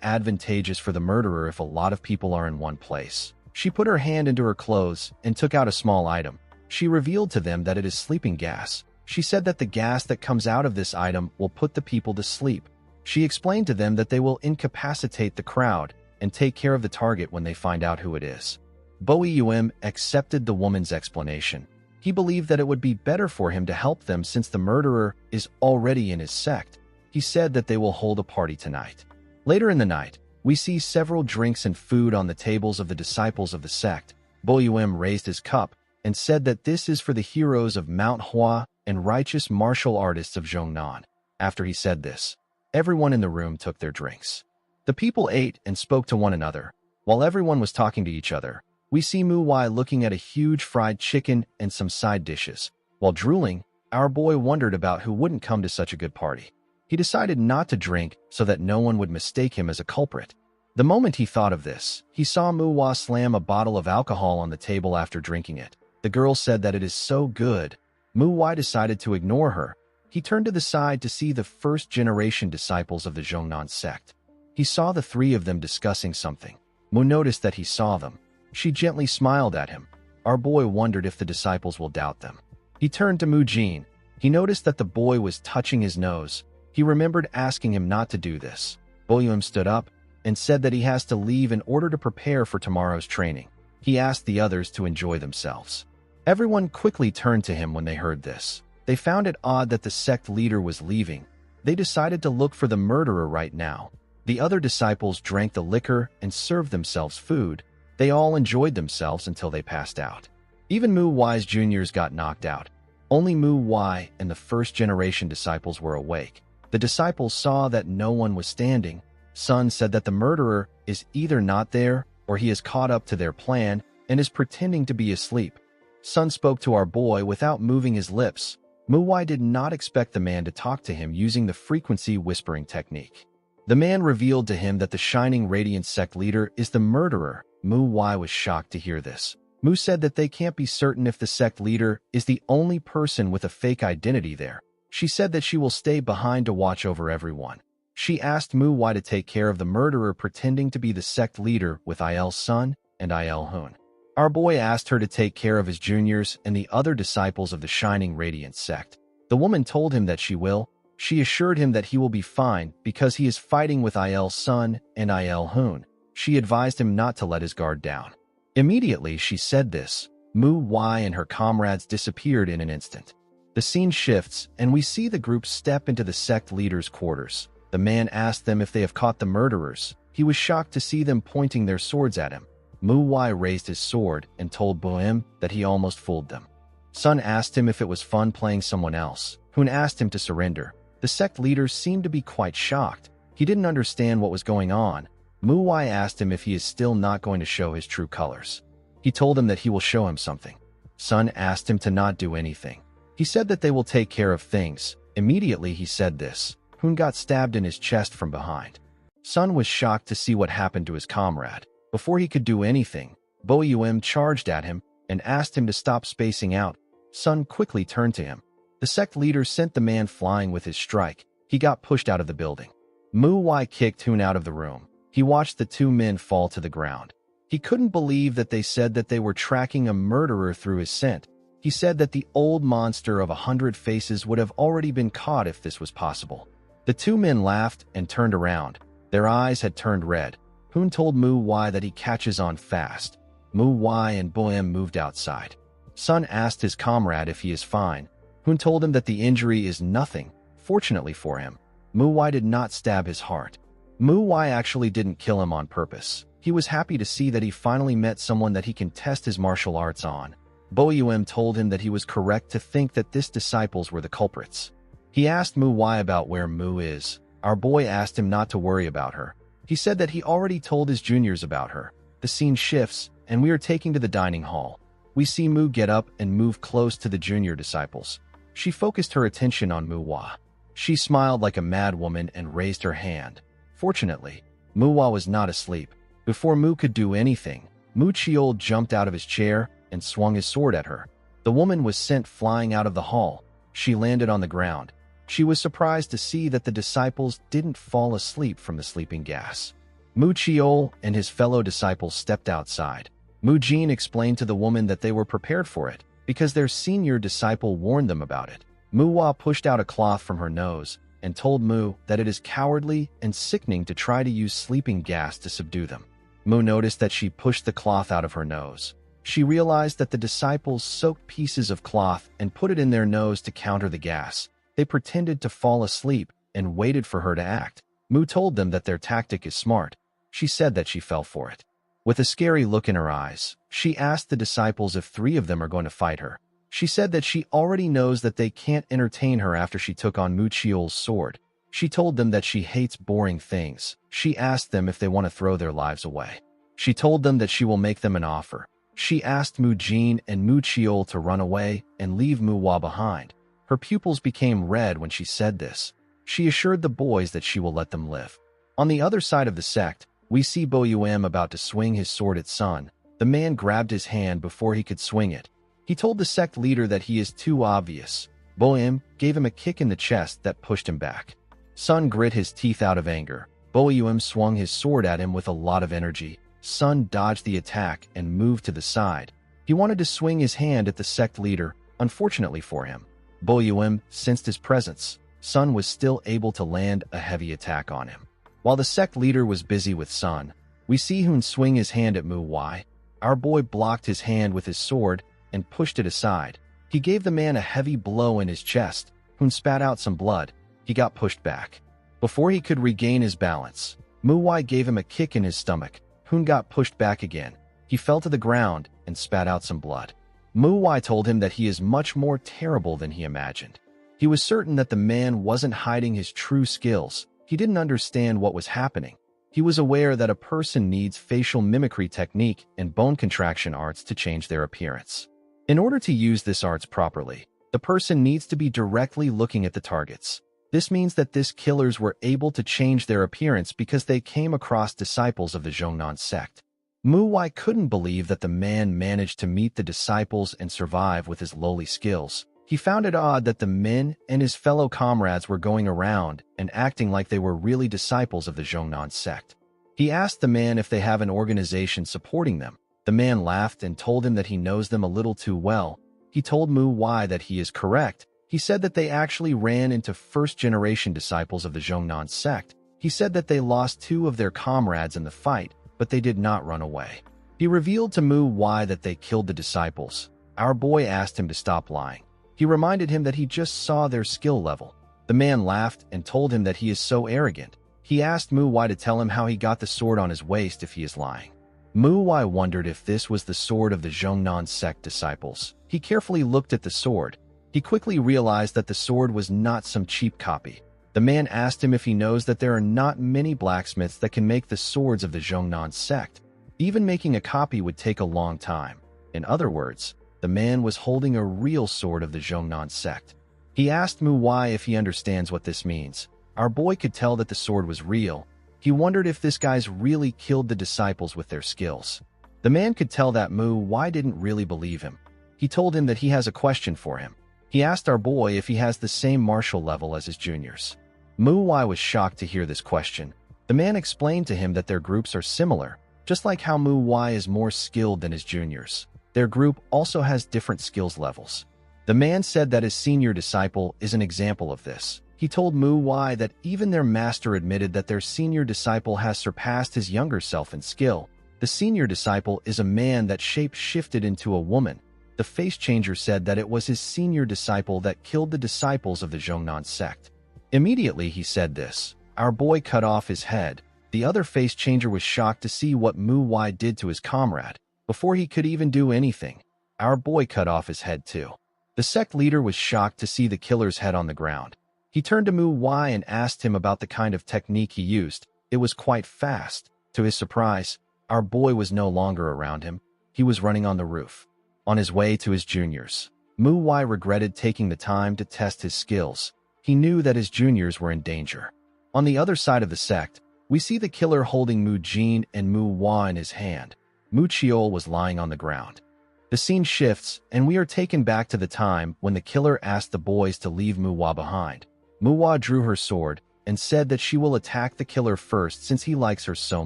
advantageous for the murderer if a lot of people are in one place. She put her hand into her clothes and took out a small item. She revealed to them that it is sleeping gas. She said that the gas that comes out of this item will put the people to sleep. She explained to them that they will incapacitate the crowd and take care of the target when they find out who it is. Boeum accepted the woman's explanation. He believed that it would be better for him to help them since the murderer is already in his sect. He said that they will hold a party tonight. Later in the night, we see several drinks and food on the tables of the disciples of the sect. Boeum raised his cup and said that this is for the heroes of MANHWA and righteous martial artists of Zhongnan. After he said this, everyone in the room took their drinks. The people ate and spoke to one another. While everyone was talking to each other, we see Mu looking at a huge fried chicken and some side dishes. While drooling, our boy wondered about who wouldn't come to such a good party. He decided not to drink so that no one would mistake him as a culprit. The moment he thought of this, he saw Mu slam a bottle of alcohol on the table after drinking it. The girl said that it is so good. Mu decided to ignore her. He turned to the side to see the first-generation disciples of the Zhongnan sect. He saw the 3 of them discussing something. Mu noticed that he saw them. She gently smiled at him. Our boy wondered if the disciples will doubt them. He turned to Mu Jin. He noticed that the boy was touching his nose. He remembered asking him not to do this. Boeum stood up and said that he has to leave in order to prepare for tomorrow's training. He asked the others to enjoy themselves. Everyone quickly turned to him when they heard this. They found it odd that the sect leader was leaving. They decided to look for the murderer right now. The other disciples drank the liquor and served themselves food. They all enjoyed themselves until they passed out. Even Mu's juniors got knocked out. Only Mu and the first-generation disciples were awake. The disciples saw that no one was standing. Sun said that the murderer is either not there or he is caught up to their plan and is pretending to be asleep. Sun spoke to our boy without moving his lips. Mu did not expect the man to talk to him using the frequency whispering technique. The man revealed to him that the Shining Radiance sect leader is the murderer. Mu was shocked to hear this. Mu said that they can't be certain if the sect leader is the only person with a fake identity there. She said that she will stay behind to watch over everyone. She asked Mu to take care of the murderer pretending to be the sect leader with Il's son and Il Hun. Our boy asked her to take care of his juniors and the other disciples of the Shining Radiance sect. The woman told him that she will. She assured him that he will be fine because he is fighting with Il Sun and Il Hoon. She advised him not to let his guard down. Immediately she said this, Mu Y and her comrades disappeared in an instant. The scene shifts, and we see the group step into the sect leader's quarters. The man asked them if they have caught the murderers. He was shocked to see them pointing their swords at him. Mu Y raised his sword and told Boim that he almost fooled them. Sun asked him if it was fun playing someone else. Hoon asked him to surrender. The sect leader seemed to be quite shocked. He didn't understand what was going on. Mu Y asked him if he is still not going to show his true colors. He told him that he will show him something. Sun asked him to not do anything. He said that they will take care of things. Immediately he said this. Hoon got stabbed in his chest from behind. Sun was shocked to see what happened to his comrade. Before he could do anything, Bo Yum charged at him and asked him to stop spacing out. Sun quickly turned to him. The sect leader sent the man flying with his strike. He got pushed out of the building. Mu Y kicked Hoon out of the room. He watched the two men fall to the ground. He couldn't believe that they said that they were tracking a murderer through his scent. He said that the old monster of 100 faces would have already been caught if this was possible. The two men laughed and turned around. Their eyes had turned red. Hoon told Mu Y that he catches on fast. Mu Y and Boim moved outside. Sun asked his comrade if he is fine. Hoon told him that the injury is nothing. Fortunately for him, Mu Y did not stab his heart. Mu Y actually didn't kill him on purpose. He was happy to see that he finally met someone that he can test his martial arts on. Bo Yum told him that he was correct to think that these disciples were the culprits. He asked Mu Y about where Mu is. Our boy asked him not to worry about her. He said that he already told his juniors about her. The scene shifts, and we are taken to the dining hall. We see Mu get up and move close to the junior disciples. She focused her attention on Mu Y. She smiled like a mad woman and raised her hand. Fortunately, Mu Y was not asleep. Before Mu could do anything, Mu Chiol jumped out of his chair and swung his sword at her. The woman was sent flying out of the hall. She landed on the ground. She was surprised to see that the disciples didn't fall asleep from the sleeping gas. Mu Chiol and his fellow disciples stepped outside. Mu Jin explained to the woman that they were prepared for it because their senior disciple warned them about it. Mu Hua pushed out a cloth from her nose and told Mu that it is cowardly and sickening to try to use sleeping gas to subdue them. Mu noticed that she pushed the cloth out of her nose. She realized that the disciples soaked pieces of cloth and put it in their nose to counter the gas. They pretended to fall asleep and waited for her to act. Mu told them that their tactic is smart. She said that she fell for it. With a scary look in her eyes, she asked the disciples if 3 of them are going to fight her. She said that she already knows that they can't entertain her after she took on Mu Chiol's sword. She told them that she hates boring things. She asked them if they want to throw their lives away. She told them that she will make them an offer. She asked Mu Jin and Mu Chiol to run away and leave Mu Hua behind. Her pupils became red when she said this. She assured the boys that she will let them live. On the other side of the sect, we see Bo Yum about to swing his sword at Sun. The man grabbed his hand before he could swing it. He told the sect leader that he is too obvious. Bo Yum gave him a kick in the chest that pushed him back. Sun grit his teeth out of anger. Bo Yum swung his sword at him with a lot of energy. Sun dodged the attack and moved to the side. He wanted to swing his hand at the sect leader. Unfortunately for him, Bo Yum sensed his presence. Sun was still able to land a heavy attack on him. While the sect leader was busy with Sun, we see Hoon swing his hand at Mu Y. Our boy blocked his hand with his sword and pushed it aside. He gave the man a heavy blow in his chest. Hoon spat out some blood. He got pushed back. Before he could regain his balance, Mu Y gave him a kick in his stomach. Hoon got pushed back again. He fell to the ground and spat out some blood. Mu Y told him that he is much more terrible than he imagined. He was certain that the man wasn't hiding his true skills. He didn't understand what was happening. He was aware that a person needs facial mimicry technique and bone contraction arts to change their appearance. In order to use this arts properly, the person needs to be directly looking at the targets. This means that these killers were able to change their appearance because they came across disciples of the Zhongnan sect. Mu Y couldn't believe that the man managed to meet the disciples and survive with his lowly skills. He found it odd that the men and his fellow comrades were going around and acting like they were really disciples of the Zhongnan sect. He asked the man if they have an organization supporting them. The The man laughed and told him that he knows them a little too well. He told Mu Wai that he is correct. He said that they actually ran into first-generation disciples of the Zhongnan sect. He said that they lost 2 of their comrades in the fight, but they did not run away. He revealed to Mu Wai that they killed the disciples. Our boy asked him to stop lying. He reminded him that he just saw their skill level. The man laughed and told him that he is so arrogant. He asked Mu Wai to tell him how he got the sword on his waist if he is lying. Mu Wai wondered if this was the sword of the Zhongnan sect disciples. He carefully looked at the sword. He quickly realized that the sword was not some cheap copy. The man asked him if he knows that there are not many blacksmiths that can make the swords of the Zhongnan sect. Even making a copy would take a long time. In other words, the man was holding a real sword of the Zhongnan sect. He asked Mu Wai if he understands what this means. Our boy could tell that the sword was real. He wondered if this guy's really killed the disciples with their skills. The man could tell that Mu Wai didn't really believe him. He told him that he has a question for him. He asked our boy if he has the same martial level as his juniors. Mu Wai was shocked to hear this question. The man explained to him that their groups are similar, just like how Mu Wai is more skilled than his juniors. Their group also has different skills levels. The man said that his senior disciple is an example of this. He told Mu Wai that even their master admitted that their senior disciple has surpassed his younger self in skill. The senior disciple is a man that shape-shifted into a woman. The face changer said that it was his senior disciple that killed the disciples of the Zhongnan sect. Immediately he said this. Our boy cut off his head. The other face changer was shocked to see what Mu Wai did to his comrade. Before he could even do anything, our boy cut off his head too. The sect leader was shocked to see the killer's head on the ground. He turned to Mu Wai and asked him about the kind of technique he used. It was quite fast. To his surprise, our boy was no longer around him. He was running on the roof. On his way to his juniors, Mu Wai regretted taking the time to test his skills. He knew that his juniors were in danger. On the other side of the sect, we see the killer holding Mu Jin and Mu Wai in his hand. Mu Chiol was lying on the ground. The scene shifts, and we are taken back to the time when the killer asked the boys to leave Mu Wai behind. Mu Wai drew her sword and said that she will attack the killer first since he likes her so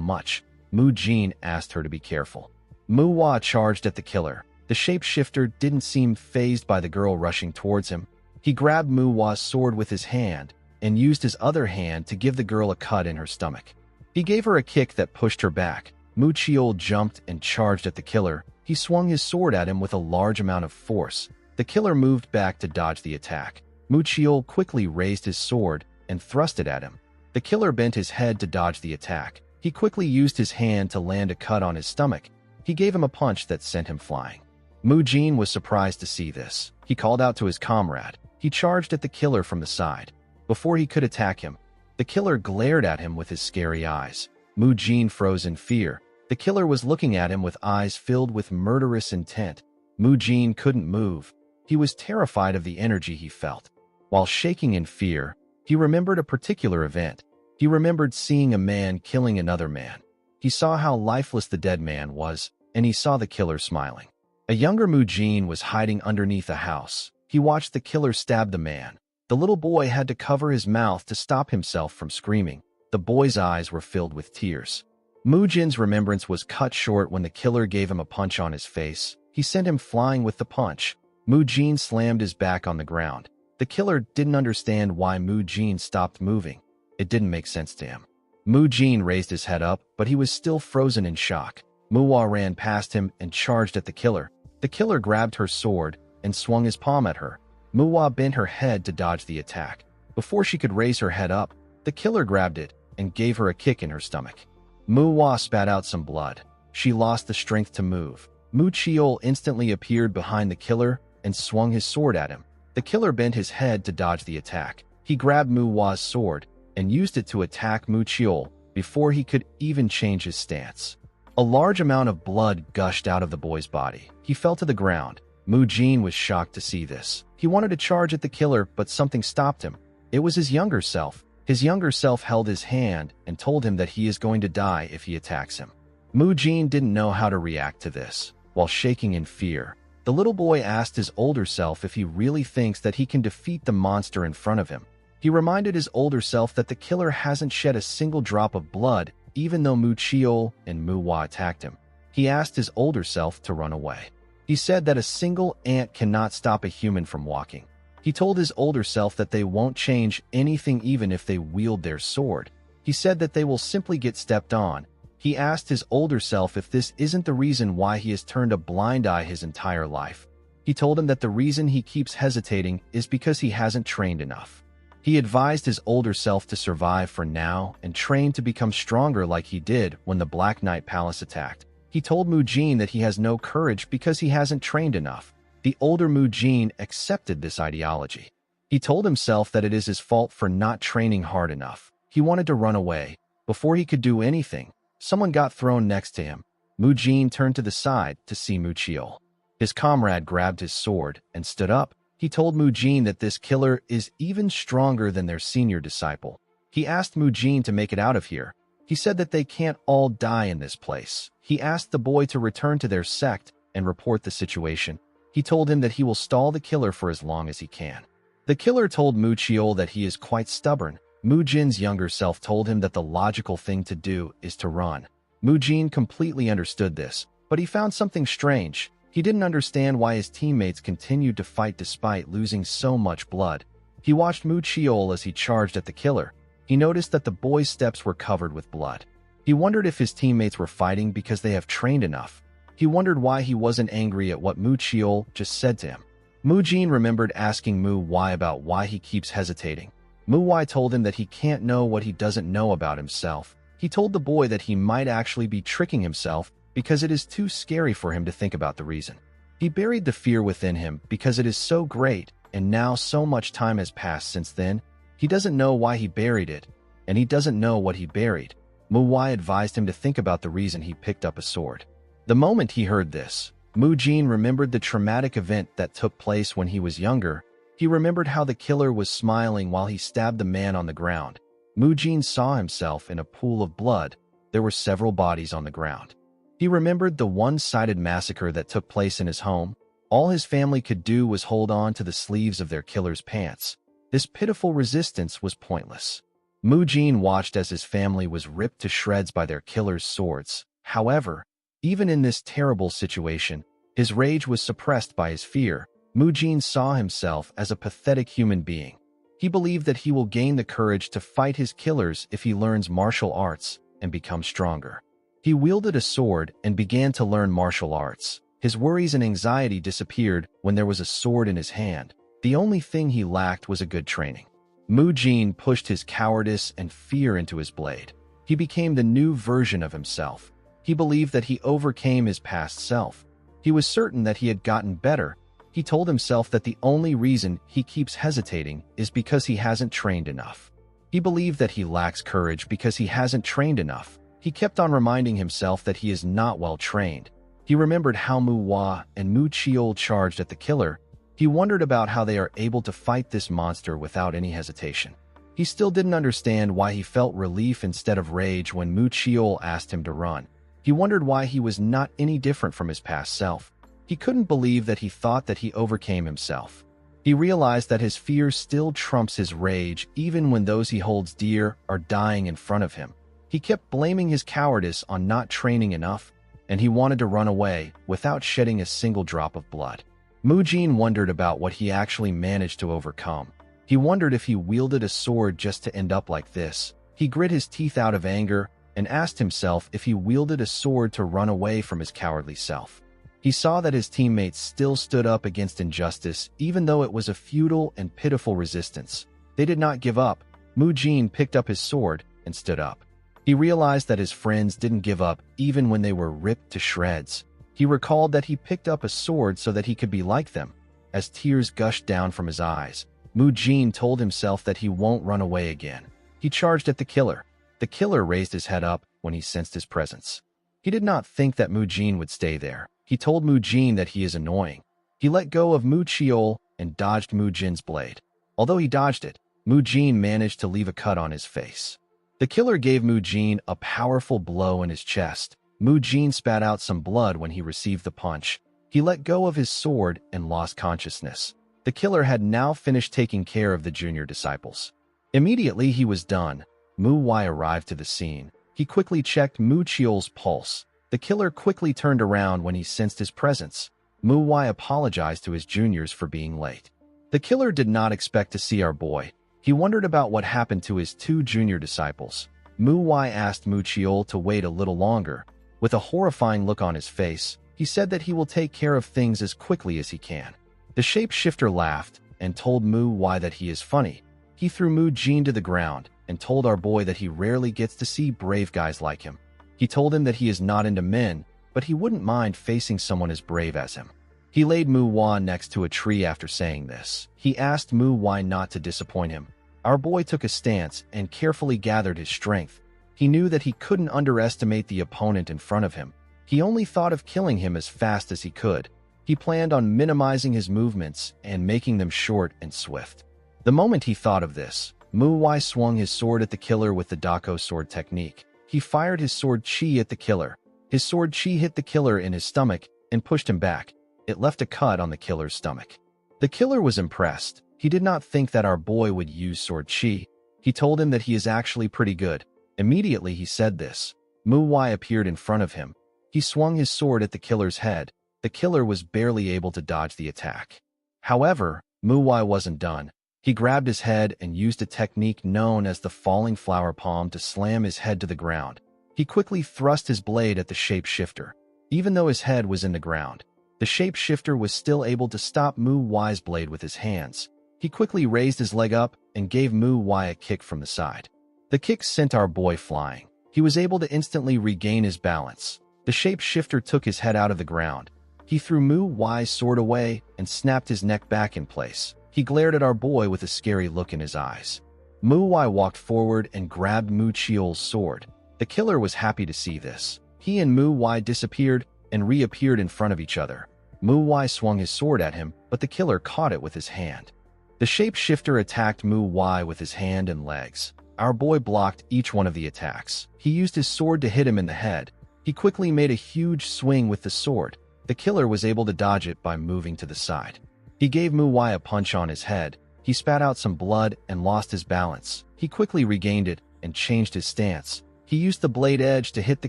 much. Mu Jin asked her to be careful. Mu Wai charged at the killer. The shapeshifter didn't seem fazed by the girl rushing towards him. He grabbed Mu Wai's sword with his hand and used his other hand to give the girl a cut in her stomach. He gave her a kick that pushed her back. Mu Chiol jumped and charged at the killer. He swung his sword at him with a large amount of force. The killer moved back to dodge the attack. Mu Chiol quickly raised his sword and thrust it at him. The killer bent his head to dodge the attack. He quickly used his hand to land a cut on his stomach. He gave him a punch that sent him flying. Mu Jin was surprised to see this. He called out to his comrade. He charged at the killer from the side. Before he could attack him, the killer glared at him with his scary eyes. Mu Jin froze in fear. The killer was looking at him with eyes filled with murderous intent. Mu Jin couldn't move. He was terrified of the energy he felt. While shaking in fear, he remembered a particular event. He remembered seeing a man killing another man. He saw how lifeless the dead man was, and he saw the killer smiling. A younger Mu Jin was hiding underneath a house. He watched the killer stab the man. The little boy had to cover his mouth to stop himself from screaming. The boy's eyes were filled with tears. Mu Jin's remembrance was cut short when the killer gave him a punch on his face. He sent him flying with the punch. Mu Jin slammed his back on the ground. The killer didn't understand why Mu Jin stopped moving. It didn't make sense to him. Mu Jin raised his head up, but he was still frozen in shock. Mu Wai ran past him and charged at the killer. The killer grabbed her sword and swung his palm at her. Mu Wai bent her head to dodge the attack. Before she could raise her head up, the killer grabbed it and gave her a kick in her stomach. Mu Wai spat out some blood. She lost the strength to move. Mu Chiol instantly appeared behind the killer and swung his sword at him. The killer bent his head to dodge the attack. He grabbed Mu Wai's sword and used it to attack Mu Chiol before he could even change his stance. A large amount of blood gushed out of the boy's body. He fell to the ground. Mu Jin was shocked to see this. He wanted to charge at the killer, but something stopped him. It was his younger self. His younger self held his hand and told him that he is going to die if he attacks him. Mu Jin didn't know how to react to this. While shaking in fear, the little boy asked his older self if he really thinks that he can defeat the monster in front of him. He reminded his older self that the killer hasn't shed a single drop of blood, even though Mu Chiol and Mu Wai attacked him. He asked his older self to run away. He said that a single ant cannot stop a human from walking. He told his older self that they won't change anything even if they wield their sword. He said that they will simply get stepped on. He asked his older self if this isn't the reason why he has turned a blind eye his entire life. He told him that the reason he keeps hesitating is because he hasn't trained enough. He advised his older self to survive for now and train to become stronger like he did when the Black Knight Palace attacked. He told Mujin that he has no courage because he hasn't trained enough. The older Mujin accepted this ideology. He told himself that it is his fault for not training hard enough. He wanted to run away. Before he could do anything, someone got thrown next to him. Mujin turned to the side to see Muchiol. His comrade grabbed his sword and stood up. He told Mujin that this killer is even stronger than their senior disciple. He asked Mujin to make it out of here. He said that they can't all die in this place. He asked the boy to return to their sect and report the situation. He told him that he will stall the killer for as long as he can. The killer told Muchiol that he is quite stubborn. Mujin's younger self told him that the logical thing to do is to run. Mujin completely understood this, but he found something strange. He didn't understand why his teammates continued to fight despite losing so much blood. He watched Muchiol as he charged at the killer. He noticed that the boy's steps were covered with blood. He wondered if his teammates were fighting because they have trained enough. He wondered why he wasn't angry at what Muchiol just said to him. Mujin remembered asking Mu Wai about why he keeps hesitating. Mu Wai told him that he can't know what he doesn't know about himself. He told the boy that he might actually be tricking himself because it is too scary for him to think about the reason. He buried the fear within him because it is so great, and now so much time has passed since then. He doesn't know why he buried it, and he doesn't know what he buried. Mu Wai advised him to think about the reason he picked up a sword. The moment he heard this, Mujin remembered the traumatic event that took place when he was younger. He remembered how the killer was smiling while he stabbed the man on the ground. Mujin saw himself in a pool of blood. There were several bodies on the ground. He remembered the one-sided massacre that took place in his home. All his family could do was hold on to the sleeves of their killer's pants. This pitiful resistance was pointless. Mujin watched as his family was ripped to shreds by their killer's swords. However, even in this terrible situation, his rage was suppressed by his fear. Mujin saw himself as a pathetic human being. He believed that he will gain the courage to fight his killers if he learns martial arts and becomes stronger. He wielded a sword and began to learn martial arts. His worries and anxiety disappeared when there was a sword in his hand. The only thing he lacked was a good training. Mujin pushed his cowardice and fear into his blade. He became the new version of himself. He believed that he overcame his past self. He was certain that he had gotten better. He told himself that the only reason he keeps hesitating is because he hasn't trained enough. He believed that he lacks courage because he hasn't trained enough. He kept on reminding himself that he is not well trained. He remembered how Mu Wai and Muchiol charged at the killer. He wondered about how they are able to fight this monster without any hesitation. He still didn't understand why he felt relief instead of rage when Muchiol asked him to run. He wondered why he was not any different from his past self. He couldn't believe that he thought that he overcame himself. He realized that his fear still trumps his rage even when those he holds dear are dying in front of him. He kept blaming his cowardice on not training enough, and he wanted to run away without shedding a single drop of blood. Mujin wondered about what he actually managed to overcome. He wondered if he wielded a sword just to end up like this. He grit his teeth out of anger and asked himself if he wielded a sword to run away from his cowardly self. He saw that his teammates still stood up against injustice, even though it was a futile and pitiful resistance. They did not give up. Mujin picked up his sword and stood up. He realized that his friends didn't give up even when they were ripped to shreds. He recalled that he picked up a sword so that he could be like them. As tears gushed down from his eyes, Mujin told himself that he won't run away again. He charged at the killer. The killer raised his head up when he sensed his presence. He did not think that Mujin would stay there. He told Mujin that he is annoying. He let go of Muchiol and dodged Mujin's blade. Although he dodged it, Mujin managed to leave a cut on his face. The killer gave Mujin a powerful blow in his chest. Mujin spat out some blood when he received the punch. He let go of his sword and lost consciousness. The killer had now finished taking care of the junior disciples. Immediately he was done. Mu Wai arrived to the scene. He quickly checked Muchiol's pulse. The killer quickly turned around when he sensed his presence. MANHWA apologized to his juniors for being late. The killer did not expect to see our boy. He wondered about what happened to his 2 junior disciples. MANHWA asked MANHWA to wait a little longer. With a horrifying look on his face, he said that he will take care of things as quickly as he can. The shapeshifter laughed and told MANHWA that he is funny. He threw MANHWA to the ground and told our boy that he rarely gets to see brave guys like him. He told him that he is not into men, but he wouldn't mind facing someone as brave as him. He laid MANHWA next to a tree after saying this. He asked MANHWA not to disappoint him. Our boy took a stance and carefully gathered his strength. He knew that he couldn't underestimate the opponent in front of him. He only thought of killing him as fast as he could. He planned on minimizing his movements and making them short and swift. The moment he thought of this, MANHWA swung his sword at the killer with the Dako sword technique. He fired his sword chi at the killer. His sword chi hit the killer in his stomach and pushed him back. It left a cut on the killer's stomach. The killer was impressed. He did not think that our boy would use sword chi. He told him that he is actually pretty good. Immediately he said this. MANHWA appeared in front of him. He swung his sword at the killer's head. The killer was barely able to dodge the attack. However, MANHWA wasn't done. He grabbed his head and used a technique known as the falling flower palm to slam his head to the ground. He quickly thrust his blade at the shapeshifter. Even though his head was in the ground, the shapeshifter was still able to stop MANHWA's blade with his hands. He quickly raised his leg up and gave MANHWA a kick from the side. The kick sent our boy flying. He was able to instantly regain his balance. The shapeshifter took his head out of the ground. He threw MANHWA's sword away and snapped his neck back in place. He glared at our boy with a scary look in his eyes. MANHWA walked forward and grabbed MANHWA's sword. The killer was happy to see this. He and MANHWA disappeared and reappeared in front of each other. MANHWA swung his sword at him, but the killer caught it with his hand. The shapeshifter attacked MANHWA with his hand and legs. Our boy blocked each one of the attacks. He used his sword to hit him in the head. He quickly made a huge swing with the sword. The killer was able to dodge it by moving to the side. He gave MANHWA a punch on his head. He spat out some blood and lost his balance. He quickly regained it and changed his stance. He used the blade edge to hit the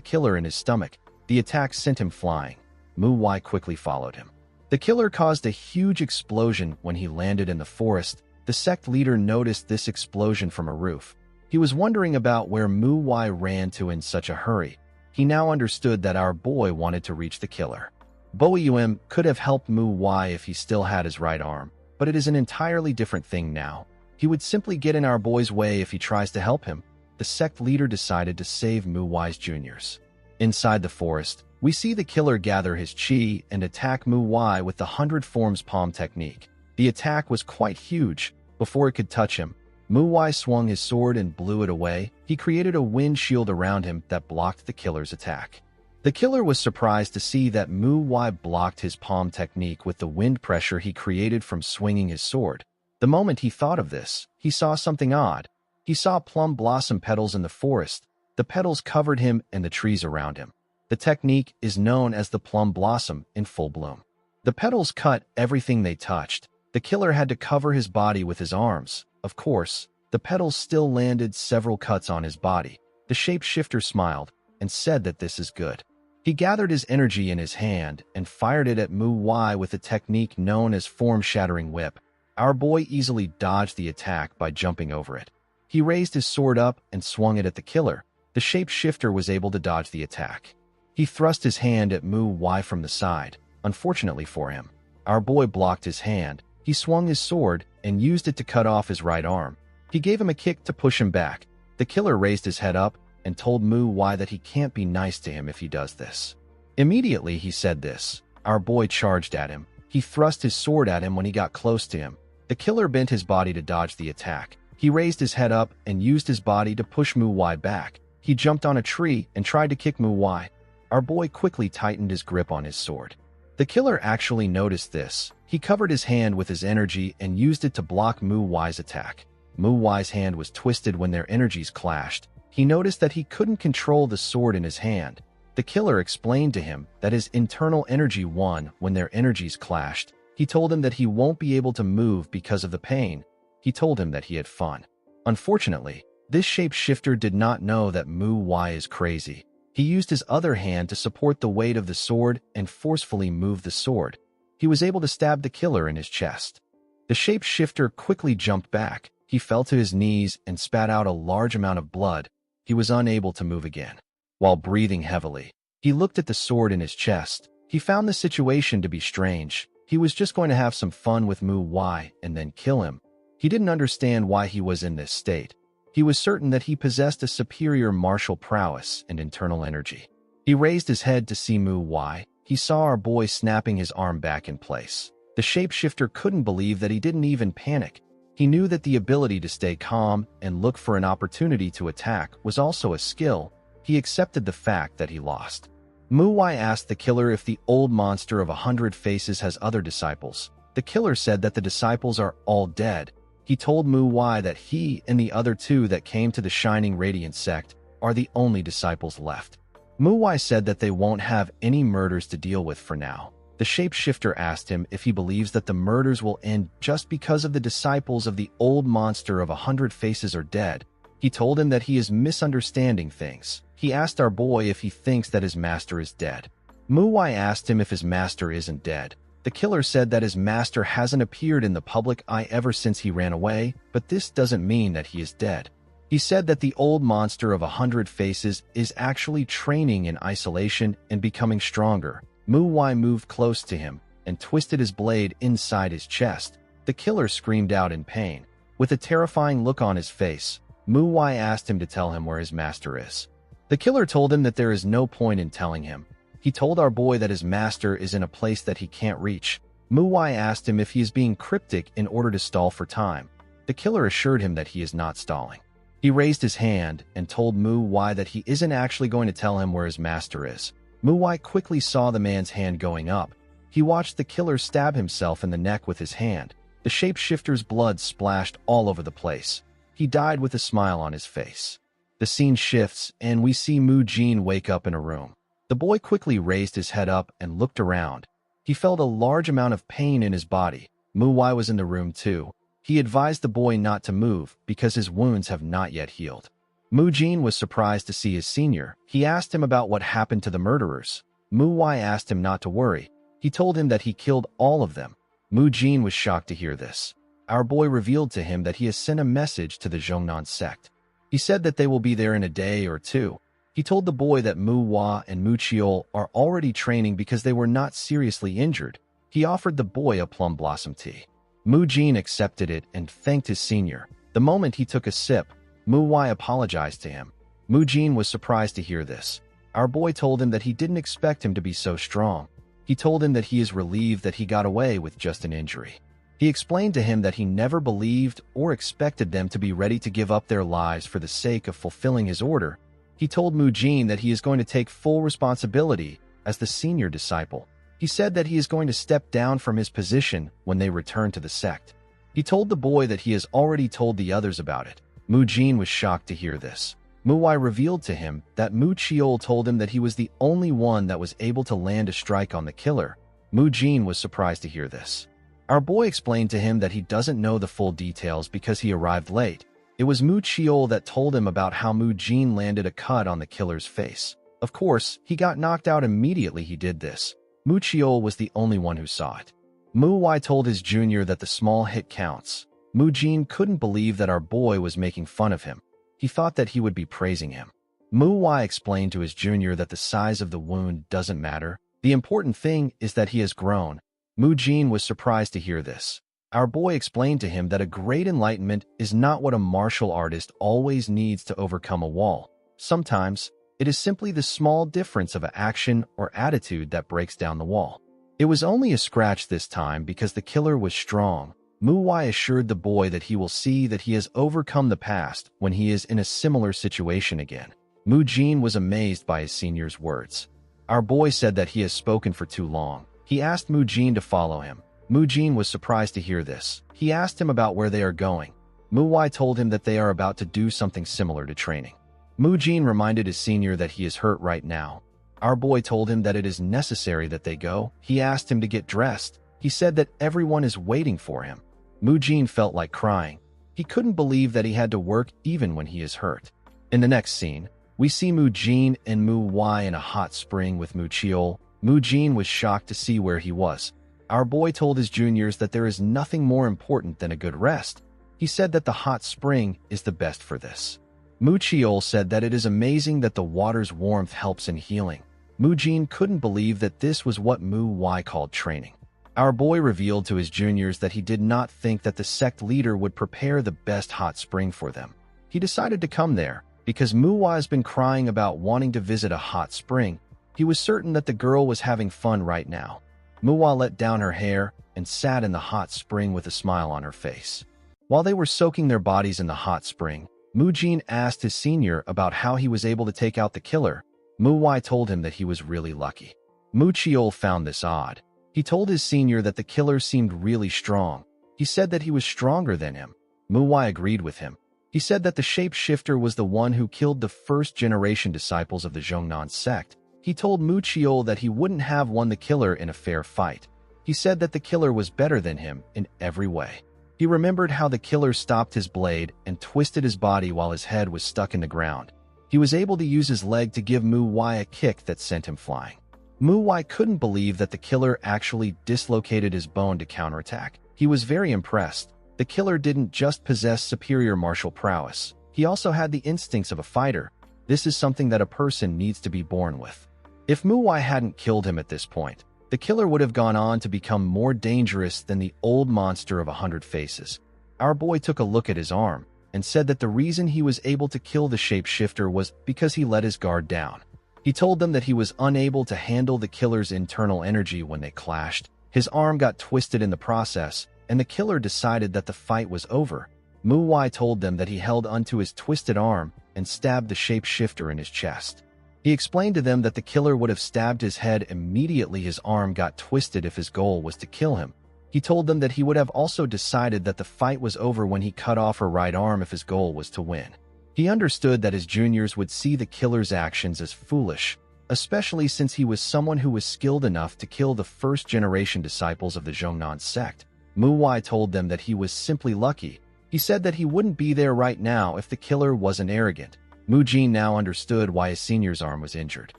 killer in his stomach. The attack sent him flying. MANHWA quickly followed him. The killer caused a huge explosion when he landed in the forest. The sect leader noticed this explosion from a roof. He was wondering about where MANHWA ran to in such a hurry. He now understood that our boy wanted to reach the killer. Boeum could have helped MANHWA if he still had his right arm, but it is an entirely different thing now. He would simply get in our boy's way if he tries to help him. The sect leader decided to save MANHWA's juniors. Inside the forest, we see the killer gather his chi and attack MANHWA with the 100 Forms Palm technique. The attack was quite huge. Before it could touch him, MANHWA swung his sword and blew it away. He created a wind shield around him that blocked the killer's attack. The killer was surprised to see that MANHWA blocked his palm technique with the wind pressure he created from swinging his sword. The moment he thought of this, he saw something odd. He saw plum blossom petals in the forest. The petals covered him and the trees around him. The technique is known as the plum blossom in full bloom. The petals cut everything they touched. The killer had to cover his body with his arms. Of course, the petals still landed several cuts on his body. The shapeshifter smiled and said that this is good. He gathered his energy in his hand and fired it at MANHWA with a technique known as form-shattering whip. Our boy easily dodged the attack by jumping over it. He raised his sword up and swung it at the killer. The shapeshifter was able to dodge the attack. He thrust his hand at MANHWA from the side. Unfortunately for him, our boy blocked his hand. He swung his sword and used it to cut off his right arm. He gave him a kick to push him back. The killer raised his head up and told MANHWA that he can't be nice to him if he does this. Immediately he said this. Our boy charged at him. He thrust his sword at him when he got close to him. The killer bent his body to dodge the attack. He raised his head up and used his body to push MANHWA back. He jumped on a tree and tried to kick MANHWA. Our boy quickly tightened his grip on his sword. The killer actually noticed this. He covered his hand with his energy and used it to block MANHWA's attack. MANHWA's hand was twisted when their energies clashed. He noticed that he couldn't control the sword in his hand. The killer explained to him that his internal energy won when their energies clashed. He told him that he won't be able to move because of the pain. He told him that he had fun. Unfortunately, this shapeshifter did not know that MANHWA is crazy. He used his other hand to support the weight of the sword and forcefully moved the sword. He was able to stab the killer in his chest. The shapeshifter quickly jumped back. He fell to his knees and spat out a large amount of blood. He was unable to move again. While breathing heavily, he looked at the sword in his chest. He found the situation to be strange. He was just going to have some fun with MANHWA and then kill him. He didn't understand why he was in this state. He was certain that he possessed a superior martial prowess and internal energy. He raised his head to see MANHWA. He saw our boy snapping his arm back in place. The shapeshifter couldn't believe that he didn't even panic. He knew that the ability to stay calm and look for an opportunity to attack was also a skill. He accepted the fact that he lost. MANHWA asked the killer if the old monster of 100 faces has other disciples. The killer said that the disciples are all dead. He told MANHWA that he and the other two that came to the Shining Radiant sect are the only disciples left. MANHWA said that they won't have any murders to deal with for now. The shapeshifter asked him if he believes that the murders will end just because of the disciples of the old monster of 100 faces are dead. He told him that he is misunderstanding things. He asked our boy if he thinks that his master is dead. MANHWA asked him if his master isn't dead. The killer said that his master hasn't appeared in the public eye ever since he ran away, but this doesn't mean that he is dead. He said that the old monster of 100 faces is actually training in isolation and becoming stronger. MANHWA moved close to him and twisted his blade inside his chest. The killer screamed out in pain. With a terrifying look on his face, MANHWA asked him to tell him where his master is. The killer told him that there is no point in telling him. He told our boy that his master is in a place that he can't reach. MANHWA asked him if he is being cryptic in order to stall for time. The killer assured him that he is not stalling. He raised his hand and told MANHWA that he isn't actually going to tell him where his master is. MANHWA quickly saw the man's hand going up. He watched the killer stab himself in the neck with his hand. The shapeshifter's blood splashed all over the place. He died with a smile on his face. The scene shifts, and we see MANHWA wake up in a room. The boy quickly raised his head up and looked around. He felt a large amount of pain in his body. MANHWA was in the room too. He advised the boy not to move because his wounds have not yet healed. MANHWA was surprised to see his senior. He asked him about what happened to the murderers. MANHWA asked him not to worry. He told him that he killed all of them. MANHWA was shocked to hear this. Our boy revealed to him that he has sent a message to the Zhongnan sect. He said that they will be there in a day or two. He told the boy that MANHWA and MANHWA are already training because they were not seriously injured. He offered the boy a plum blossom tea. MANHWA accepted it and thanked his senior. The moment he took a sip, MANHWA apologized to him. MANHWA was surprised to hear this. Our boy told him that he didn't expect him to be so strong. He told him that he is relieved that he got away with just an injury. He explained to him that he never believed or expected them to be ready to give up their lives for the sake of fulfilling his order. He told MANHWA that he is going to take full responsibility as the senior disciple. He said that he is going to step down from his position when they return to the sect. He told the boy that he has already told the others about it. MANHWA was shocked to hear this. MANHWA revealed to him that MANHWA told him that he was the only one that was able to land a strike on the killer. MANHWA was surprised to hear this. Our boy explained to him that he doesn't know the full details because he arrived late. It was MANHWA that told him about how MANHWA landed a cut on the killer's face. Of course, he got knocked out immediately he did this. MANHWA was the only one who saw it. MANHWA told his junior that the small hit counts. MANHWA couldn't believe that our boy was making fun of him. He thought that he would be praising him. MANHWA explained to his junior that the size of the wound doesn't matter. The important thing is that he has grown. MANHWA was surprised to hear this. Our boy explained to him that a great enlightenment is not what a martial artist always needs to overcome a wall. Sometimes, it is simply the small difference of an action or attitude that breaks down the wall. It was only a scratch this time because the killer was strong. MANHWA assured the boy that he will see that he has overcome the past when he is in a similar situation again. MANHWA was amazed by his senior's words. Our boy said that he has spoken for too long. He asked MANHWA to follow him. MANHWA was surprised to hear this. He asked him about where they are going. MANHWA told him that they are about to do something similar to training. MANHWA reminded his senior that he is hurt right now. Our boy told him that it is necessary that they go. He asked him to get dressed. He said that everyone is waiting for him. MANHWA felt like crying. He couldn't believe that he had to work even when he is hurt. In the next scene, We see Mu Jin and Mu Wai in a hot spring with Mu Chiol. Mu Jin was shocked to see where he was. Our boy told his juniors that there is nothing more important than a good rest. He said that the hot spring is the best for this. Mu Chiol said that it is amazing that the water's warmth helps in healing. Mu Jin couldn't believe that this was what Mu Wai called training. Our boy revealed to his juniors that he did not think that the sect leader would prepare the best hot spring for them. He decided to come there because Mu Wai has been crying about wanting to visit a hot spring. He was certain that the girl was having fun right now. Mu Wai let down her hair and sat in the hot spring with a smile on her face. While they were soaking their bodies in the hot spring, Mu Jin asked his senior about how he was able to take out the killer. Mu Wai told him that he was really lucky. Mu Chiol found this odd. He told his senior that the killer seemed really strong. He said that he was stronger than him. Mu Wai agreed with him. He said that the shapeshifter was the one who killed the first-generation disciples of the Zhongnan sect. He told Mu Chiol that he wouldn't have won the killer in a fair fight. He said that the killer was better than him in every way. He remembered how the killer stopped his blade and twisted his body while his head was stuck in the ground. He was able to use his leg to give Mu Wai a kick that sent him flying. Mu Wai couldn't believe that the killer actually dislocated his bone to counterattack. He was very impressed. The killer didn't just possess superior martial prowess. He also had the instincts of a fighter. This is something that a person needs to be born with. If Mu Wai hadn't killed him at this point, the killer would have gone on to become more dangerous than the old monster of 100 faces. Our boy took a look at his arm and said that the reason he was able to kill the shapeshifter was because he let his guard down. He told them that he was unable to handle the killer's internal energy when they clashed. His arm got twisted in the process, and the killer decided that the fight was over. Mu Wai told them that he held onto his twisted arm and stabbed the shapeshifter in his chest. He explained to them that the killer would have stabbed his head immediately his arm got twisted if his goal was to kill him. He told them that he would have also decided that the fight was over when he cut off her right arm if his goal was to win. He understood that his juniors would see the killer's actions as foolish, especially since he was someone who was skilled enough to kill the first-generation disciples of the Zhongnan sect. Mu Wai told them that he was simply lucky. He said that he wouldn't be there right now if the killer wasn't arrogant. Mu Jin now understood why his senior's arm was injured.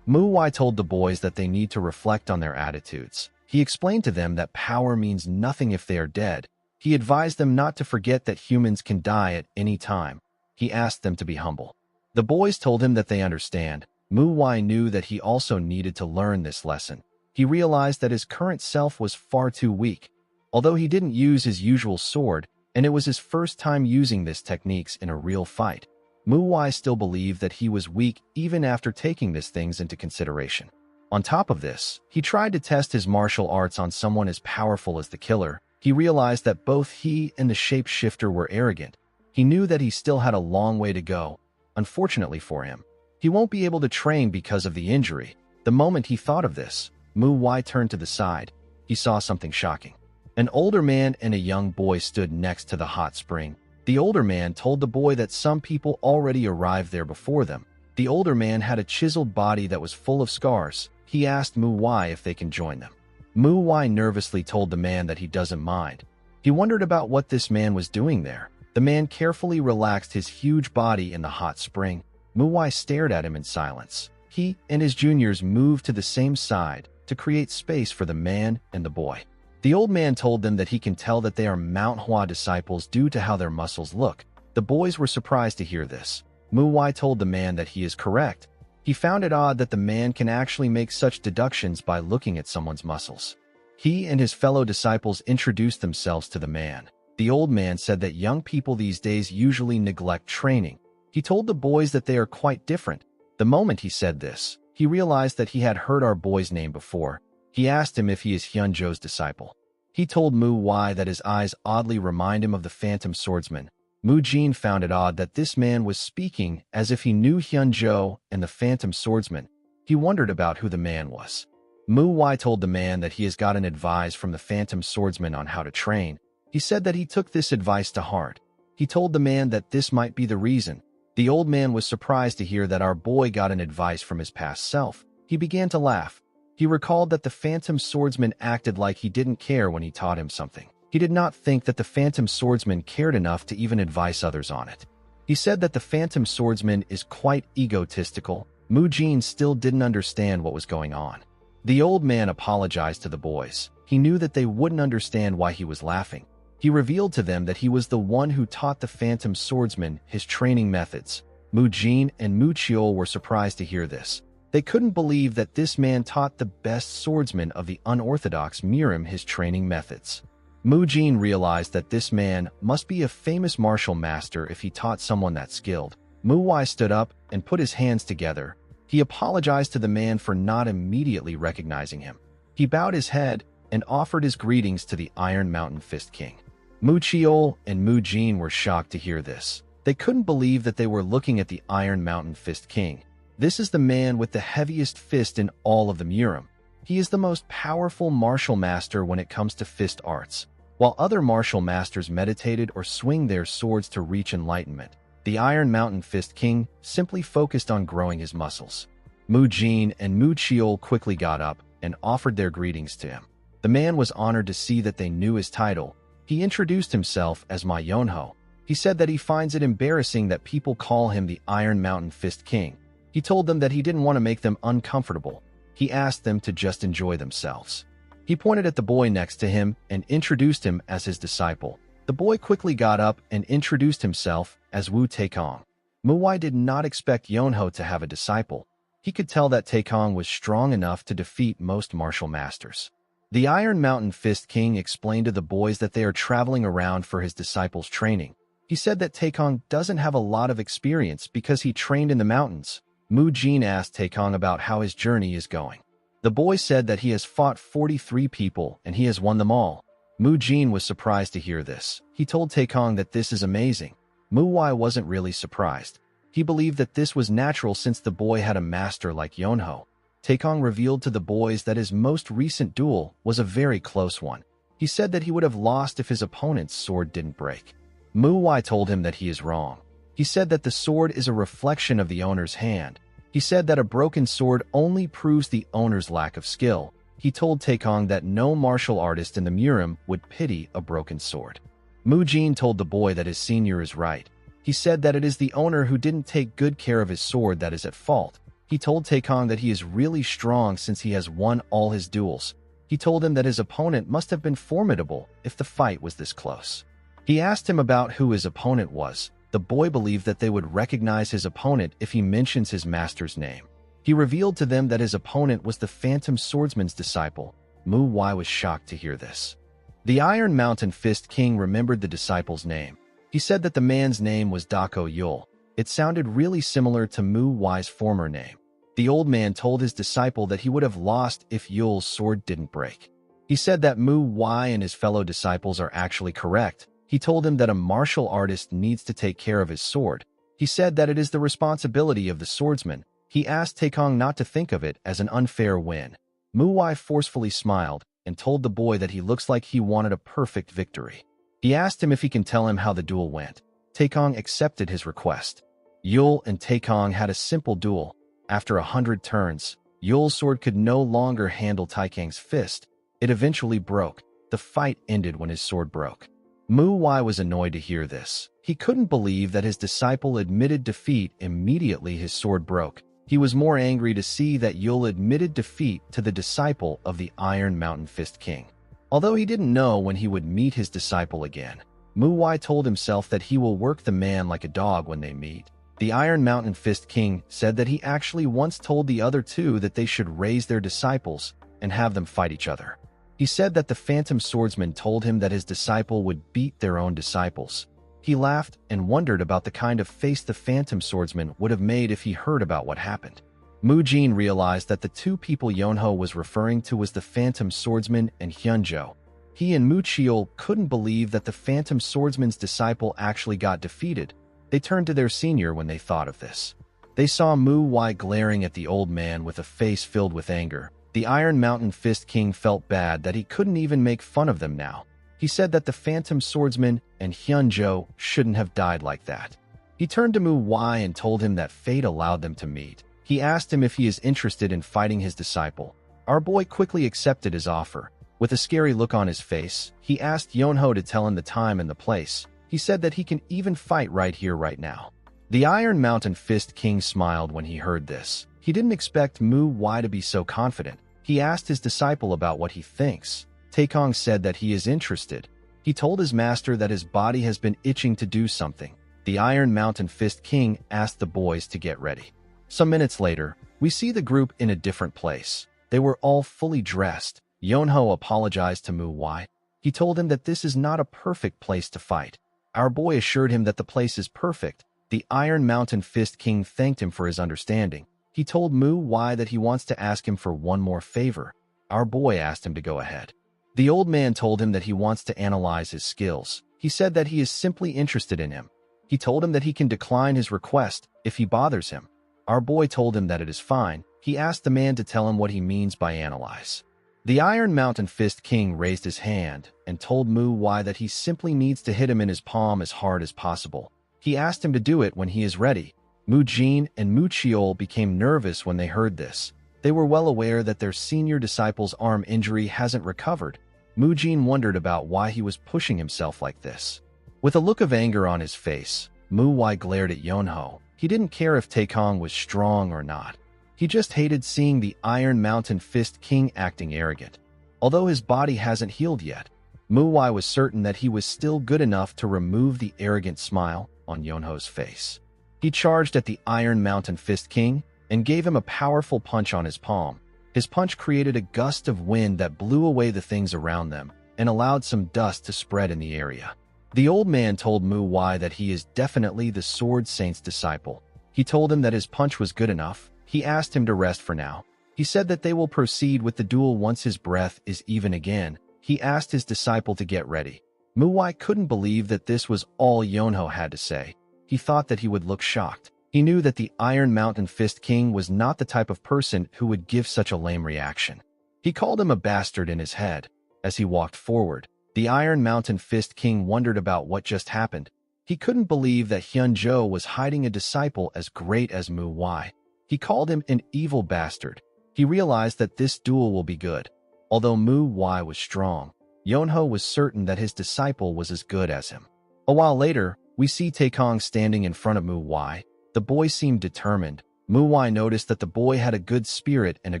Mu Wai told the boys that they need to reflect on their attitudes. He explained to them that power means nothing if they are dead. He advised them not to forget that humans can die at any time. He asked them to be humble. The boys told him that they understand. Mu Wai knew that he also needed to learn this lesson. He realized that his current self was far too weak. Although he didn't use his usual sword, and it was his first time using these techniques in a real fight, Mu Wai still believed that he was weak even after taking these things into consideration. On top of this, he tried to test his martial arts on someone as powerful as the killer. He realized that both he and the shapeshifter were arrogant. He knew that he still had a long way to go. Unfortunately for him, he won't be able to train because of the injury. The moment he thought of this, Mu Wai turned to the side. He saw something shocking. An older man and a young boy stood next to the hot spring. The older man told the boy that some people already arrived there before them. The older man had a chiseled body that was full of scars. He asked Mu Wai if they can join them. Mu Wai nervously told the man that he doesn't mind. He wondered about what this man was doing there. The man carefully relaxed his huge body in the hot spring. Mu Wai stared at him in silence. He and his juniors moved to the same side to create space for the man and the boy. The old man told them that he can tell that they are MANHWA disciples due to how their muscles look. The boys were surprised to hear this. Mu Wai told the man that he is correct. He found it odd that the man can actually make such deductions by looking at someone's muscles. He and his fellow disciples introduced themselves to the man. The old man said that young people these days usually neglect training. He told the boys that they are quite different. The moment he said this, he realized that he had heard our boy's name before. He asked him if he is Hyunjo's disciple. He told Mu Wai that his eyes oddly remind him of the phantom swordsman. Mu Jin found it odd that this man was speaking as if he knew Hyunjo and the phantom swordsman. He wondered about who the man was. Mu Wai told the man that he has gotten advice from the phantom swordsman on how to train. He said that he took this advice to heart. He told the man that this might be the reason. The old man was surprised to hear that our boy got an advice from his past self. He began to laugh. He recalled that the phantom swordsman acted like he didn't care when he taught him something. He did not think that the phantom swordsman cared enough to even advise others on it. He said that the phantom swordsman is quite egotistical. Mu Jin still didn't understand what was going on. The old man apologized to the boys. He knew that they wouldn't understand why he was laughing. He revealed to them that he was the one who taught the phantom swordsman his training methods. Mu Jin and Mu Chiol were surprised to hear this. They couldn't believe that this man taught the best swordsman of the unorthodox Mirim his training methods. Mu Jin realized that this man must be a famous martial master if he taught someone that skilled. Mu Wai stood up and put his hands together. He apologized to the man for not immediately recognizing him. He bowed his head and offered his greetings to the Iron Mountain Fist King. Mu Chiol and Mu Jin were shocked to hear this. They couldn't believe that they were looking at the Iron Mountain Fist King. This is the man with the heaviest fist in all of the Mirim. He is the most powerful martial master when it comes to fist arts. While other martial masters meditated or swing their swords to reach enlightenment, the Iron Mountain Fist King simply focused on growing his muscles. Mu Jin and Mu Chiol quickly got up and offered their greetings to him. The man was honored to see that they knew his title. He introduced himself as Ma Yonho. He said that he finds it embarrassing that people call him the Iron Mountain Fist King. He told them that he didn't want to make them uncomfortable. He asked them to just enjoy themselves. He pointed at the boy next to him and introduced him as his disciple. The boy quickly got up and introduced himself as Wu Taekong. Mu Wai did not expect Yonho to have a disciple. He could tell that Taekong was strong enough to defeat most martial masters. The Iron Mountain Fist King explained to the boys that they are traveling around for his disciples' training. He said that Taekong doesn't have a lot of experience because he trained in the mountains. Mu Jin asked Taekong about how his journey is going. The boy said that he has fought 43 people and he has won them all. Mu Jin was surprised to hear this. He told Taekong that this is amazing. Mu Wai wasn't really surprised. He believed that this was natural since the boy had a master like Yonho. Taekong revealed to the boys that his most recent duel was a very close one. He said that he would have lost if his opponent's sword didn't break. Mu Wai told him that he is wrong. He said that the sword is a reflection of the owner's hand. He said that a broken sword only proves the owner's lack of skill. He told Taekong that no martial artist in the Mirim would pity a broken sword. Mu Jin told the boy that his senior is right. He said that it is the owner who didn't take good care of his sword that is at fault. He told Taekong that he is really strong since he has won all his duels. He told him that his opponent must have been formidable if the fight was this close. He asked him about who his opponent was. The boy believed that they would recognize his opponent if he mentions his master's name. He revealed to them that his opponent was the Phantom Swordsman's disciple. Mu Wai was shocked to hear this. The Iron Mountain Fist King remembered the disciple's name. He said that the man's name was Dako Yul. It sounded really similar to Mu Wai's former name. The old man told his disciple that he would have lost if Yul's sword didn't break. He said that Mu Wai and his fellow disciples are actually correct. He told him that a martial artist needs to take care of his sword. He said that it is the responsibility of the swordsman. He asked Taekong not to think of it as an unfair win. Mu Wai forcefully smiled and told the boy that he looks like he wanted a perfect victory. He asked him if he can tell him how the duel went. Taekong accepted his request. Yul and Taekong had a simple duel. After 100 turns, Yul's sword could no longer handle Taekong's fist. It eventually broke. The fight ended when his sword broke. Mu Wai was annoyed to hear this. He couldn't believe that his disciple admitted defeat immediately his sword broke. He was more angry to see that Yul admitted defeat to the disciple of the Iron Mountain Fist King. Although he didn't know when he would meet his disciple again, Mu Wai told himself that he will work the man like a dog when they meet. The Iron Mountain Fist King said that he actually once told the other two that they should raise their disciples and have them fight each other. He said that the Phantom Swordsman told him that his disciple would beat their own disciples. He laughed and wondered about the kind of face the Phantom Swordsman would have made if he heard about what happened. Mu Jin realized that the two people Yonho was referring to was the Phantom Swordsman and Hyunjo. He and Mu Chiol couldn't believe that the Phantom Swordsman's disciple actually got defeated. They turned to their senior when they thought of this. They saw Mu Wai glaring at the old man with a face filled with anger. The Iron Mountain Fist King felt bad that he couldn't even make fun of them now. He said that the Phantom Swordsman and Hyunjo shouldn't have died like that. He turned to Mu Wai and told him that fate allowed them to meet. He asked him if he is interested in fighting his disciple. Our boy quickly accepted his offer. With a scary look on his face, he asked Yonho to tell him the time and the place. He said that he can even fight right here, right now. The Iron Mountain Fist King smiled when he heard this. He didn't expect MANHWA to be so confident. He asked his disciple about what he thinks. Taekong said that he is interested. He told his master that his body has been itching to do something. The Iron Mountain Fist King asked the boys to get ready. Some minutes later, we see the group in a different place. They were all fully dressed. Yonho apologized to MANHWA. He told him that this is not a perfect place to fight. Our boy assured him that the place is perfect. The Iron Mountain Fist King thanked him for his understanding. He told MANHWA that he wants to ask him for one more favor. Our boy asked him to go ahead. The old man told him that he wants to analyze his skills. He said that he is simply interested in him. He told him that he can decline his request if he bothers him. Our boy told him that it is fine. He asked the man to tell him what he means by analyze. The Iron Mountain Fist King raised his hand and told MANHWA that he simply needs to hit him in his palm as hard as possible. He asked him to do it when he is ready. Mujin and Muchiol became nervous when they heard this. They were well aware that their senior disciple's arm injury hasn't recovered. Mujin wondered about why he was pushing himself like this. With a look of anger on his face, MANHWA glared at Yonho. He didn't care if Taekong was strong or not. He just hated seeing the Iron Mountain Fist King acting arrogant. Although his body hasn't healed yet, MANHWA was certain that he was still good enough to remove the arrogant smile on Yonho's face. He charged at the Iron Mountain Fist King and gave him a powerful punch on his palm. His punch created a gust of wind that blew away the things around them and allowed some dust to spread in the area. The old man told MANHWA that he is definitely the Sword Saint's disciple. He told him that his punch was good enough. He asked him to rest for now. He said that they will proceed with the duel once his breath is even again. He asked his disciple to get ready. MANHWA couldn't believe that this was all Yonho had to say. He thought that he would look shocked. He knew that the Iron Mountain Fist King was not the type of person who would give such a lame reaction. He called him a bastard in his head. As he walked forward, the Iron Mountain Fist King wondered about what just happened. He couldn't believe that Hyunjo was hiding a disciple as great as MANHWA. He called him an evil bastard. He realized that this duel will be good. Although MANHWA was strong, Yonho was certain that his disciple was as good as him. A while later, we see Taekong standing in front of MANHWA. The boy seemed determined. MANHWA noticed that the boy had a good spirit and a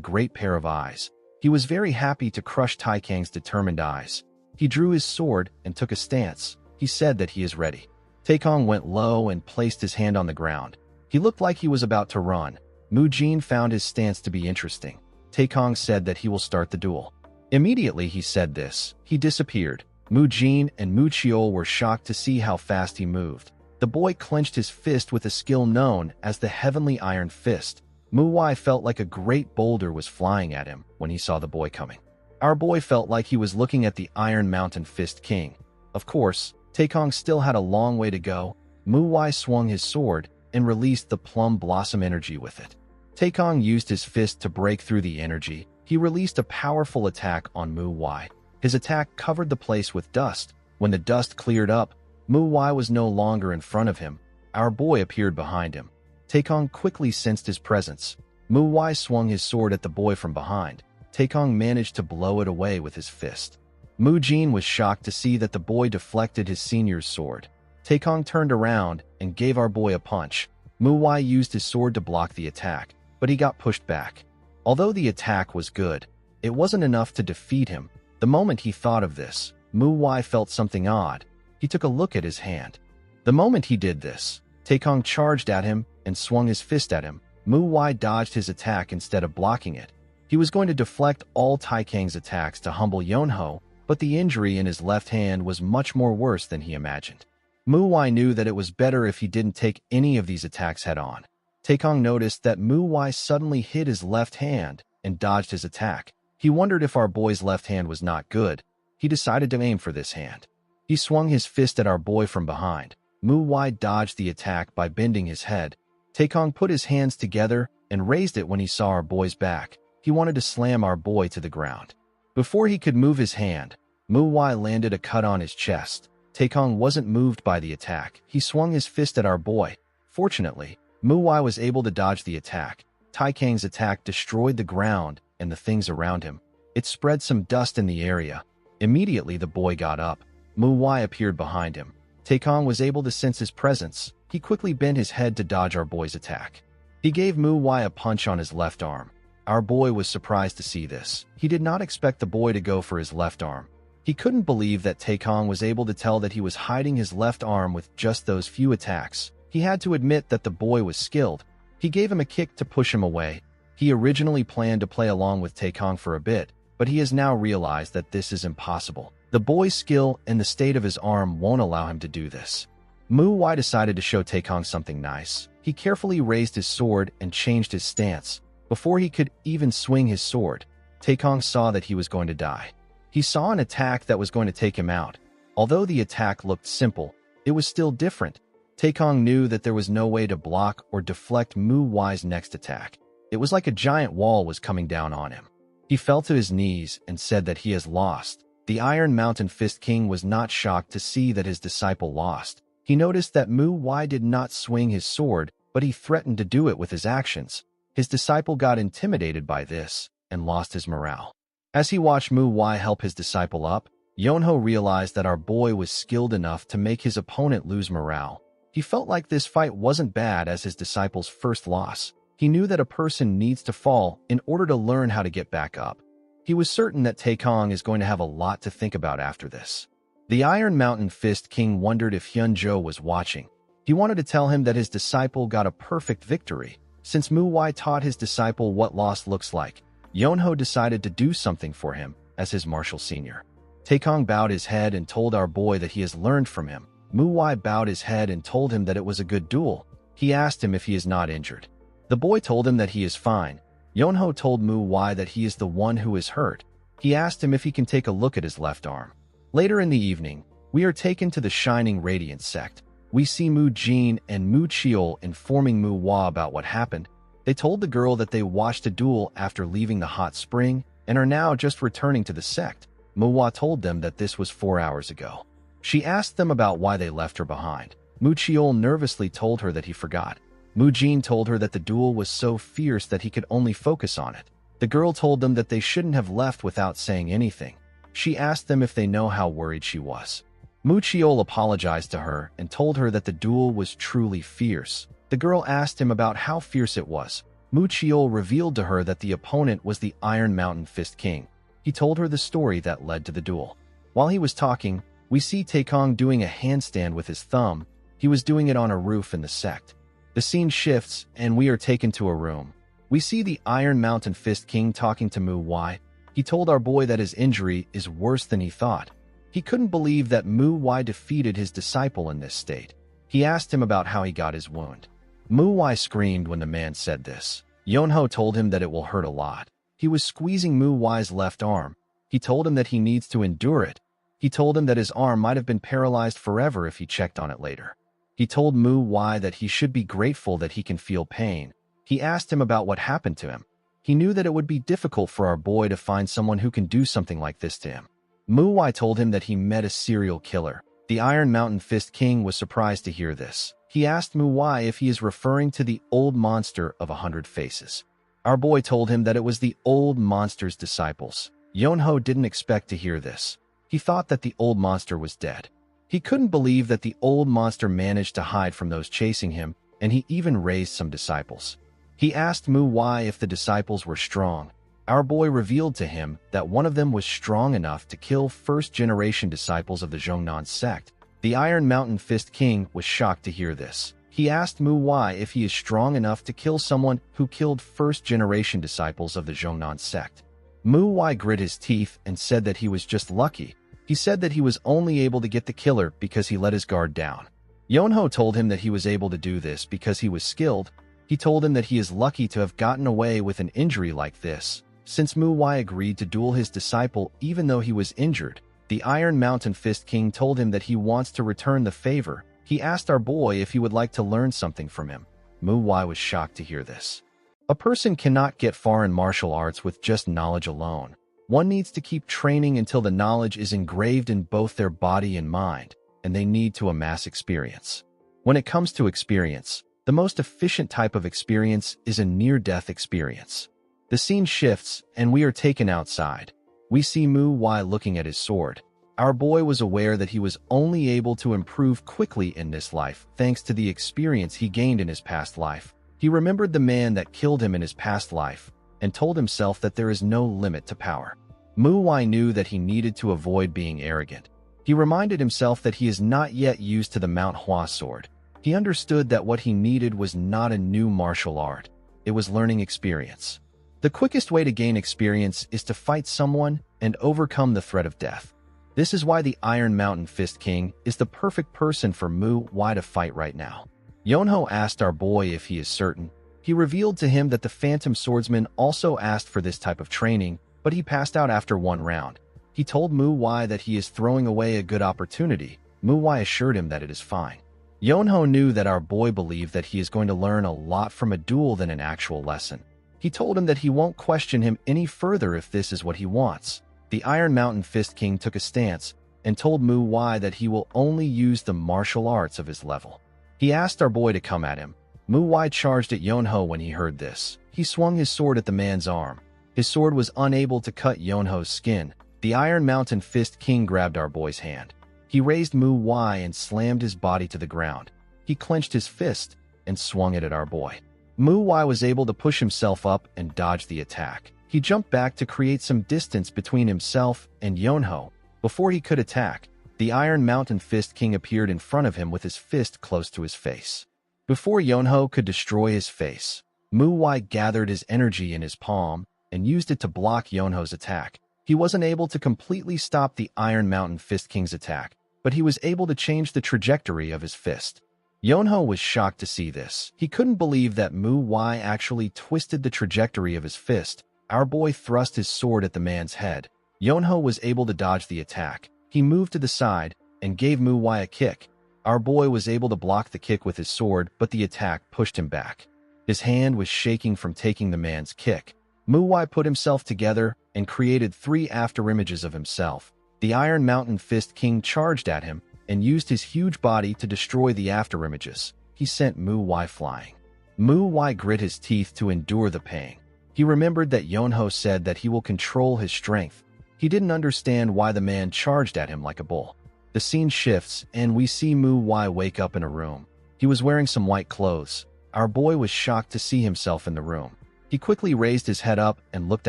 great pair of eyes. He was very happy to crush Taekong's determined eyes. He drew his sword and took a stance. He said that he is ready. Taekong went low and placed his hand on the ground. He looked like he was about to run. Mujin found his stance to be interesting. Taekong said that he will start the duel. Immediately he said this, he disappeared. Mujin and Muchiol were shocked to see how fast he moved. The boy clenched his fist with a skill known as the Heavenly Iron Fist. MANHWA felt like a great boulder was flying at him when he saw the boy coming. Our boy felt like he was looking at the Iron Mountain Fist King. Of course, Taekong still had a long way to go. MANHWA swung his sword and released the plum blossom energy with it. Taekong used his fist to break through the energy. He released a powerful attack on MANHWA. His attack covered the place with dust. When the dust cleared up, MANHWA was no longer in front of him. Our boy appeared behind him. Taekong quickly sensed his presence. MANHWA swung his sword at the boy from behind. Taekong managed to blow it away with his fist. Mujin was shocked to see that the boy deflected his senior's sword. Taekong turned around and gave our boy a punch. MANHWA used his sword to block the attack, but he got pushed back. Although the attack was good, it wasn't enough to defeat him. The moment he thought of this, MANHWA felt something odd. He took a look at his hand. The moment he did this, Taekong charged at him and swung his fist at him. MANHWA dodged his attack instead of blocking it. He was going to deflect all Taekong's attacks to humble Yonho, but the injury in his left hand was much more worse than he imagined. MANHWA knew that it was better if he didn't take any of these attacks head-on. Taekong noticed that MANHWA suddenly hit his left hand and dodged his attack. He wondered if our boy's left hand was not good. He decided to aim for this hand. He swung his fist at our boy from behind. MANHWA dodged the attack by bending his head. Taekong put his hands together and raised it when he saw our boy's back. He wanted to slam our boy to the ground. Before he could move his hand, MANHWA landed a cut on his chest. Taekong wasn't moved by the attack. He swung his fist at our boy. Fortunately, MANHWA was able to dodge the attack. Taekong's attack destroyed the ground and the things around him. It spread some dust in the area. Immediately the boy got up. MANHWA appeared behind him. Taekong was able to sense his presence. He quickly bent his head to dodge our boy's attack. He gave Mu Wai a punch on his left arm. Our boy was surprised to see this. He did not expect the boy to go for his left arm. He couldn't believe that Taekong was able to tell that he was hiding his left arm with just those few attacks. He had to admit that the boy was skilled. He gave him a kick to push him away. He originally planned to play along with Taekong for a bit, but he has now realized that this is impossible. The boy's skill and the state of his arm won't allow him to do this. Mu Wai decided to show Taekong something nice. He carefully raised his sword and changed his stance. Before he could even swing his sword, Taekong saw that he was going to die. He saw an attack that was going to take him out. Although the attack looked simple, it was still different. Taekong knew that there was no way to block or deflect Mu Wai's next attack. It was like a giant wall was coming down on him. He fell to his knees and said that he has lost. The Iron Mountain Fist King was not shocked to see that his disciple lost. He noticed that Mu Wai did not swing his sword, but he threatened to do it with his actions. His disciple got intimidated by this and lost his morale. As he watched Mu Wai help his disciple up, Yonho realized that our boy was skilled enough to make his opponent lose morale. He felt like this fight wasn't bad as his disciple's first loss. He knew that a person needs to fall in order to learn how to get back up. He was certain that Taekong is going to have a lot to think about after this. The Iron Mountain Fist King wondered if Hyunjo was watching. He wanted to tell him that his disciple got a perfect victory. Since Mu Wai taught his disciple what loss looks like, Yonho decided to do something for him as his martial senior. Taekong bowed his head and told our boy that he has learned from him. Mu Wai bowed his head and told him that it was a good duel. He asked him if he is not injured. The boy told him that he is fine. Yonho told Mu Wai that he is the one who is hurt. He asked him if he can take a look at his left arm. Later in the evening, we are taken to the Shining Radiance sect. We see Mu Jin and Mu Chiol informing Mu Wai about what happened. They told the girl that they watched a duel after leaving the hot spring and are now just returning to the sect. Mu Wai told them that this was 4 hours ago. She asked them about why they left her behind. Mu Chiol nervously told her that he forgot. Mu Jin told her that the duel was so fierce that he could only focus on it. The girl told them that they shouldn't have left without saying anything. She asked them if they know how worried she was. Mu Chiol apologized to her and told her that the duel was truly fierce. The girl asked him about how fierce it was. Mu Chiol revealed to her that the opponent was the Iron Mountain Fist King. He told her the story that led to the duel. While he was talking, we see Taekong doing a handstand with his thumb. He was doing it on a roof in the sect. The scene shifts, and we are taken to a room. We see the Iron Mountain Fist King talking to Mu Wai. He told our boy that his injury is worse than he thought. He couldn't believe that Mu Wai defeated his disciple in this state. He asked him about how he got his wound. Mu Wai screamed when the man said this. Yonho told him that it will hurt a lot. He was squeezing Mu Wai's left arm. He told him that he needs to endure it. He told him that his arm might have been paralyzed forever if he checked on it later. He told Mu Wai that he should be grateful that he can feel pain. He asked him about what happened to him. He knew that it would be difficult for our boy to find someone who can do something like this to him. Mu Wai told him that he met a serial killer. The Iron Mountain Fist King was surprised to hear this. He asked Mu Wai if he is referring to the old monster of 100 faces. Our boy told him that it was the old monster's disciples. Yonho didn't expect to hear this. He thought that the old monster was dead. He couldn't believe that the old monster managed to hide from those chasing him, and he even raised some disciples. He asked Mu Wai if the disciples were strong. Our boy revealed to him that one of them was strong enough to kill first-generation disciples of the Zhongnan sect. The Iron Mountain Fist King was shocked to hear this. He asked Mu Wai if he is strong enough to kill someone who killed first-generation disciples of the Zhongnan sect. Mu Wai grit his teeth and said that he was just lucky. He said that he was only able to get the killer because he let his guard down. Yonho told him that he was able to do this because he was skilled. He told him that he is lucky to have gotten away with an injury like this. Since Mu Wai agreed to duel his disciple even though he was injured, the Iron Mountain Fist King told him that he wants to return the favor. He asked our boy if he would like to learn something from him. Mu Wai was shocked to hear this. A person cannot get far in martial arts with just knowledge alone. One needs to keep training until the knowledge is engraved in both their body and mind, and they need to amass experience. When it comes to experience, the most efficient type of experience is a near-death experience. The scene shifts, and we are taken outside. We see Mu Wai looking at his sword. Our boy was aware that he was only able to improve quickly in this life thanks to the experience he gained in his past life. He remembered the man that killed him in his past life and told himself that there is no limit to power. MANHWA knew that he needed to avoid being arrogant. He reminded himself that he is not yet used to the MANHWA sword. He understood that what he needed was not a new martial art. It was learning experience. The quickest way to gain experience is to fight someone and overcome the threat of death. This is why the Iron Mountain Fist King is the perfect person for MANHWA to fight right now. Yonho asked our boy if he is certain. He revealed to him that the Phantom Swordsman also asked for this type of training, but he passed out after one round. He told MANHWA that he is throwing away a good opportunity. MANHWA assured him that it is fine. Yonho knew that our boy believed that he is going to learn a lot from a duel than an actual lesson. He told him that he won't question him any further if this is what he wants. The Iron Mountain Fist King took a stance and told MANHWA that he will only use the martial arts of his level. He asked our boy to come at him. MANHWA charged at Yonho when he heard this. He swung his sword at the man's arm. His sword was unable to cut Yonho's skin. The Iron Mountain Fist King grabbed our boy's hand. He raised MANHWA and slammed his body to the ground. He clenched his fist and swung it at our boy. MANHWA was able to push himself up and dodge the attack. He jumped back to create some distance between himself and Yonho. Before he could attack, the Iron Mountain Fist King appeared in front of him with his fist close to his face. Before Yonho could destroy his face, MANHWA gathered his energy in his palm and used it to block Yonho's attack. He wasn't able to completely stop the Iron Mountain Fist King's attack, but he was able to change the trajectory of his fist. Yonho was shocked to see this. He couldn't believe that MANHWA actually twisted the trajectory of his fist. Our boy thrust his sword at the man's head. Yonho was able to dodge the attack. He moved to the side and gave MANHWA a kick. Our boy was able to block the kick with his sword, but the attack pushed him back. His hand was shaking from taking the man's kick. MANHWA put himself together and created 3 afterimages of himself. The Iron Mountain Fist King charged at him and used his huge body to destroy the afterimages. He sent MANHWA flying. MANHWA grit his teeth to endure the pain. He remembered that Yonho said that he will control his strength. He didn't understand why the man charged at him like a bull. The scene shifts, and we see MANHWA wake up in a room. He was wearing some white clothes. Our boy was shocked to see himself in the room. He quickly raised his head up and looked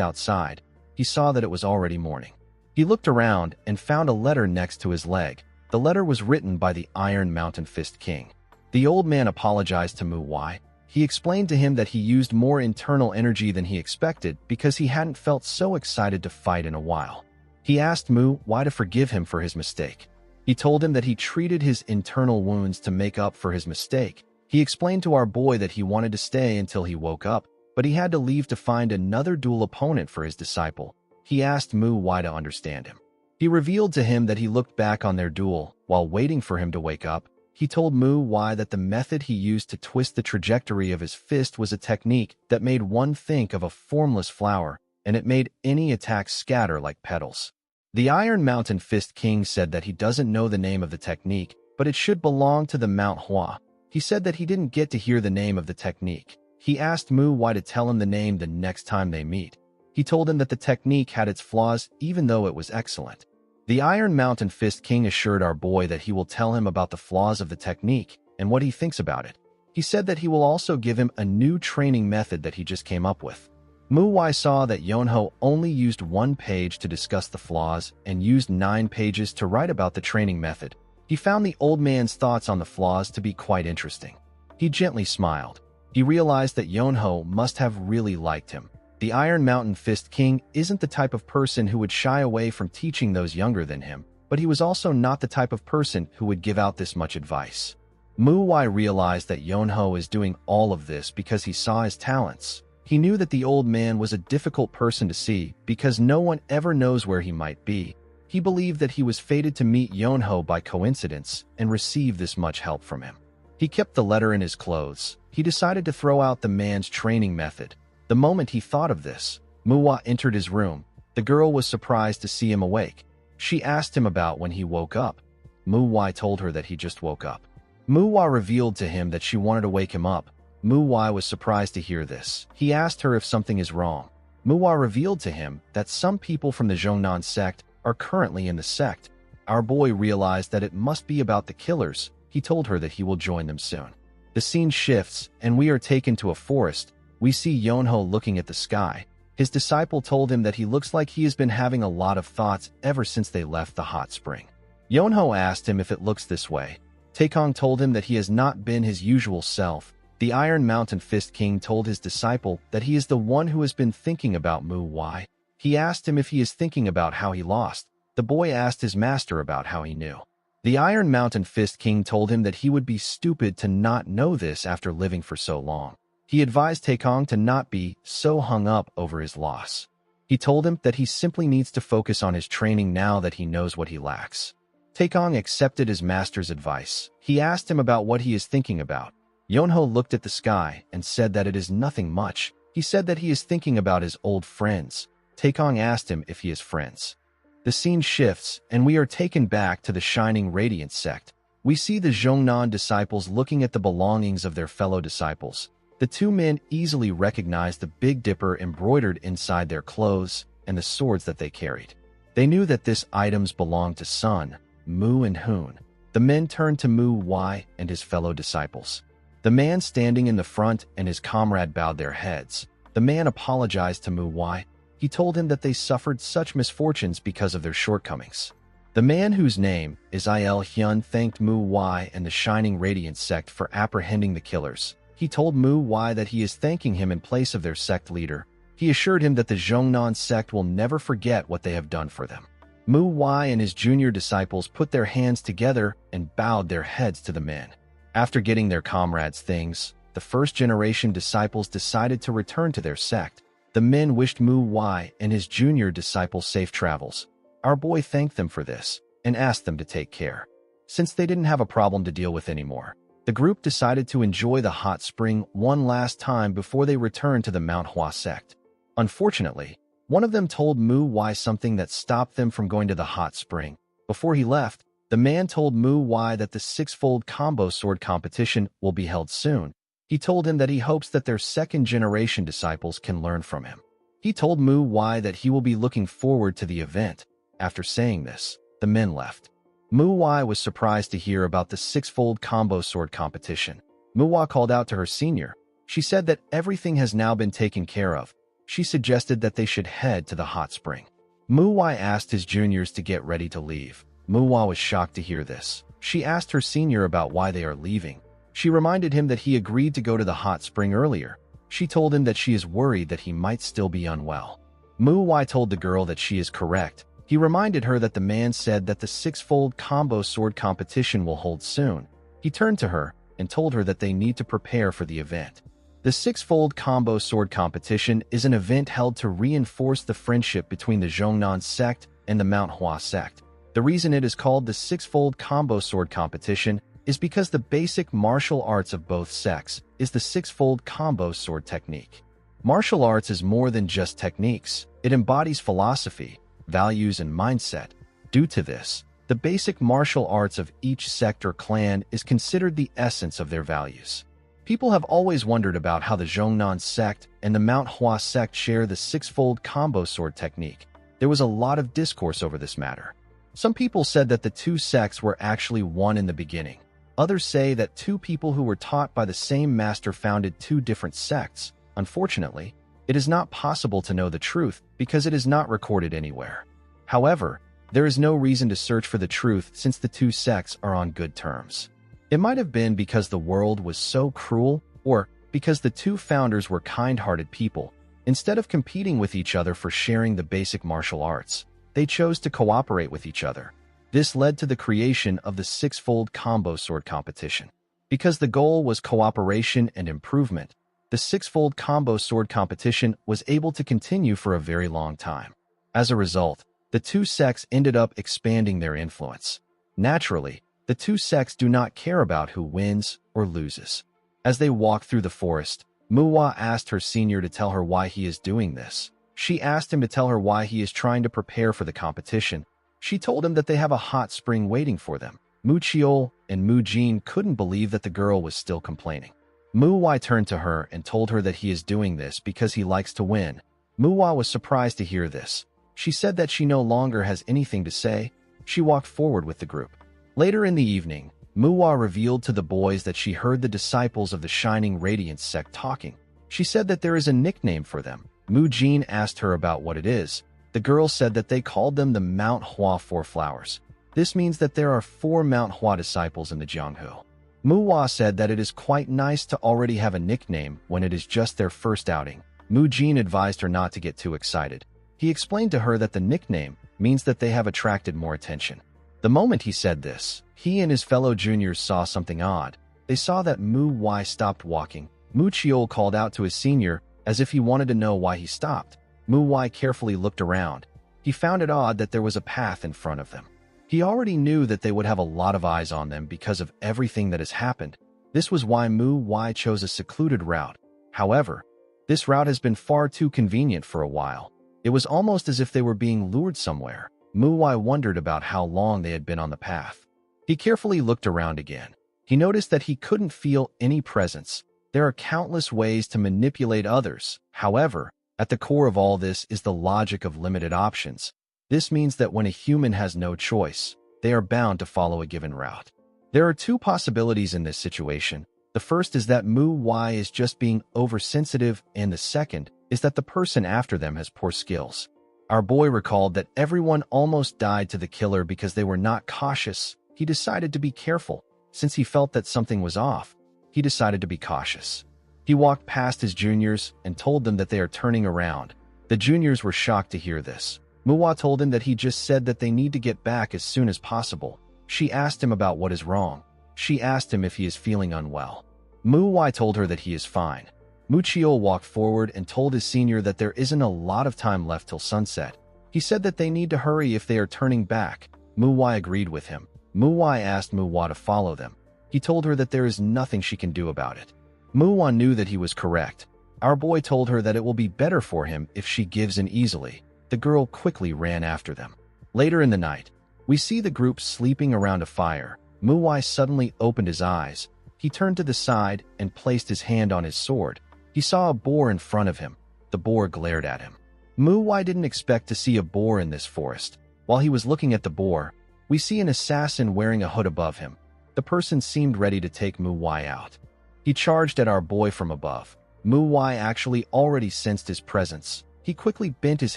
outside. He saw that it was already morning. He looked around and found a letter next to his leg. The letter was written by the Iron Mountain Fist King. The old man apologized to MANHWA. He explained to him that he used more internal energy than he expected because he hadn't felt so excited to fight in a while. He asked MANHWA to forgive him for his mistake. He told him that he treated his internal wounds to make up for his mistake. He explained to our boy that he wanted to stay until he woke up, but he had to leave to find another duel opponent for his disciple. He asked MANHWA to understand him. He revealed to him that he looked back on their duel while waiting for him to wake up. He told MANHWA that the method he used to twist the trajectory of his fist was a technique that made one think of a formless flower, and it made any attack scatter like petals. The Iron Mountain Fist King said that he doesn't know the name of the technique, but it should belong to the MANHWA. He said that he didn't get to hear the name of the technique. He asked MANHWA to tell him the name the next time they meet. He told him that the technique had its flaws even though it was excellent. The Iron Mountain Fist King assured our boy that he will tell him about the flaws of the technique and what he thinks about it. He said that he will also give him a new training method that he just came up with. MANHWA saw that Yonho only used 1 page to discuss the flaws and used 9 pages to write about the training method. He found the old man's thoughts on the flaws to be quite interesting. He gently smiled. He realized that Yonho must have really liked him. The Iron Mountain Fist King isn't the type of person who would shy away from teaching those younger than him, but he was also not the type of person who would give out this much advice. MANHWA realized that Yonho is doing all of this because he saw his talents. He knew that the old man was a difficult person to see because no one ever knows where he might be. He believed that he was fated to meet Yonho by coincidence and receive this much help from him. He kept the letter in his clothes. He decided to throw out the man's training method. The moment he thought of this, MANHWA entered his room. The girl was surprised to see him awake. She asked him about when he woke up. MANHWA told her that he just woke up. MANHWA revealed to him that she wanted to wake him up. MANHWA was surprised to hear this. He asked her if something is wrong. MANHWA revealed to him that some people from the Zhongnan sect are currently in the sect. Our boy realized that it must be about the killers. He told her that he will join them soon. The scene shifts, and we are taken to a forest. We see Yonho looking at the sky. His disciple told him that he looks like he has been having a lot of thoughts ever since they left the hot spring. Yonho asked him if it looks this way. Taekong told him that he has not been his usual self. The Iron Mountain Fist King told his disciple that he is the one who has been thinking about Mu Wai. He asked him if he is thinking about how he lost. The boy asked his master about how he knew. The Iron Mountain Fist King told him that he would be stupid to not know this after living for so long. He advised Taekong to not be so hung up over his loss. He told him that he simply needs to focus on his training now that he knows what he lacks. Taekong accepted his master's advice. He asked him about what he is thinking about. Yonho looked at the sky and said that it is nothing much. He said that he is thinking about his old friends. Taekong asked him if he has friends. The scene shifts, and we are taken back to the Shining Radiance sect. We see the Zhongnan disciples looking at the belongings of their fellow disciples. The two men easily recognized the Big Dipper embroidered inside their clothes and the swords that they carried. They knew that these items belonged to Sun, Mu, and Hoon. The men turned to Mu Wai and his fellow disciples. The man standing in the front and his comrade bowed their heads. The man apologized to Mu Wai. He told him that they suffered such misfortunes because of their shortcomings. The man whose name is Il Hyun thanked Mu Wai and the Shining Radiance sect for apprehending the killers. He told Mu Wai that he is thanking him in place of their sect leader. He assured him that the Zhongnan sect will never forget what they have done for them. Mu Wai and his junior disciples put their hands together and bowed their heads to the men. After getting their comrades' things, the first-generation disciples decided to return to their sect. The men wished Mu Wai and his junior disciples safe travels. Our boy thanked them for this and asked them to take care. Since they didn't have a problem to deal with anymore, the group decided to enjoy the hot spring one last time before they returned to the MANHWA sect. Unfortunately, one of them told Mu Wai something that stopped them from going to the hot spring. Before he left, the man told Mu Wai that the six-fold combo sword competition will be held soon. He told him that he hopes that their second-generation disciples can learn from him. He told Mu Wai that he will be looking forward to the event. After saying this, the men left. Mu Wai was surprised to hear about the six-fold combo sword competition. Mu Wai called out to her senior. She said that everything has now been taken care of. She suggested that they should head to the hot spring. Mu Wai asked his juniors to get ready to leave. Mu Wai was shocked to hear this. She asked her senior about why they are leaving. She reminded him that he agreed to go to the hot spring earlier. She told him that she is worried that he might still be unwell. Mu Wai told the girl that she is correct. He reminded her that the man said that the six-fold combo sword competition will hold soon. He turned to her and told her that they need to prepare for the event. The six-fold combo sword competition is an event held to reinforce the friendship between the Zhongnan sect and the MANHWA sect. The reason it is called the six-fold combo sword competition is because the basic martial arts of both sects is the six-fold combo sword technique. Martial arts is more than just techniques. It embodies philosophy, values, and mindset. Due to this, the basic martial arts of each sect or clan is considered the essence of their values. People have always wondered about how the Zhongnan sect and the MANHWA sect share the six-fold combo sword technique. There was a lot of discourse over this matter. Some people said that the two sects were actually one in the beginning. Others say that two people who were taught by the same master founded two different sects. Unfortunately, it is not possible to know the truth because it is not recorded anywhere. However, there is no reason to search for the truth since the two sects are on good terms. It might have been because the world was so cruel, or because the two founders were kind-hearted people. Instead of competing with each other for sharing the basic martial arts, they chose to cooperate with each other. This led to the creation of the six-fold combo sword competition. Because the goal was cooperation and improvement, the six-fold combo sword competition was able to continue for a very long time. As a result, the two sects ended up expanding their influence. Naturally, the two sects do not care about who wins or loses. As they walked through the forest, Mu Wai asked her senior to tell her why he is doing this. She asked him to tell her why he is trying to prepare for the competition. She told him that they have a hot spring waiting for them. Mu Chiol and Mu Jin couldn't believe that the girl was still complaining. Mu Wai turned to her and told her that he is doing this because he likes to win. Mu Wai was surprised to hear this. She said that she no longer has anything to say. She walked forward with the group. Later in the evening, MANHWA revealed to the boys that she heard the disciples of the Shining Radiance sect talking. She said that there is a nickname for them. Mu-Jin asked her about what it is. The girl said that they called them the MANHWA Four Flowers. This means that there are 4 MANHWA disciples in the Jianghu. MANHWA said that it is quite nice to already have a nickname when it is just their first outing. Mu-Jin advised her not to get too excited. He explained to her that the nickname means that they have attracted more attention. The moment he said this, he and his fellow juniors saw something odd. They saw that Mu-Wai stopped walking. Mu-Chiol called out to his senior as if he wanted to know why he stopped. Mu-Wai carefully looked around. He found it odd that there was a path in front of them. He already knew that they would have a lot of eyes on them because of everything that has happened. This was why Mu-Wai chose a secluded route. However, this route has been far too convenient for a while. It was almost as if they were being lured somewhere. Mu-Wai wondered about how long they had been on the path. He carefully looked around again. He noticed that he couldn't feel any presence. There are countless ways to manipulate others. However, at the core of all this is the logic of limited options. This means that when a human has no choice, they are bound to follow a given route. There are 2 possibilities in this situation. The first is that Mu-Wai is just being oversensitive, and the second is that the person after them has poor skills. Our boy recalled that everyone almost died to the killer because they were not cautious. He decided to be careful. Since he felt that something was off, he decided to be cautious. He walked past his juniors and told them that they are turning around. The juniors were shocked to hear this. MANHWA told him that he just said that they need to get back as soon as possible. She asked him about what is wrong. She asked him if he is feeling unwell. Mu-Wai told her that he is fine. Mu-Chiol walked forward and told his senior that there isn't a lot of time left till sunset. He said that they need to hurry if they are turning back. Mu-Wai agreed with him. Mu-Wai asked Mu-Wai to follow them. He told her that there is nothing she can do about it. Mu-Wai knew that he was correct. Our boy told her that it will be better for him if she gives in easily. The girl quickly ran after them. Later in the night, we see the group sleeping around a fire. Mu-Wai suddenly opened his eyes. He turned to the side and placed his hand on his sword. He saw a boar in front of him. The boar glared at him. Mu-Wai didn't expect to see a boar in this forest. While he was looking at the boar, we see an assassin wearing a hood above him. The person seemed ready to take Mu-Wai out. He charged at our boy from above. Mu-Wai actually already sensed his presence. He quickly bent his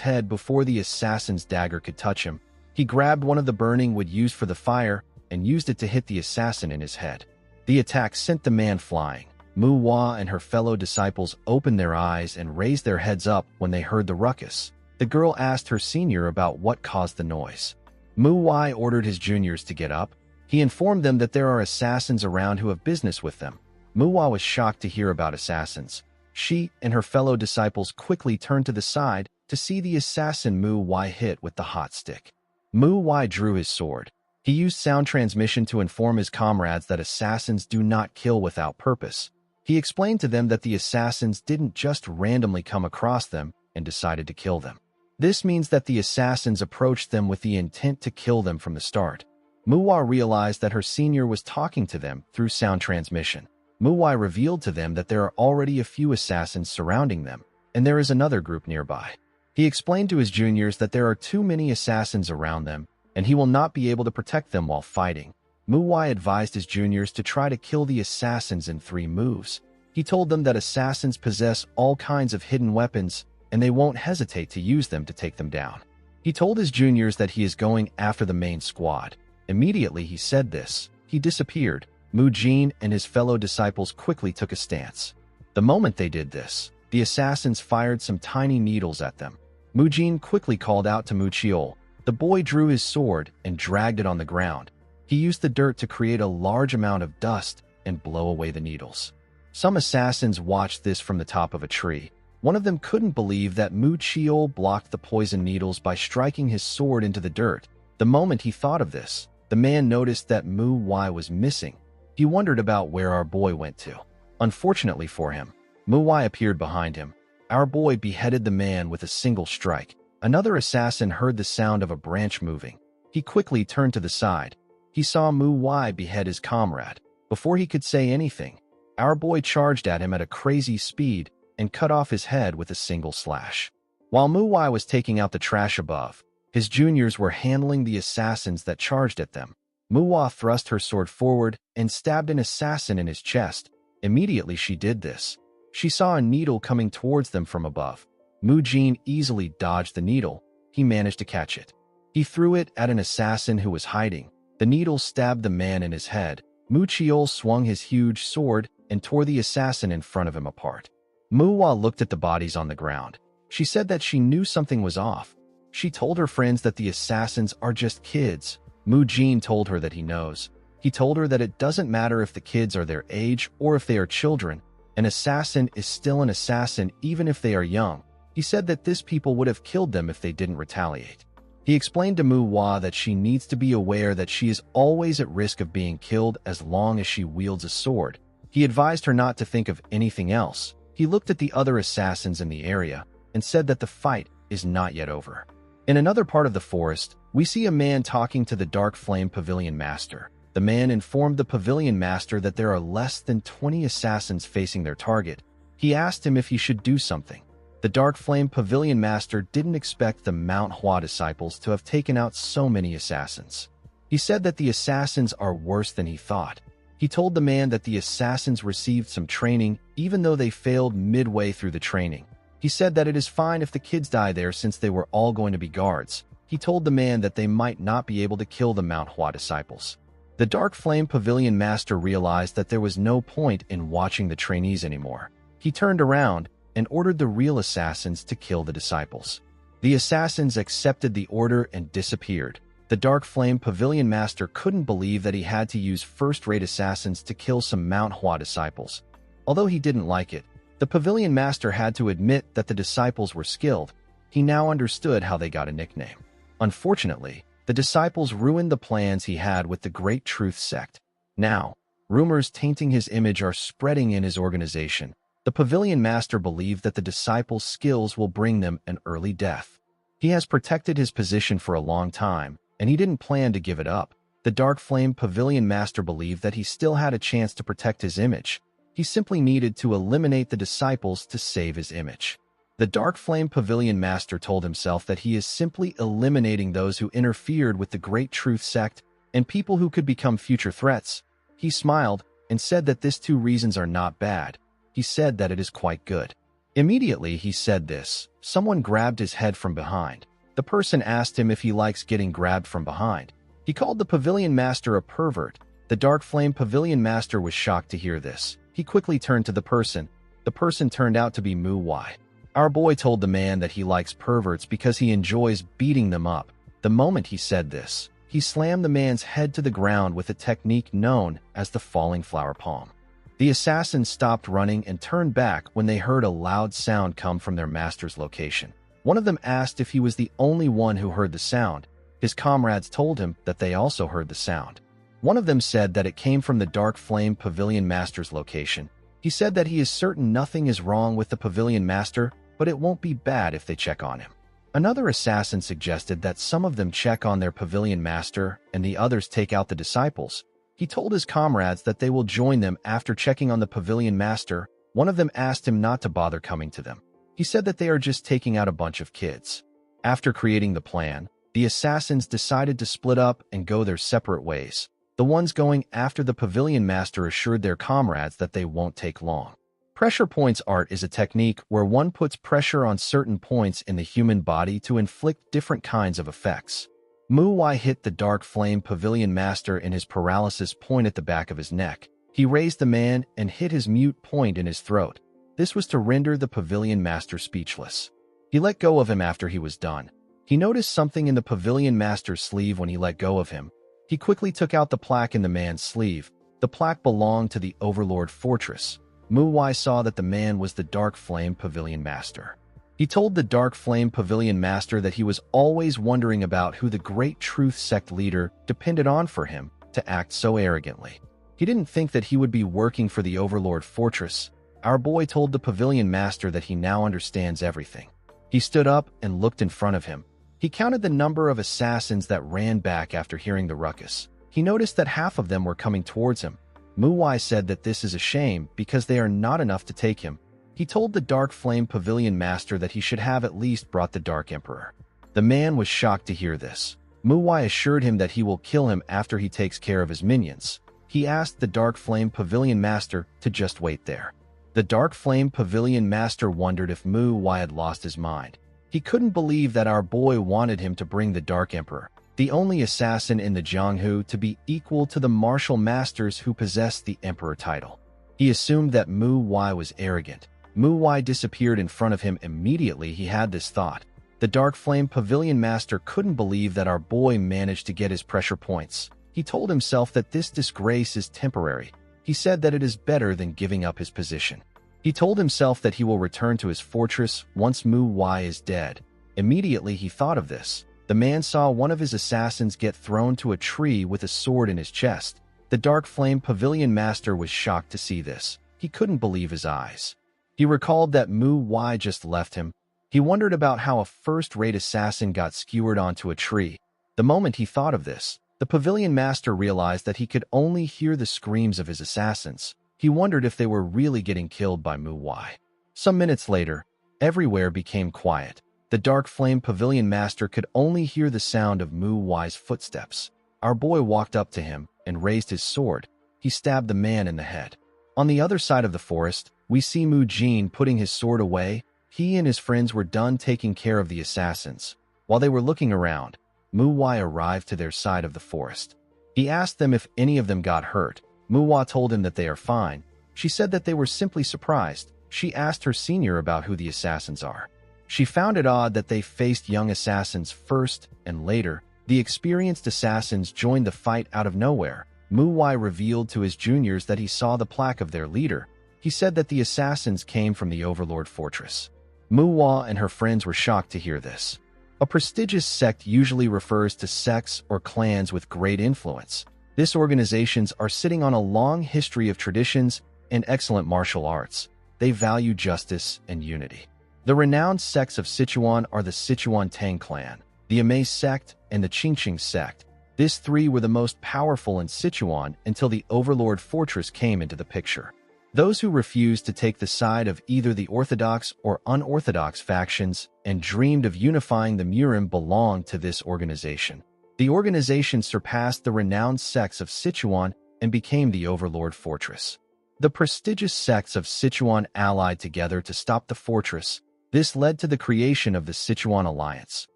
head before the assassin's dagger could touch him. He grabbed one of the burning wood used for the fire and used it to hit the assassin in his head. The attack sent the man flying. Mu-Wai and her fellow disciples opened their eyes and raised their heads up when they heard the ruckus. The girl asked her senior about what caused the noise. Mu-Wai ordered his juniors to get up. He informed them that there are assassins around who have business with them. Mu-Wai was shocked to hear about assassins. She and her fellow disciples quickly turned to the side to see the assassin Mu-Wai hit with the hot stick. Mu-Wai drew his sword. He used sound transmission to inform his comrades that assassins do not kill without purpose. He explained to them that the assassins didn't just randomly come across them and decided to kill them. This means that the assassins approached them with the intent to kill them from the start. Mu-Wai realized that her senior was talking to them through sound transmission. Mu-Wai revealed to them that there are already a few assassins surrounding them, and there is another group nearby. He explained to his juniors that there are too many assassins around them, and he will not be able to protect them while fighting. Mu-Wai advised his juniors to try to kill the assassins in 3 moves. He told them that assassins possess all kinds of hidden weapons, and they won't hesitate to use them to take them down. He told his juniors that he is going after the main squad. Immediately he said this, he disappeared. Mu-Jin and his fellow disciples quickly took a stance. The moment they did this, the assassins fired some tiny needles at them. Mu-Jin quickly called out to Mu-Chiol. The boy drew his sword and dragged it on the ground. He used the dirt to create a large amount of dust and blow away the needles. Some assassins watched this from the top of a tree. One of them couldn't believe that Mu-Chiol blocked the poison needles by striking his sword into the dirt. The moment he thought of this, the man noticed that Mu-Wai was missing. He wondered about where our boy went to. Unfortunately for him, Mu-Wai appeared behind him. Our boy beheaded the man with a single strike. Another assassin heard the sound of a branch moving. He quickly turned to the side. He saw Mu-Wai behead his comrade. Before he could say anything, our boy charged at him at a crazy speed and cut off his head with a single slash. While Mu-Wai was taking out the trash above, His juniors were handling the assassins that charged at them. MANHWA thrust her sword forward and stabbed an assassin in his chest. Immediately she did this, she saw a needle coming towards them from above. Mu-jin easily dodged the needle. He managed to catch it. He threw it at an assassin who was hiding. The needle stabbed the man in his head. Mu-cheol swung his huge sword and tore the assassin in front of him apart. MANHWA looked at the bodies on the ground. She said that she knew something was off. She told her friends that the assassins are just kids. Mu-jin told her that he knows. He told her that it doesn't matter if the kids are their age or if they are children. An assassin is still an assassin even if they are young. He said that this people would have killed them if they didn't retaliate. He explained to MANHWA that she needs to be aware that she is always at risk of being killed as long as she wields a sword. He advised her not to think of anything else. He looked at the other assassins in the area and said that the fight is not yet over. In another part of the forest, we see a man talking to the Dark Flame Pavilion Master. The man informed the Pavilion Master that there are less than 20 assassins facing their target. He asked him if he should do something. The Dark Flame Pavilion Master didn't expect the MANHWA disciples to have taken out so many assassins. He said that the assassins are worse than he thought. He told the man that the assassins received some training even though they failed midway through the training. He said that it is fine if the kids die there since they were all going to be guards. He told the man that they might not be able to kill the MANHWA disciples. The Dark Flame Pavilion Master realized that there was no point in watching the trainees anymore. He turned around and ordered the real assassins to kill the disciples. The assassins accepted the order and disappeared. The Dark Flame Pavilion Master couldn't believe that he had to use first-rate assassins to kill some MANHWA disciples. Although he didn't like it, the Pavilion Master had to admit that the disciples were skilled. He now understood how they got a nickname. Unfortunately, the disciples ruined the plans he had with the Great Truth Sect. Now, rumors tainting his image are spreading in his organization. The Pavilion Master believed that the disciples' skills will bring them an early death. He has protected his position for a long time, and he didn't plan to give it up. The Dark Flame Pavilion Master believed that he still had a chance to protect his image. He simply needed to eliminate the disciples to save his image. The Dark Flame Pavilion Master told himself that he is simply eliminating those who interfered with the Great Truth Sect and people who could become future threats. He smiled and said that these two reasons are not bad. He said that it is quite good. Immediately he said this, someone grabbed his head from behind. The person asked him if he likes getting grabbed from behind. He called the Pavilion Master a pervert. The Dark Flame Pavilion Master was shocked to hear this. He quickly turned to the person. The person turned out to be MANHWA. Our boy told the man that he likes perverts because he enjoys beating them up. The moment he said this, he slammed the man's head to the ground with a technique known as the falling flower palm. The assassins stopped running and turned back when they heard a loud sound come from their master's location. One of them asked if he was the only one who heard the sound. His comrades told him that they also heard the sound. One of them said that it came from the Dark Flame Pavilion Master's location. He said that he is certain nothing is wrong with the Pavilion Master, but it won't be bad if they check on him. Another assassin suggested that some of them check on their Pavilion Master and the others take out the disciples. He told his comrades that they will join them after checking on the Pavilion Master. One of them asked him not to bother coming to them. He said that they are just taking out a bunch of kids. After creating the plan, the assassins decided to split up and go their separate ways. The ones going after the Pavilion Master assured their comrades that they won't take long. Pressure points art is a technique where one puts pressure on certain points in the human body to inflict different kinds of effects. MANHWA hit the Dark Flame Pavilion Master in his paralysis point at the back of his neck. He raised the man and hit his mute point in his throat. This was to render the Pavilion Master speechless. He let go of him after he was done. He noticed something in the Pavilion Master's sleeve when he let go of him. He quickly took out the plaque in the man's sleeve. The plaque belonged to the Overlord Fortress. MANHWA saw that the man was the Dark Flame Pavilion Master. He told the Dark Flame Pavilion Master that he was always wondering about who the Great Truth Sect leader depended on for him to act so arrogantly. He didn't think that he would be working for the Overlord Fortress. Our boy told the Pavilion Master that he now understands everything. He stood up and looked in front of him. He counted the number of assassins that ran back after hearing the ruckus. He noticed that half of them were coming towards him. MANHWA said that this is a shame because they are not enough to take him. He told the Dark Flame Pavilion Master that he should have at least brought the Dark Emperor. The man was shocked to hear this. Mu Wai assured him that he will kill him after he takes care of his minions. He asked the Dark Flame Pavilion Master to just wait there. The Dark Flame Pavilion Master wondered if Mu Wai had lost his mind. He couldn't believe that our boy wanted him to bring the Dark Emperor, the only assassin in the Jianghu, to be equal to the martial masters who possessed the Emperor title. He assumed that Mu Wai was arrogant. Mu Wai disappeared in front of him immediately he had this thought. The Dark Flame Pavilion Master couldn't believe that our boy managed to get his pressure points. He told himself that this disgrace is temporary. He said that it is better than giving up his position. He told himself that he will return to his fortress once Mu Wai is dead. Immediately he thought of this. The man saw one of his assassins get thrown to a tree with a sword in his chest. The Dark Flame Pavilion Master was shocked to see this. He couldn't believe his eyes. He recalled that Mu Wai just left him. He wondered about how a first-rate assassin got skewered onto a tree. The moment he thought of this, the Pavilion Master realized that he could only hear the screams of his assassins. He wondered if they were really getting killed by Mu Wai. Some minutes later, everywhere became quiet. The Dark Flame Pavilion Master could only hear the sound of Mu Wai's footsteps. Our boy walked up to him and raised his sword. He stabbed the man in the head. On the other side of the forest, we see Mu Jin putting his sword away. He and his friends were done taking care of the assassins. While they were looking around, Mu Wai arrived to their side of the forest. He asked them if any of them got hurt. Mu Wai told him that they are fine. She said that they were simply surprised. She asked her senior about who the assassins are. She found it odd that they faced young assassins first, and later, the experienced assassins joined the fight out of nowhere. Mu Wai revealed to his juniors that he saw the plaque of their leader. He said that the assassins came from the Overlord Fortress. Mu Wai and her friends were shocked to hear this. A prestigious sect usually refers to sects or clans with great influence. These organizations are sitting on a long history of traditions and excellent martial arts. They value justice and unity. The renowned sects of Sichuan are the Sichuan Tang clan, the Amei sect, and the Qingqing sect. These three were the most powerful in Sichuan until the Overlord Fortress came into the picture. Those who refused to take the side of either the orthodox or unorthodox factions and dreamed of unifying the Murim belonged to this organization. The organization surpassed the renowned sects of Sichuan and became the Overlord Fortress. The prestigious sects of Sichuan allied together to stop the fortress. This led to the creation of the Sichuan Alliance.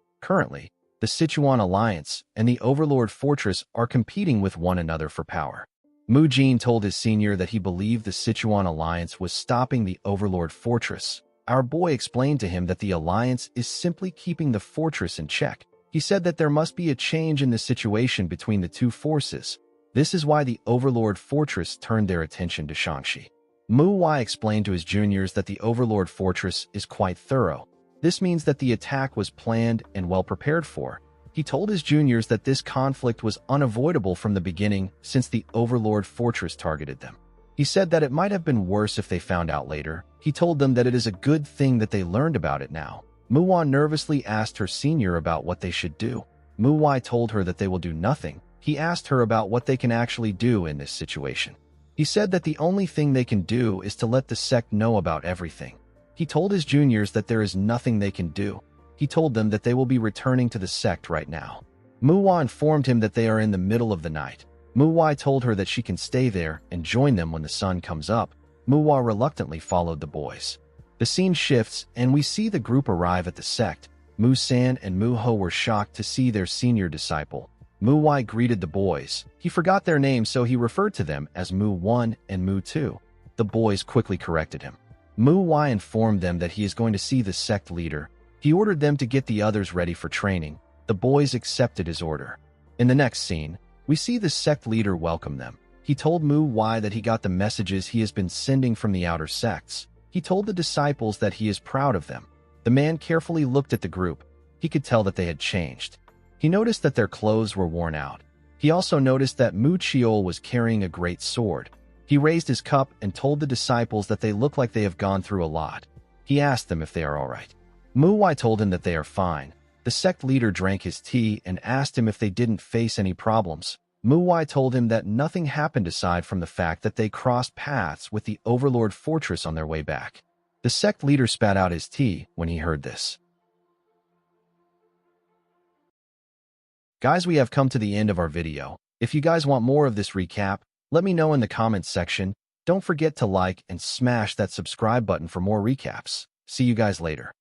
Currently, the Sichuan Alliance and the Overlord Fortress are competing with one another for power. Mu Jin told his senior that he believed the Sichuan Alliance was stopping the Overlord Fortress. Our boy explained to him that the Alliance is simply keeping the fortress in check. He said that there must be a change in the situation between the two forces. This is why the Overlord Fortress turned their attention to Shaanxi. Mu Wai explained to his juniors that the Overlord Fortress is quite thorough. This means that the attack was planned and well prepared for. He told his juniors that this conflict was unavoidable from the beginning since the Overlord Fortress targeted them. He said that it might have been worse if they found out later. He told them that it is a good thing that they learned about it now. Mu Wai nervously asked her senior about what they should do. Mu Wai told her that they will do nothing. He asked her about what they can actually do in this situation. He said that the only thing they can do is to let the sect know about everything. He told his juniors that there is nothing they can do. He told them that they will be returning to the sect right now. Mu Wai informed him that they are in the middle of the night. Mu Wai told her that she can stay there and join them when the sun comes up. Mu Wai reluctantly followed the boys. The scene shifts, and we see the group arrive at the sect. Mu San and Mu Ho were shocked to see their senior disciple. Mu Wai greeted the boys. He forgot their names, so he referred to them as Mu 1 and Mu 2. The boys quickly corrected him. Mu Wai informed them that he is going to see the sect leader. He ordered them to get the others ready for training. The boys accepted his order. In the next scene, we see the sect leader welcome them. He told Mu Wai that he got the messages he has been sending from the outer sects. He told the disciples that he is proud of them. The man carefully looked at the group. He could tell that they had changed. He noticed that their clothes were worn out. He also noticed that Mu Chiol was carrying a great sword. He raised his cup and told the disciples that they look like they have gone through a lot. He asked them if they are all right. Mu Wai told him that they are fine. The sect leader drank his tea and asked him if they didn't face any problems. Mu Wai told him that nothing happened aside from the fact that they crossed paths with the Overlord Fortress on their way back. The sect leader spat out his tea when he heard this. Guys, we have come to the end of our video. If you guys want more of this recap, let me know in the comments section. Don't forget to like and smash that subscribe button for more recaps. See you guys later.